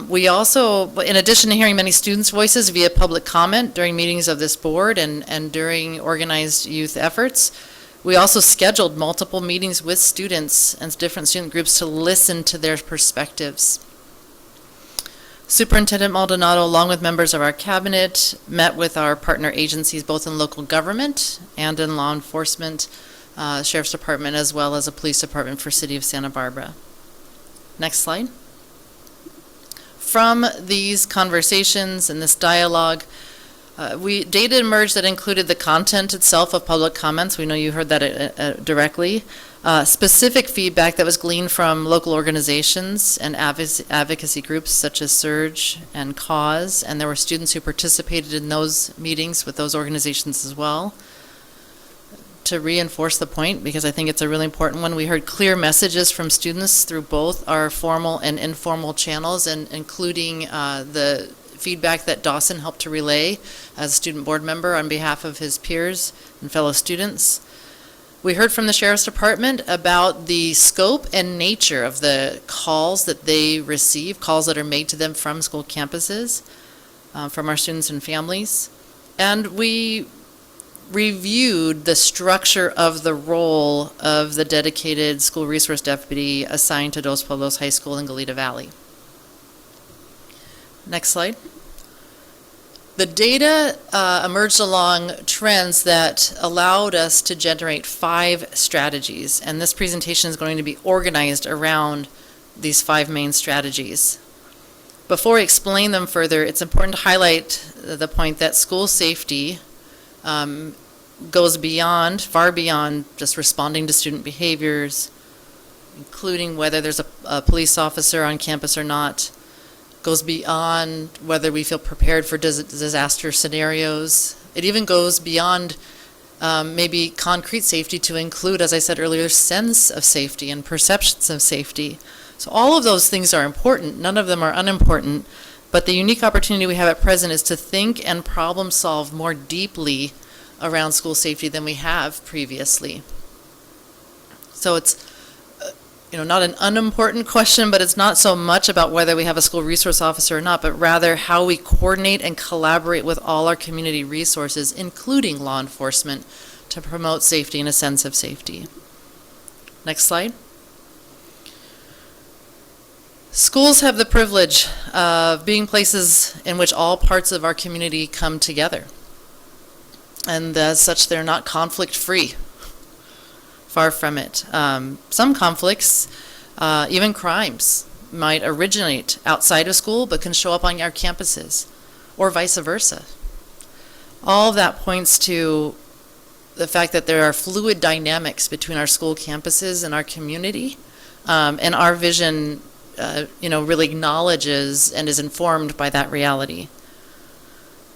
We also, in addition to hearing many students' voices via public comment during meetings of this board and during organized youth efforts, we also scheduled multiple meetings with students and different student groups to listen to their perspectives. Superintendent Maldonado, along with members of our cabinet, met with our partner agencies both in local government and in law enforcement, Sheriff's Department, as well as a police department for City of Santa Barbara. Next slide. From these conversations and this dialogue, data emerged that included the content itself of public comments. We know you heard that directly. Specific feedback that was gleaned from local organizations and advocacy groups such as Surge and Cause, and there were students who participated in those meetings with those organizations as well. To reinforce the point, because I think it's a really important one, we heard clear messages from students through both our formal and informal channels, and including the feedback that Dawson helped to relay as a student board member on behalf of his peers and fellow students. We heard from the Sheriff's Department about the scope and nature of the calls that they receive, calls that are made to them from school campuses, from our students and families. And we reviewed the structure of the role of the dedicated school resource deputy assigned to Dos Pueblos High School in Goleta Valley. Next slide. The data emerged along trends that allowed us to generate 5 strategies, and this presentation is going to be organized around these 5 main strategies. Before I explain them further, it's important to highlight the point that school safety goes beyond, far beyond just responding to student behaviors, including whether there's a police officer on campus or not, goes beyond whether we feel prepared for disaster scenarios. It even goes beyond maybe concrete safety to include, as I said earlier, sense of safety and perceptions of safety. So all of those things are important. None of them are unimportant, but the unique opportunity we have at present is to think and problem solve more deeply around school safety than we have previously. So it's not an unimportant question, but it's not so much about whether we have a school resource officer or not, but rather how we coordinate and collaborate with all our community resources, including law enforcement, to promote safety and a sense of safety. Next slide. Schools have the privilege of being places in which all parts of our community come together. And as such, they're not conflict-free. Far from it. Some conflicts, even crimes, might originate outside of school but can show up on our campuses, or vice versa. All of that points to the fact that there are fluid dynamics between our school campuses and our community, and our vision really acknowledges and is informed by that reality.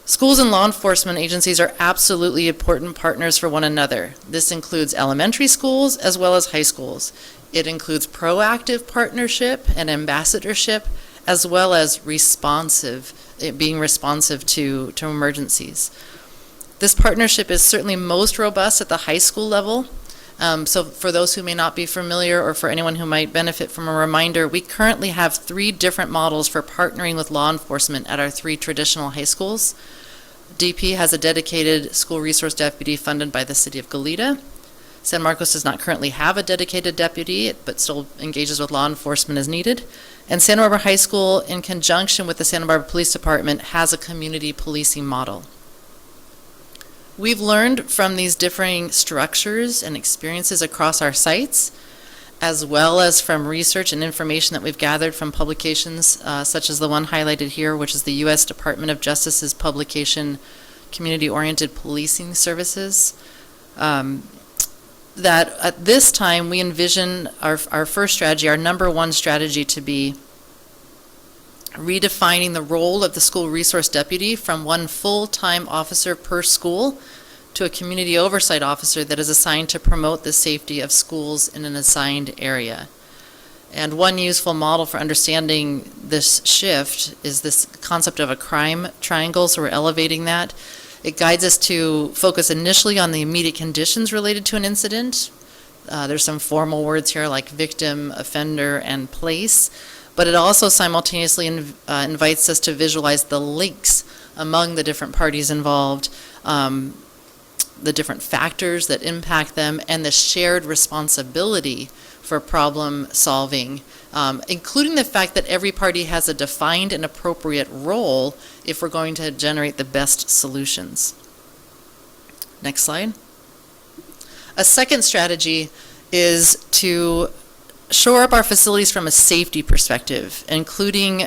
Schools and law enforcement agencies are absolutely important partners for one another. This includes elementary schools as well as high schools. It includes proactive partnership and ambassadorship, as well as being responsive to emergencies. This partnership is certainly most robust at the high school level. So for those who may not be familiar, or for anyone who might benefit from a reminder, we currently have 3 different models for partnering with law enforcement at our 3 traditional high schools. DP has a dedicated school resource deputy funded by the City of Goleta. San Marcos does not currently have a dedicated deputy, but still engages with law enforcement as needed. And Santa Barbara High School, in conjunction with the Santa Barbara Police Department, has a community policing model. We've learned from these differing structures and experiences across our sites, as well as from research and information that we've gathered from publications such as the one highlighted here, which is the U.S. Department of Justice's publication, Community-Oriented Policing Services, that at this time we envision our first strategy, our number one strategy, to be redefining the role of the school resource deputy from one full-time officer per school to a community oversight officer that is assigned to promote the safety of schools in an assigned area. And one useful model for understanding this shift is this concept of a crime triangle, so we're elevating that. It guides us to focus initially on the immediate conditions related to an incident. There's some formal words here like victim, offender, and place, but it also simultaneously invites us to visualize the links among the different parties involved, the different factors that impact them, and the shared responsibility for problem solving, including the fact that every party has a defined and appropriate role if we're going to generate the best solutions. Next slide. A second strategy is to shore up our facilities from a safety perspective, including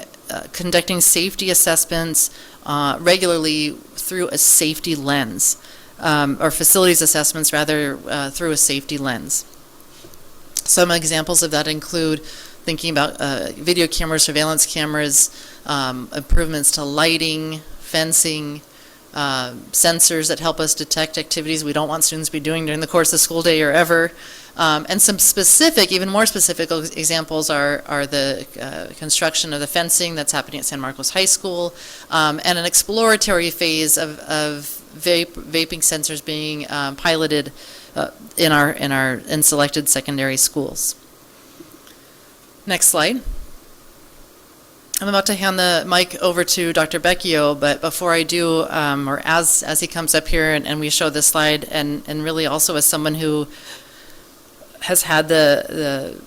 conducting safety assessments regularly through a safety lens, or facilities assessments rather, through a safety lens. Some examples of that include thinking about video cameras, surveillance cameras, improvements to lighting, fencing, sensors that help us detect activities we don't want students to be doing during the course of the school day or ever. And some specific, even more specific examples are the construction of the fencing that's happening at San Marcos High School, and an exploratory phase of vaping sensors being piloted in selected secondary schools. Next slide. I'm about to hand the mic over to Dr. Becchio, but before I do, or as he comes up here and we show this slide, and really also as someone who has had the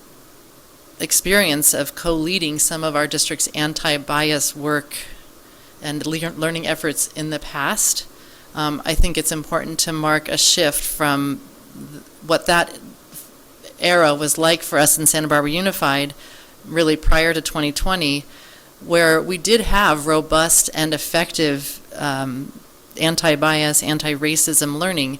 experience of co-leading some of our district's anti-bias work and learning efforts in the past, I think it's important to mark a shift from what that era was like for us in Santa Barbara Unified, really prior to 2020, where we did have robust and effective anti-bias, anti-racism learning.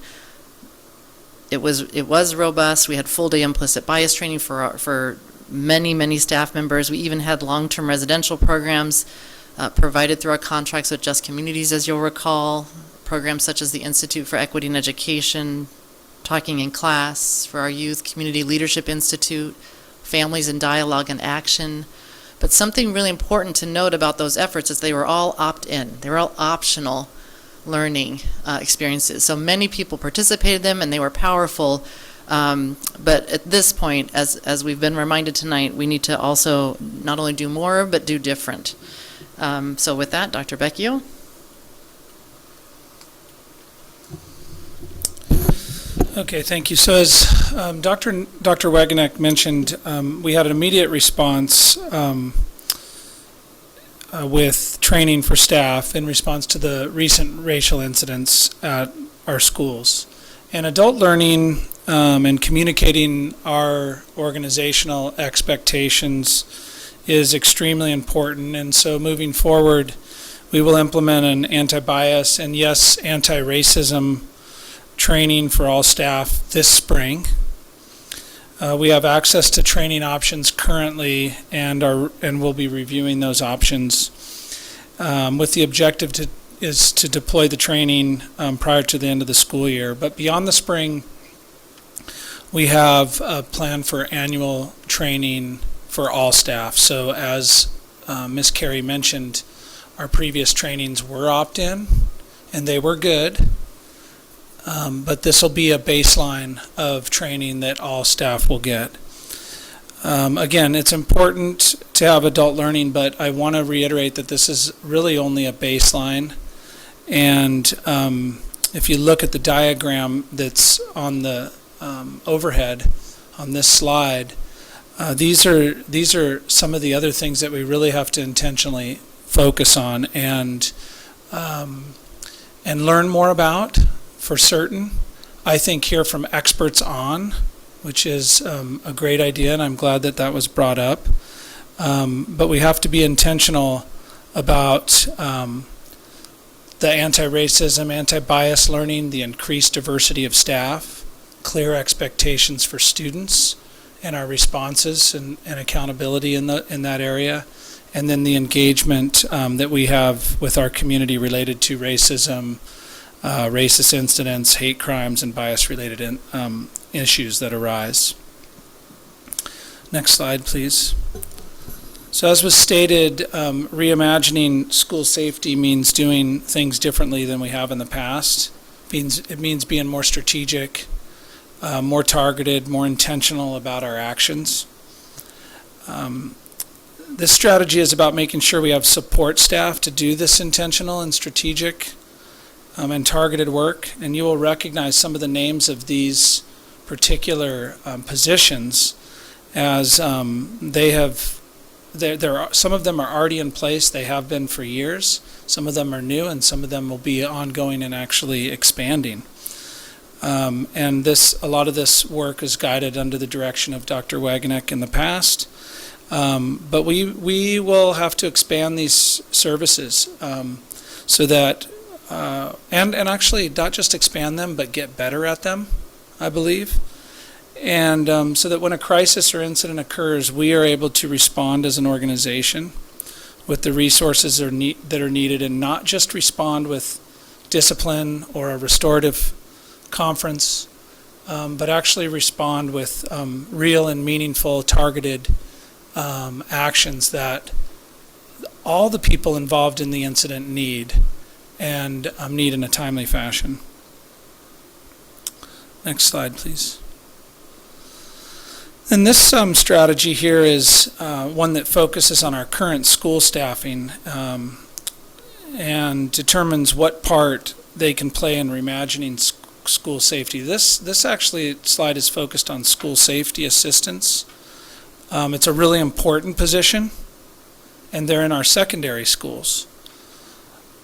It was robust. We had full-day implicit bias training for many staff members. We even had long-term residential programs provided through our contracts with Just Communities, as you'll recall, programs such as the Institute for Equity in Education, Talking in Class for our youth, Community Leadership Institute, Families in Dialogue and Action. But something really important to note about those efforts is they were all opt-in. They were all optional learning experiences. So many people participated in them and they were powerful. But at this point, as we've been reminded tonight, we need to also not only do more, but do different. So with that, Dr. Becchio. Okay, thank you. So as Dr. Wagenek mentioned, we had an immediate response with training for staff in response to the recent racial incidents at our schools. And adult learning and communicating our organizational expectations is extremely important. And so moving forward, we will implement an anti-bias and yes, anti-racism training for all staff this spring. We have access to training options currently and we'll be reviewing those options with the objective is to deploy the training prior to the end of the school year. But beyond the spring, we have a plan for annual training for all staff. So as Ms. Carey mentioned, our previous trainings were opt-in and they were good. But this will be a baseline of training that all staff will get. Again, it's important to have adult learning, but I want to reiterate that this is really only a baseline. And if you look at the diagram that's on the overhead on this slide, these are some of the other things that we really have to intentionally focus on and learn more about. for certain. I think hear from experts on, which is a great idea, and I'm glad that that was brought up. But we have to be intentional about the anti-racism, anti-bias learning, the increased diversity of staff, clear expectations for students, and our responses and accountability in that area, and then the engagement that we have with our community related to racism, racist incidents, hate crimes, and bias-related issues that arise. Next slide, please. So as was stated, reimagining school safety means doing things differently than we have in the past. It means being more strategic, more targeted, more intentional about our actions. This strategy is about making sure we have support staff to do this intentional and strategic and targeted work. And you will recognize some of the names of these particular positions as they have. Some of them are already in place. They have been for years. Some of them are new, and some of them will be ongoing and actually expanding. And a lot of this work is guided under the direction of Dr. Wagenek in the past. But we will have to expand these services so that, and actually not just expand them, but get better at them, I believe. And so that when a crisis or incident occurs, we are able to respond as an organization with the resources that are needed, and not just respond with discipline or a restorative conference, but actually respond with real and meaningful, targeted actions that all the people involved in the incident need, and need in a timely fashion. Next slide, please. And this strategy here is one that focuses on our current school staffing and determines what part they can play in reimagining school safety. This actually slide is focused on school safety assistants. It's a really important position, and they're in our secondary schools.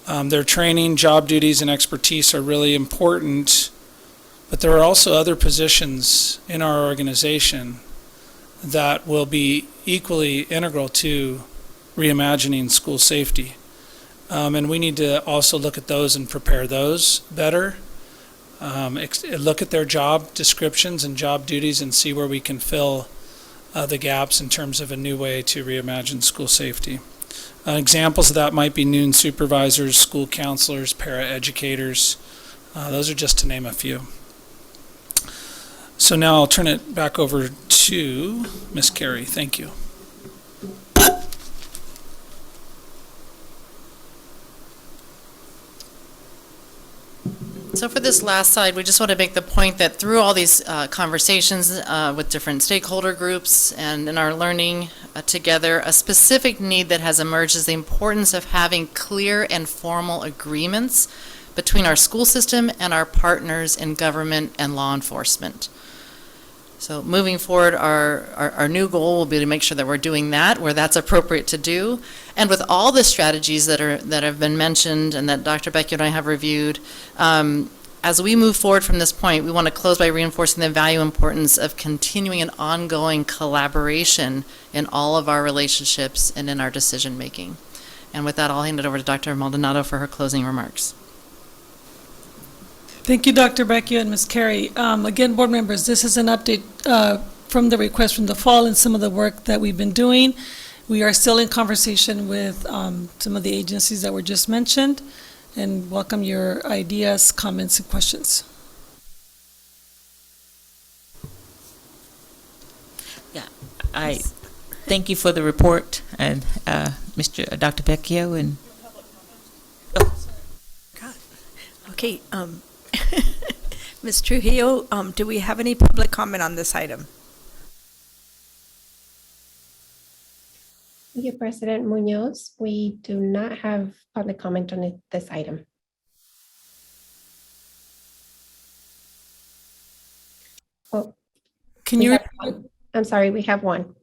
Their training, job duties, and expertise are really important, but there are also other positions in our organization that will be equally integral to reimagining school safety. And we need to also look at those and prepare those better. Look at their job descriptions and job duties and see where we can fill the gaps in terms of a new way to reimagine school safety. Examples of that might be noon supervisors, school counselors, paraeducators. Those are just to name a few. So now I'll turn it back over to Ms. Carey. Thank you. So for this last slide, we just want to make the point that through all these conversations with different stakeholder groups and in our learning together, a specific need that has emerged is the importance of having clear and formal agreements between our school system and our partners in government and law enforcement. So moving forward, our new goal will be to make sure that we're doing that where that's appropriate to do. And with all the strategies that have been mentioned and that Dr. Becky and I have reviewed, as we move forward from this point, we want to close by reinforcing the value and importance of continuing an ongoing collaboration in all of our relationships and in our decision making. And with that, I'll hand it over to Dr. Maldonado for her closing remarks. Thank you, Dr. Becchio and Ms. Carey. Again, board members, this is an update from the request from the fall and some of the work that we've been doing. We are still in conversation with some of the agencies that were just mentioned, and welcome your ideas, comments, and questions. Yeah, I thank you for the report, and Dr. Becchio and. Okay, Ms. Trujillo, do we have any public comment on this item? Thank you, President Munoz. We do not have public comment on this item. Oh, can you? I'm sorry, we have one.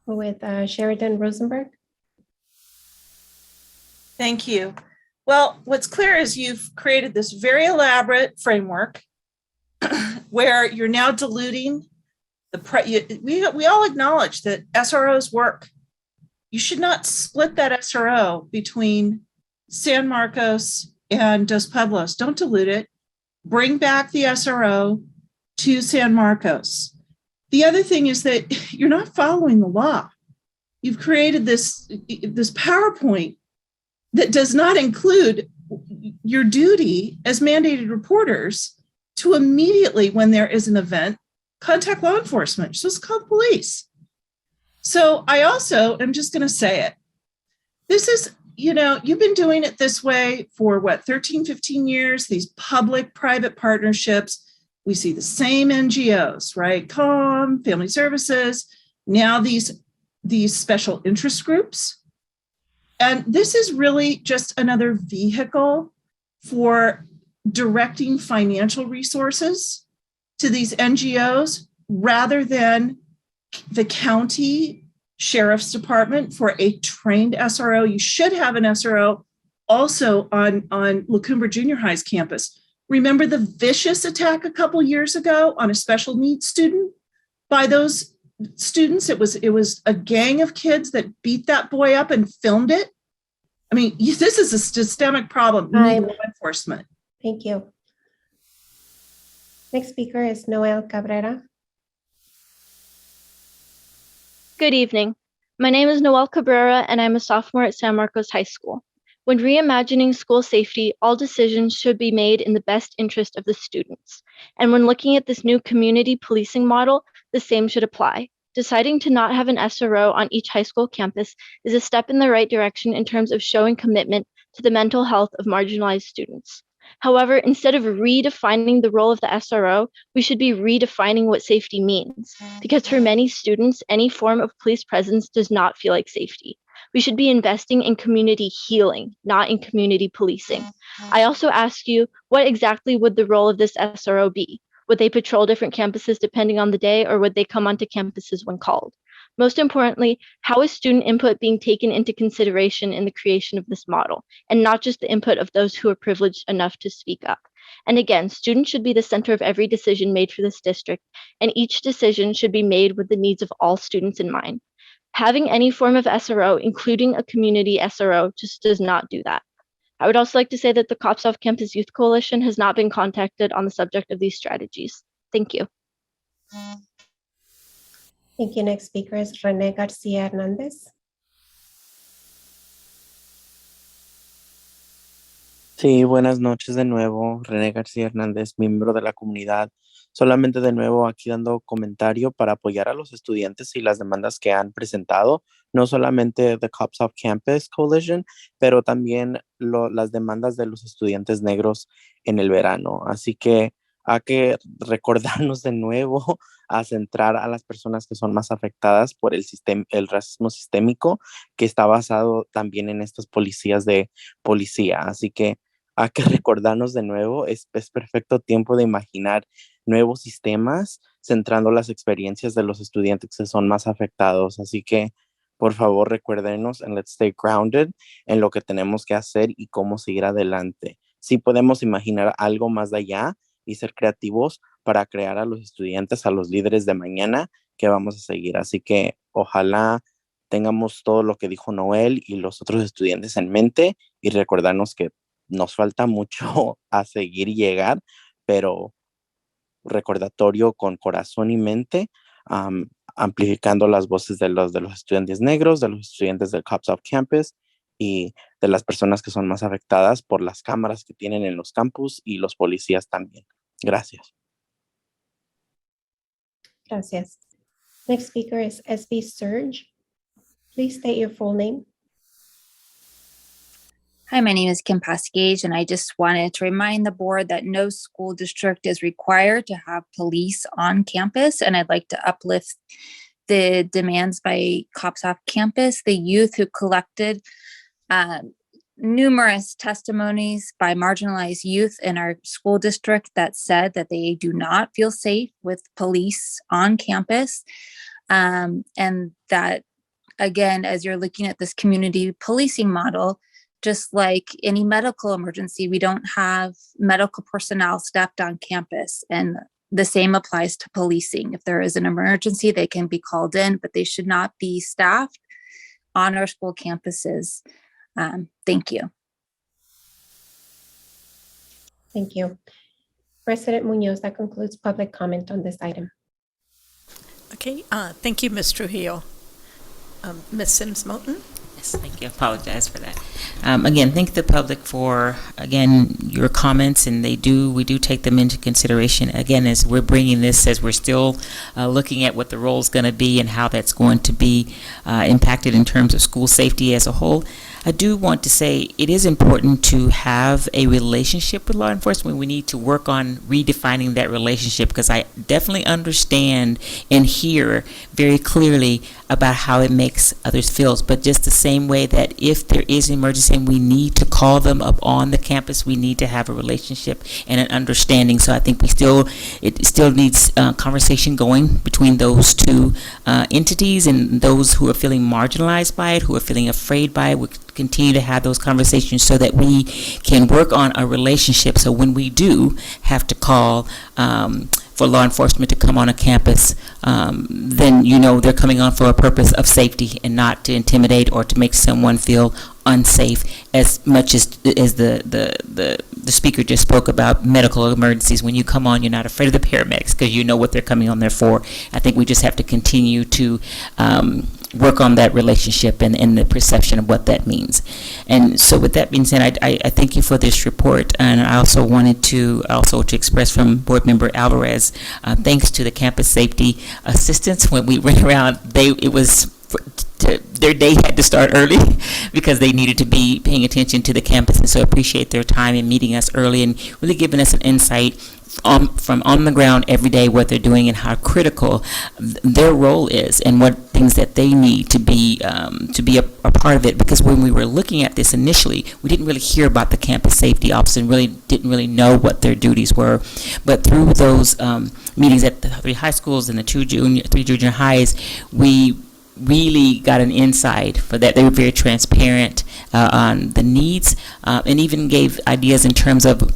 With Sheridan Rosenberg. Thank you. Well, what's clear is you've created this very elaborate framework where you're now diluting we all acknowledge that SROs work. You should not split that SRO between San Marcos and Dos Pueblos. Don't dilute it. Bring back the SRO to San Marcos. The other thing is that you're not following the law. You've created this PowerPoint that does not include your duty as mandated reporters to immediately, when there is an event, contact law enforcement. You're supposed to call the police. So I also am just going to say it. This is, you've been doing it this way for 13, 15 years, these public-private partnerships. We see the same NGOs, right? COM, Family Services, now these special interest groups. And this is really just another vehicle for directing financial resources to these NGOs rather than the county sheriff's department for a trained SRO. You should have an SRO also on La Cumbre Junior High's campus. Remember the vicious attack a couple years ago on a special needs student by those students? It was a gang of kids that beat that boy up and filmed it. I mean, this is a systemic problem. You need law enforcement. Thank you. Next speaker is Noel Cabrera. Good evening. My name is Noelle Cabrera, and I'm a sophomore at San Marcos High School. When reimagining school safety, all decisions should be made in the best interest of the students. And when looking at this new community policing model, the same should apply. Deciding to not have an SRO on each high school campus is a step in the right direction in terms of showing commitment to the mental health of marginalized students. However, instead of redefining the role of the SRO, we should be redefining what safety means. Because for many students, any form of police presence does not feel like safety. We should be investing in community healing, not in community policing. I also ask you, what exactly would the role of this SRO be? Would they patrol different campuses depending on the day, or would they come onto campuses when called? Most importantly, how is student input being taken into consideration in the creation of this model, and not just the input of those who are privileged enough to speak up? And again, students should be the center of every decision made for this district, and each decision should be made with the needs of all students in mind. Having any form of SRO, including a community SRO, just does not do that. I would also like to say that the Cops Off Campus Youth Coalition has not been contacted on the subject of these strategies. Thank you. Thank you. Next speaker is Rene Garcia Hernandez. Sí, buenas noches de nuevo. René García Hernández, miembro de la comunidad. Solamente de nuevo aquí dando comentario para apoyar a los estudiantes y las demandas que han presentado, no solamente The Cops Off Campus Coalition, pero también las demandas de los estudiantes negros en el verano. Así que hay que recordarnos de nuevo a centrar a las personas que son más afectadas por el racismo sistémico que está basado también en estas policías de policía. Así que hay que recordarnos de nuevo, es perfecto tiempo de imaginar nuevos sistemas centrando las experiencias de los estudiantes que son más afectados. Así que, por favor, recuérdenos en Let's Stay Grounded en lo que tenemos que hacer y cómo seguir adelante. Sí podemos imaginar algo más de allá y ser creativos para crear a los estudiantes, a los líderes de mañana que vamos a seguir. Así que ojalá tengamos todo lo que dijo Noel y los otros estudiantes en mente y recordarnos que nos falta mucho a seguir y llegar, pero recordatorio con corazón y mente, amplificando las voces de los estudiantes negros, de los estudiantes del Cops Off Campus y de las personas que son más afectadas por las cámaras que tienen en los campus y los policías también. Gracias. Gracias. Next speaker is SB Surge. Please state your full name. Hi, my name is Kim Pascage, and I just wanted to remind the board that no school district is required to have police on campus, and I'd like to uplift the demands by Cops Off Campus, the youth who collected numerous testimonies by marginalized youth in our school district that said that they do not feel safe with police on campus, and that, again, as you're looking at this community policing model, Just like any medical emergency, we don't have medical personnel staffed on campus. And the same applies to policing. If there is an emergency, they can be called in, but they should not be staffed on our school campuses. Thank you. Thank you. President Munoz, that concludes public comment on this item. Okay, thank you, Ms. Trujillo. Ms. Sims Moten? Yes, thank you. I apologize for that. Again, thank the public for, again, your comments, and we do take them into consideration. Again, as we're bringing this, as we're still looking at what the role is going to be and how that's going to be impacted in terms of school safety as a whole, I do want to say it is important to have a relationship with law enforcement. We need to work on redefining that relationship, because I definitely understand and hear very clearly about how it makes others feel. But just the same way that if there is an emergency and we need to call them up on the campus, we need to have a relationship and an understanding. So I think it still needs conversation going between those two entities, and those who are feeling marginalized by it, who are feeling afraid by it. We continue to have those conversations so that we can work on a relationship. So when we do have to call for law enforcement to come on a campus, then they're coming on for a purpose of safety and not to intimidate or to make someone feel unsafe, as much as the speaker just spoke about medical emergencies. When you come on, you're not afraid of the paramedics because you know what they're coming on there for. I think we just have to continue to work on that relationship and the perception of what that means. And so with that being said, I thank you for this report, and I also wanted to express from Board Member Alvarez, thanks to the campus safety assistants. When we went around, their day had to start early because they needed to be paying attention to the campus, and so I appreciate their time in meeting us early and really giving us an insight from on the ground every day, what they're doing and how critical their role is, and what things that they need to be a part of it. Because when we were looking at this initially, we didn't really hear about the campus safety officers and really didn't really know what their duties were. But through those meetings at the 3 high schools and the 3 junior highs, we really got an insight for that. They were very transparent on the needs, and even gave ideas in terms of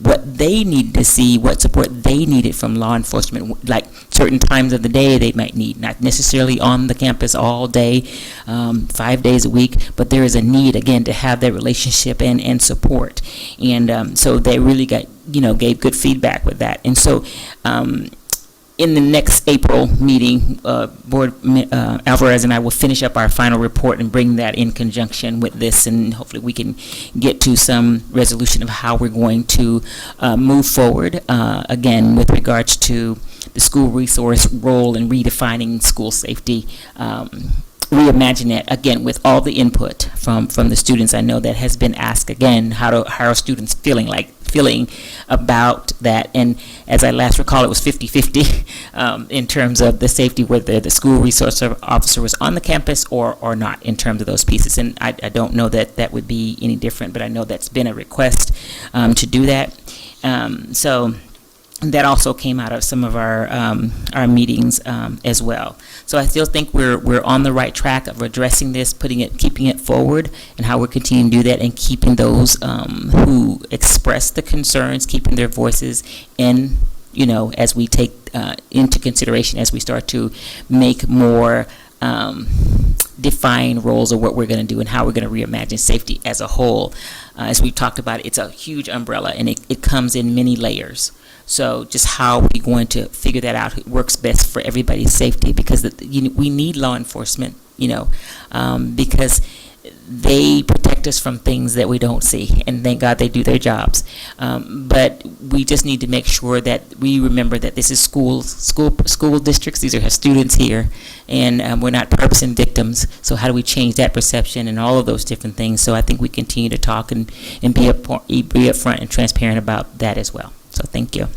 what they needed to see, what support they needed from law enforcement, like certain times of the day they might need, not necessarily on the campus all day, 5 days a week, but there is a need, again, to have that relationship and support. And so they really gave good feedback with that. And so in the next April meeting, Board Alvarez and I will finish up our final report and bring that in conjunction with this, and hopefully we can get to some resolution of how we're going to move forward, again, with regards to the school resource role in redefining school safety. Reimagine it, again, with all the input from the students. I know that has been asked again, how are students feeling about that. And as I last recall, it was 50-50 in terms of the safety, whether the school resource officer was on the campus or not, in terms of those pieces. And I don't know that would be any different, but I know that's been a request to do that. So that also came out of some of our meetings as well. So I still think we're on the right track of addressing this, keeping it forward, and how we're continuing to do that, and keeping those who express the concerns, keeping their voices in, as we take into consideration as we start to make more define roles of what we're going to do and how we're going to reimagine safety as a whole. As we've talked about, it's a huge umbrella, and it comes in many layers. So just how are we going to figure that out? It works best for everybody's safety, because we need law enforcement, because they protect us from things that we don't see, and thank God they do their jobs. But we just need to make sure that we remember that this is school districts. These are students here, and we're not perps and victims. So how do we change that perception and all of those different things? So I think we continue to talk and be upfront and transparent about that as well. So thank you.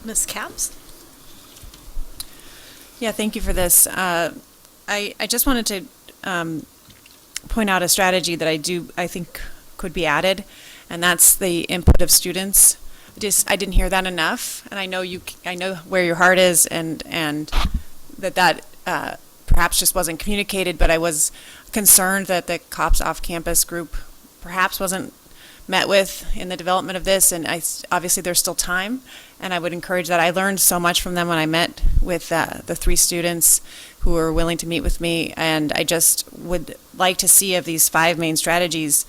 Ms. Capps? Yeah, thank you for this. I just wanted to point out a strategy that I think could be added, and that's the input of students. I didn't hear that enough, and I know where your heart is, and that perhaps just wasn't communicated, but I was concerned that the Cops Off Campus group perhaps wasn't met with in the development of this, and obviously there's still time, and I would encourage that. I learned so much from them when I met with the 3 students who were willing to meet with me, and I just would like to see of these 5 main strategies,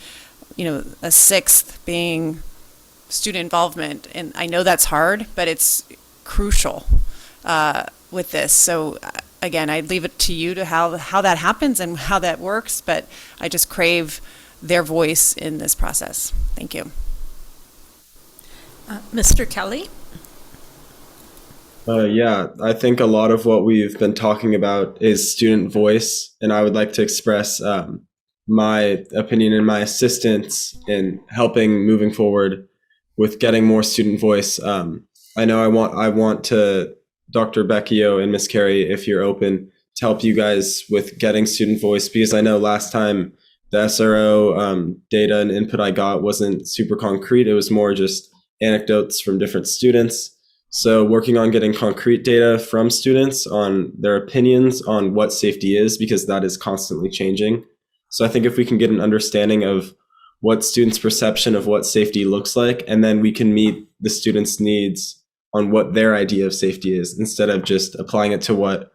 a 6th being student involvement, and I know that's hard, but it's crucial with this. So again, I'd leave it to you to how that happens and how that works, but I just crave their voice in this process. Thank you. Mr. Kelly? Yeah, I think a lot of what we've been talking about is student voice, and I would like to express my opinion and my assistance in helping moving forward with getting more student voice. I know I want to, Dr. Becchio and Ms. Carey, if you're open, to help you guys with getting student voice, because I know last time the SRO data and input I got wasn't super concrete. It was more just anecdotes from different students. So working on getting concrete data from students on their opinions on what safety is, because that is constantly changing. So I think if we can get an understanding of what students' perception of what safety looks like, and then we can meet the students' needs on what their idea of safety is, instead of just applying it to what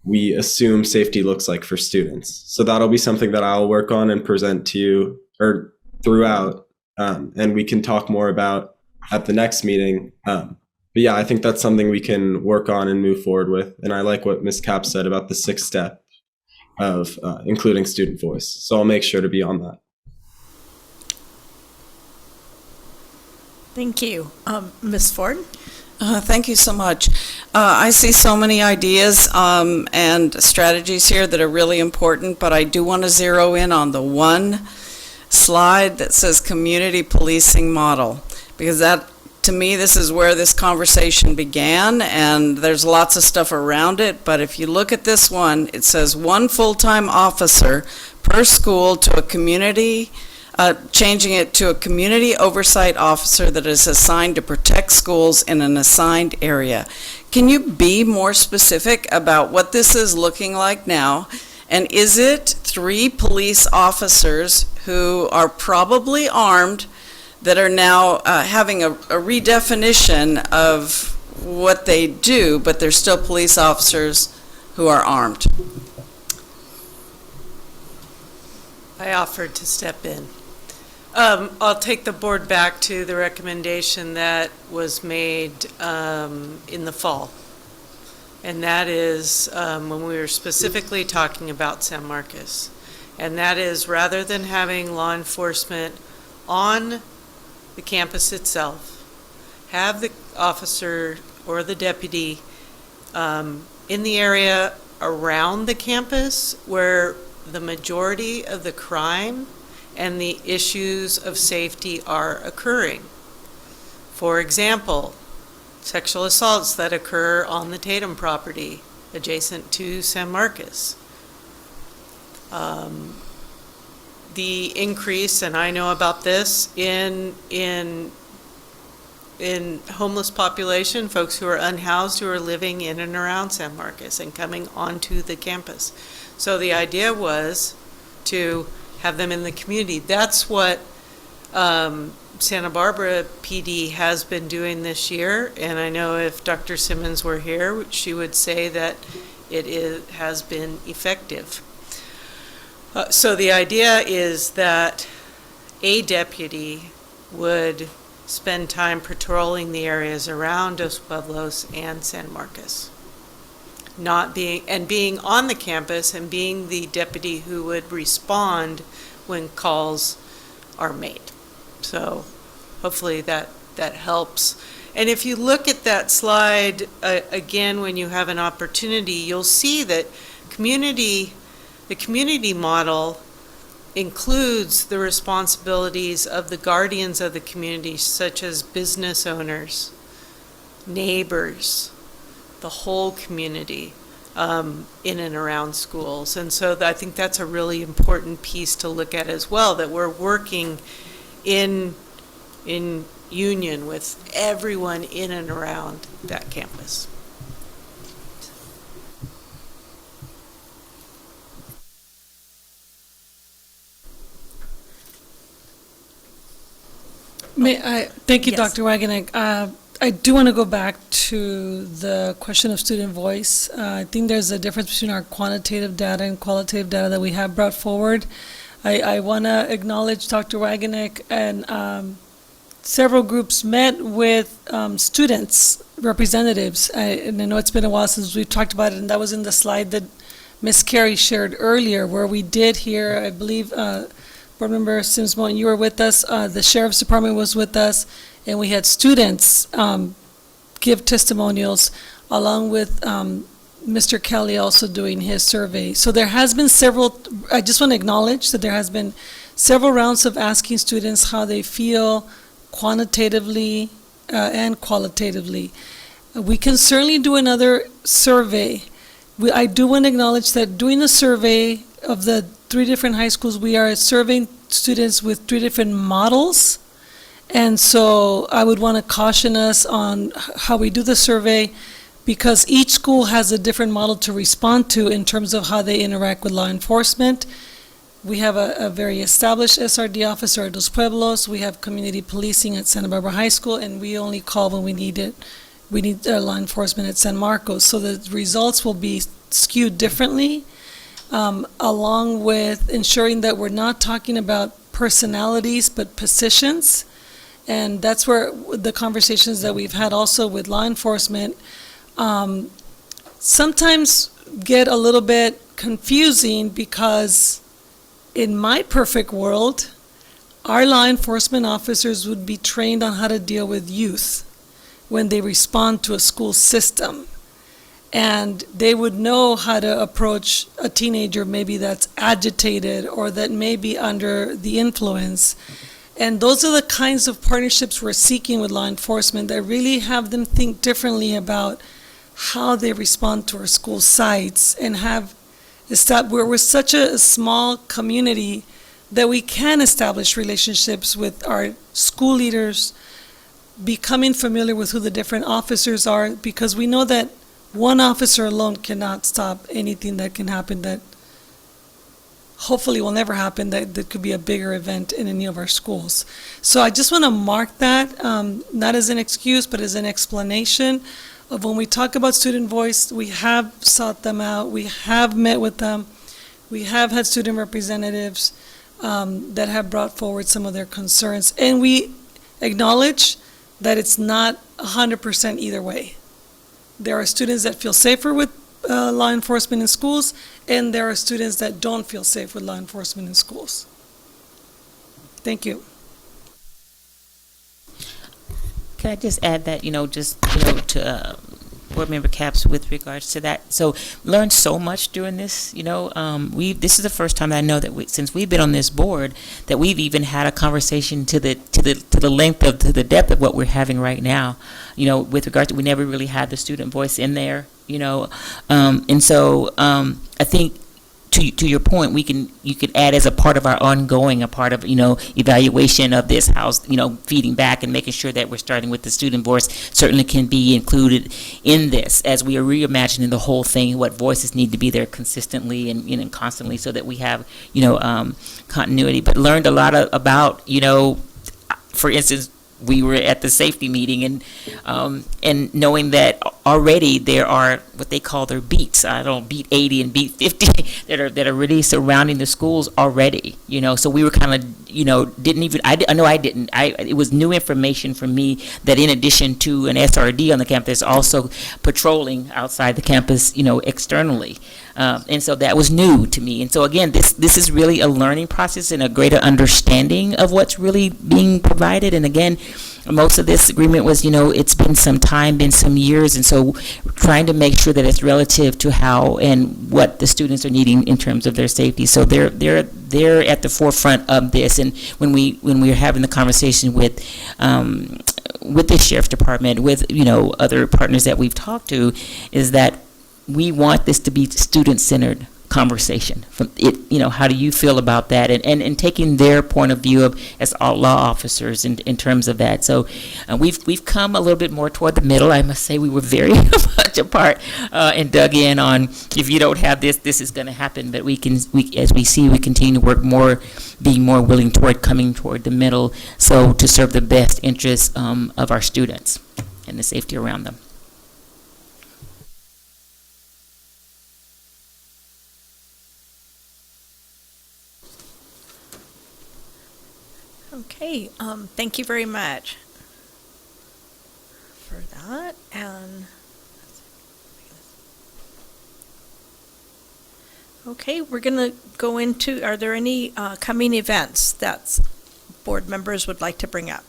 we assume safety looks like for students. So that'll be something that I'll work on and present to you or throughout, and we can talk more about at the next meeting. But yeah, I think that's something we can work on and move forward with. And I like what Ms. Cap said about the 6th step of including student voice. So I'll make sure to be on that. Thank you. Ms. Ford? Thank you so much. I see so many ideas and strategies here that are really important, but I do want to zero in on the one slide that says community policing model, because that, to me, this is where this conversation began, and there's lots of stuff around it, but if you look at this one, it says 1 full-time officer per school to a community, changing it to a community oversight officer that is assigned to protect schools in an assigned area. Can you be more specific about what this is looking like now? And is it 3 police officers who are probably armed that are now having a redefinition of what they do, but they're still police officers who are armed? I offered to step in. I'll take the board back to the recommendation that was made in the fall. And that is when we were specifically talking about San Marcos. And that is, rather than having law enforcement on the campus itself, have the officer or the deputy in the area around the campus where the majority of the crime and the issues of safety are occurring. For example, sexual assaults that occur on the Tatum property adjacent to San Marcos. The increase, and I know about this, in homeless population, folks who are unhoused who are living in and around San Marcos and coming onto the campus. So the idea was to have them in the community. That's what Santa Barbara PD has been doing this year, and I know if Dr. Simmons were here, she would say that it has been effective. So the idea is that a deputy would spend time patrolling the areas around Dos Pueblos and San Marcos, being on the campus and being the deputy who would respond when calls are made. So hopefully that helps. And if you look at that slide again when you have an opportunity, you'll see that the community model includes the responsibilities of the guardians of the community, such as business owners, neighbors, the whole community in and around schools. And so I think that's a really important piece to look at as well, that we're working in union with everyone in and around that campus. Thank you, Yes. Dr. Wagener. I do want to go back to the question of student voice. I think there's a difference between our quantitative data and qualitative data that we have brought forward. I want to acknowledge Dr. Wagener, and several groups met with students, representatives. And I know it's been a while since we've talked about it, and that was in the slide that Ms. Carey shared earlier, where we did hear, I believe, Board Member Sims-Moten, you were with us, the Sheriff's Department was with us, and we had students give testimonials, along with Mr. Kelly also doing his survey. So there has been several, I just want to acknowledge that there has been several rounds of asking students how they feel quantitatively and qualitatively. We can certainly do another survey. I do want to acknowledge that doing a survey of the 3 different high schools, we are surveying students with 3 different models. And so I would want to caution us on how we do the survey, because each school has a different model to respond to in terms of how they interact with law enforcement. We have a very established SRD officer at Dos Pueblos. We have community policing at Santa Barbara High School, and we only call when we need it. We need law enforcement at San Marcos. So the results will be skewed differently, along with ensuring that we're not talking about personalities, but positions. And that's where the conversations that we've had also with law enforcement sometimes get a little bit confusing, because in my perfect world, our law enforcement officers would be trained on how to deal with youth when they respond to a school system. And they would know how to approach a teenager maybe that's agitated or that may be under the influence. And those are the kinds of partnerships we're seeking with law enforcement that really have them think differently about how they respond to our school sites, and we're such a small community that we can establish relationships with our school leaders, becoming familiar with who the different officers are, because we know that one officer alone cannot stop anything that can happen that hopefully will never happen, that could be a bigger event in any of our schools. So I just want to mark that, not as an excuse, but as an explanation of when we talk about student voice, we have sought them out, we have met with them, we have had student representatives that have brought forward some of their concerns, and we acknowledge that it's not 100% either way. There are students that feel safer with law enforcement in schools, and there are students that don't feel safe with law enforcement in schools. Thank you. Can I just add that, to Board Member Capps with regards to that. So learned so much during this, this is the first time that I know that since we've been on this board, that we've even had a conversation to the depth of what we're having right now, with regard to, we never really had the student voice in there, and so I think to your point, you could add as a part of our ongoing, a part of, evaluation of this house, feeding back and making sure that we're starting with the student voice certainly can be included in this as we are reimagining the whole thing, what voices need to be there consistently and constantly, so that we have, continuity. But learned a lot about, for instance, we were at the safety meeting, and knowing that already there are what they call their beats. I don't beat 80 and beat 50 that are really surrounding the schools already. So we were kind of didn't even. It was new information for me that in addition to an SRD on the campus, also patrolling outside the campus, externally. And so that was new to me. And so again, this is really a learning process and a greater understanding of what's really being provided. And again, most of this agreement was, it's been some time, been some years, and so trying to make sure that it's relative to how and what the students are needing in terms of their safety. So they're at the forefront of this. And when we're having the conversation with the Sheriff's Department, with other partners that we've talked to, is that we want this to be student-centered conversation. From it, how do you feel about that? And taking their point of view as law officers in terms of that. So we've come a little bit more toward the middle. I must say we were very much apart and dug in on, if you don't have this, this is going to happen. But we as we see, we continue to work more, being more willing toward coming toward the middle, so to serve the best interests of our students and the safety around them. Okay, thank you very much for that. And okay, we're going to go into, are there any coming events that board members would like to bring up?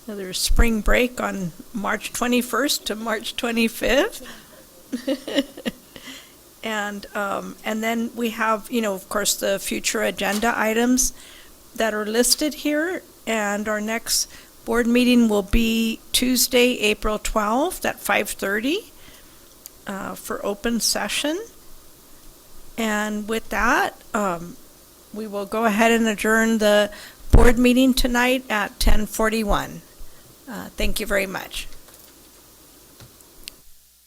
There's spring break on March 21st to March 25th. And then we have, of course, the future agenda items that are listed here. And our next board meeting will be Tuesday, April 12th at 5:30 for open session. And with that, we will go ahead and adjourn the board meeting tonight at 10:41. Thank you very much.